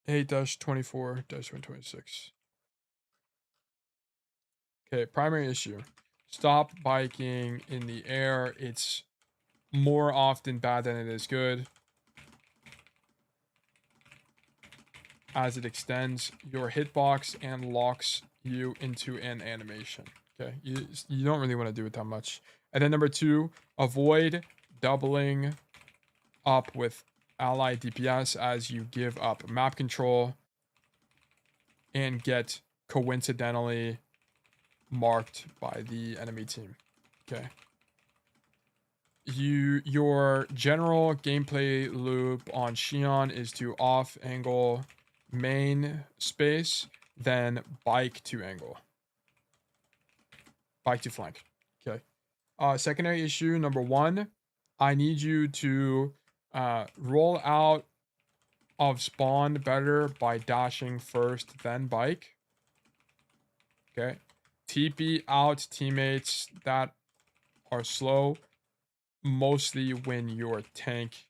8-24-2026. Okay, primary issue. Stop biking in the air. It's more often bad than it is good. As it extends your hitbox and locks you into an animation. Okay, you don't really want to do it that much. And then number 2, avoid doubling up with ally DPS as you give up map control and get coincidentally marked by the enemy team. Okay. Your general gameplay loop on Xion is to off angle main space, then bike to angle. Bike to flank. Okay. Secondary issue number 1, I need you to roll out of spawn better by dashing first, then bike. Okay. TP out teammates that are slow, mostly when your tank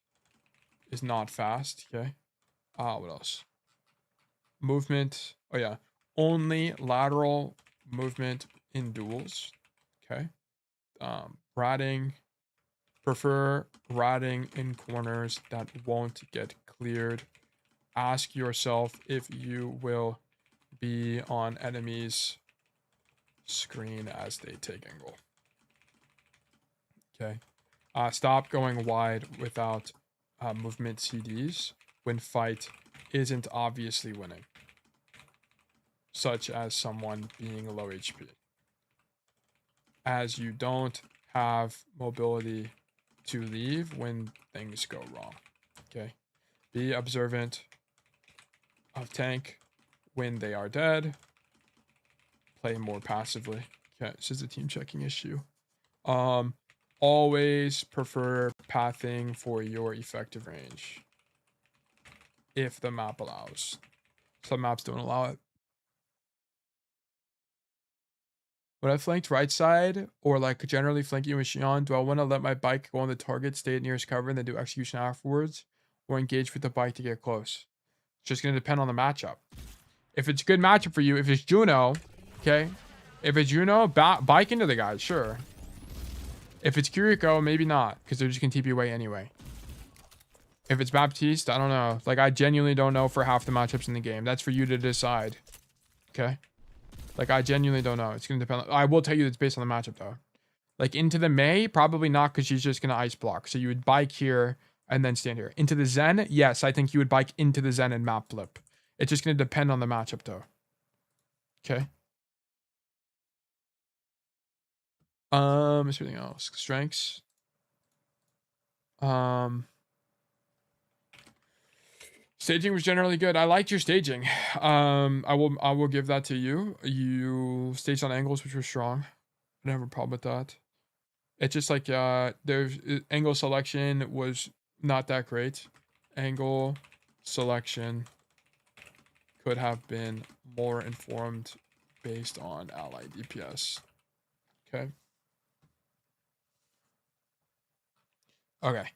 is not fast. Okay. What else? Movement. Oh yeah. Only lateral movement in duels. Okay. Ratting. Prefer ratting in corners that won't get cleared. Ask yourself if you will be on enemies' screen as they take angle. Okay. Stop going wide without movement CDs when fight isn't obviously winning, such as someone being low HP, as you don't have mobility to leave when things go wrong. Okay. Be observant of tank when they are dead. Play more passively. Okay, this is a team checking issue. Always prefer pathing for your effective range if the map allows. Some maps don't allow it. When I flanked right side, or like generally flanking with Xion, do I want to let my bike go on the target, stay at nearest cover, and then do execution afterwards? Or engage with the bike to get close? It's just going to depend on the matchup. If it's a good matchup for you, if it's Juno, okay? If it's Juno, bike into the guy, sure. If it's Kiriko, maybe not, because they're just going to TP away anyway. If it's Baptiste, I don't know. Like, I genuinely don't know for half the matchups in the game. That's for you to decide. Okay? Like, I genuinely don't know. It's going to depend. I will tell you it's based on the matchup, though. Like, into the May, probably not, because she's just going to ice block. So you would bike here and then stand here. Into the Zen, yes, I think you would bike into the Zen and map flip. It's just going to depend on the matchup, though. Okay? Is there anything else? Strengths. Staging was generally good. I liked your staging. I will give that to you. You staged on angles, which were strong. I don't have a problem with that. It's just like there's angle selection was not that great. Angle selection could have been more informed based on ally DPS. Okay. Okay.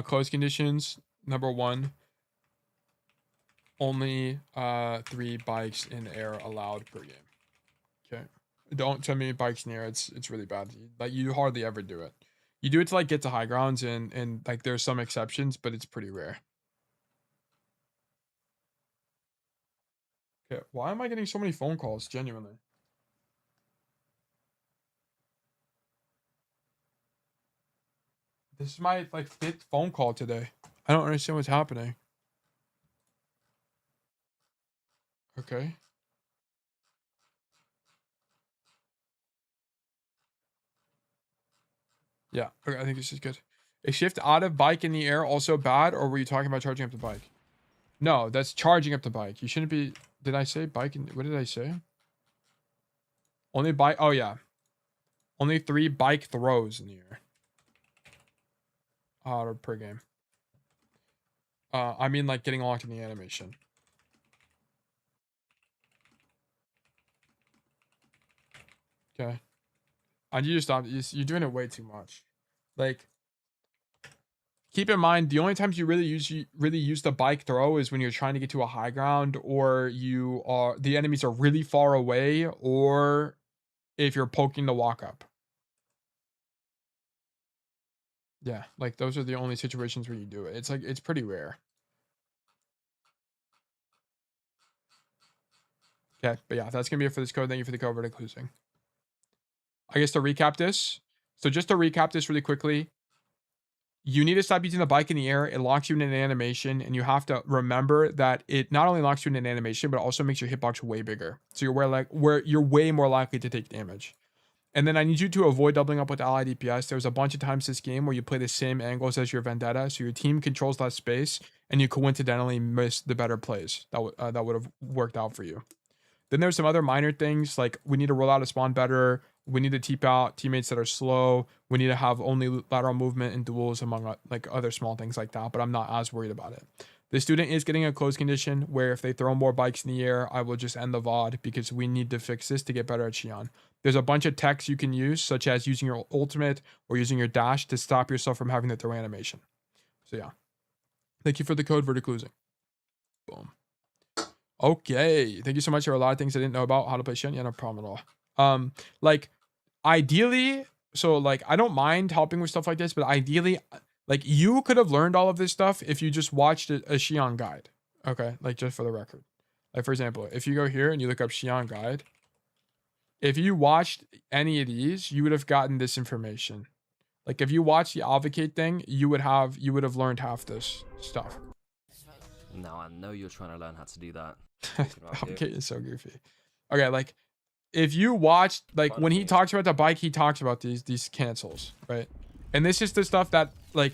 Close conditions. Number 1. Only 3 bikes in air allowed per game. Okay. Don't tell me bikes in air. It's really bad. Like, you hardly ever do it. You do it to like get to high grounds, and like there's some exceptions, but it's pretty rare. Okay, why am I getting so many phone calls? Genuinely. This is my like 5th phone call today. I don't understand what's happening. Okay. Yeah, okay, I think this is good. Is shift out of bike in the air also bad, or were you talking about charging up the bike? No, that's charging up the bike. You shouldn't be. Did I say bike? What did I say? Only bike. Oh yeah. Only 3 bike throws in the air. Per game. I mean like getting locked in the animation. Okay. I need you to stop. You're doing it way too much. Like, keep in mind the only times you really use the bike throw is when you're trying to get to a high ground, or the enemies are really far away, or if you're poking the walk up. Yeah, like those are the only situations where you do it. It's like it's pretty rare. Okay, but yeah, that's gonna be it for this code. Thank you for the code. Verdict losing. I guess to recap this. So just to recap this really quickly, you need to stop using the bike in the air. It locks you in an animation, and you have to remember that it not only locks you in an animation, but also makes your hitbox way bigger. So where you're way more likely to take damage. And then I need you to avoid doubling up with allied DPS. There's a bunch of times this game where you play the same angles as your Vendetta, so your team controls less space, and you coincidentally miss the better plays that would have worked out for you. Then there's some other minor things, like we need to roll out a spawn better. We need to keep out teammates that are slow. We need to have only lateral movement in duels, among like other small things like that, but I'm not as worried about it. The student is getting a close condition where if they throw more bikes in the air, I will just end the VOD because we need to fix this to get better at Xion. There's a bunch of techs you can use, such as using your ultimate or using your dash to stop yourself from having the throw animation. So yeah. Thank you for the code, Verdict losing. Boom. Okay. Thank you so much. There are a lot of things I didn't know about how to play Xion. Yeah, no problem at all. Like ideally, so like I don't mind helping with stuff like this, but ideally, like you could have learned all of this stuff if you just watched a Xion guide. Okay, like just for the record. Like for example, if you go here and you look up Xion guide, if you watched any of these, you would have gotten this information. Like if you watched the Advocate thing, you would have learned half this stuff. Now I know you're trying to learn how to do that. Advocate is so goofy. Okay, like if you watched, like when he talks about the bike, he talks about these cancels, right? And this is the stuff that like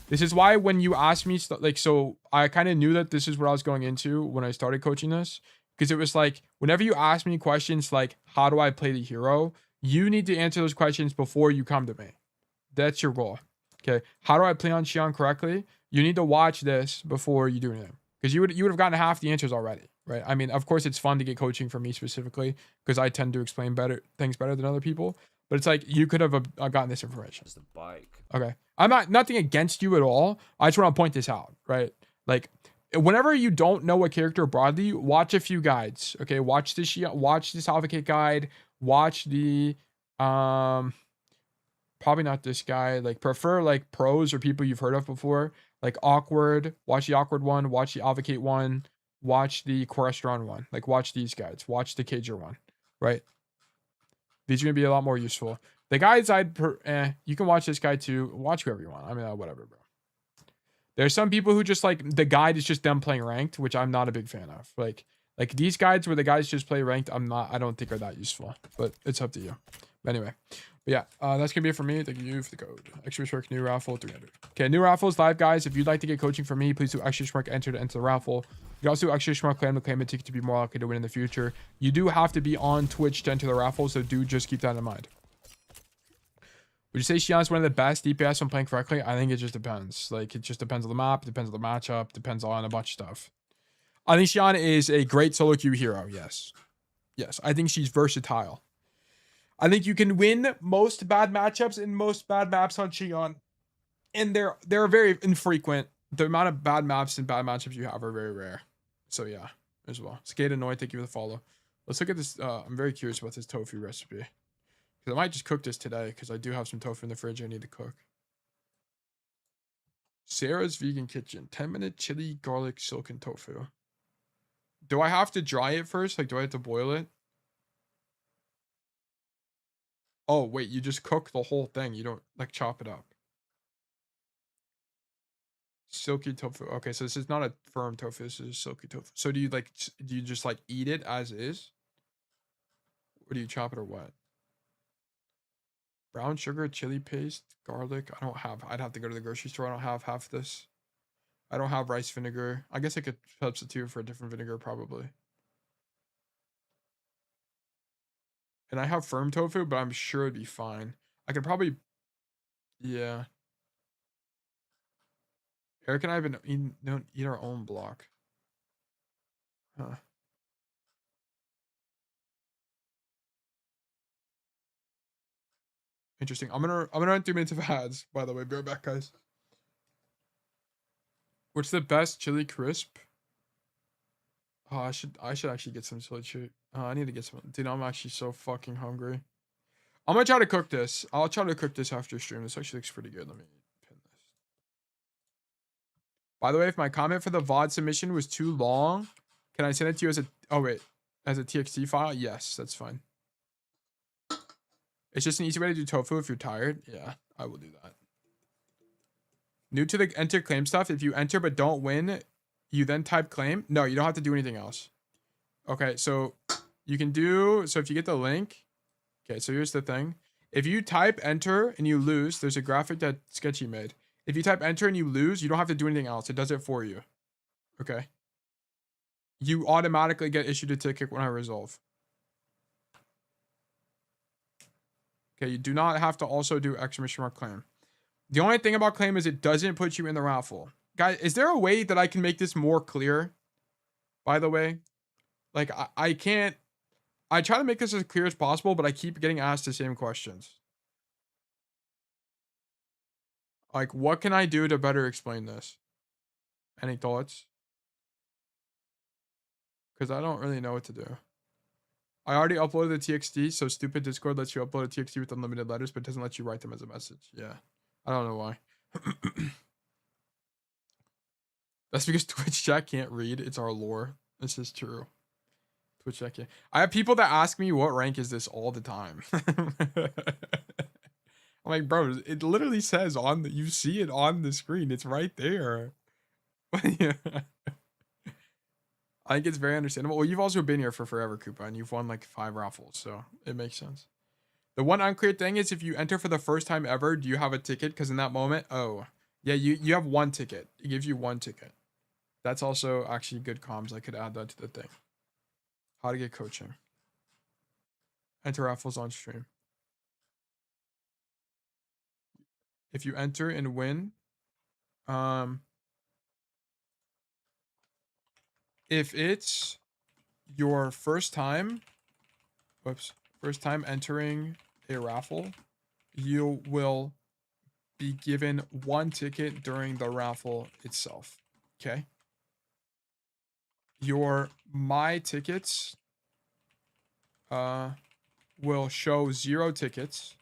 this is why when you ask me like, so I kind of knew that this is what I was going into when I started coaching this, because it was like whenever you ask me questions like how do I play the hero, you need to answer those questions before you come to me. That's your goal. Okay, how do I play on Xion correctly? You need to watch this before you do anything, because you would have gotten half the answers already. Right. I mean, of course, it's fun to get coaching from me specifically because I tend to explain things better than other people. But it's like you could have gotten this information. It's the bike. Okay. I'm nothing against you at all. I just want to point this out. Right. Like whenever you don't know a character broadly, watch a few guides. Okay. Watch this Advocate guide. Watch the probably not this guy. Like prefer like pros or people you've heard of before. Like Awkward. Watch the Awkward one. Watch the Advocate one. Watch the Corestron one. Like, watch these guides. Watch the Cager one. Right? These are going to be a lot more useful. The guides you can watch this guy too. Watch whoever you want. I mean, whatever, bro. There's some people who just like, the guide is just them playing ranked, which I'm not a big fan of. Like these guides where the guys just play ranked, I don't think are that useful. But it's up to you. But anyway. But yeah, that's going to be it for me. Thank you for the code. Extra Shark new raffle 300. Okay, new raffle is live, guys. If you'd like to get coaching from me, please do Extra Shark enter to enter the raffle. You can also do Extra Shark claim a ticket to be more likely to win in the future. You do have to be on Twitch to enter the raffle, so do just keep that in mind. Would you say Xion is one of the best DPS when playing correctly? I think it just depends. Like, it just depends on the map, it depends on the matchup, depends on a bunch of stuff. I think Xion is a great solo queue hero, yes. Yes, I think she's versatile. I think you can win most bad matchups in most bad maps on Xion. And they're very infrequent. The amount of bad maps and bad matchups you have are very rare. So yeah, as well. Skate Annoy, thank you for the follow. Let's look at this. I'm very curious about this tofu recipe. Because I might just cook this today because I do have some tofu in the fridge I need to cook. Sarah's Vegan Kitchen. 10-minute chili garlic silken tofu. Do I have to dry it first? Like, do I have to boil it? Oh, wait, you just cook the whole thing. You don't, like, chop it up. Silky tofu. Okay, so this is not a firm tofu. This is silky tofu. So do you, like, do you just, like, eat it as is? Or do you chop it or what? Brown sugar, chili paste, garlic. I don't have. I'd have to go to the grocery store. I don't have half this. I don't have rice vinegar. I guess I could substitute for a different vinegar probably. And I have firm tofu, but I'm sure it'd be fine. I could probably, yeah. Eric and I have been eating, don't eat our own block. Huh. Interesting. I'm gonna run 3 minutes of ads, by the way. Be right back, guys. What's the best chili crisp? Oh, I should actually get some chili chili. I need to get some. Dude, I'm actually so fucking hungry. I'm gonna try to cook this. I'll try to cook this after stream. This actually looks pretty good. Let me pin this. By the way, if my comment for the VOD submission was too long, can I send it to you as a as a TXT file? Yes, that's fine. It's just an easy way to do tofu if you're tired. Yeah, I will do that. New to the enter claim stuff. If you enter but don't win, you then type claim. No, you don't have to do anything else. Okay, so you can do, so if you get the link, okay, so here's the thing. If you type enter and you lose, there's a graphic that Sketchy made. If you type enter and you lose, you don't have to do anything else. It does it for you. Okay. You automatically get issued a ticket when I resolve. Okay, you do not have to also do exclamation mark claim. The only thing about claim is it doesn't put you in the raffle. Guys, is there a way that I can make this more clear? By the way, like I can't. I try to make this as clear as possible, but I keep getting asked the same questions. Like, what can I do to better explain this? Any thoughts? Because I don't really know what to do. I already uploaded the TXT, so stupid Discord lets you upload a TXT with unlimited letters, but doesn't let you write them as a message. Yeah. I don't know why. That's because Twitch chat can't read. It's our lore. This is true. Twitch chat can't. I have people that ask me what rank is this all the time. I'm like, bro, it literally says on the, you see it on the screen. It's right there. Yeah. I think it's very understandable. Well, you've also been here for forever, Koopa, and you've won like 5 raffles, so it makes sense. The one unclear thing is if you enter for the first time ever, do you have a ticket? Because in that moment, oh, yeah, you have 1 ticket. It gives you 1 ticket. That's also actually good comms. I could add that to the thing. How to get coaching. Enter raffles on stream. If you enter and win, if it's your first time entering a raffle, you will be given 1 ticket during the raffle itself. Okay. Your my tickets will show 0 tickets,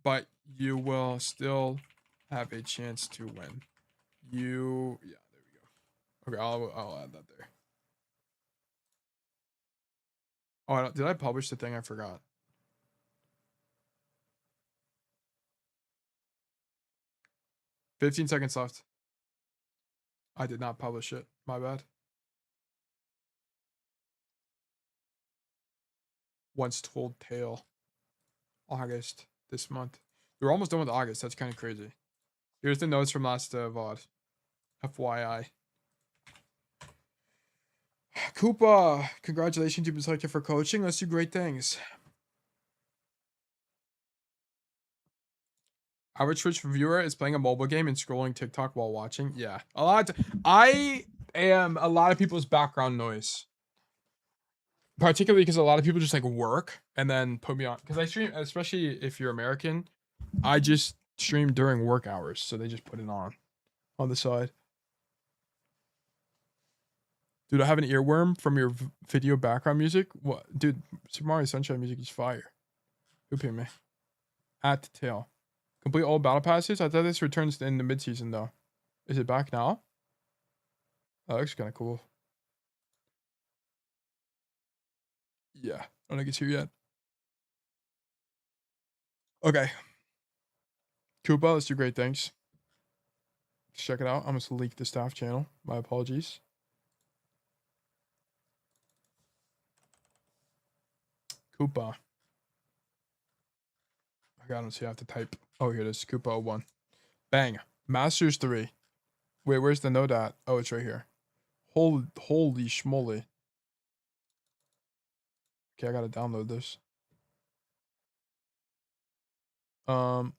but you will still have a chance to win. Yeah, there we go. Okay, I'll add that there. Oh, did I publish the thing? I forgot. $15 seconds left. I did not publish it. My bad. Once told tale. August this month. We're almost done with August. That's kind of crazy. Here's the notes from last VOD. FYI. Koopa, congratulations, you've been selected for coaching. Let's do great things. Average Twitch viewer is playing a mobile game and scrolling TikTok while watching. Yeah, I am a lot of people's background noise. Particularly because a lot of people just like work and then put me on. Because I stream, especially if you're American, I just stream during work hours. So they just put it on the side. Dude, I have an earworm from your video background music. What, dude? Super Mario Sunshine music is fire. Who pinged me? At tail. Complete all battle passes. I thought this returns in the mid-season though. Is it back now? That looks kind of cool. Yeah, I don't think it's here yet. Okay. Koopa, let's do great things. Let's check it out. I'm gonna leak the staff channel. My apologies. Koopa. I don't see. I have to type. Oh, here it is. Koopa 01. Bang. Masters 3. Wait, where's the note at? Oh, it's right here. Holy schmoly. Okay, I gotta download this.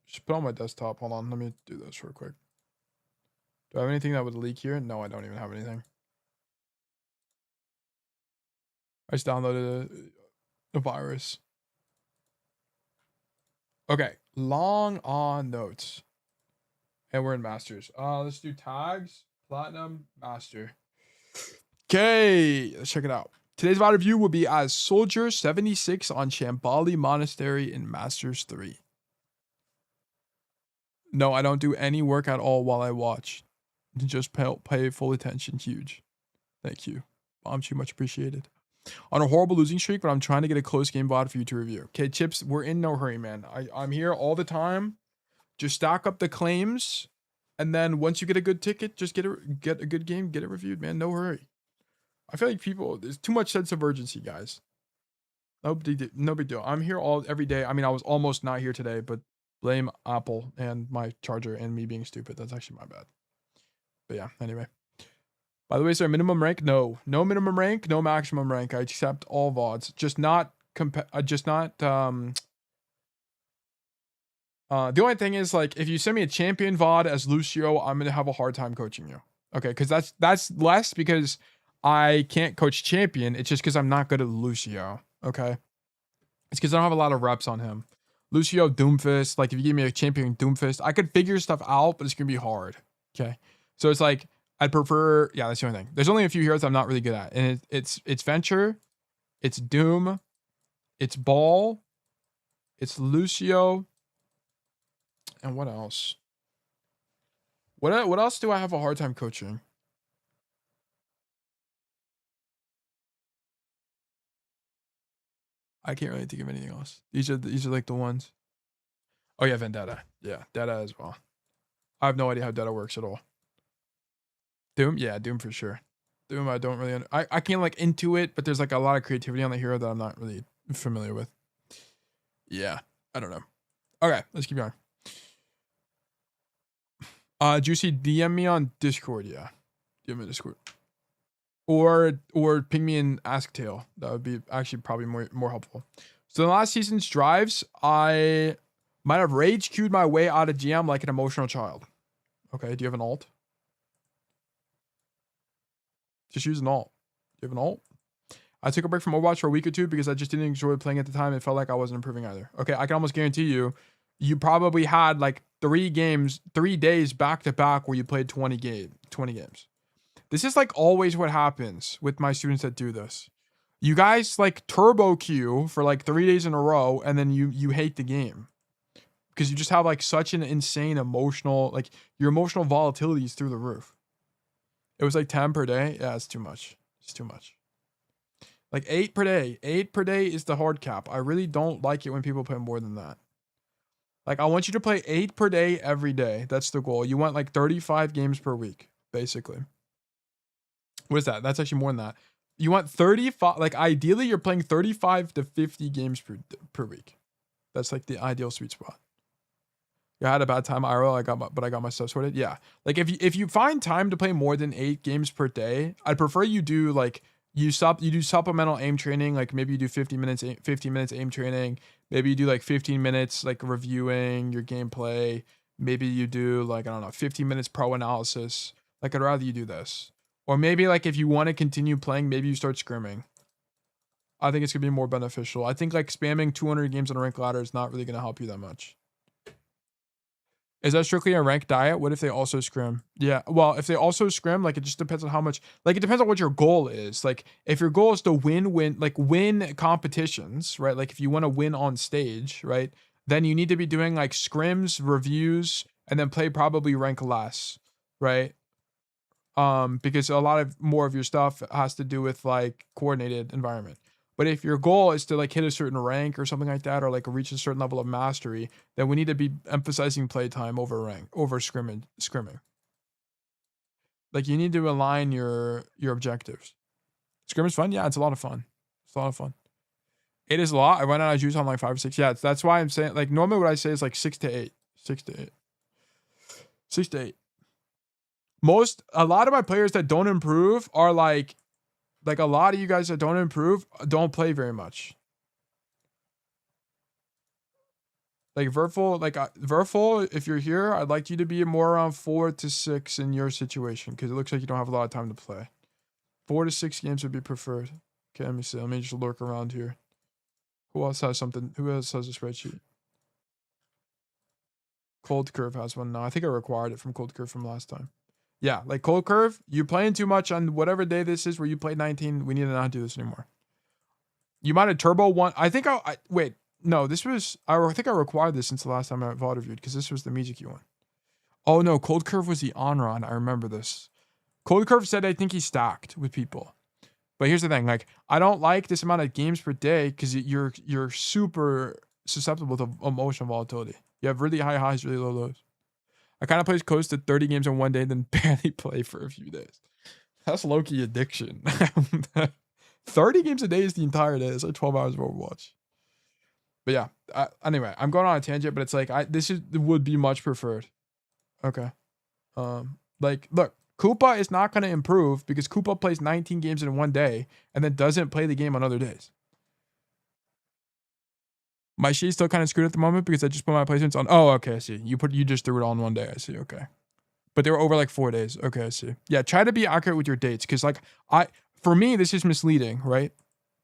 Just put it on my desktop. Hold on, let me do this real quick. Do I have anything that would leak here? No, I don't even have anything. I just downloaded a virus. Okay, long on notes. And we're in masters. Let's do tags, platinum, master. Okay, let's check it out. Today's VOD review will be as Soldier 76 on Shambali Monastery in Masters 3. No, I don't do any work at all while I watch. Just pay full attention. Huge. Thank you. Bombchu, much appreciated. On a horrible losing streak, but I'm trying to get a close game VOD for you to review. Okay, Chips, we're in no hurry, man. I'm here all the time. Just stack up the claims. And then once you get a good ticket, just get a good game, get it reviewed, man. No hurry. I feel like there's too much sense of urgency, guys. No big deal. I'm here every day. I mean, I was almost not here today, but blame Apple and my charger and me being stupid. That's actually my bad. But yeah, anyway. By the way, is there a minimum rank? No. No minimum rank, no maximum rank. I accept all VODs. The only thing is, like, if you send me a champion VOD as Lucio, I'm gonna have a hard time coaching you. Okay, because that's less because I can't coach champion. It's just because I'm not good at Lucio. Okay, it's because I don't have a lot of reps on him. Lucio Doomfist, like if you give me a champion Doomfist, I could figure stuff out, but it's gonna be hard. Okay, so it's like I'd prefer. Yeah, that's the only thing. There's only a few heroes I'm not really good at, and it's Venture, it's Doom, it's Ball, it's Lucio, and what else? What else do I have a hard time coaching? I can't really think of anything else. These are like the ones. Oh yeah, Vendetta. Yeah, Data as well. I have no idea how Data works at all. Doom? Yeah, Doom for sure. Doom, I don't really I can't like intuit, but there's like a lot of creativity on the hero that I'm not really familiar with. Yeah, I don't know. Okay, let's keep going. Juicy, DM me on Discord, yeah. DM me on Discord. Or ping me in Ask Tail. That would be actually probably more helpful. So in the last season's drives, I might have rage queued my way out of GM like an emotional child. Okay, do you have an alt? Just use an alt. Do you have an alt? I took a break from Overwatch for a week or two because I just didn't enjoy playing at the time. It felt like I wasn't improving either. Okay, I can almost guarantee you probably had like 3 days back to back where you played 20 games. This is like always what happens with my students that do this. You guys like turbo queue for like 3 days in a row, and then you hate the game because you just have like such an insane emotional, like your emotional volatility is through the roof. It was like 10 per day. Yeah, it's too much. It's too much. Like 8 per day. 8 per day is the hard cap. I really don't like it when people play more than that. Like I want you to play 8 per day every day. That's the goal. You want like 35 games per week, basically. What is that? That's actually more than that. You want 35, like ideally you're playing 35 to 50 games per week. That's like the ideal sweet spot. Yeah, I had a bad time IRL, but I got my stuff sorted. Yeah. Like if you find time to play more than 8 games per day, I'd prefer you do like you do supplemental aim training, like maybe you do 15 minutes aim training, maybe you do like 15 minutes like reviewing your gameplay, maybe you do like I don't know, 15 minutes pro analysis. Like I'd rather you do this. Or maybe like if you want to continue playing, maybe you start scrimming. I think it's going to be more beneficial. I think like spamming 200 games on a rank ladder is not really going to help you that much. Is that strictly a ranked diet? What if they also scrim? Yeah, well, if they also scrim, like it just depends on how much, like it depends on what your goal is. Like if your goal is to win competitions, right? Like if you want to win on stage, right? Then you need to be doing like scrims, reviews, and then play probably rank less, right? Because a lot of more of your stuff has to do with like coordinated environment. But if your goal is to like hit a certain rank or something like that, or like reach a certain level of mastery, then we need to be emphasizing playtime over scrimming. Like you need to align your objectives. Scrim is fun, yeah, it's a lot of fun. It's a lot of fun. It is a lot. I went out of juice on like 5 or 6. Yeah, that's why I'm saying like normally what I say is like 6 to 8. 6 to 8. 6 to 8. A lot of my players that don't improve are like a lot of you guys that don't improve don't play very much. Like Verful, if you're here, I'd like you to be more around 4 to 6 in your situation because it looks like you don't have a lot of time to play. 4 to 6 games would be preferred. Okay, let me see. Let me just lurk around here. Who else has something? Who else has a spreadsheet? Cold Curve has one now. I think I required it from Cold Curve from last time. Yeah, like Cold Curve, you're playing too much on whatever day this is where you played 19. We need to not do this anymore. You might have turbo one. I think wait. No, this was, I think I required this since the last time I VOD reviewed because this was the music you one. Oh no, Cold Curve was the on-run. I remember this. Cold Curve said I think he stacked with people. But here's the thing, like, I don't like this amount of games per day because you're super susceptible to emotional volatility. You have really high highs, really low lows. I kind of play close to 30 games in one day, then barely play for a few days. That's low-key addiction. 30 games a day is the entire day. It's like 12 hours of Overwatch. But yeah, anyway, I'm going on a tangent, but it's like would be much preferred. Okay. Like, look, Koopa is not going to improve because Koopa plays 19 games in one day and then doesn't play the game on other days. My sheet's still kind of screwed at the moment because I just put my placements on. Oh, okay, I see. You just threw it all in one day. I see. Okay. But they were over like 4 days. Okay, I see. Yeah, try to be accurate with your dates because like for me, this is misleading, right?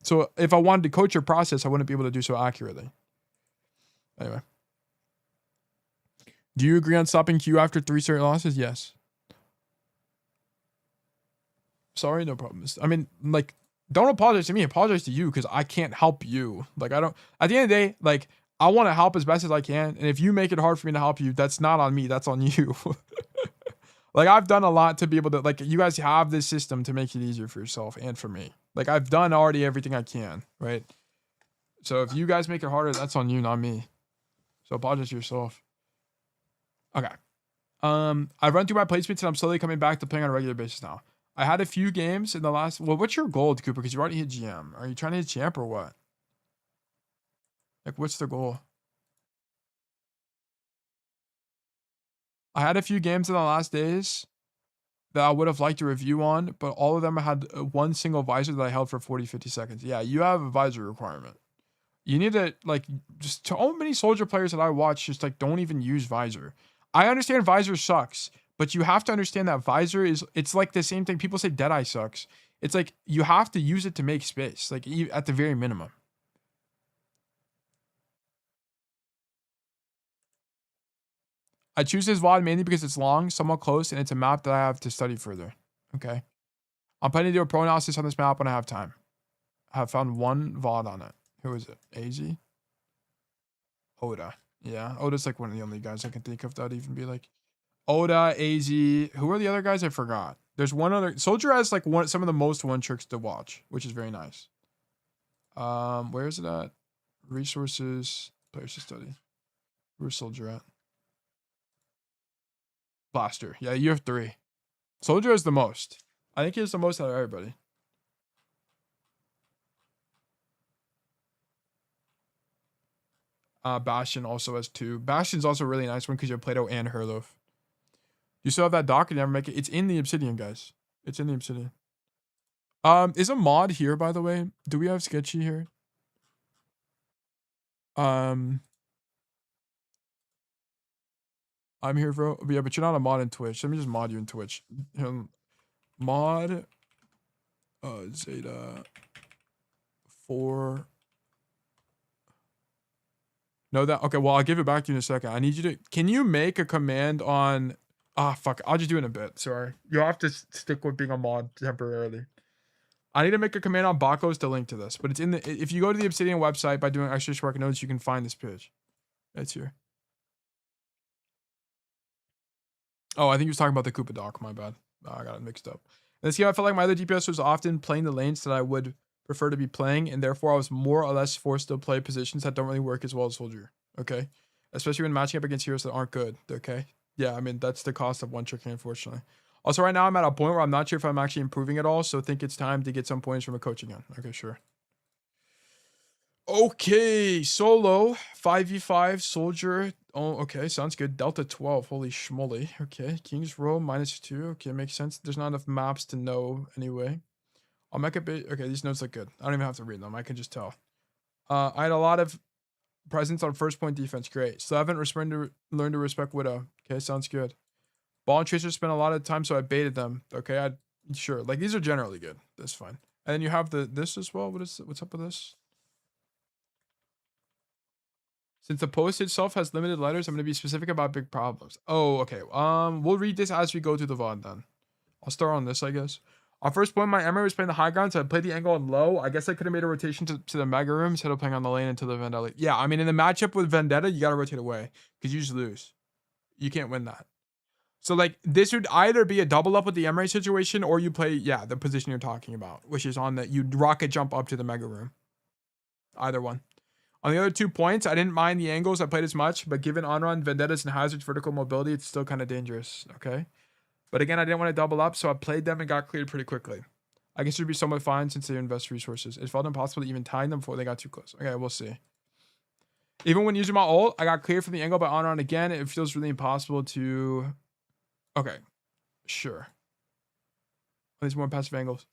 So if I wanted to coach your process, I wouldn't be able to do so accurately. Anyway. Do you agree on stopping Q after 3 straight losses? Yes. Sorry, no problem. I mean, like, don't apologize to me. Apologize to you because I can't help you. Like, I don't. At the end of the day, like, I want to help as best as I can. And if you make it hard for me to help you, that's not on me. That's on you. Like, I've done a lot to be able to, like, you guys have this system to make it easier for yourself and for me. Like, I've done already everything I can, right? So if you guys make it harder, that's on you, not me. So apologize to yourself. Okay. I've run through my placements and I'm slowly coming back to playing on a regular basis now. I had a few games in the last. Well, what's your goal, Cooper? Because you already hit GM. Are you trying to hit champ or what? Like, what's the goal? I had a few games in the last days that I would have liked to review on, but all of them had one single visor that I held for 40, 50 seconds. Yeah, you have a visor requirement. You need to, like, just so many soldier players that I watch just, like, don't even use visor. I understand visor sucks, but you have to understand that visor it's like the same thing. People say Deadeye sucks. It's like, you have to use it to make space, like, at the very minimum. I choose this VOD mainly because it's long, somewhat close, and it's a map that I have to study further. Okay. I'm planning to do a pro analysis on this map when I have time. I have found one VOD on it. Who is it? AZ? Oda. Yeah, Oda's like one of the only guys I can think of that would even be like Oda, AZ. Who are the other guys? I forgot. There's one other. Soldier has like some of the most one tricks to watch, which is very nice. Where is it at? Resources, players to study. Where's Soldier at? Blaster. Yeah, you have 3. Soldier has the most. I think he has the most out of everybody. Bastion also has 2. Bastion's also a really nice one because you have Plato and Herlof. You still have that dock and you never make it. It's in the Obsidian, guys. It's in the Obsidian. Is a mod here, by the way? Do we have Sketchy here? I'm here, bro. Yeah, but you're not a mod in Twitch. Let me just mod you in Twitch. Mod Zeta 4 Know that? Okay, well, I'll give it back to you in a second. I need you to... Can you make a command on... Ah, fuck. I'll just do it in a bit. Sorry. You'll have to stick with being a mod temporarily. I need to make a command on Bakos to link to this. But it's in the... If you go to the Obsidian website by doing extra short notes, you can find this page. It's here. Oh, I think he was talking about the Koopa doc. My bad. Oh, I got it mixed up. In this game, I felt like my other DPS was often playing the lanes that I would prefer to be playing, and therefore I was more or less forced to play positions that don't really work as well as Soldier. Okay? Especially when matching up against heroes that aren't good. Okay? Yeah, I mean, that's the cost of one trick, unfortunately. Also, right now, I'm at a point where I'm not sure if I'm actually improving at all, so think it's time to get some points from a coach again. Okay, sure. Okay, solo 5v5 soldier. Oh, okay, sounds good. Delta 12. Holy schmoly. Okay, King's Row -2. Okay, makes sense. There's not enough maps to know anyway. I'll make a bit. Okay, these notes look good. I don't even have to read them. I can just tell. I had a lot of presence on first point defense. Great. Still haven't learned to respect Widow. Okay, sounds good. Ball and Tracer spent a lot of time, so I baited them. Okay, sure. Like these are generally good. That's fine. And then you have this as well. What's up with this? Since the post itself has limited letters, I'm going to be specific about big problems. Oh, okay. We'll read this as we go through the VOD then. I'll start on this, I guess. On first point, my Emery was playing the high ground, so I played the angle on low. I guess I could have made a rotation to the Mega Room instead of playing on the lane until the Vendetta. Yeah, I mean, in the matchup with Vendetta, you got to rotate away because you just lose. You can't win that. So, like, this would either be a double up with the Emery situation or you play, yeah, the position you're talking about, which is on the, you rocket jump up to the Mega Room. Either one. On the other 2 points, I didn't mind the angles I played as much, but given on-run, Vendettas, and Hazard's vertical mobility, it's still kind of dangerous, okay? But again, I didn't want to double up, so I played them and got cleared pretty quickly. I guess it would be somewhat fine since they invest resources. It felt impossible to even time them before they got too close. Okay, we'll see. Even when using my ult, I got cleared from the angle by on-run again. It feels really impossible to... Okay, sure. These more passive angles.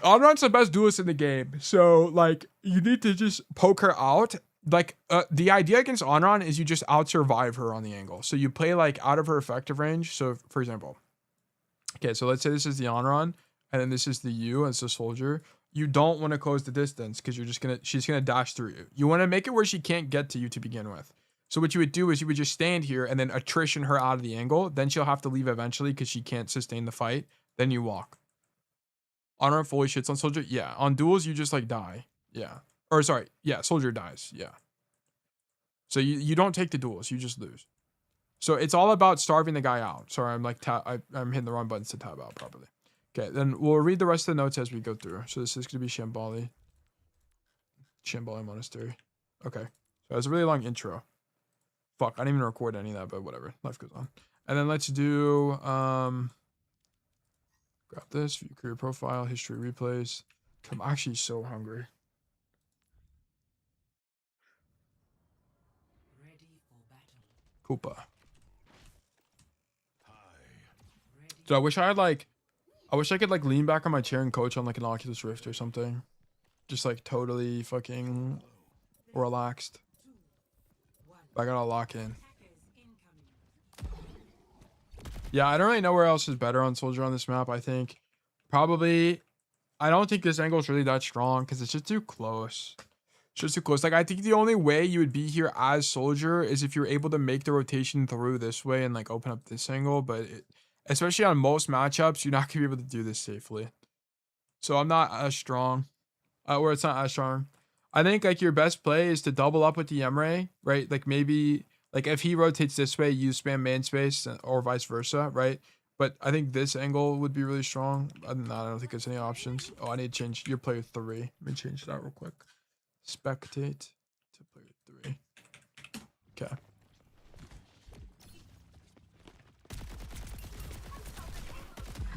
On-run's the best duelist in the game, so like you need to just poke her out. Like the idea against on-run is you just out-survive her on the angle. So you play like out of her effective range. So for example, okay, so let's say this is the on-run, and then this is the U as the soldier. You don't want to close the distance because she's gonna dash through you. You want to make it where she can't get to you to begin with. So what you would do is you would just stand here and then attrition her out of the angle. Then she'll have to leave eventually because she can't sustain the fight. Then you walk. On-run fully shits on soldier. Yeah. On duels, you just like die. Yeah. Or sorry. Yeah. Soldier dies. Yeah. So you don't take the duels. You just lose. So it's all about starving the guy out. Sorry, I'm like I'm hitting the wrong buttons to tab out properly. Okay, then we'll read the rest of the notes as we go through. So this is going to be Shambali. Shambali Monastery. Okay. So it's a really long intro. Fuck, I didn't even record any of that, but whatever. Life goes on. And then let's do grab this, view career profile, history replays. I'm actually so hungry. Koopa. So I wish I could like lean back on my chair and coach on like an Oculus Rift or something. Just like totally fucking relaxed. But I gotta lock in. Yeah, I don't really know where else is better on soldier on this map. I think probably, I don't think this angle is really that strong because it's just too close. It's just too close. Like I think the only way you would be here as soldier is if you're able to make the rotation through this way and like open up this angle. But especially on most matchups, you're not gonna be able to do this safely. So I'm not as strong, or it's not as strong. I think like your best play is to double up with the Emre, right? Like maybe like if he rotates this way, you spam main space or vice versa, right? But I think this angle would be really strong. Other than that, I don't think there's any options. Oh, I need to change your player 3. Let me change that real quick. Spectate to player 3. Okay.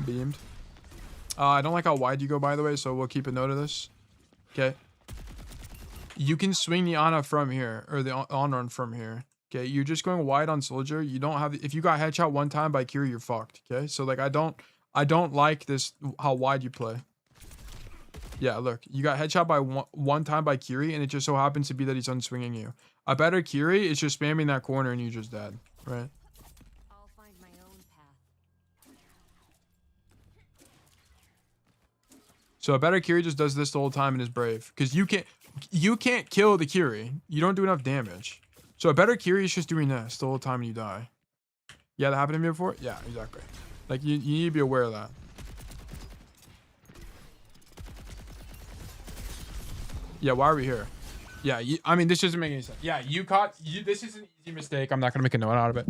Beamed. I don't like how wide you go, by the way, so we'll keep a note of this. Okay. You can swing the Ana from here, or the on-run from here. Okay, you're just going wide on soldier. You don't have, if you got headshot one time by Kiri, you're fucked. Okay, so like I don't like this, how wide you play. Yeah, look, you got headshot by one time by Kiri, and it just so happens to be that he's unswinging you. A better Kiri is just spamming that corner and you just dead, right? I'll find my own path. So a better Kiri just does this the whole time and is brave. Because you can't kill the Kiri. You don't do enough damage. So a better Kiri is just doing this the whole time and you die. Yeah, that happened to me before? Yeah, exactly. Like, you need to be aware of that. Yeah, why are we here? Yeah, I mean, this doesn't make any sense. Yeah, this is an easy mistake. I'm not going to make a note out of it.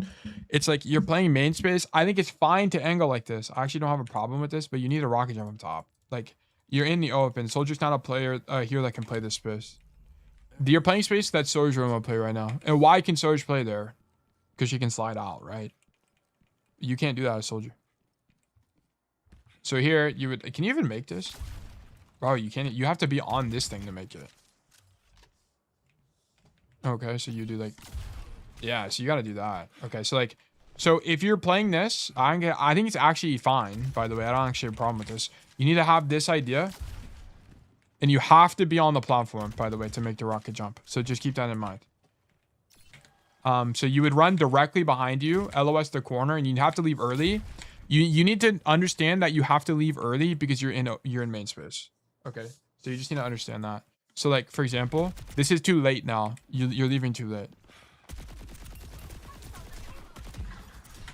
It's like you're playing main space. I think it's fine to angle like this. I actually don't have a problem with this, but you need a rocket jump on top. Like, you're in the open. Soldier's not a player here that can play this space. You're playing space that Soldier's room will play right now. And why can Soldier play there? Because she can slide out, right? You can't do that as Soldier. So here, you would... Can you even make this? Bro, you can't... You have to be on this thing to make it. Okay, so you do like... Yeah, so you got to do that. Okay, so like... So if you're playing this, I think it's actually fine, by the way. I don't actually have a problem with this. You need to have this idea. And you have to be on the platform, by the way, to make the rocket jump. So just keep that in mind. So you would run directly behind you, LOS the corner, and you have to leave early. You need to understand that you have to leave early because you're in main space. Okay, so you just need to understand that. So like, for example, this is too late now. You're leaving too late.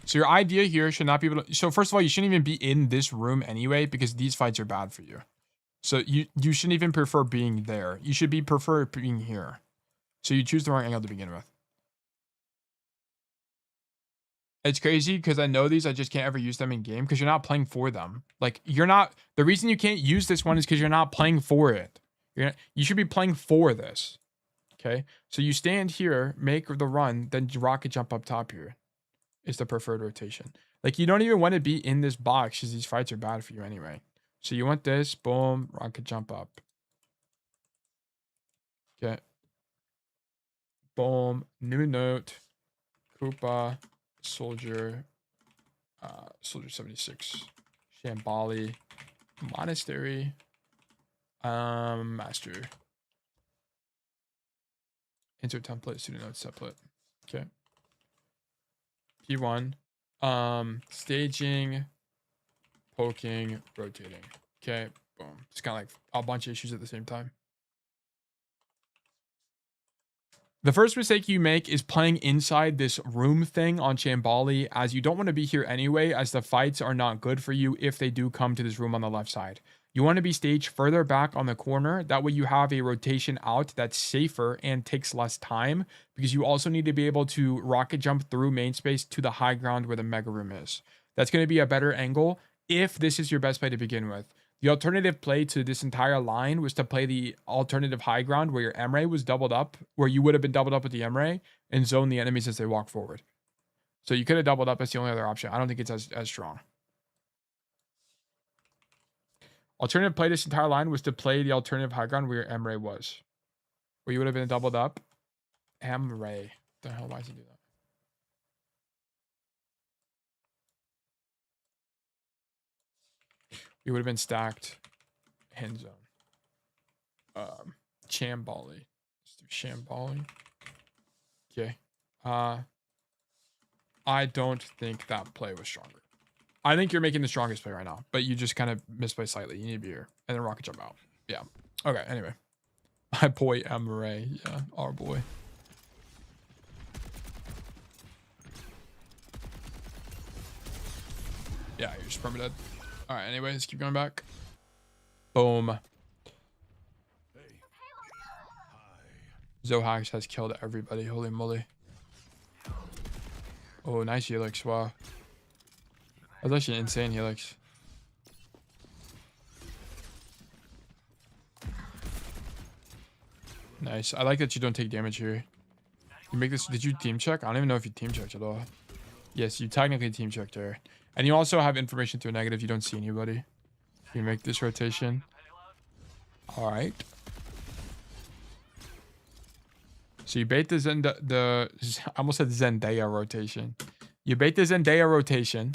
So your idea here should not be able to... So first of all, you shouldn't even be in this room anyway because these fights are bad for you. So you shouldn't even prefer being there. You should prefer being here. So you choose the wrong angle to begin with. It's crazy because I know these, I just can't ever use them in game because you're not playing for them. Like, you're not... The reason you can't use this one is because you're not playing for it. You should be playing for this. Okay? So you stand here, make the run, then rocket jump up top here. Is the preferred rotation. Like, you don't even want to be in this box because these fights are bad for you anyway. So you want this, boom, rocket jump up. Okay. Boom, new note, Koopa, Soldier, Soldier 76, Shambali, Monastery, Master. Insert template, student notes template. Okay. P1, staging, poking, rotating. Okay, boom. It's kind of like a bunch of issues at the same time. The first mistake you make is playing inside this room thing on Shambali, as you don't want to be here anyway, as the fights are not good for you if they do come to this room on the left side. You want to be staged further back on the corner. That way you have a rotation out that's safer and takes less time, because you also need to be able to rocket jump through main space to the high ground where the mega room is. That's going to be a better angle if this is your best play to begin with. The alternative play to this entire line was to play the alternative high ground where your Emre was doubled up, where you would have been doubled up with the Emre and zone the enemies as they walk forward. So you could have doubled up. That's the only other option. I don't think it's as strong. Alternative play this entire line was to play the alternative high ground where your Emre was, where you would have been doubled up. Emre. The hell, why does he do that? You would have been stacked hand zone. Shambali. Let's do Shambali. Okay. I don't think that play was stronger. I think you're making the strongest play right now, but you just kind of misplay slightly. You need to be here. And then rocket jump out. Yeah. Okay, anyway. My boy Emre. Yeah, our boy. Yeah, you're just perma-dead. Alright, anyway, let's keep going back. Boom. Zohax has killed everybody. Holy moly. Oh, nice helix. Wow. That's actually an insane helix. Nice. I like that you don't take damage here. You make this... Did you team check? I don't even know if you team checked at all. Yes, you technically team checked there. And you also have information to a negative. You don't see anybody. You make this rotation. Alright. So you bait the I almost said Zendaya rotation. You bait the Zendaya rotation.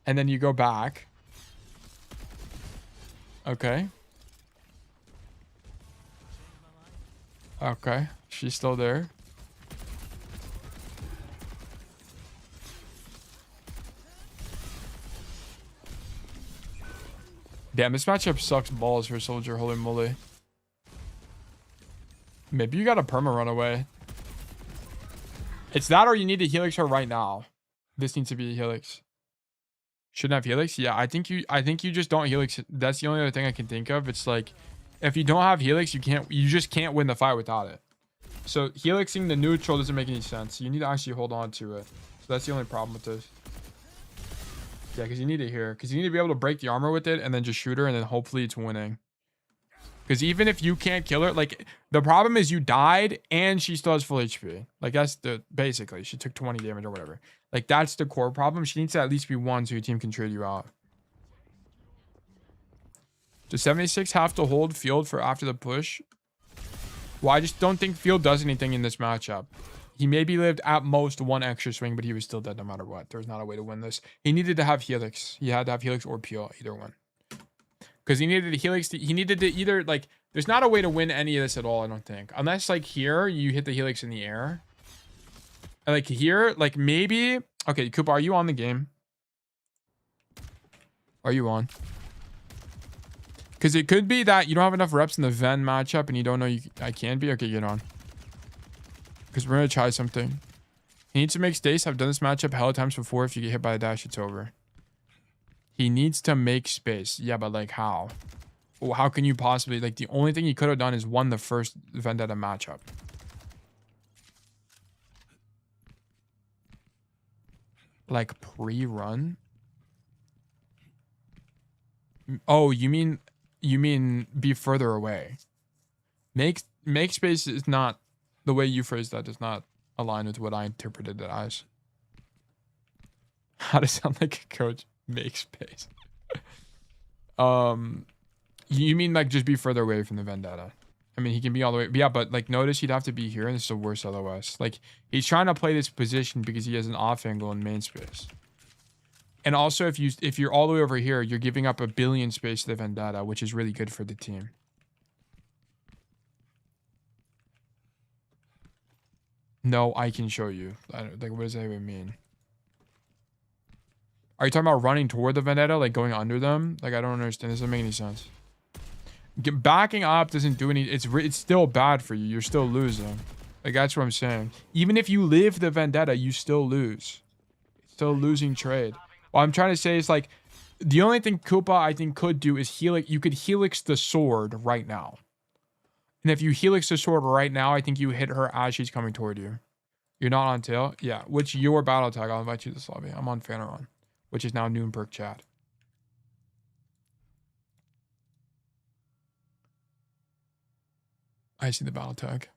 And then you go back. Okay. Okay. She's still there. Damn, this matchup sucks balls for Soldier. Holy moly. Maybe you got a perma run away. It's that or you need to helix her right now. This needs to be a helix. Shouldn't have helix? Yeah, I think you just don't helix. That's the only other thing I can think of. It's like if you don't have helix, you just can't win the fight without it. So helixing the neutral doesn't make any sense. You need to actually hold on to it. So that's the only problem with this. Yeah, because you need it here. Because you need to be able to break the armor with it and then just shoot her and then hopefully it's winning. Because even if you can't kill her, like the problem is you died and she still has full HP. Like that's basically she took 20 damage or whatever. Like that's the core problem. She needs to at least be 1 so your team can trade you out. Does 76 have to hold field for after the push? Well, I just don't think field does anything in this matchup. He maybe lived at most 1 extra swing, but he was still dead no matter what. There's not a way to win this. He needed to have helix. He had to have helix or peel, either one. Because he needed to helix. He needed to either like. There's not a way to win any of this at all. I don't think, unless like here you hit the helix in the air. Like here, like maybe. Okay, Koopa, are you on the game? Are you on? Because it could be that you don't have enough reps in the Ven matchup and you don't know I can be. Okay, get on. Because we're gonna try something. He needs to make space. I've done this matchup hella times before. If you get hit by a dash, it's over. He needs to make space. Yeah, but like how? Well, how can you possibly... Like, the only thing he could have done is won the first Vendetta matchup. Like, pre-run? Oh, you mean be further away. Make space is not... The way you phrased that does not align with what I interpreted it as. How to sound like a coach? Make space. You mean like just be further away from the Vendetta? I mean, he can be all the way. Yeah, but like notice he'd have to be here, and this is the worst LOS. Like he's trying to play this position because he has an off angle in main space. And also, if you're all the way over here, you're giving up 1 billion space to the Vendetta, which is really good for the team. No, I can show you. Like, what does that even mean? Are you talking about running toward the Vendetta, like going under them? Like, I don't understand. This doesn't make any sense. Backing up doesn't do any... It's still bad for you. You're still losing. Like, that's what I'm saying. Even if you live the Vendetta, you still lose. It's still a losing trade. What I'm trying to say is, like, the only thing Koopa, I think, could do is helix... You could helix the sword right now. And if you helix the sword right now, I think you hit her as she's coming toward you. You're not on tail? Yeah. Which your battle tag? I'll invite you to this lobby. I'm on Fanaron, which is now Noonberg chat. I see the battle tag.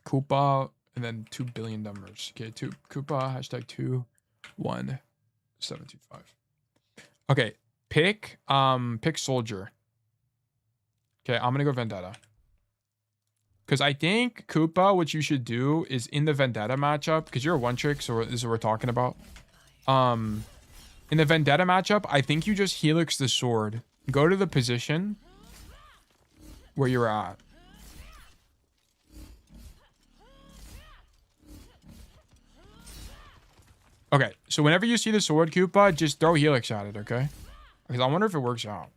Koopa, and then 2 billion numbers. Okay, Koopa, hashtag 21725. Okay, pick soldier. Okay, I'm gonna go Vendetta. Because I think Koopa, what you should do is in the Vendetta matchup, because you're a one trick, so this is what we're talking about. In the Vendetta matchup, I think you just helix the sword. Go to the position where you're at. Okay, so whenever you see the sword, Koopa, just throw helix at it, okay? Because I wonder if it works out.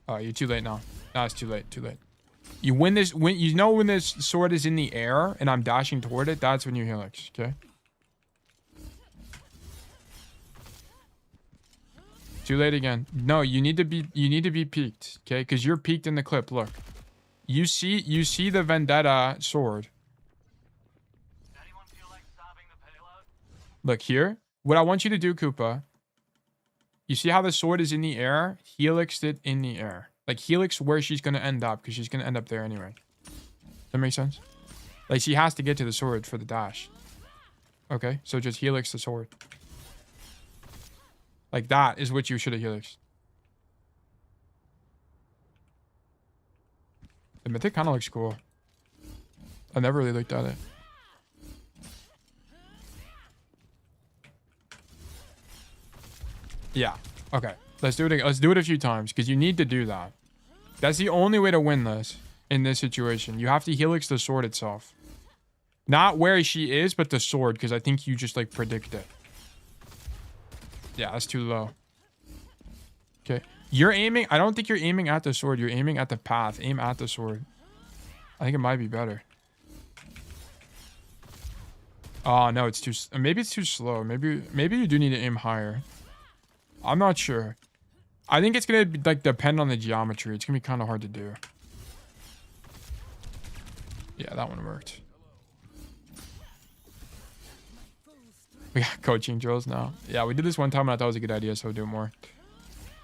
Oh, you're too late now. No, it's too late, too late. You win this, you know when this sword is in the air and I'm dashing toward it, that's when you helix, okay? Too late again. No, you need to be peeked, okay? Because you're peeked in the clip, look. You see the Vendetta sword. Look here. What I want you to do, Koopa, you see how the sword is in the air? Helix it in the air. Like, helix where she's going to end up, because she's going to end up there anyway. Does that make sense? Like, she has to get to the sword for the dash. Okay, so just helix the sword. Like, that is what you should have helixed. The mythic kind of looks cool. I never really looked at it. Yeah. Okay. Let's do it. Let's do it a few times because you need to do that. That's the only way to win this in this situation. You have to helix the sword itself. Not where she is, but the sword, because I think you just like predict it. Yeah, that's too low. Okay. You're aiming. I don't think you're aiming at the sword. You're aiming at the path. Aim at the sword. I think it might be better. Oh, no, it's too... Maybe it's too slow. Maybe you do need to aim higher. I'm not sure. I think it's going to like depend on the geometry. It's going to be kind of hard to do. Yeah, that one worked. We got coaching drills now. Yeah, we did this one time and I thought it was a good idea, so we'll do it more.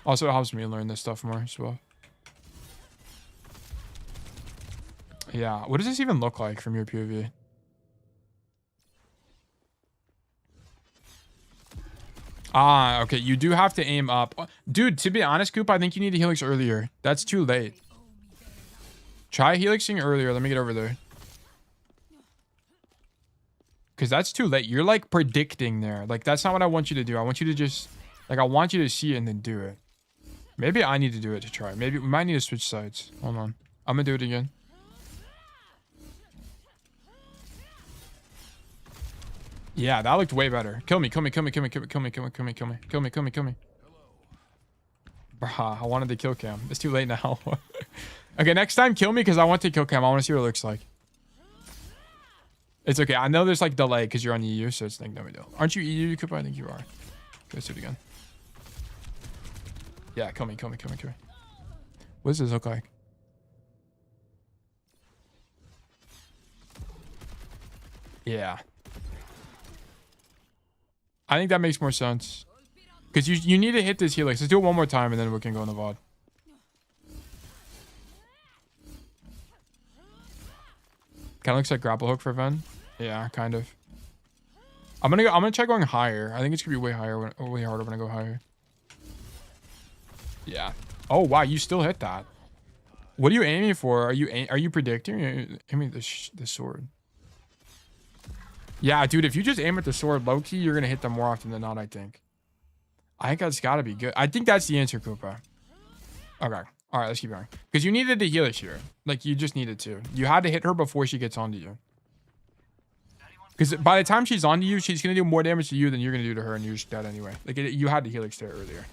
Also, it helps me learn this stuff more as well. Yeah, what does this even look like from your POV? Ah, okay, you do have to aim up. Dude, to be honest, Coop, I think you need to helix earlier. That's too late. Try helixing earlier. Let me get over there. Because that's too late. You're like predicting there. Like, that's not what I want you to do. I want you to just... Like, I want you to see it and then do it. Maybe I need to do it to try. Maybe we might need to switch sides. Hold on. I'm gonna do it again. Yeah, that looked way better. Kill me, kill me, kill me, kill me, kill me, kill me, kill me, kill me, kill me, kill me, kill me, kill me. Bruh, I wanted the kill cam. It's too late now. Okay, next time kill me because I want the kill cam. I want to see what it looks like. It's okay. I know there's like delay because you're on EU, so it's like no big deal. Aren't you EU, Cooper? I think you are. Okay, let's do it again. Yeah, kill me, kill me, kill me, kill me. What does this look like? Yeah. I think that makes more sense. Because you need to hit this helix. Let's do it one more time and then we can go in the VOD. Kind of looks like grapple hook for Ven. Yeah, kind of. I'm gonna try going higher. I think it's gonna be way higher, way harder when I go higher. Yeah. Oh wow, you still hit that. What are you aiming for? Are you predicting? Or are you aiming the sword? Yeah, dude. If you just aim at the sword, low key, you're gonna hit them more often than not. I think that's gotta be good. I think that's the answer, Koopa. Okay. All right, let's keep going. Because you needed to heal it here. Like, you just needed to. You had to hit her before she gets onto you. Because by the time she's onto you, she's going to do more damage to you than you're going to do to her, and you're just dead anyway. Like, you had to helix there earlier.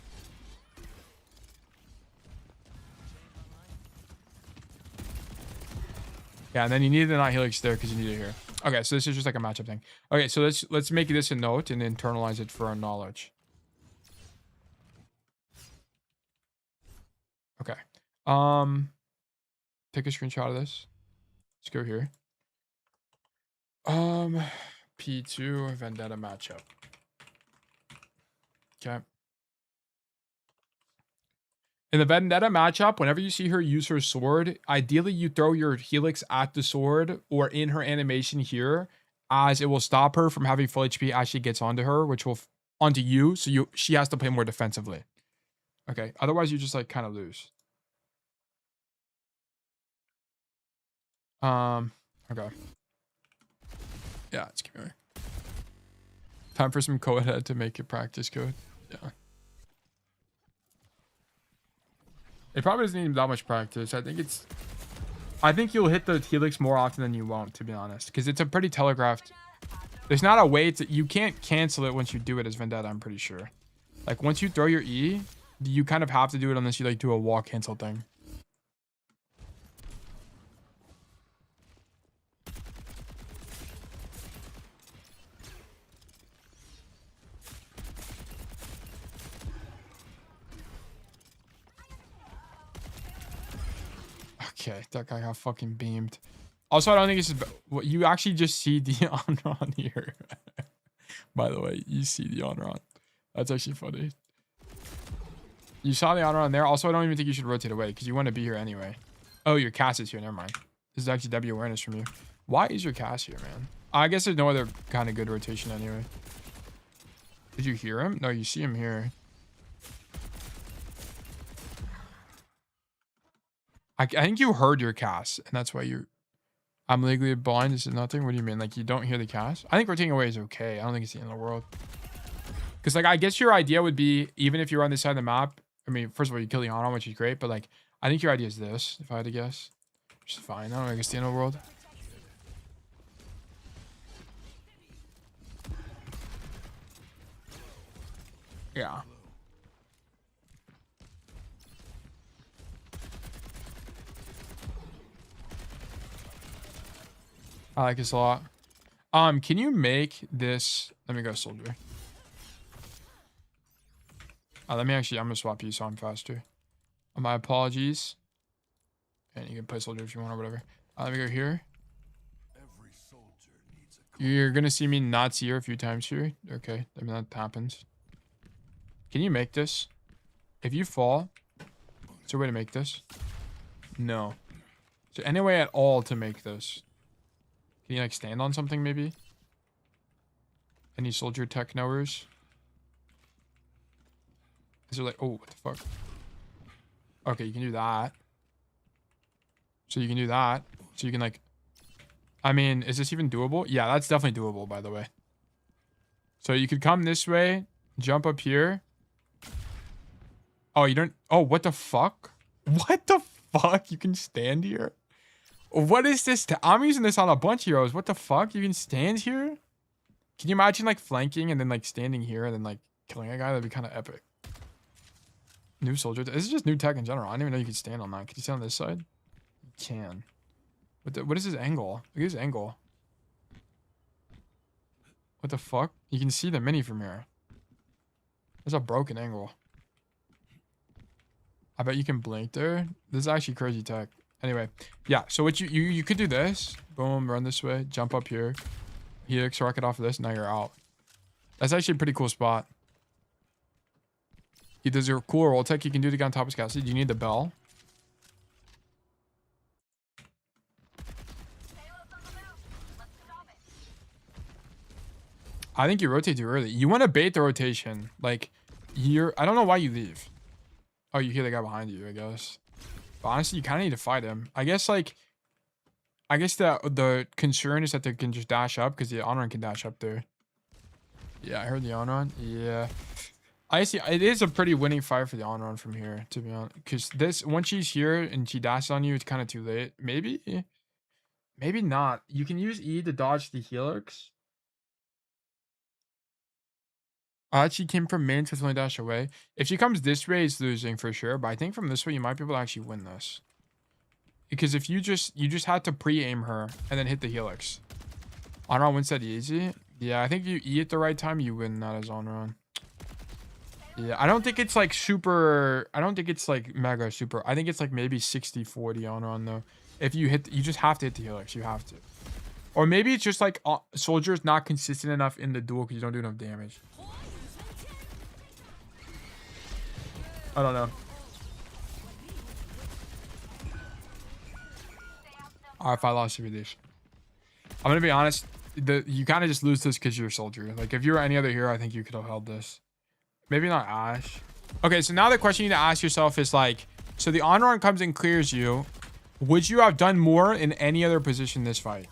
Yeah, and then you needed to not helix there because you need it here. Okay, so this is just like a matchup thing. Okay, so let's make this a note and internalize it for our knowledge. Okay. Take a screenshot of this. Let's go here. P2 Vendetta matchup. Okay. In the Vendetta matchup, whenever you see her use her sword, ideally you throw your helix at the sword or in her animation here, as it will stop her from having full HP as she gets onto her, which will onto you, so she has to play more defensively. Okay. Otherwise, you just like kind of lose. Okay. Yeah, let's keep going. Time for some code to make it practice code. Yeah. It probably doesn't need that much practice. I think you'll hit the helix more often than you won't, to be honest. Because it's a pretty telegraphed. There's not a way to... You can't cancel it once you do it as Vendetta, I'm pretty sure. Like, once you throw your E, you kind of have to do it unless you, like, do a wall cancel thing. Okay, that guy got fucking beamed. Also, I don't think it's... Well, you actually just see the Onron here. By the way, you see the Onron. That's actually funny. You saw the Onron there. Also, I don't even think you should rotate away because you want to be here anyway. Oh, your cast is here. Never mind. This is actually W awareness from you. Why is your cast here, man? I guess there's no other kind of good rotation anyway. Did you hear him? No, you see him here. I think you heard your cast, and that's why you're... I'm legally blind. This is nothing. What do you mean? Like, you don't hear the cast? I think rotating away is okay. I don't think it's the end of the world. Because, like, I guess your idea would be, even if you're on this side of the map, I mean, first of all, you kill the Honor, which is great, but, like, I think your idea is this, if I had to guess. Which is fine. I don't think it's the end of the world. Yeah. I like this a lot. Can you make this? Let me go soldier. Let me actually. I'm gonna swap you so I'm faster. My apologies. And you can play soldier if you want or whatever. Let me go here. You're gonna see me not see her a few times here. Okay, I mean that happens. Can you make this? If you fall, is there a way to make this? No. Is there any way at all to make this? Can you like stand on something maybe? Any soldier tech knowers? Is there like, oh, what the fuck? Okay, you can do that. So you can do that. So you can like, I mean, is this even doable? Yeah, that's definitely doable, by the way. So you could come this way, jump up here. Oh, you don't, oh, what the fuck? What the fuck? You can stand here? What is this? I'm using this on a bunch of heroes. What the fuck? You can stand here? Can you imagine like flanking and then like standing here and then like killing a guy? That'd be kind of epic. New soldier. This is just new tech in general. I didn't even know you could stand on that. Can you stand on this side? You can. What is his angle? Look at his angle. What the fuck? You can see the mini from here. There's a broken angle. I bet you can blink there. This is actually crazy tech. Anyway, yeah. So what you could do this. Boom, run this way. Jump up here. Helix rocket off of this. Now you're out. That's actually a pretty cool spot. There's a cool roll tech you can do to get on top of Scoutsy. Do you need the bell? I think you rotate too early. You want to bait the rotation. Like, I don't know why you leave. Oh, you hear the guy behind you, I guess. But honestly, you kind of need to fight him. I guess, like, the concern is that they can just dash up because the on-run can dash up there. Yeah, I heard the on-run. Yeah. I see. It is a pretty winning fight for the on-run from here, to be honest. Because this, once she's here and she dashes on you, it's kind of too late. Maybe. Maybe not. You can use E to dodge the Helix. She came from main to only dash away. If she comes this way, it's losing for sure. But I think from this way, you might be able to actually win this. Because if you just had to pre-aim her and then hit the Helix. On-run wins that easy. Yeah, I think if you E at the right time, you win that as on-run. Yeah, I don't think it's like super. I don't think it's like mega super. I think it's like maybe 60-40 on though. If you hit, you just have to hit the Helix. You have to. Or maybe it's just like soldiers not consistent enough in the duel because you don't do enough damage. I don't know. Alright, if I lost you this. I'm gonna be honest. You kind of just lose this because you're a soldier. Like if you were any other hero, I think you could have held this. Maybe not Ashe. Okay, so now the question you need to ask yourself is like, so the on-run comes and clears you. Would you have done more in any other position this fight?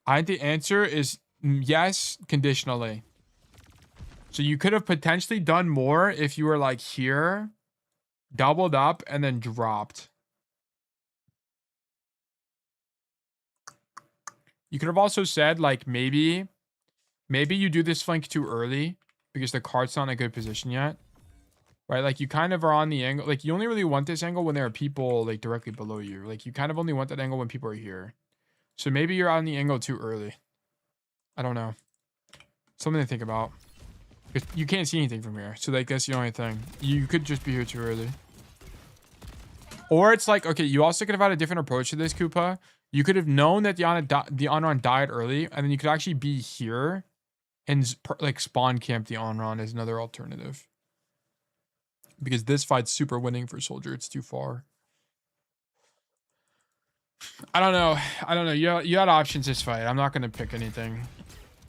I think the answer is yes, conditionally. So you could have potentially done more if you were like here, doubled up, and then dropped. You could have also said like maybe you do this flank too early because the card's not in a good position yet. Right? Like you kind of are on the angle. Like you only really want this angle when there are people like directly below you. Like you kind of only want that angle when people are here. So maybe you're on the angle too early. I don't know. Something to think about. You can't see anything from here. So like that's the only thing. You could just be here too early. Or it's like, okay, you also could have had a different approach to this, Koopa. You could have known that the on-run died early, and then you could actually be here and like spawn camp the on-run as another alternative. Because this fight's super winning for Soldier. It's too far. I don't know. You had options this fight. I'm not going to pick anything.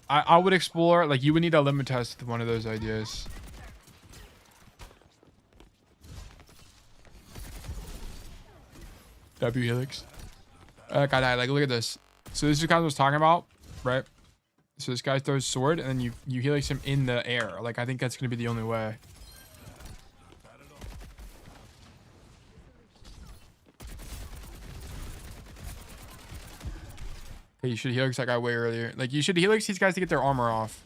I would explore, like, you would need a limit test with one of those ideas. W Helix. Guy died. Like, look at this. So this is kind of what I was talking about, right? So this guy throws sword, and then you Helix him in the air. Like, I think that's going to be the only way. Okay, you should Helix that guy way earlier. Like, you should Helix these guys to get their armor off.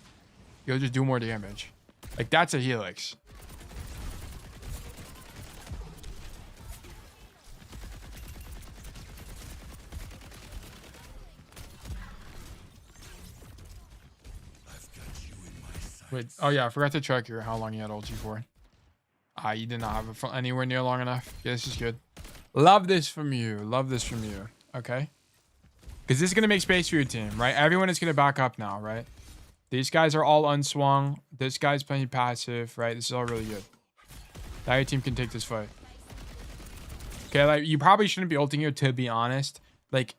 You'll just do more damage. Like, that's a helix. Wait, oh yeah, I forgot to check here how long you had ulti for. You did not have it for anywhere near long enough. Yeah, this is good. Love this from you. Love this from you. Okay. Because this is going to make space for your team, right? Everyone is going to back up now, right? These guys are all unswung. This guy's playing passive, right? This is all really good. Now your team can take this fight. Okay, like, you probably shouldn't be ulting here, to be honest. Like,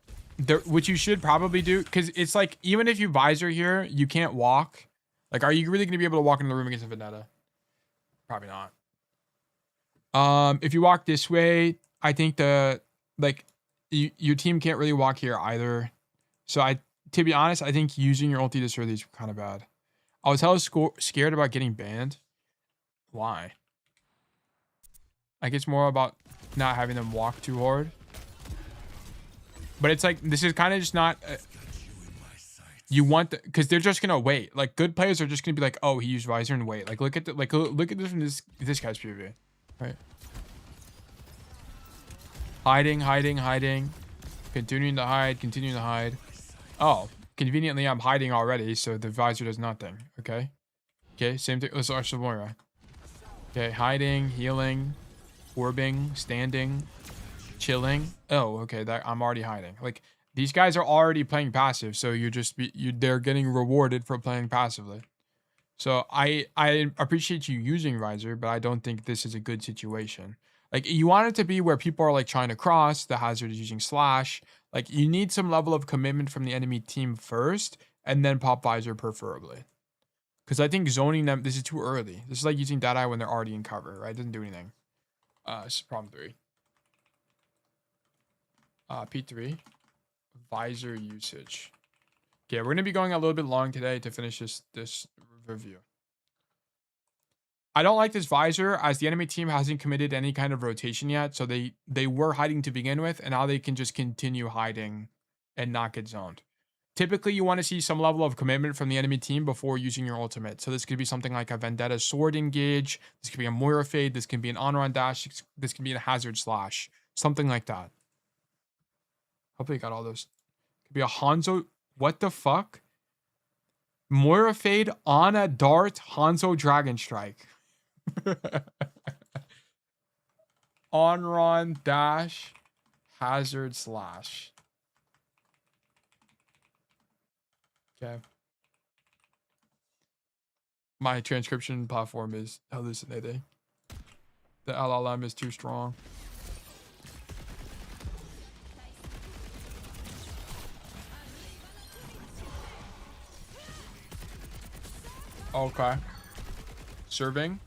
what you should probably do, because it's like, even if you visor here, you can't walk. Like, are you really going to be able to walk into the room against a Vendetta? Probably not. If you walk this way, I think your team can't really walk here either. So to be honest, I think using your ulti to destroy these kind of bad. I was hella scared about getting banned. Why? I guess more about not having them walk too hard. But it's like, this is kind of just not... you want because they're just gonna wait. Like, good players are just gonna be like, oh, he used visor and wait. Like, look at this from this guy's POV, right? Hiding, continuing to hide. Oh, conveniently, I'm hiding already, so the visor does nothing. Okay, same thing. Let's watch the Moira. Okay, hiding, healing, orbing, standing, chilling. Oh, okay, I'm already hiding. Like, these guys are already playing passive, so they're getting rewarded for playing passively. So I appreciate you using visor, but I don't think this is a good situation. Like, you want it to be where people are like trying to cross, the hazard is using slash. Like, you need some level of commitment from the enemy team first, and then pop visor preferably. Because I think zoning them, this is too early. This is like using Deadeye when they're already in cover, right? It doesn't do anything. This is problem 3. P3. Visor usage. Okay, we're going to be going a little bit long today to finish this review. I don't like this visor as the enemy team hasn't committed any kind of rotation yet. So they were hiding to begin with, and now they can just continue hiding and not get zoned. Typically, you want to see some level of commitment from the enemy team before using your ultimate. So this could be something like a Vendetta sword engage. This could be a Moira fade. This can be an on-run dash. This can be a hazard slash. Something like that. Hopefully you got all those. Could be a Hanzo. What the fuck? Moira fade on a dart Hanzo Dragon Strike. On-run dash hazard slash. Okay. My transcription platform is hallucinating. The LLM is too strong. Okay. Serving.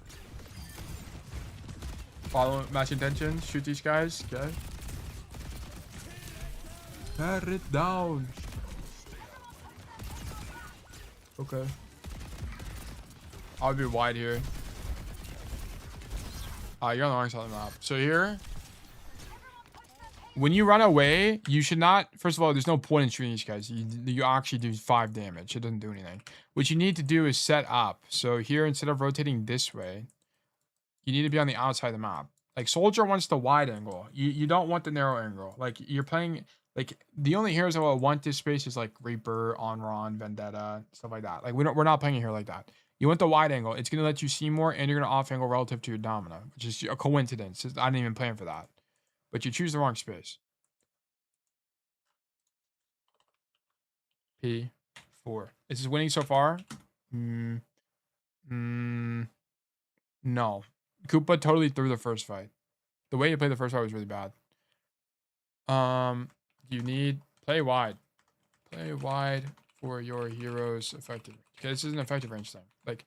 Follow match intention. Shoot these guys. Okay. Tear it down. Okay. I'll be wide here. You're on the wrong side of the map. So here, when you run away, you should not. First of all, there's no point in shooting these guys. You actually do 5 damage. It doesn't do anything. What you need to do is set up. So here, instead of rotating this way, you need to be on the outside of the map. Like, Soldier wants the wide angle. You don't want the narrow angle. Like, you're playing. Like, the only heroes that will want this space is like Reaper, Onron, Vendetta, stuff like that. Like, we're not playing a hero like that. You want the wide angle. It's gonna let you see more, and you're gonna off angle relative to your Domina, which is a coincidence. I didn't even plan for that. But you choose the wrong space. P4. Is this winning so far? No. Koopa totally threw the first fight. The way you played the first fight was really bad. You need play wide. Play wide for your heroes effective. Okay, this is an effective range thing. Like,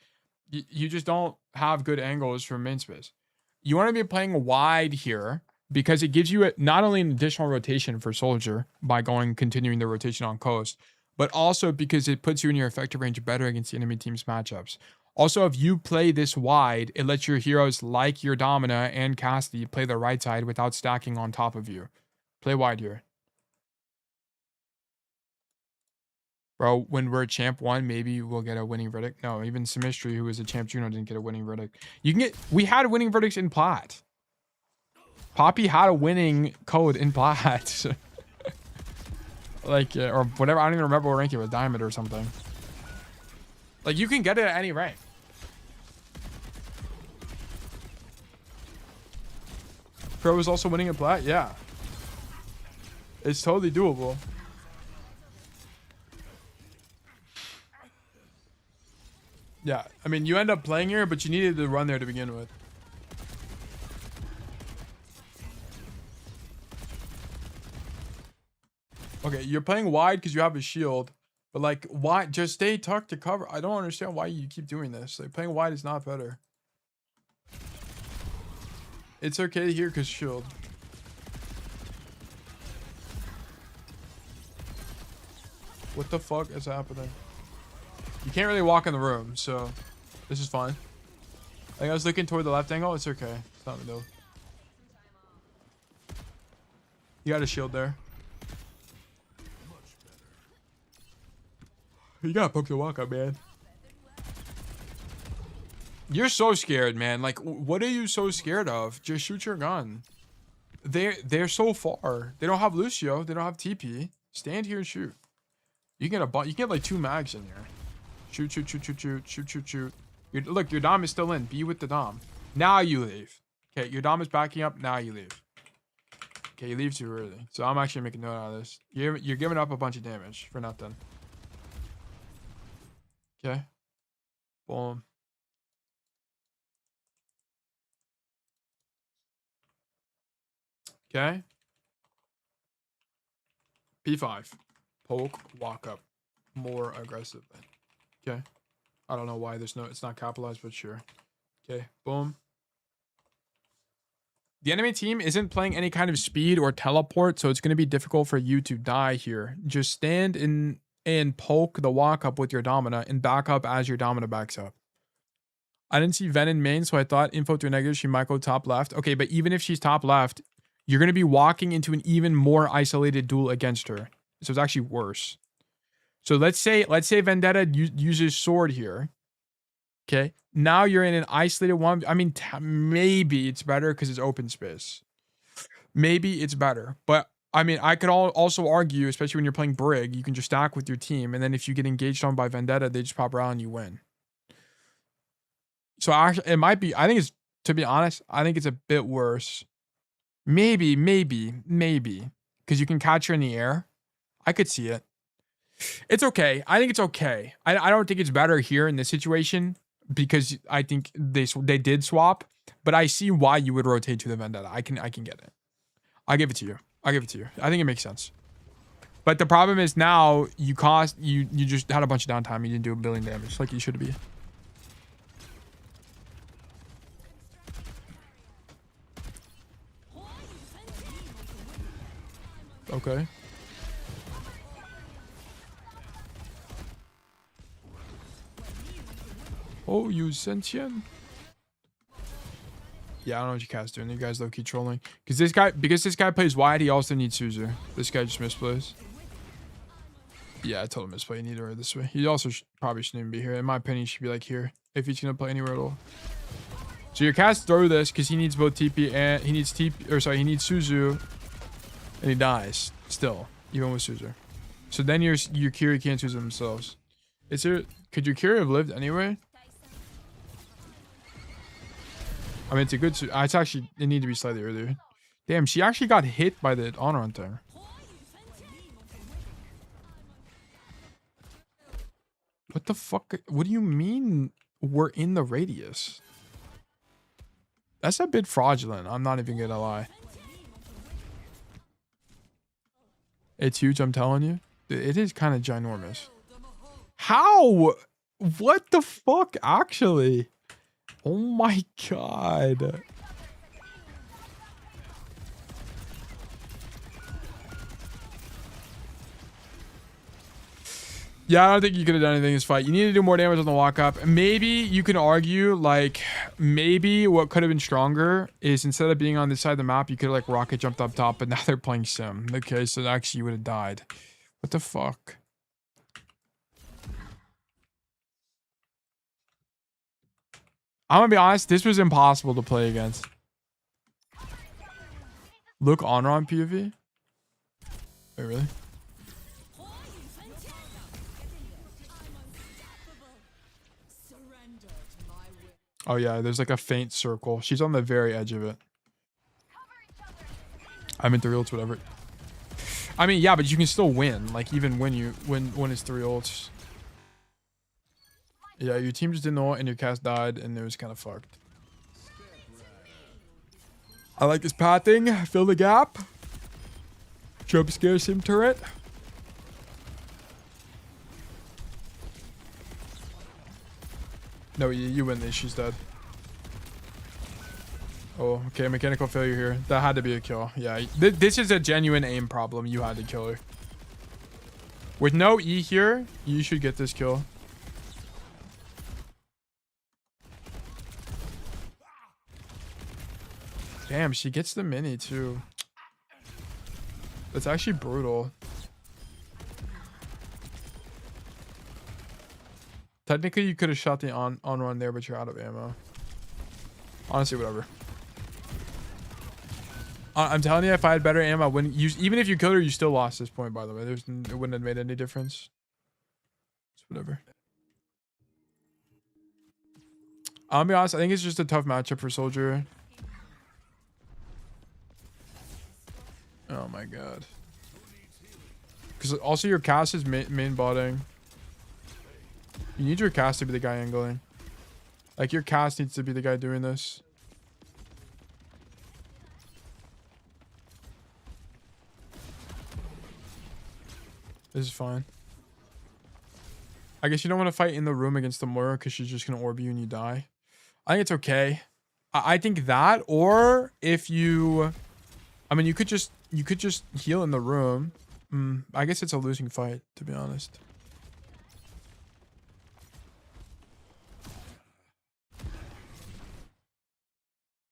you just don't have good angles from main space. You want to be playing wide here because it gives you not only an additional rotation for Soldier by continuing the rotation on coast, but also because it puts you in your effective range better against the enemy team's matchups. Also, if you play this wide, it lets your heroes like your Domina and Cassidy play the right side without stacking on top of you. Play wide here. Bro, when we're champ 1, maybe we'll get a winning verdict. No, even Symmetry, who was a champ Juno, didn't get a winning verdict. You can get... We had winning verdicts in Plat. Poppy had a winning code in Plat. Like, or whatever. I don't even remember what rank it was. Diamond or something. Like, you can get it at any rank. Pro was also winning in Plat? Yeah. It's totally doable. Yeah, I mean, you end up playing here, but you needed to run there to begin with. Okay, you're playing wide because you have a shield, but like, why? Just stay tucked to cover. I don't understand why you keep doing this. Like, playing wide is not better. It's okay here because shield. What the fuck is happening? You can't really walk in the room, so this is fine. Like, I was looking toward the left angle. It's okay. It's not in the middle. You got a shield there. You gotta poke the walk up, man. You're so scared, man. Like, what are you so scared of? Just shoot your gun. They're so far. They don't have Lucio. They don't have TP. Stand here and shoot. You can get you get like 2 mags in here. Shoot, shoot, shoot, shoot, shoot, shoot, shoot, shoot. Look, your Dom is still in. Be with the Dom. Now you leave. Okay, your Dom is backing up. Now you leave. Okay, you leave too early. So I'm actually making note out of this. You're giving up a bunch of damage for nothing. Okay. Boom. Okay. P5. Poke, walk up. More aggressively. Okay. I don't know why it's not capitalized, but sure. Okay. Boom. The enemy team isn't playing any kind of speed or teleport, so it's going to be difficult for you to die here. Just stand in and poke the walk up with your Domina and back up as your Domina backs up. I didn't see Ven in main, so I thought info to a negative. She might go top left. Okay, but even if she's top left, you're going to be walking into an even more isolated duel against her. So it's actually worse. So let's say Vendetta uses sword here. Okay. Now you're in an isolated one. I mean, maybe it's better because it's open space. Maybe it's better. But I mean, I could also argue, especially when you're playing Brig, you can just stack with your team. And then if you get engaged on by Vendetta, they just pop around and you win. So actually, it might be, I think it's, to be honest, I think it's a bit worse. Maybe. Because you can catch her in the air. I could see it. It's okay. I think it's okay. I don't think it's better here in this situation because I think they did swap, but I see why you would rotate to the Vendetta. I can get it. I'll give it to you. I think it makes sense. But the problem is now you just had a bunch of downtime. You didn't do a billion damage like you should be. Okay. Oh, you sentient? Yeah, I don't know what you guys doing. You guys low-key trolling. Because this guy plays wide, he also needs Suzu. This guy just misplays. Yeah, I told him misplay. You need to ride this way. He also probably shouldn't even be here. In my opinion, he should be like here. If he's going to play anywhere at all. So your cast throw this because he needs both TP and he needs Suzu. And he dies. Still. Even with Suzu. So then your Kiri can't Suzu themselves. Could your Kiri have lived anyway? I mean, it's a good... It's actually... It needed to be slightly earlier. Damn, she actually got hit by the honor hunter. What the fuck? What do you mean we're in the radius? That's a bit fraudulent. I'm not even gonna lie. It's huge, I'm telling you. It is kind of ginormous. How? What the fuck, actually? Oh my god. Yeah, I don't think you could have done anything in this fight. You need to do more damage on the walk up. Maybe you can argue, like, maybe what could have been stronger is instead of being on this side of the map, you could have, like, rocket jumped up top, but now they're playing sim. Okay, so actually you would have died. What the fuck? I'm gonna be honest, this was impossible to play against. Look honor on POV. Wait, really? Oh yeah, there's like a faint circle. She's on the very edge of it. I mean 3 ults, whatever. I mean, yeah, but you can still win. Like even when it's 3 ults. Yeah, your team just didn't know it and your cast died and it was kind of fucked. I like this pathing. Fill the gap. Jump scare sim turret. No, you win this. She's dead. Oh, okay. Mechanical failure here. That had to be a kill. Yeah. This is a genuine aim problem. You had to kill her. With no E here, you should get this kill. Damn, she gets the mini too. That's actually brutal. Technically, you could have shot the on run there, but you're out of ammo. Honestly, whatever. I'm telling you, if I had better ammo, I wouldn't use. Even if you killed her, you still lost this point. By the way, it wouldn't have made any difference. It's whatever. I'll be honest. I think it's just a tough matchup for Soldier. Oh my god. Because also your cast is main botting. You need your cast to be the guy angling. Like your cast needs to be the guy doing this. This is fine. I guess you don't want to fight in the room against the Moira because she's just going to orb you and you die. I think it's okay. I think that, or if you... I mean, you could just heal in the room. I guess it's a losing fight, to be honest.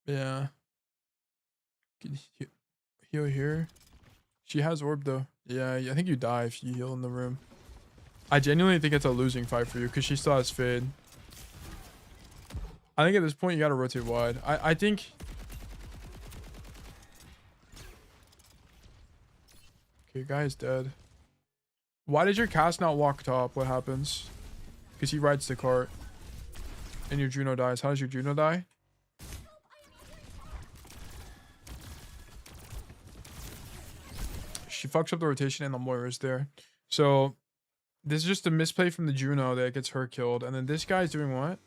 Yeah. Can heal here. She has orb though. Yeah, I think you die if you heal in the room. I genuinely think it's a losing fight for you because she still has fade. I think at this point you gotta rotate wide. I think... Okay, guy is dead. Why does your cast not walk top? What happens? Because he rides the cart. And your Juno dies. How does your Juno die? She fucks up the rotation and the Moira's there. So this is just a misplay from the Juno that gets her killed. And then this guy's doing what?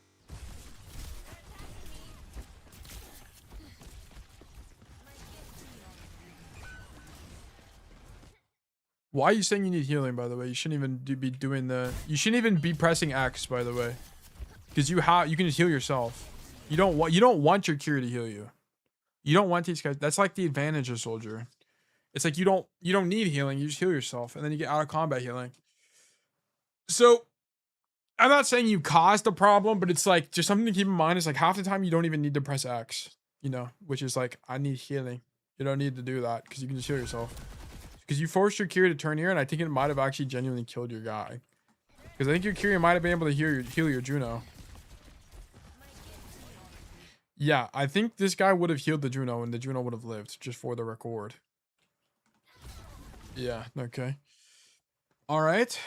Why are you saying you need healing, by the way? You shouldn't even be doing the... You shouldn't even be pressing X, by the way. Because you can just heal yourself. You don't want your Kira to heal you. You don't want these guys. That's like the advantage of Soldier. It's like you don't need healing. You just heal yourself. And then you get out of combat healing. So, I'm not saying you caused the problem, but it's like, just something to keep in mind is like half the time you don't even need to press X. You know, which is like, I need healing. You don't need to do that because you can just heal yourself. Because you forced your Kira to turn here, and I think it might have actually genuinely killed your guy. Because I think your Kira might have been able to heal your Juno. Yeah, I think this guy would have healed the Juno, and the Juno would have lived, just for the record. Yeah, okay. Alright.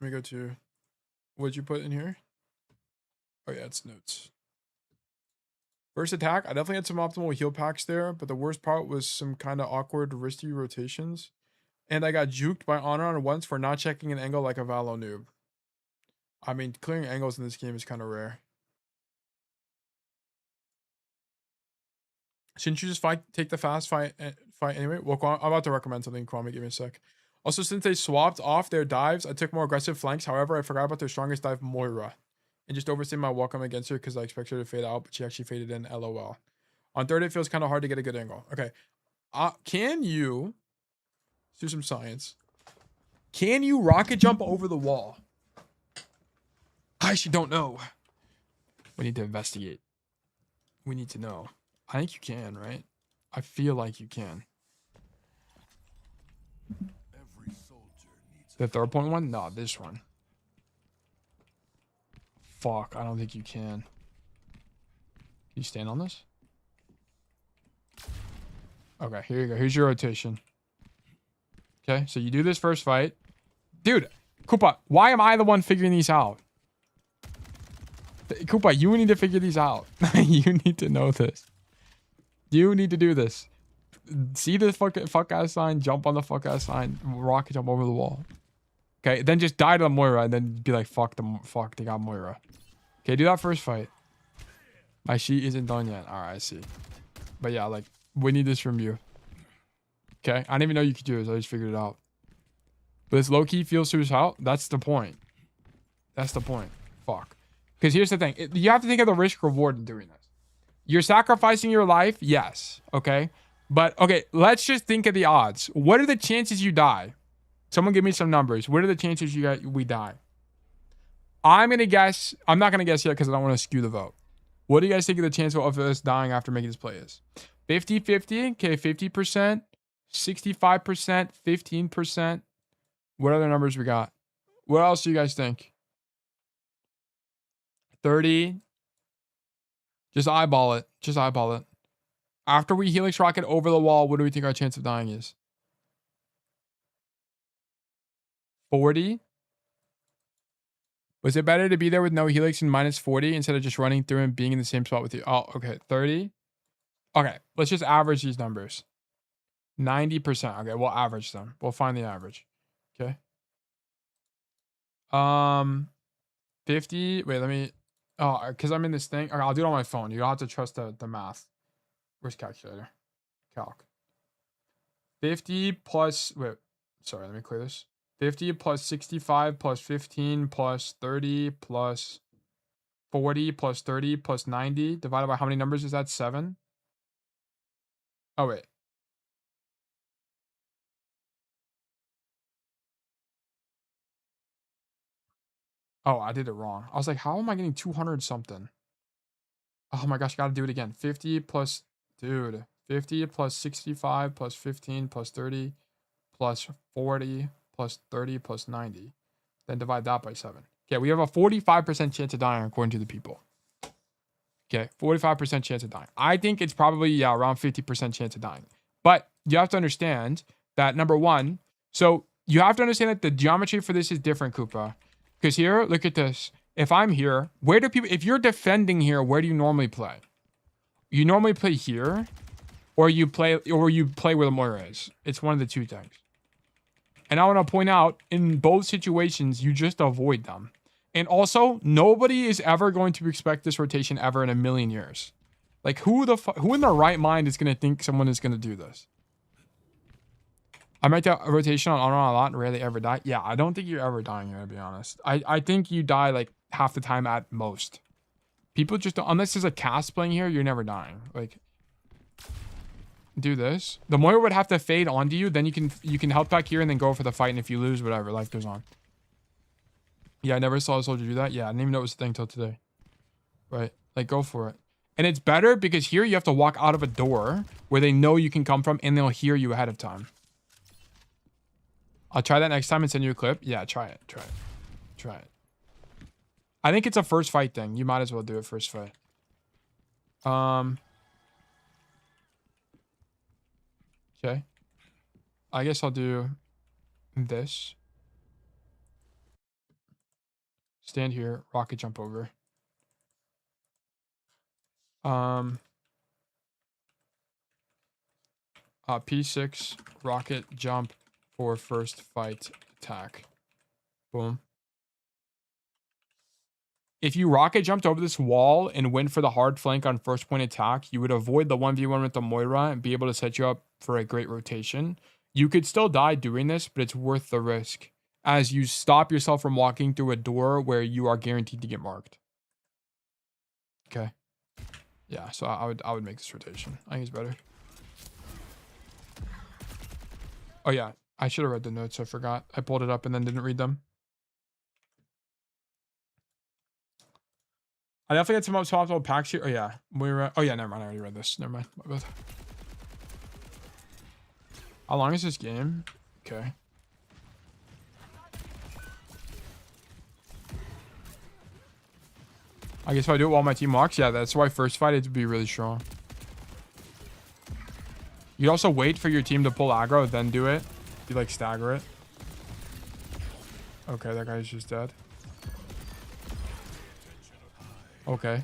Let me go to... What'd you put in here? Oh yeah, it's notes. First attack, I definitely had some optimal heal packs there, but the worst part was some kind of awkward wristy rotations. And I got juked by Honor once for not checking an angle like a Valo noob. I mean, clearing angles in this game is kind of rare. Shouldn't you just take the fast fight anyway? Well, I'm about to recommend something, Kwame, give me a sec. Also, since they swapped off their dives, I took more aggressive flanks. However, I forgot about their strongest dive, Moira. And just overstayed my welcome against her because I expected her to fade out, but she actually faded in, LOL. On third, it feels kind of hard to get a good angle. Okay. Can you... Let's do some science. Can you rocket jump over the wall? I actually don't know. We need to investigate. We need to know. I think you can, right? I feel like you can. The third point one? No, this one. Fuck, I don't think you can. you stand on this? Okay, here you go. Here's your rotation. Okay, so you do this first fight. Dude, Koopa, why am I the one figuring these out? Koopa, you need to figure these out. You need to know this. You need to do this. See the fuck ass sign, jump on the fuck ass sign, rocket jump over the wall. Okay, then just die to the Moira and then be like, fuck, they got Moira. Okay, do that first fight. My sheet isn't done yet. Alright, I see. But yeah, like, we need this from you. Okay, I didn't even know you could do this. I just figured it out. But this low-key feels to his out. That's the point. That's the point. Fuck. Because here's the thing. You have to think of the risk reward in doing this. You're sacrificing your life? Yes. Okay. But, okay, let's just think of the odds. What are the chances you die? Someone give me some numbers. What are the chances we die? I'm going to guess. I'm not going to guess yet because I don't want to skew the vote. What do you guys think of the chance of us dying after making this play is? 50-50. Okay, 50%. 65%. 15%. What other numbers we got? What else do you guys think? 30. Just eyeball it. Just eyeball it. After we helix rocket over the wall, what do we think our chance of dying is? 40. Was it better to be there with no helix and minus 40 instead of just running through and being in the same spot with you? Oh, okay. 30. Okay. Let's just average these numbers. 90%. Okay. We'll average them. We'll find the average. Okay. 50. Wait, let me. Oh, because I'm in this thing. Okay, I'll do it on my phone. You don't have to trust the math. Where's calculator? Calc. 50 plus. Wait. Sorry, let me clear this. 50 plus 65 plus 15 plus 30 plus 40 plus 30 plus 90 divided by how many numbers is that? 7? Oh, wait. Oh, I did it wrong. I was like, how am I getting 200 something? Oh my gosh, gotta do it again. 50 plus, dude, 50 plus 65 plus 15 plus 30 plus 40 plus 30 plus 90. Then divide that by 7. Okay, we have a 45% chance of dying according to the people. Okay, 45% chance of dying. I think it's probably, yeah, around 50% chance of dying. But you have to understand that, number one, so you have to understand that the geometry for this is different, Koopa. Because here, look at this. If I'm here, where do people, if you're defending here, where do you normally play? You normally play here, or you play where the Moira is. It's one of the two things. And I want to point out, in both situations, you just avoid them. And also, nobody is ever going to expect this rotation ever in a million years. Like, who in their right mind is going to think someone is going to do this? I might do a rotation on honor a lot and rarely ever die. Yeah, I don't think you're ever dying here, to be honest. I think you die like half the time at most. People just don't, unless there's a cast playing here, you're never dying. Like, do this. The Moira would have to fade onto you, then you can help back here and then go for the fight, and if you lose, whatever, life goes on. Yeah, I never saw a soldier do that. Yeah, I didn't even know it was a thing till today. Right, like, go for it. And it's better because here you have to walk out of a door where they know you can come from and they'll hear you ahead of time. I'll try that next time and send you a clip. Yeah, try it. Try it. Try it. I think it's a first fight thing. You might as well do it first fight. Okay. I guess I'll do this. Stand here. Rocket jump over. P6. Rocket jump for first fight attack. Boom. If you rocket jumped over this wall and went for the hard flank on first point attack, you would avoid the 1v1 with the Moira and be able to set you up for a great rotation. You could still die doing this, but it's worth the risk as you stop yourself from walking through a door where you are guaranteed to get marked. Okay. Yeah, so I would make this rotation. I think it's better. Oh yeah, I should have read the notes. I forgot. I pulled it up and then didn't read them. I definitely had some optimal packs here. Oh yeah, oh yeah, never mind. I already read this. Never mind. My bad. How long is this game? Okay. I guess if I do it while my team walks, yeah, that's why first fight it would be really strong. You also wait for your team to pull aggro, then do it. You like stagger it. Okay, that guy's just dead. Okay.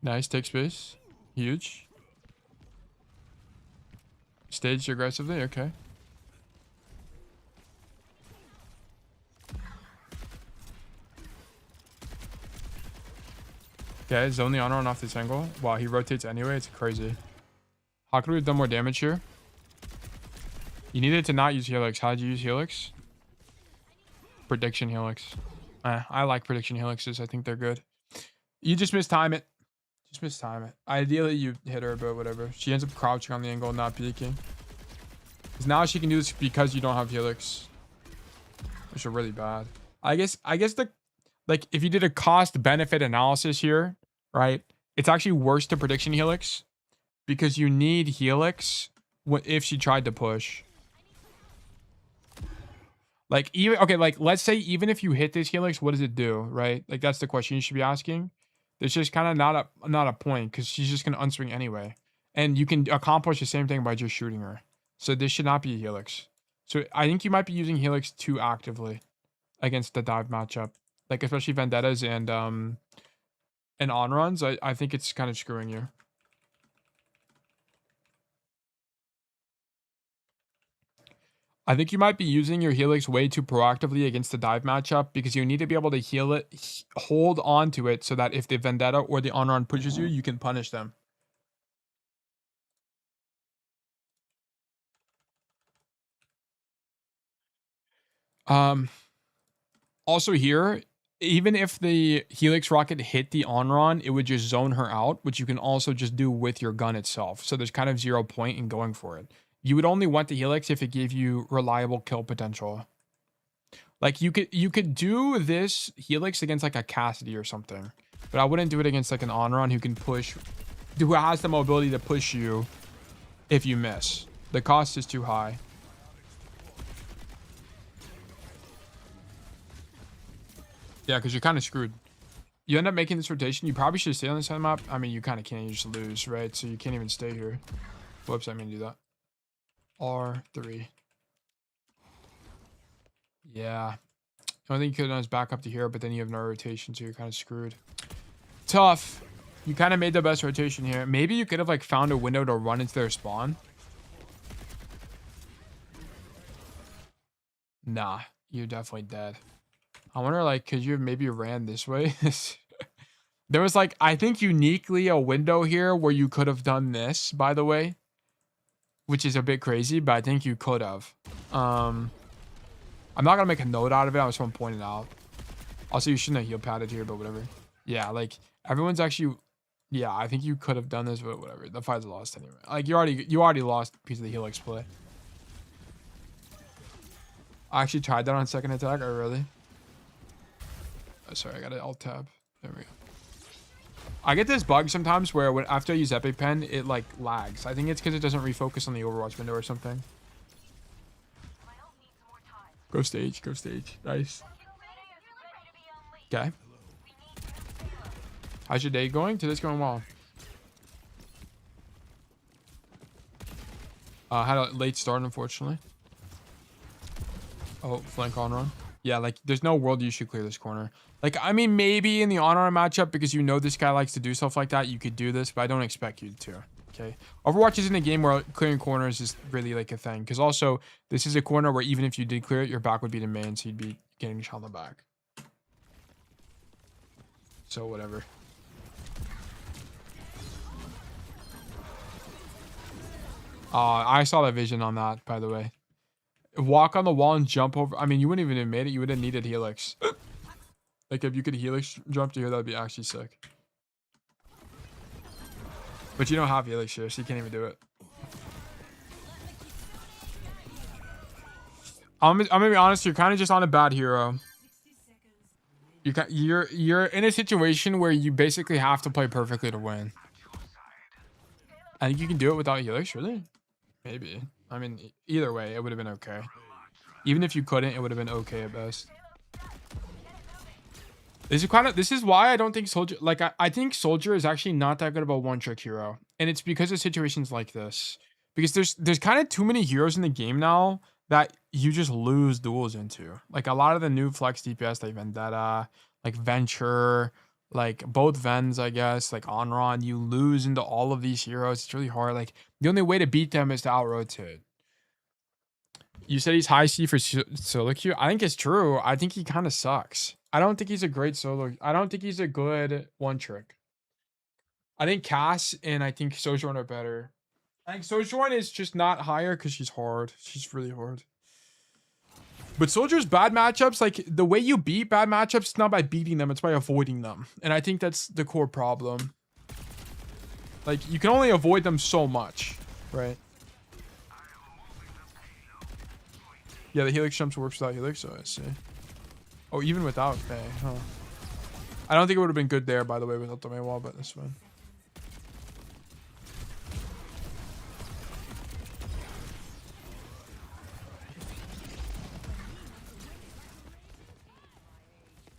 Nice, take space. Huge. Staged aggressively, okay. Okay, zone the honor on off this angle. Wow, he rotates anyway. It's crazy. How could we have done more damage here? You needed to not use Helix. How'd you use Helix? Prediction Helix. I like prediction Helixes. I think they're good. You just mistime it. Just mistime it. Ideally, you hit her, but whatever. She ends up crouching on the angle, not peeking. Because now she can do this because you don't have Helix. Which are really bad. I guess the... Like, if you did a cost-benefit analysis here, right? It's actually worse to prediction Helix. Because you need Helix if she tried to push. Like, even... Okay, like, let's say even if you hit this Helix, what does it do, right? Like, that's the question you should be asking. There's just kind of not a point. Because she's just going to unswing anyway. And you can accomplish the same thing by just shooting her. So this should not be a Helix. So I think you might be using Helix too actively. Against the dive matchup. Like, especially Vendettas and on-runs. I think it's kind of screwing you. I think you might be using your Helix way too proactively against the dive matchup because you need to be able to heal it, hold on to it so that if the Vendetta or the on-run pushes you, you can punish them. Also here, even if the Helix rocket hit the on-run, it would just zone her out, which you can also just do with your gun itself. So there's kind of 0 point in going for it. You would only want the Helix if it gave you reliable kill potential. Like you could do this Helix against like a Cassidy or something, but I wouldn't do it against like an on-run who can push, who has the mobility to push you if you miss. The cost is too high. Yeah, because you're kind of screwed. You end up making this rotation. You probably should stay on this side map. I mean, you kind of can't. You just lose, right? So you can't even stay here. Whoops, I mean to do that. R3. Yeah. The only thing you could have done is back up to here, but then you have no rotation, so you're kind of screwed. Tough. You kind of made the best rotation here. Maybe you could have like found a window to run into their spawn. Nah, you're definitely dead. I wonder, like, could you have maybe ran this way? There was, like, I think uniquely a window here where you could have done this, by the way. Which is a bit crazy, but I think you could have. I'm not going to make a note out of it. I just want to point it out. Also, you shouldn't have heal padded here, but whatever. Yeah, like, everyone's actually... Yeah, I think you could have done this, but whatever. The fight's lost anyway. Like, you already lost a piece of the Helix play. I actually tried that on second attack. Oh, really? Oh, sorry, I got to alt tab. There we go. I get this bug sometimes where after I use Epic Pen, it like lags. I think it's because it doesn't refocus on the Overwatch window or something. Go stage, go stage. Nice. Okay. How's your day going? Today's going well. Had a late start, unfortunately. Oh, flank on run. Yeah, like, there's no world you should clear this corner. Like, I mean, maybe in the on-run matchup, because you know this guy likes to do stuff like that, you could do this, but I don't expect you to, okay? Overwatch isn't a game where clearing corners is really, like, a thing. Because also, this is a corner where even if you did clear it, your back would be to main, so you'd be getting shot in the back. So, whatever. I saw that vision on that, by the way. Walk on the wall and jump over. I mean, you wouldn't even have made it. You would have needed Helix. Like, if you could Helix jump to here, that would be actually sick. But you don't have Helix here, so you can't even do it. I'm gonna be honest. You're kind of just on a bad hero. You're in a situation where you basically have to play perfectly to win. I think you can do it without Helix, really? Maybe. I mean, either way, it would have been okay. Even if you couldn't, it would have been okay at best. This is why I don't think Soldier, like, I think Soldier is actually not that good of a one-trick hero. And it's because of situations like this. Because there's kind of too many heroes in the game now that you just lose duels into. Like, a lot of the new flex DPS, like Vendetta, like Venture, like both Vens, I guess, like Onron, you lose into all of these heroes. It's really hard. Like, the only way to beat them is to out-rotate. You said he's high C for solo queue. I think it's true. I think he kind of sucks. I don't think he's a great solo. I don't think he's a good one trick. I think Cass and I think Sojourn are better. I think Sojourn is just not higher because she's hard. She's really hard. But Soldier's bad matchups, like the way you beat bad matchups, it's not by beating them, it's by avoiding them. And I think that's the core problem. Like, you can only avoid them so much, right? Yeah, the Helix jumps works without Helix, so I see. Oh, even without May, huh? I don't think it would have been good there, by the way, without the May wall, but this one.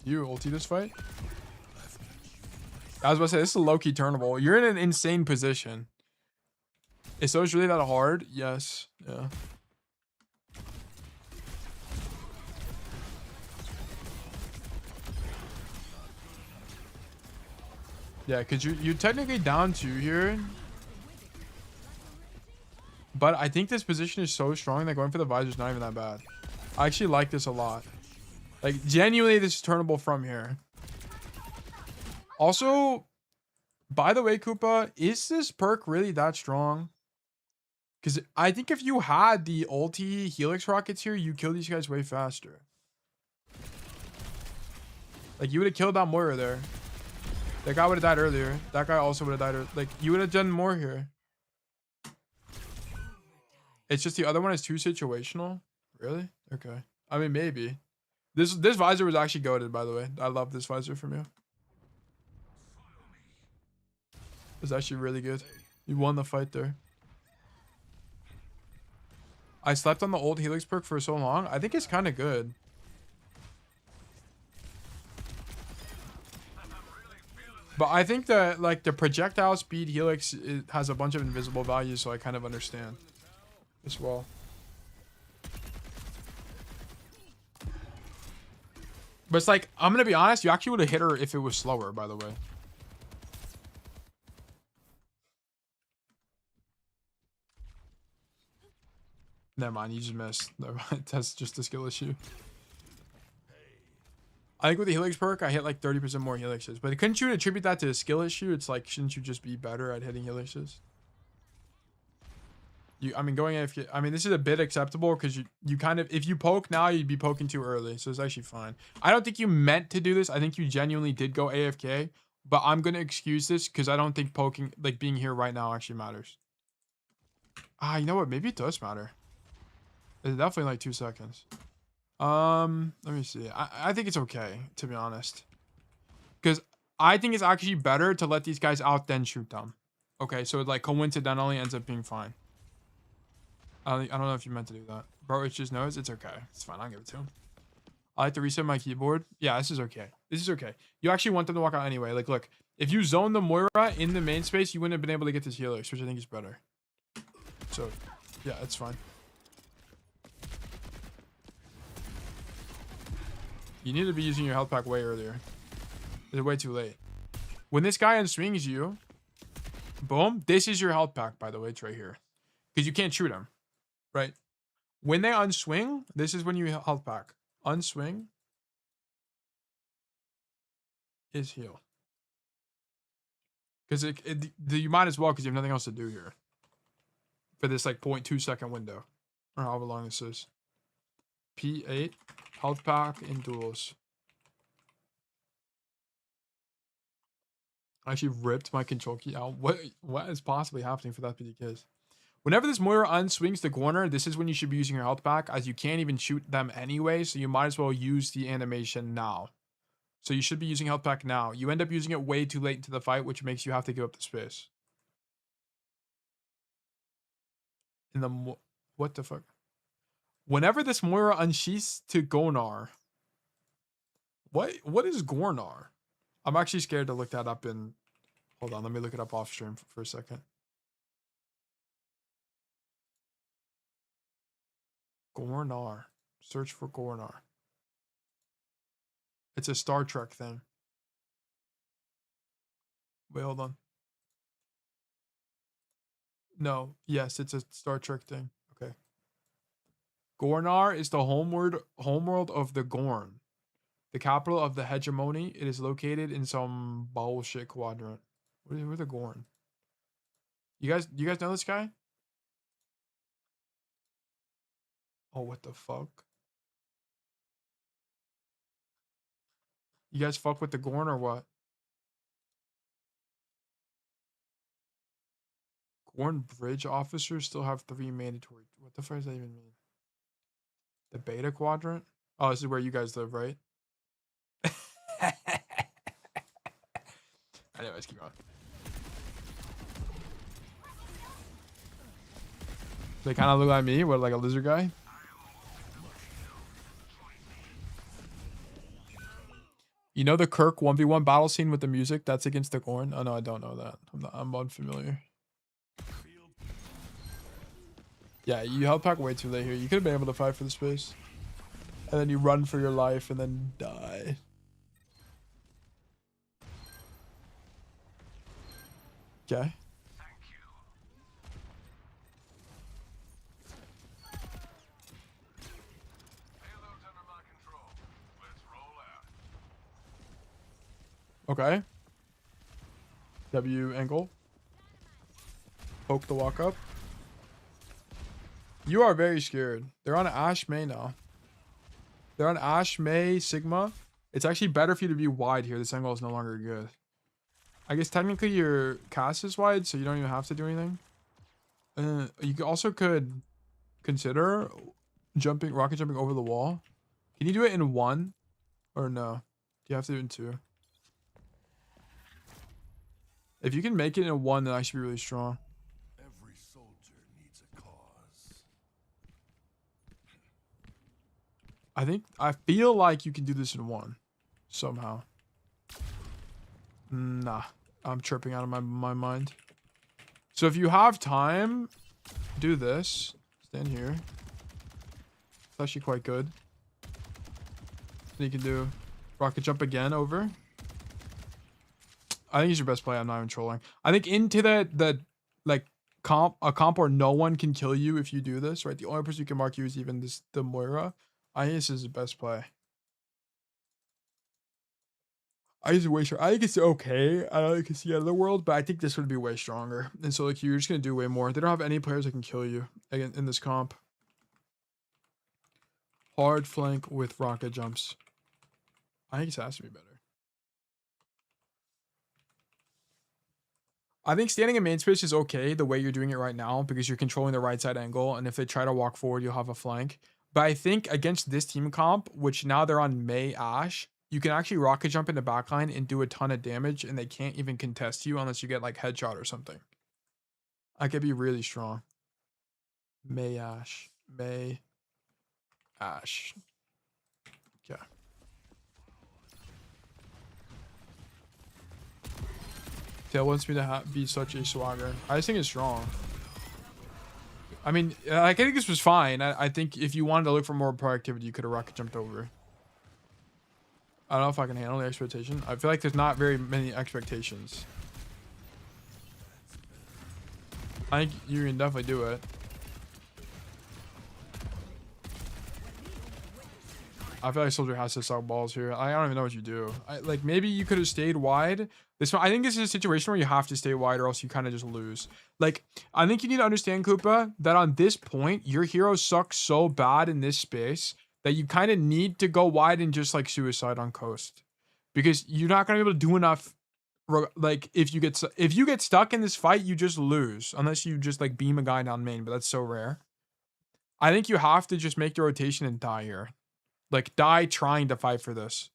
You ulti this fight? I was about to say, this is a low-key turnable. You're in an insane position. Is those really that hard? Yes. Yeah. Yeah, because you're technically down 2 here. But I think this position is so strong that going for the visor is not even that bad. I actually like this a lot. Like, genuinely, this is turnable from here. Also, by the way, Koopa, is this perk really that strong? Because I think if you had the ulti Helix rockets here, you kill these guys way faster. Like, you would have killed that Moira there. That guy would have died earlier. That guy also would have died. Like, you would have done more here. It's just the other one is too situational. Really? Okay. I mean, maybe. This visor was actually goated, by the way. I love this visor from you. It's actually really good. You won the fight there. I slept on the old Helix perk for so long. I think it's kind of good. But I think that, like, the projectile speed Helix, it has a bunch of invisible values, so I kind of understand as well. But it's like, I'm gonna be honest, you actually would have hit her if it was slower, by the way. Never mind, you just missed. Never mind, that's just a skill issue. I think with the Helix perk, I hit like 30% more Helixes. But couldn't you attribute that to a skill issue? It's like, shouldn't you just be better at hitting Helixes? I mean, going AFK, I mean, this is a bit acceptable because you kind of, if you poke now, you'd be poking too early. So it's actually fine. I don't think you meant to do this. I think you genuinely did go AFK. But I'm going to excuse this because I don't think poking, like being here right now actually matters. Ah, you know what? Maybe it does matter. It's definitely like 2 seconds. Let me see. I think it's okay, to be honest. Because I think it's actually better to let these guys out than shoot them. Okay, so it like coincidentally ends up being fine. I don't know if you meant to do that. Bro, it just knows it's okay. It's fine. I'll give it to him. I like to reset my keyboard. Yeah, this is okay. This is okay. You actually want them to walk out anyway. Like, look. If you zone the Moira in the main space, you wouldn't have been able to get this Helix, which I think is better. So, yeah, it's fine. You need to be using your health pack way earlier. It's way too late. When this guy unswings you, boom, this is your health pack, by the way. It's right here. Because you can't shoot him. Right? When they unswing, this is when you health pack. Unswing is heal. Because you might as well, because you have nothing else to do here. For this like 0.2 second window. Or however long this is. P8, health pack, in duels. I actually ripped my control key out. What is possibly happening for that to be the case? Whenever this Moira unswings the corner, this is when you should be using your health pack, as you can't even shoot them anyway, so you might as well use the animation now. So you should be using health pack now. You end up using it way too late into the fight, which makes you have to give up the space. What the fuck? Whenever this Moira unsheaths to Gonar, What is Gornar? I'm actually scared to look that up in... Hold on, let me look it up off stream for a second. Gornar. Search for Gornar. It's a Star Trek thing. Wait, hold on. No, yes, it's a Star Trek thing. Okay. Gornar is the homeworld of the Gorn, the capital of the hegemony. It is located in some bullshit quadrant. Where's the Gorn? You guys know this guy? Oh, what the fuck? You guys fuck with the Gorn or what? Gorn bridge officers still have 3 mandatory. What the fuck does that even mean? The beta quadrant? Oh, this is where you guys live, right? Anyways, keep going. They kind of look like me, what, like a lizard guy? You know the Kirk 1v1 battle scene with the music? That's against the Gorn? Oh, no, I don't know that. I'm unfamiliar. Yeah, you held back way too late here. You could have been able to fight for the space. And then you run for your life and then die. Okay. Okay. W angle. Poke the walk up. You are very scared. They're on Ash May now. They're on Ash May Sigma. It's actually better for you to be wide here. This angle is no longer good. I guess technically your cast is wide, so you don't even have to do anything. You also could consider rocket jumping over the wall. Can you do it in 1? Or no? Do you have to do it in 2? If you can make it in 1, then I should be really strong. Every soldier needs a cause. I feel like you can do this in 1. Somehow. Nah. I'm tripping out of my mind. So if you have time, do this. Stand here. It's actually quite good. Then you can do rocket jump again over. I think he's your best play. I'm not even trolling. I think into the like a comp where no one can kill you if you do this, right? The only person who can mark you is even the Moira. I think this is the best play. I think it's way sure. I think it's okay. I don't think it's the other world, but I think this would be way stronger. And so like you're just gonna do way more. They don't have any players that can kill you again in this comp. Hard flank with rocket jumps. I think it has to be better. I think standing in main space is okay the way you're doing it right now because you're controlling the right side angle, and if they try to walk forward, you'll have a flank. But I think against this team comp, which now they're on May Ash, you can actually rocket jump in the backline and do a ton of damage, and they can't even contest you unless you get like headshot or something. I could be really strong. May Ash. May Ash. Yeah. Tail wants me to be such a swagger. I just think it's strong. I mean, I think this was fine. I think if you wanted to look for more productivity, you could have rocket jumped over. I don't know if I can handle the expectation. I feel like there's not very many expectations. I think you can definitely do it. I feel like Soldier has to suck balls here. I don't even know what you do. Like maybe you could have stayed wide. I think this is a situation where you have to stay wide or else you kind of just lose. Like, I think you need to understand, Koopa, that on this point, your hero sucks so bad in this space that you kind of need to go wide and just like suicide on coast. Because you're not going to be able to do enough. Like, if you get stuck in this fight, you just lose. Unless you just like beam a guy down main, but that's so rare. I think you have to just make the rotation and die here. Like, die trying to fight for this.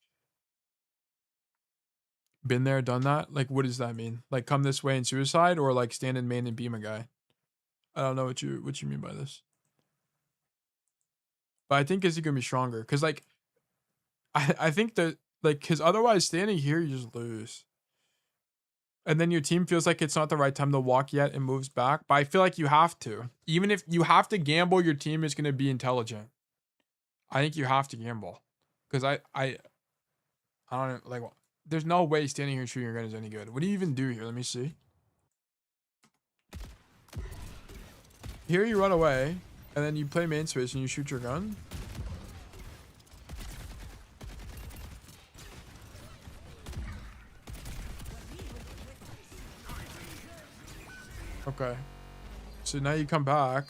Been there, done that? Like, what does that mean? Like, come this way and suicide, or like stand in main and beam a guy? I don't know what you mean by this. But I think is he gonna be stronger? Cause like, I think that Like, because otherwise standing here, you just lose. And then your team feels like it's not the right time to walk yet and moves back. But I feel like you have to. Even if you have to gamble, your team is going to be intelligent. I think you have to gamble. Because I don't, like, there's no way standing here shooting your gun is any good. What do you even do here? Let me see. Here you run away, and then you play main space and you shoot your gun. Okay. So now you come back.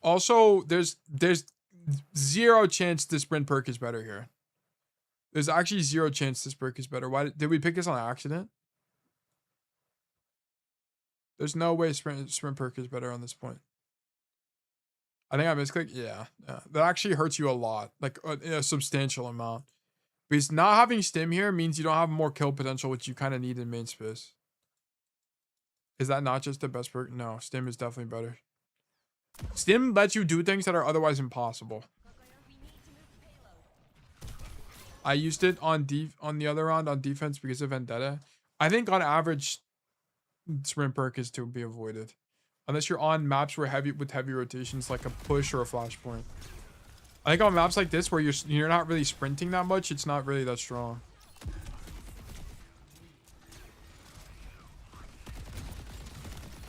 Also, there's zero chance this sprint perk is better here. There's actually zero chance this perk is better. Why did we pick this on accident? There's no way sprint perk is better on this point. I think I misclicked. Yeah. That actually hurts you a lot, like a substantial amount. Because not having stim here means you don't have more kill potential, which you kind of need in main space. Is that not just the best perk? No, stim is definitely better. Stim lets you do things that are otherwise impossible. I used it on the other round on defense because of Vendetta. I think on average, sprint perk is to be avoided. Unless you're on maps where with heavy rotations like a push or a flashpoint. I think on maps like this where you're not really sprinting that much, it's not really that strong.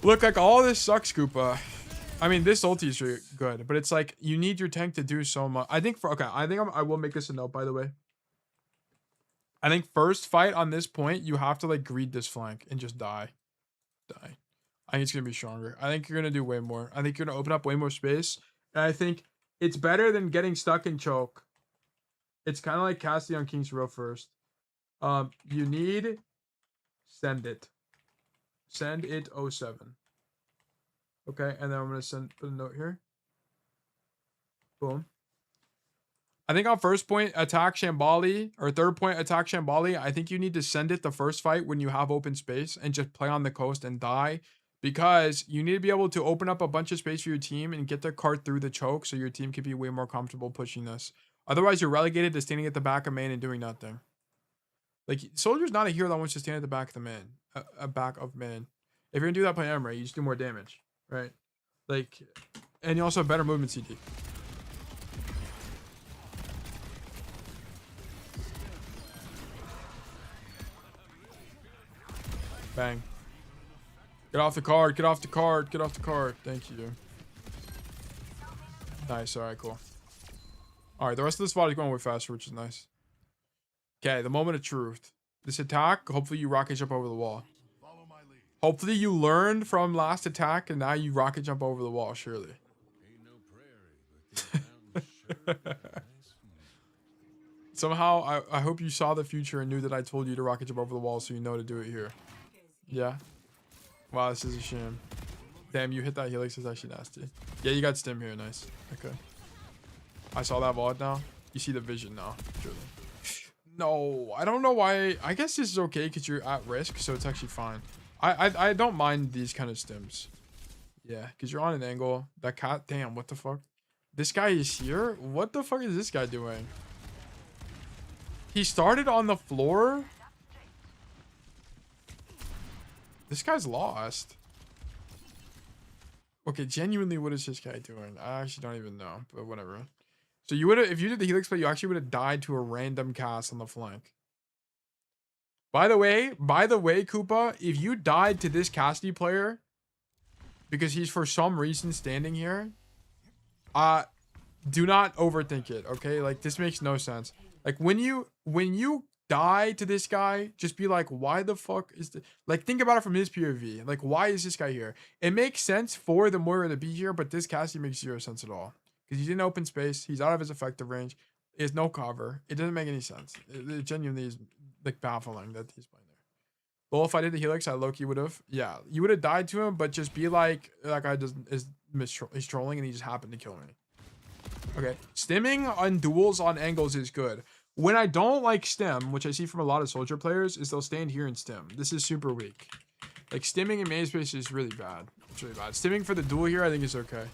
Look, like all this sucks, Koopa. I mean, this ulti is really good, but it's like you need your tank to do so much. I think I will make this a note, by the way. I think first fight on this point, you have to like greed this flank and just die. I think it's going to be stronger. I think you're going to do way more. I think you're going to open up way more space. And I think it's better than getting stuck in choke. It's kind of like casting on King's Row first. You need send it. Send it 07. Okay, and then I'm going to put a note here. Boom. I think on first point, attack Shambali, or third point, attack Shambali, I think you need to send it the first fight when you have open space and just play on the coast and die. Because you need to be able to open up a bunch of space for your team and get the cart through the choke so your team can be way more comfortable pushing this. Otherwise, you're relegated to standing at the back of main and doing nothing. Like, Soldier's not a hero that wants to stand at the back of the main. Back of main. If you're going to do that play Emery, you just do more damage. Right? Like, and you also have better movement CD. Bang. Get off the card, get off the card, get off the card. Thank you. Nice, alright, cool. Alright, the rest of the spot is going way faster, which is nice. Okay, the moment of truth. This attack, hopefully you rocket jump over the wall. Hopefully you learned from last attack and now you rocket jump over the wall, surely. Somehow, I hope you saw the future and knew that I told you to rocket jump over the wall so you know to do it here. Yeah. Wow, this is a shame. Damn, you hit that helix. Is actually nasty. Yeah, you got stim here. Nice. Okay. I saw that VOD now. You see the vision now. Surely. No, I don't know why. I guess this is okay because you're at risk, so it's actually fine. I don't mind these kind of stims. Yeah, because you're on an angle. That cat. Damn, what the fuck? This guy is here? What the fuck is this guy doing? He started on the floor? This guy's lost. Okay, genuinely, what is this guy doing? I actually don't even know, but whatever. So you would have, if you did the helix play, you actually would have died to a random cast on the flank. By the way, Koopa, if you died to this Cassidy player because he's for some reason standing here, do not overthink it, okay? Like, this makes no sense. Like, when you die to this guy, just be like, why the fuck is the, like, think about it from his POV. Like, why is this guy here? It makes sense for the Moira to be here, but this Cassidy makes zero sense at all. Because he's in open space, he's out of his effective range, he has no cover. It doesn't make any sense. It genuinely is, like, baffling that he's playing there. Well, if I did the helix, I low-key would have. Yeah, you would have died to him, but just be like, that guy he's trolling and he just happened to kill me. Okay, stimming on duels on angles is good. When I don't like stim, which I see from a lot of soldier players, is they'll stand here and stim. This is super weak. Like, stimming in main space is really bad. It's really bad. Stimming for the duel here, I think is okay.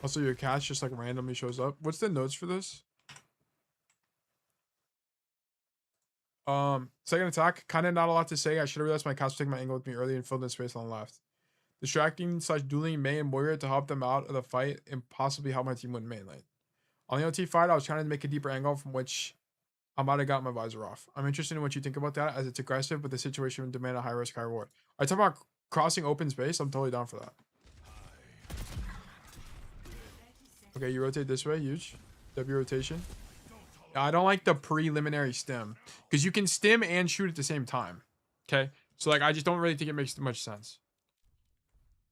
Also, your catch just like randomly shows up. What's the notes for this? Second attack, kind of not a lot to say. I should have realized my catch took my angle with me early and filled in space on the left. Distracting / dueling Mei and Moira to help them out of the fight and possibly help my team win main lane. On the OT fight, I was trying to make a deeper angle from which I might have got my visor off. I'm interested in what you think about that, as it's aggressive, but the situation would demand a high risk, high reward. I talk about crossing open space. I'm totally down for that. Okay, you rotate this way, huge. W rotation. I don't like the preliminary stim because you can stim and shoot at the same time. Okay, so like I just don't really think it makes much sense.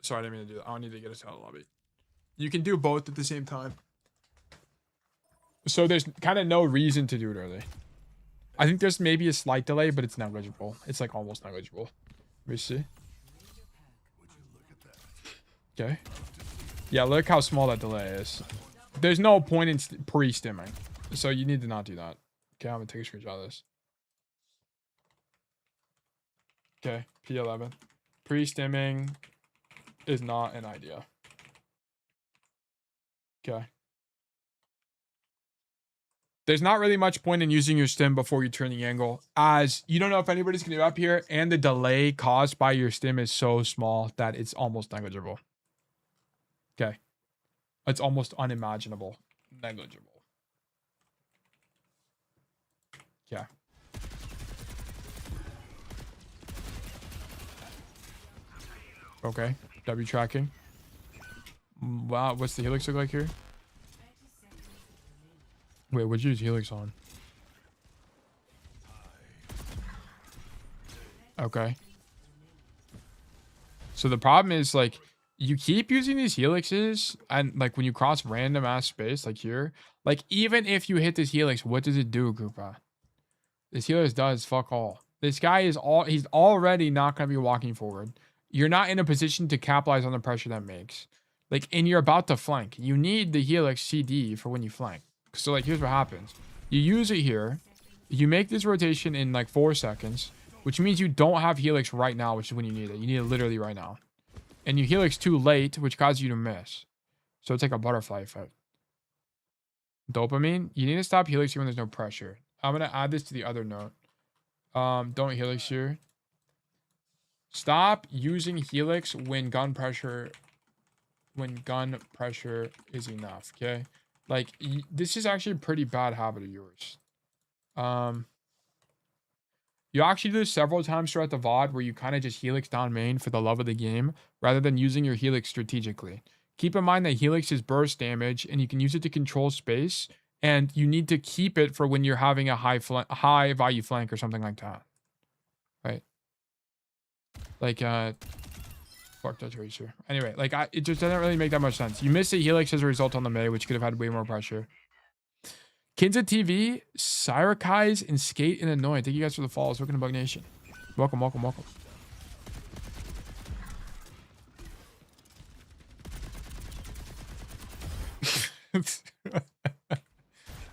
Sorry, I didn't mean to do that. I don't need to get us out of the lobby. You can do both at the same time. So there's kind of no reason to do it early. I think there's maybe a slight delay, but it's negligible. It's like almost negligible. Let me see. Okay. Yeah, look how small that delay is. There's no point in pre-stimming. So you need to not do that. Okay, I'm gonna take a screenshot of this. Okay, P11. Pre-stimming is not an idea. Okay. There's not really much point in using your stim before you turn the angle, as you don't know if anybody's gonna be up here, and the delay caused by your stim is so small that it's almost negligible. Okay. It's almost unimaginable. Negligible. Yeah. Okay. W tracking. Wow, what's the helix look like here? Wait, what'd you use helix on? Okay. So the problem is, like, you keep using these helixes, and like when you cross random ass space, like here, like even if you hit this helix, what does it do, Koopa? This helix does fuck all. This guy is he's already not going to be walking forward. You're not in a position to capitalize on the pressure that makes. Like, and you're about to flank. You need the helix CD for when you flank. So like, here's what happens. You use it here. You make this rotation in like 4 seconds, which means you don't have helix right now, which is when you need it. You need it literally right now. And you helix too late, which causes you to miss. So it's like a butterfly effect. Dopamine. You need to stop helixing when there's no pressure. I'm going to add this to the other note. Don't helix here. Stop using helix when gun pressure is enough, okay? Like, this is actually a pretty bad habit of yours. You actually do this several times throughout the VOD where you kind of just helix down main for the love of the game rather than using your helix strategically. Keep in mind that helix is burst damage and you can use it to control space, and you need to keep it for when you're having a high value flank or something like that. Right? Like, fuck that tracer. Anyway, like, it just doesn't really make that much sense. You missed a helix as a result on the Mei, which could have had way more pressure. Kinza TV, Syrakai's, and Skate and Annoying. Thank you guys for the follows. Welcome to Bug Nation. Welcome, welcome, welcome.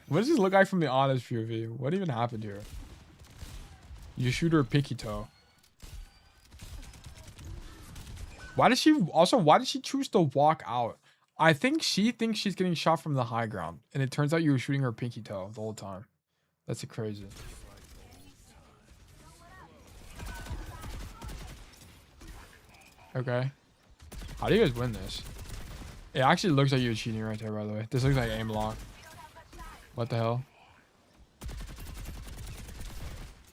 What does this look like from the honest POV? What even happened here? You shoot her pinky toe. Why did she choose to walk out? I think she thinks she's getting shot from the high ground, and it turns out you were shooting her pinky toe the whole time. That's crazy. Okay. How do you guys win this? It actually looks like you're cheating right there, by the way. This looks like aim lock. What the hell?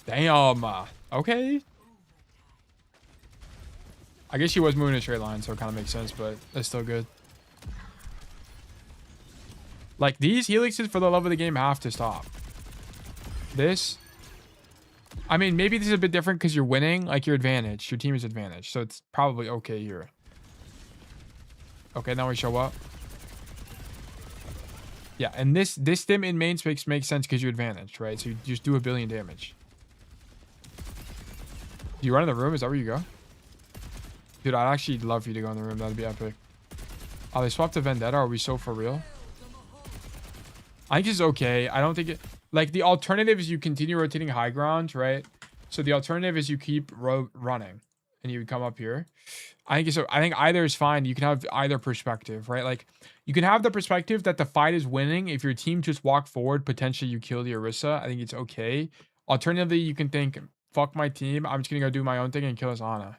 Damn. Okay. I guess she was moving in a straight line, so it kind of makes sense, but that's still good. Like, these helixes, for the love of the game, have to stop. This... I mean, maybe this is a bit different because you're winning. Like, your advantage. Your team is advantage. So it's probably okay here. Okay, now we show up. Yeah, and this stim in main space makes sense because you're advantaged, right? So you just do 1 billion damage. Do you run in the room? Is that where you go? Dude, I'd actually love for you to go in the room. That'd be epic. Oh, they swapped to Vendetta. Are we so for real? I think this is okay. I don't think it... Like, the alternative is you continue rotating high ground, right? So the alternative is you keep running and you would come up here. I think either is fine. You can have either perspective, right? Like, you can have the perspective that the fight is winning. If your team just walk forward, potentially you kill the Orisa. I think it's okay. Alternatively, you can think, fuck my team. I'm just going to go do my own thing and kill his Ana.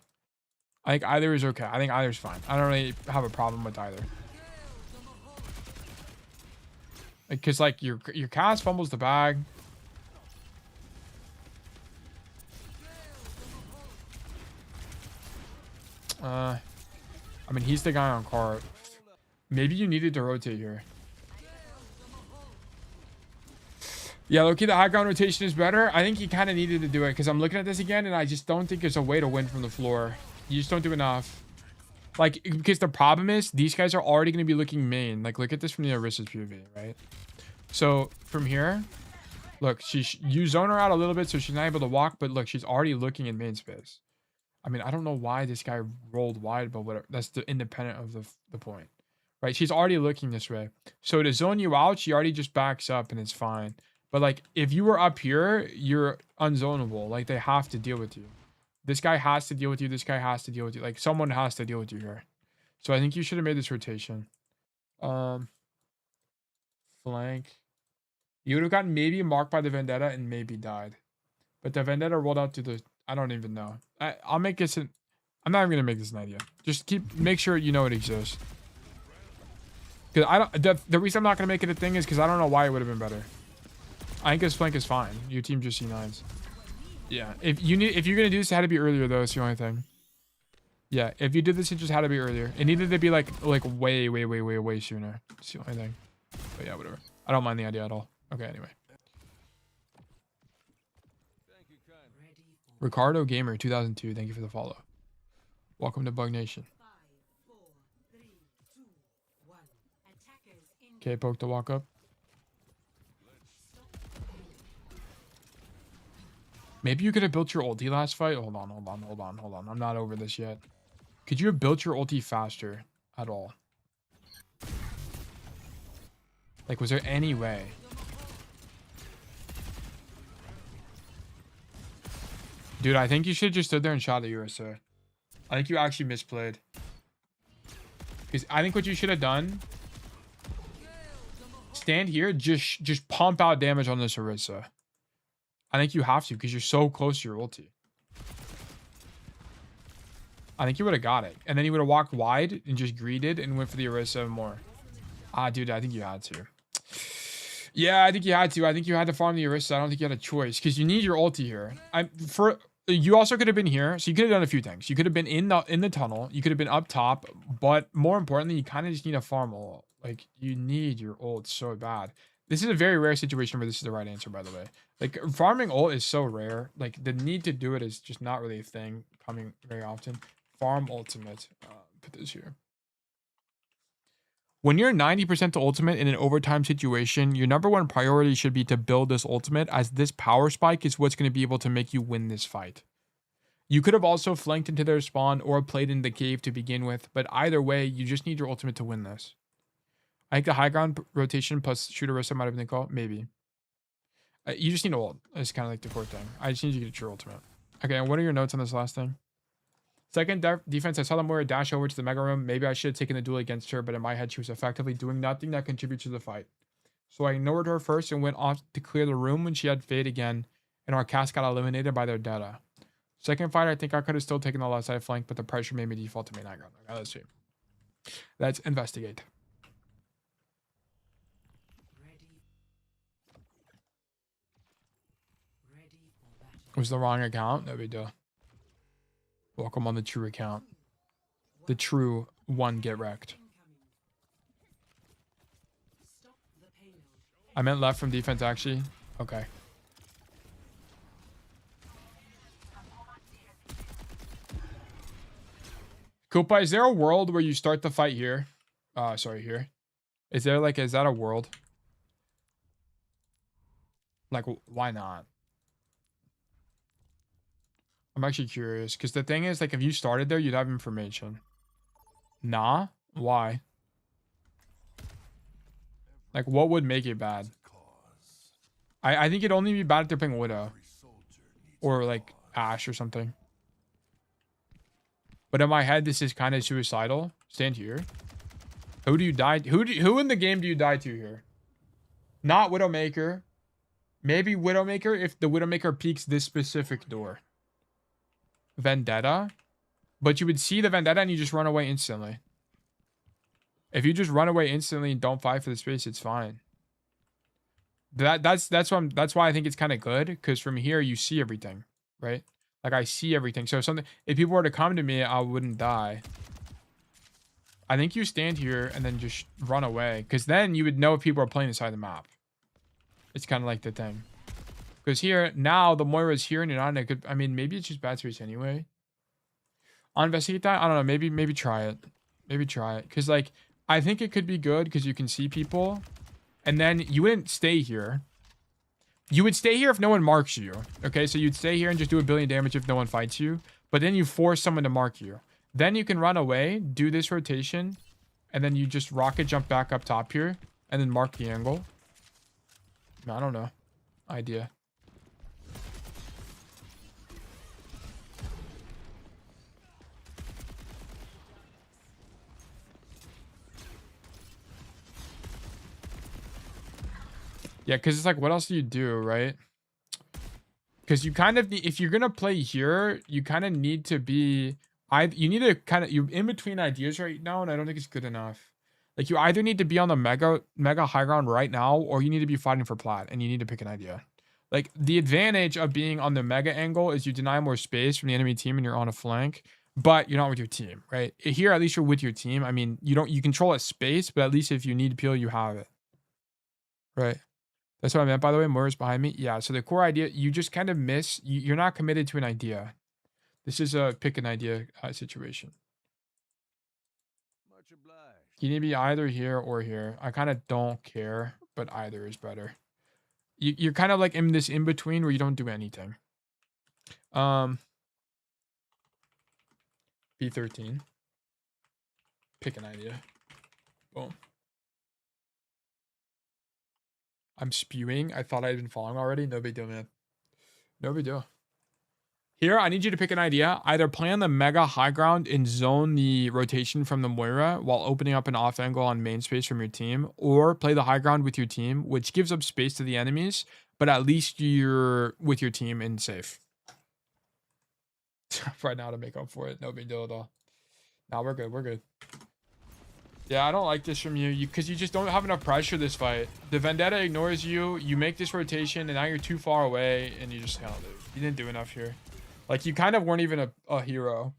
I think either is okay. I think either is fine. I don't really have a problem with either. Because, like, your cast fumbles the bag. I mean, he's the guy on cart. Maybe you needed to rotate here. Yeah, low-key, the high ground rotation is better. I think he kind of needed to do it because I'm looking at this again, and I just don't think there's a way to win from the floor. You just don't do enough. Like, because the problem is, these guys are already going to be looking main. Like, look at this from the Orisa's POV, right? So, from here, look, you zone her out a little bit so she's not able to walk, but look, she's already looking in main space. I mean, I don't know why this guy rolled wide, but whatever. That's the independent of the point, right? She's already looking this way. So to zone you out, she already just backs up and it's fine. But like, if you were up here, you're unzonable. Like, they have to deal with you. This guy has to deal with you. This guy has to deal with you. Like, someone has to deal with you here. So I think you should have made this rotation. Flank. You would have gotten maybe marked by the Vendetta and maybe died. But the Vendetta rolled out to the... I don't even know. I'll make this an... I'm not even going to make this an idea. Just make sure you know it exists. Because I don't... The reason I'm not going to make it a thing is because I don't know why it would have been better. I think his flank is fine. Your team just C9s. Yeah. If you're going to do this, it had to be earlier, though. It's the only thing. Yeah. If you did this, it just had to be earlier. It needed to be like way sooner. It's the only thing. But yeah, whatever. I don't mind the idea at all. Okay, anyway. Ricardo Gamer 2002, thank you for the follow. Welcome to Bug Nation. 5, 4, 3, 2, 1. Attackers in. Okay, poke to walk up. Maybe you could have built your ulti last fight. Hold on. I'm not over this yet. Could you have built your ulti faster at all? Like, was there any way? Dude, I think you should have just stood there and shot the Ursa. I think you actually misplayed. Because I think what you should have done... Stand here, just pump out damage on this Orisa. I think you have to, because you're so close to your ulti. I think you would have got it. And then you would have walked wide and just greeted and went for the Orisa more. Ah, dude, I think you had to. Yeah, I think you had to. I think you had to farm the Orisa. I don't think you had a choice, because you need your ulti here. You also could have been here, so you could have done a few things. You could have been in the tunnel. You could have been up top, but more importantly, you kind of just need a farm ult. Like, you need your ult so bad. This is a very rare situation where this is the right answer, by the way. Like, farming ult is so rare. Like, the need to do it is just not really a thing coming very often. Farm ultimate. Put this here. When you're 90% to ultimate in an overtime situation, your number one priority should be to build this ultimate, as this power spike is what's going to be able to make you win this fight. You could have also flanked into their spawn or played in the cave to begin with, but either way, you just need your ultimate to win this. I think the high ground rotation plus shoot Orisa might have been the call. Maybe. You just need ult. It's kind of like the core thing. I just need you to get your ultimate. Okay, and what are your notes on this last thing? Second defense, I saw the Moira dash over to the Mega Room. Maybe I should have taken the duel against her, but in my head, she was effectively doing nothing that contributes to the fight. So I ignored her first and went off to clear the room when she had Fade again, and our cast got eliminated by their data. Second fight, I think I could have still taken the left side flank, but the pressure made me default to main high ground. Okay, let's see. Let's investigate. It was the wrong account? No big deal. Welcome on the true account. The true one get wrecked. I meant left from defense, actually. Okay. Koopa, is there a world where you start the fight here? Sorry, here. Is there like, is that a world? Like, why not? I'm actually curious, because the thing is, like, if you started there, you'd have information. Nah? Why? Like, what would make it bad? I think it'd only be bad if they're playing Widow Every soldier needs or a like cause. Ash or something. But in my head, this is kind of suicidal. Stand here. Who do you die? Who in the game do you die to here? Not Widowmaker. Maybe Widowmaker if the Widowmaker peeks this specific door. Vendetta. But you would see the Vendetta and you just run away instantly. If you just run away instantly and don't fight for the space, it's fine. That's why I think it's kind of good, because from here you see everything, right? Like I see everything. So if people were to come to me, I wouldn't die. I think you stand here and then just run away, because then you would know if people are playing inside the map. It's kind of like the thing. Because here now the Moira's here and you're not in a good. I mean, maybe it's just bad space anyway. On investigate that, I don't know. Maybe try it. Maybe try it, because like I think it could be good because you can see people, and then you wouldn't stay here. You would stay here if no one marks you. Okay, so you'd stay here and just do 1 billion damage if no one fights you. But then you force someone to mark you. Then you can run away, do this rotation, and then you just rocket jump back up top here, and then mark the angle. I don't know. Idea. Yeah, because it's like, what else do you do, right? Because you kind of need, if you're gonna play here, you kind of need to be, you need to kind of, you're in between ideas right now, and I don't think it's good enough. Like you either need to be on the mega high ground right now, or you need to be fighting for plat, and you need to pick an idea. Like the advantage of being on the mega angle is you deny more space from the enemy team, and you're on a flank, but you're not with your team, right? Here, at least you're with your team. I mean, you control a space, but at least if you need peel, you have it, right? That's what I meant, by the way. Moira's behind me. Yeah, so the core idea, you just kind of miss. You're not committed to an idea. This is a pick an idea situation. Much obliged. You need to be either here or here. I kind of don't care, but either is better. You're kind of like in this in-between where you don't do anything. B13. Pick an idea. Boom. I'm spewing. I thought I had been falling already. No big deal, man. No big deal. Here, I need you to pick an idea. Either play on the mega high ground and zone the rotation from the Moira while opening up an off angle on main space from your team, or play the high ground with your team, which gives up space to the enemies, but at least you're with your team and safe. Right now to make up for it. No big deal at all. Now we're good. We're good. Yeah, I don't like this from you because you just don't have enough pressure this fight. The Vendetta ignores you. You make this rotation, and now you're too far away, and you just handled it. You didn't do enough here. Like, you kind of weren't even a hero.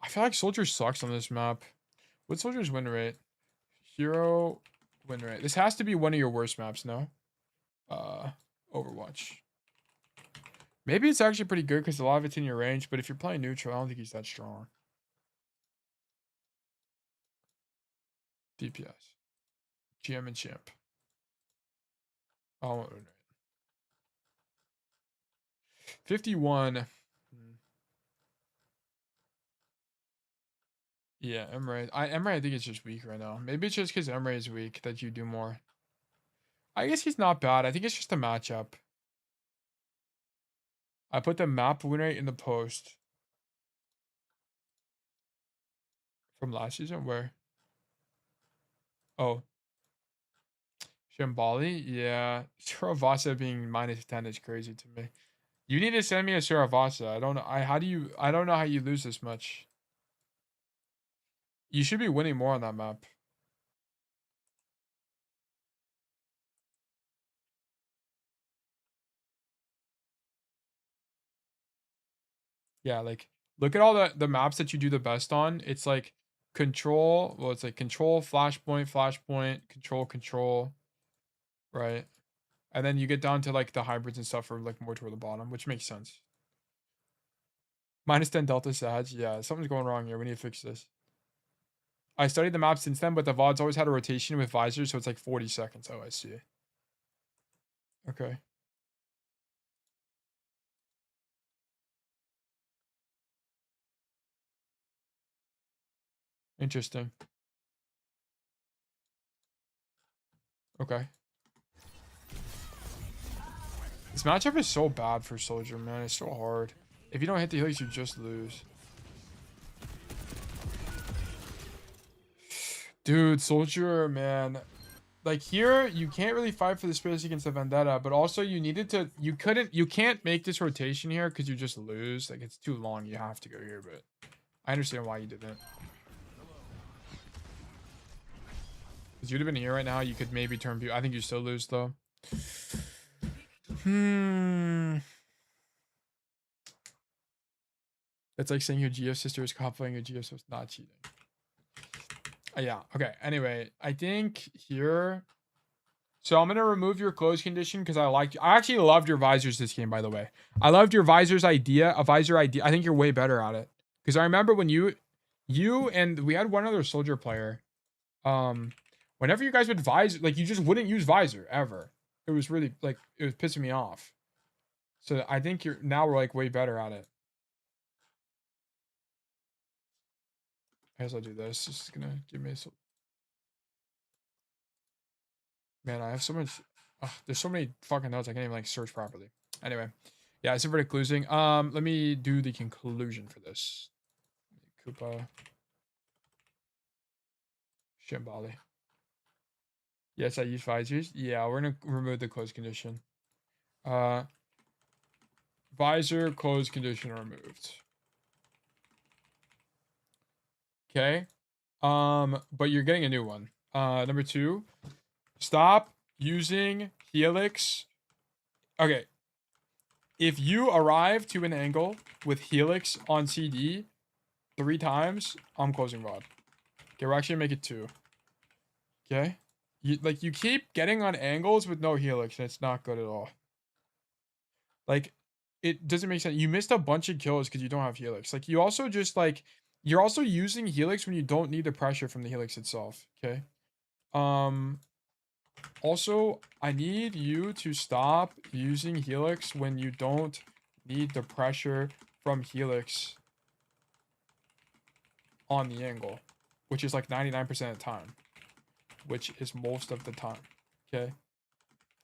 I feel like Soldier sucks on this map. What's Soldier's win rate? Hero win rate. This has to be one of your worst maps, no? Overwatch. Maybe it's actually pretty good because a lot of it's in your range, but if you're playing neutral, I don't think he's that strong. DPS. GM and champ. Oh, 51. Yeah, Emre. I think it's just weak right now. Maybe it's just because Emre is weak that you do more. I guess he's not bad. I think it's just a matchup. I put the map win rate in the post. From last season? Where? Oh. Shambali? Yeah. Suravasa being -10 is crazy to me. You need to send me a Suravasa. I don't know. I don't know how you lose this much. You should be winning more on that map. Yeah, like look at all the maps that you do the best on. It's like control, well, it's like control, flashpoint, flashpoint, control, right? And then you get down to like the hybrids and stuff are like more toward the bottom, which makes sense. -10 Delta Sag. Yeah, something's going wrong here. We need to fix this. I studied the map since then, but the VOD's always had a rotation with visors, so it's like 40 seconds. Oh, I see. Okay. Interesting. Okay. This matchup is so bad for Soldier, man. It's so hard. If you don't hit the helix, you just lose. Dude, Soldier, man. Like here, you can't really fight for the space against the Vendetta, but also you needed to, you can't make this rotation here because you just lose. Like it's too long. You have to go here, but I understand why you didn't. Because you'd have been here right now, you could maybe turn people. I think you still lose though. It's like saying your GF sister is copying your GF sister, not cheating. Yeah, okay. Anyway, I think here. So I'm gonna remove your close condition because I actually loved your visors this game, by the way. I loved your visor idea. I think you're way better at it. Because I remember when you and we had one other soldier player. Whenever you guys would visor, like you just wouldn't use visor ever. It was really like it was pissing me off. So I think we're like way better at it. I guess I'll do this. This is gonna give me some. Man, I have so much. There's so many fucking notes I can't even like search properly. Anyway, yeah, it's verdict losing. Let me do the conclusion for this. Koopa, Shambali. Yes, I use visors. Yeah, we're gonna remove the close condition. Visor close condition removed. Okay. But you're getting a new one. Number 2, stop using Helix. Okay. If you arrive to an angle with Helix on CD 3 times, I'm closing VOD. Okay, we're actually gonna make it 2. Okay. You keep getting on angles with no Helix, and it's not good at all. Like, it doesn't make sense. You missed a bunch of kills because you don't have Helix. Like, you also just like you're also using Helix when you don't need the pressure from the Helix itself. Okay. Also, I need you to stop using Helix when you don't need the pressure from Helix on the angle, which is like 99% of the time, which is most of the time. Okay.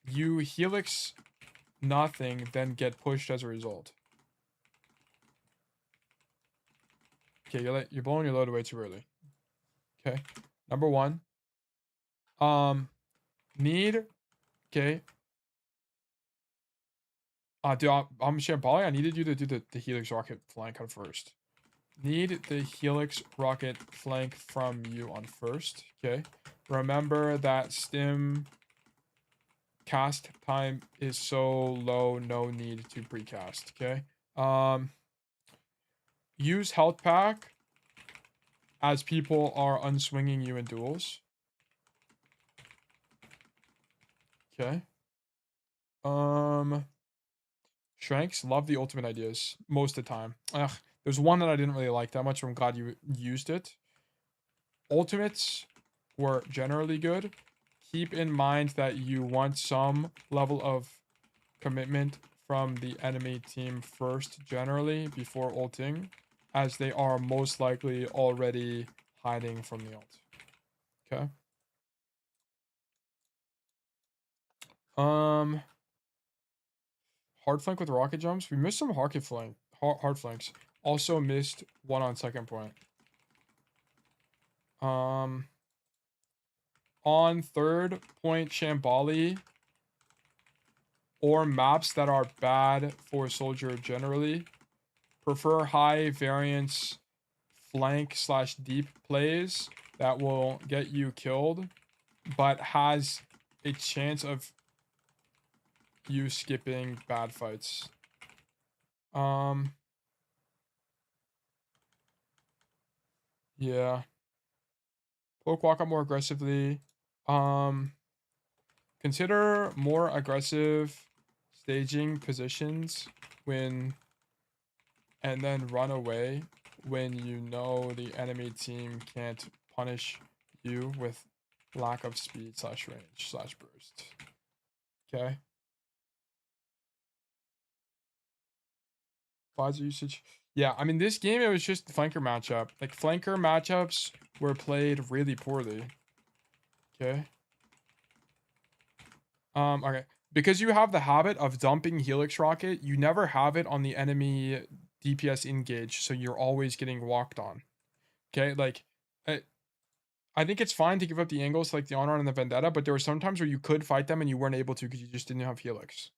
You Helix nothing, then get pushed as a result. Okay, you're blowing your load away too early. Okay. Number 1. Need. Okay. Dude, I'm Shambali. I needed you to do the Helix rocket flank on first. Need the Helix rocket flank from you on first. Okay. Remember that stim cast time is so low, no need to precast. Okay. Use health pack as people are unswinging you in duels. Okay. Shanks, love the ultimate ideas most of the time. There's one that I didn't really like that much, but I'm glad you used it. Ultimates were generally good. Keep in mind that you want some level of commitment from the enemy team first, generally, before ulting, as they are most likely already hiding from the ult. Okay. Hard flank with rocket jumps. We missed some hard flanks. Also missed one on second point. On third point, Shambali, or maps that are bad for soldier generally, prefer high variance flank / deep plays that will get you killed, but has a chance of you skipping bad fights. Yeah. Poke walk up more aggressively. Consider more aggressive staging positions and then run away when you know the enemy team can't punish you with lack of speed / range / burst. Okay. Visor usage. Yeah, I mean, this game, it was just the flanker matchup. Like, flanker matchups were played really poorly. Okay. Okay. Because you have the habit of dumping Helix Rocket, you never have it on the enemy DPS engage, so you're always getting walked on. Okay, like, I think it's fine to give up the angles like the Honor and the Vendetta, but there were some times where you could fight them and you weren't able to because you just didn't have Helix.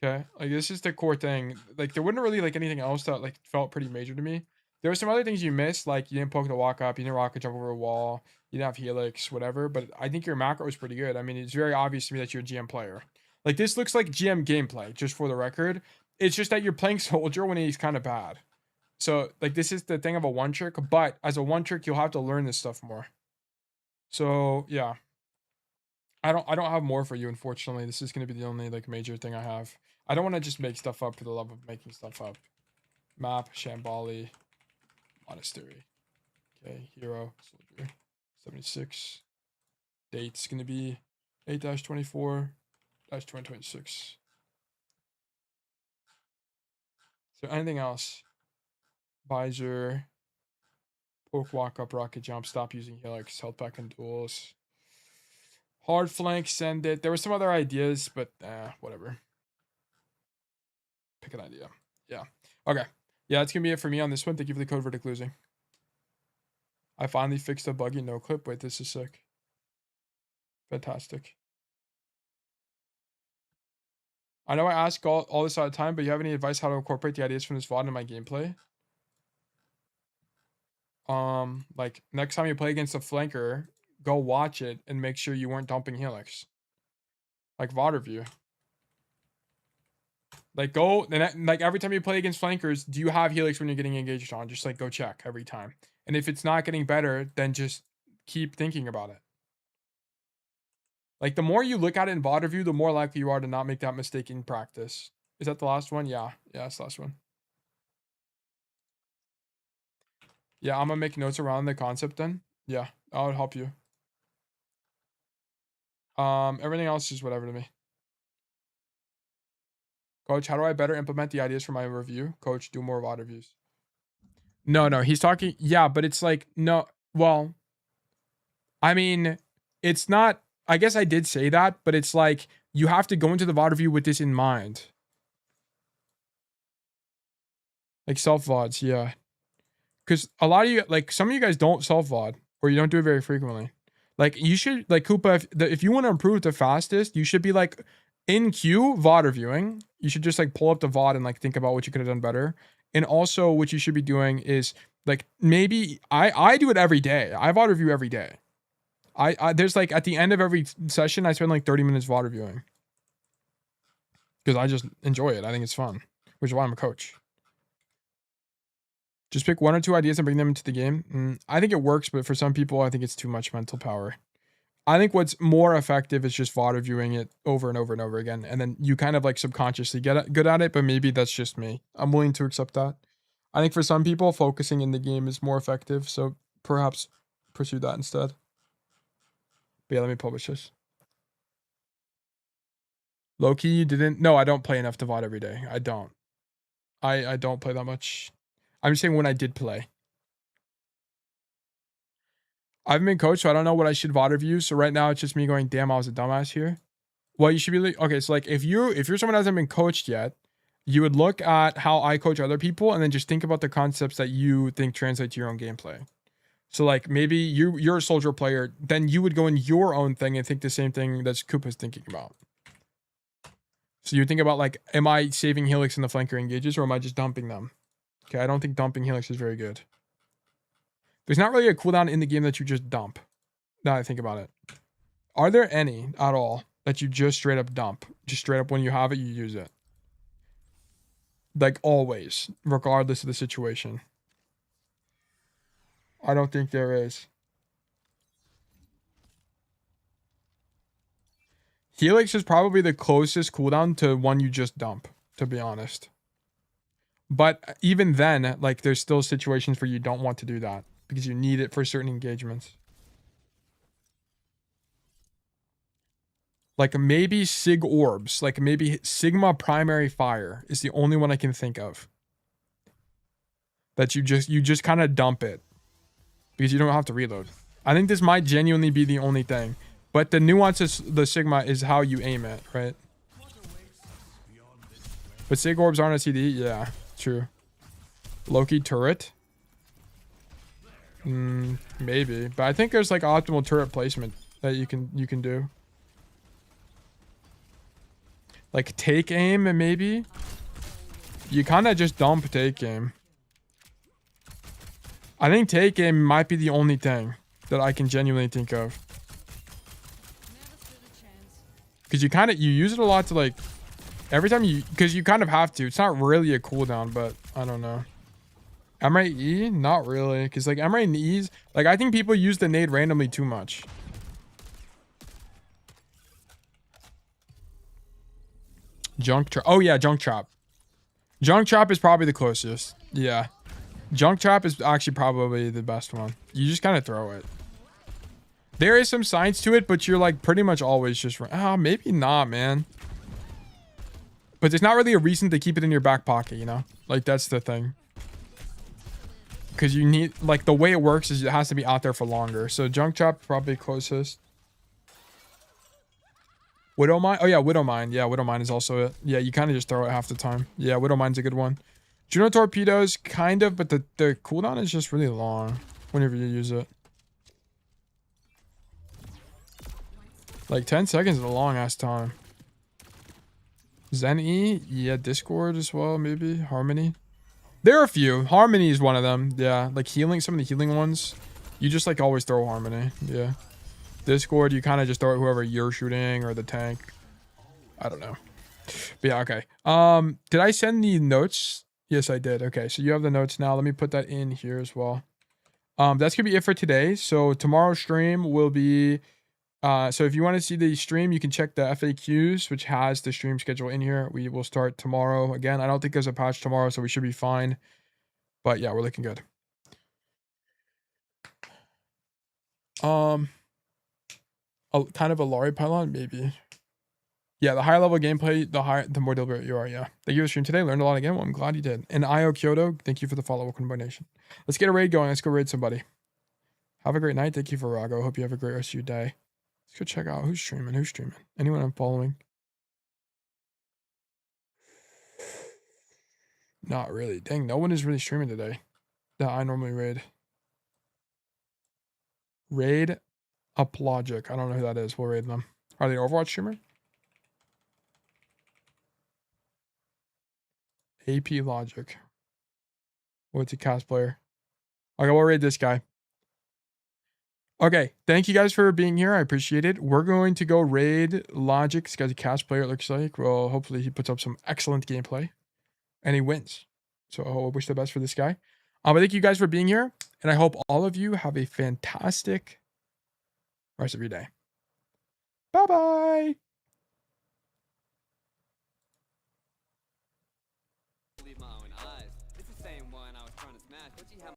Okay, like this is the core thing. Like there wasn't really like anything else that like felt pretty major to me. There were some other things you missed, like you didn't poke the walk up, you didn't rocket jump over a wall, you didn't have Helix, whatever. But I think your macro was pretty good. I mean, it's very obvious to me that you're a GM player. Like this looks like GM gameplay, just for the record. It's just that you're playing Soldier when he's kind of bad. So like this is the thing of a one trick, but as a one trick, you'll have to learn this stuff more. So yeah. I don't have more for you, unfortunately. This is gonna be the only like major thing I have. I don't want to just make stuff up for the love of making stuff up. Map, Shambali, Monastery. Okay, Hero, Soldier, 76. Date's gonna be 8-24-2026. Is there anything else? Visor, poke, walk up, rocket jump, stop using Helix, health back and duels. Hard flank, send it. There were some other ideas, but whatever. Pick an idea. Yeah. Okay. Yeah, that's gonna be it for me on this one. Thank you for the code verdict losing. I finally fixed a buggy no clip. Wait, this is sick. Fantastic. I know I ask all this all the time, but you have any advice how to incorporate the ideas from this VOD in my gameplay? Like next time you play against a flanker, go watch it and make sure you weren't dumping Helix. Like VOD review. Like go, like every time you play against flankers, do you have Helix when you're getting engaged on? Just like go check every time. And if it's not getting better, then just keep thinking about it. Like the more you look at it in VOD review, the more likely you are to not make that mistake in practice. Is that the last one? Yeah. Yeah, it's the last one. Yeah, I'm gonna make notes around the concept then. Yeah, that would help you. Everything else is whatever to me. Coach, how do I better implement the ideas for my review? Coach, do more VOD reviews. No, he's talking. Yeah, but it's like, no, well, I mean, it's not, I guess I did say that, but it's like, you have to go into the VOD review with this in mind. Like self-VODs, yeah. Because a lot of you, like some of you guys don't self-VOD, or you don't do it very frequently. Like you should, like Koopa, if you want to improve the fastest, you should be like in queue VOD reviewing. You should just like pull up the VOD and like think about what you could have done better. And also what you should be doing is like maybe I do it every day. I VOD review every day. I there's like at the end of every session I spend like 30 minutes VOD reviewing. Because I just enjoy it. I think it's fun. Which is why I'm a coach. Just pick one or two ideas and bring them into the game. I think it works, but for some people, I think it's too much mental power. I think what's more effective is just VOD reviewing it over and over and over again. And then you kind of like subconsciously get good at it, but maybe that's just me. I'm willing to accept that. I think for some people, focusing in the game is more effective. So perhaps pursue that instead. But yeah, let me publish this. Low-key, you didn't? No, I don't play enough to VOD every day. I don't. I don't play that much. I'm just saying when I did play. I haven't been coached, so I don't know what I should VOD review. So right now it's just me going, damn, I was a dumbass here. Well, you should be like, okay, so like if you're someone who hasn't been coached yet, you would look at how I coach other people and then just think about the concepts that you think translate to your own gameplay. So like maybe you're a soldier player, then you would go in your own thing and think the same thing that Koopa's thinking about. So you think about like, am I saving Helix in the flanker engages or am I just dumping them? Okay, I don't think dumping Helix is very good. There's not really a cooldown in the game that you just dump. Now I think about it. Are there any at all that you just straight up dump? Just straight up when you have it, you use it. Like always, regardless of the situation. I don't think there is. Helix is probably the closest cooldown to one you just dump, to be honest. But even then, like there's still situations where you don't want to do that because you need it for certain engagements. Like maybe Sig Orbs, like maybe Sigma Primary Fire is the only one I can think of. That you just kind of dump it because you don't have to reload. I think this might genuinely be the only thing. But the nuance is the Sigma is how you aim it, right? But Sig Orbs aren't a CD? Yeah, true. Loki turret? Maybe. But I think there's like optimal turret placement that you can do. Like take aim and maybe? You kind of just dump take aim. I think take aim might be the only thing that I can genuinely think of. Because you use it a lot to like, every time because you kind of have to. It's not really a cooldown, but I don't know. Emery E? Not really. Because like Emery E's, like I think people use the nade randomly too much. Junk trap. Oh yeah, junk trap. Junk trap is probably the closest. Yeah. Junk trap is actually probably the best one. You just kind of throw it. There is some science to it, but you're like pretty much always just... maybe not, man. But there's not really a reason to keep it in your back pocket, you know? Like, that's the thing. Because you need... Like, the way it works is it has to be out there for longer. So, junk trap probably closest. Widow Mine? Oh, yeah, Widow Mine. Yeah, Widow Mine is also it. Yeah, you kind of just throw it half the time. Yeah, Widow Mine's a good one. Juno Torpedoes, kind of, but the cooldown is just really long whenever you use it. Like 10 seconds is a long ass time. Zen E? Yeah, Discord as well, maybe. Harmony. There are a few. Harmony is one of them. Yeah, like healing, some of the healing ones. You just like always throw Harmony. Yeah. Discord, you kind of just throw it whoever you're shooting or the tank. I don't know. But yeah, okay. Did I send the notes? Yes, I did. Okay, so you have the notes now. Let me put that in here as well. That's gonna be it for today. So tomorrow's stream will be so if you want to see the stream, you can check the FAQs, which has the stream schedule in here. We will start tomorrow. Again, I don't think there's a patch tomorrow, so we should be fine. But yeah, we're looking good. Kind of a Lari pylon, maybe. Yeah, the higher level gameplay, the more deliberate you are, yeah. Thank you for the stream today. Learned a lot again. Well, I'm glad you did. And IO Kyoto, thank you for the follow. Welcome to my nation. Let's get a raid going. Let's go raid somebody. Have a great night. Thank you for Rago. Hope you have a great rest of your day. Let's go check out who's streaming. Who's streaming? Anyone I'm following? Not really. Dang, no one is really streaming today that I normally raid. Raid Uplogic. I don't know who that is. We'll raid them. Are they an Overwatch streamer? AP Logic. What's a cast player? Okay, we'll raid this guy. Okay, thank you guys for being here. I appreciate it. We're going to go raid Logic. This guy's a cast player, it looks like. Well, hopefully he puts up some excellent gameplay. And he wins. So I wish the best for this guy. But thank you guys for being here. And I hope all of you have a fantastic rest of your day. Bye-bye.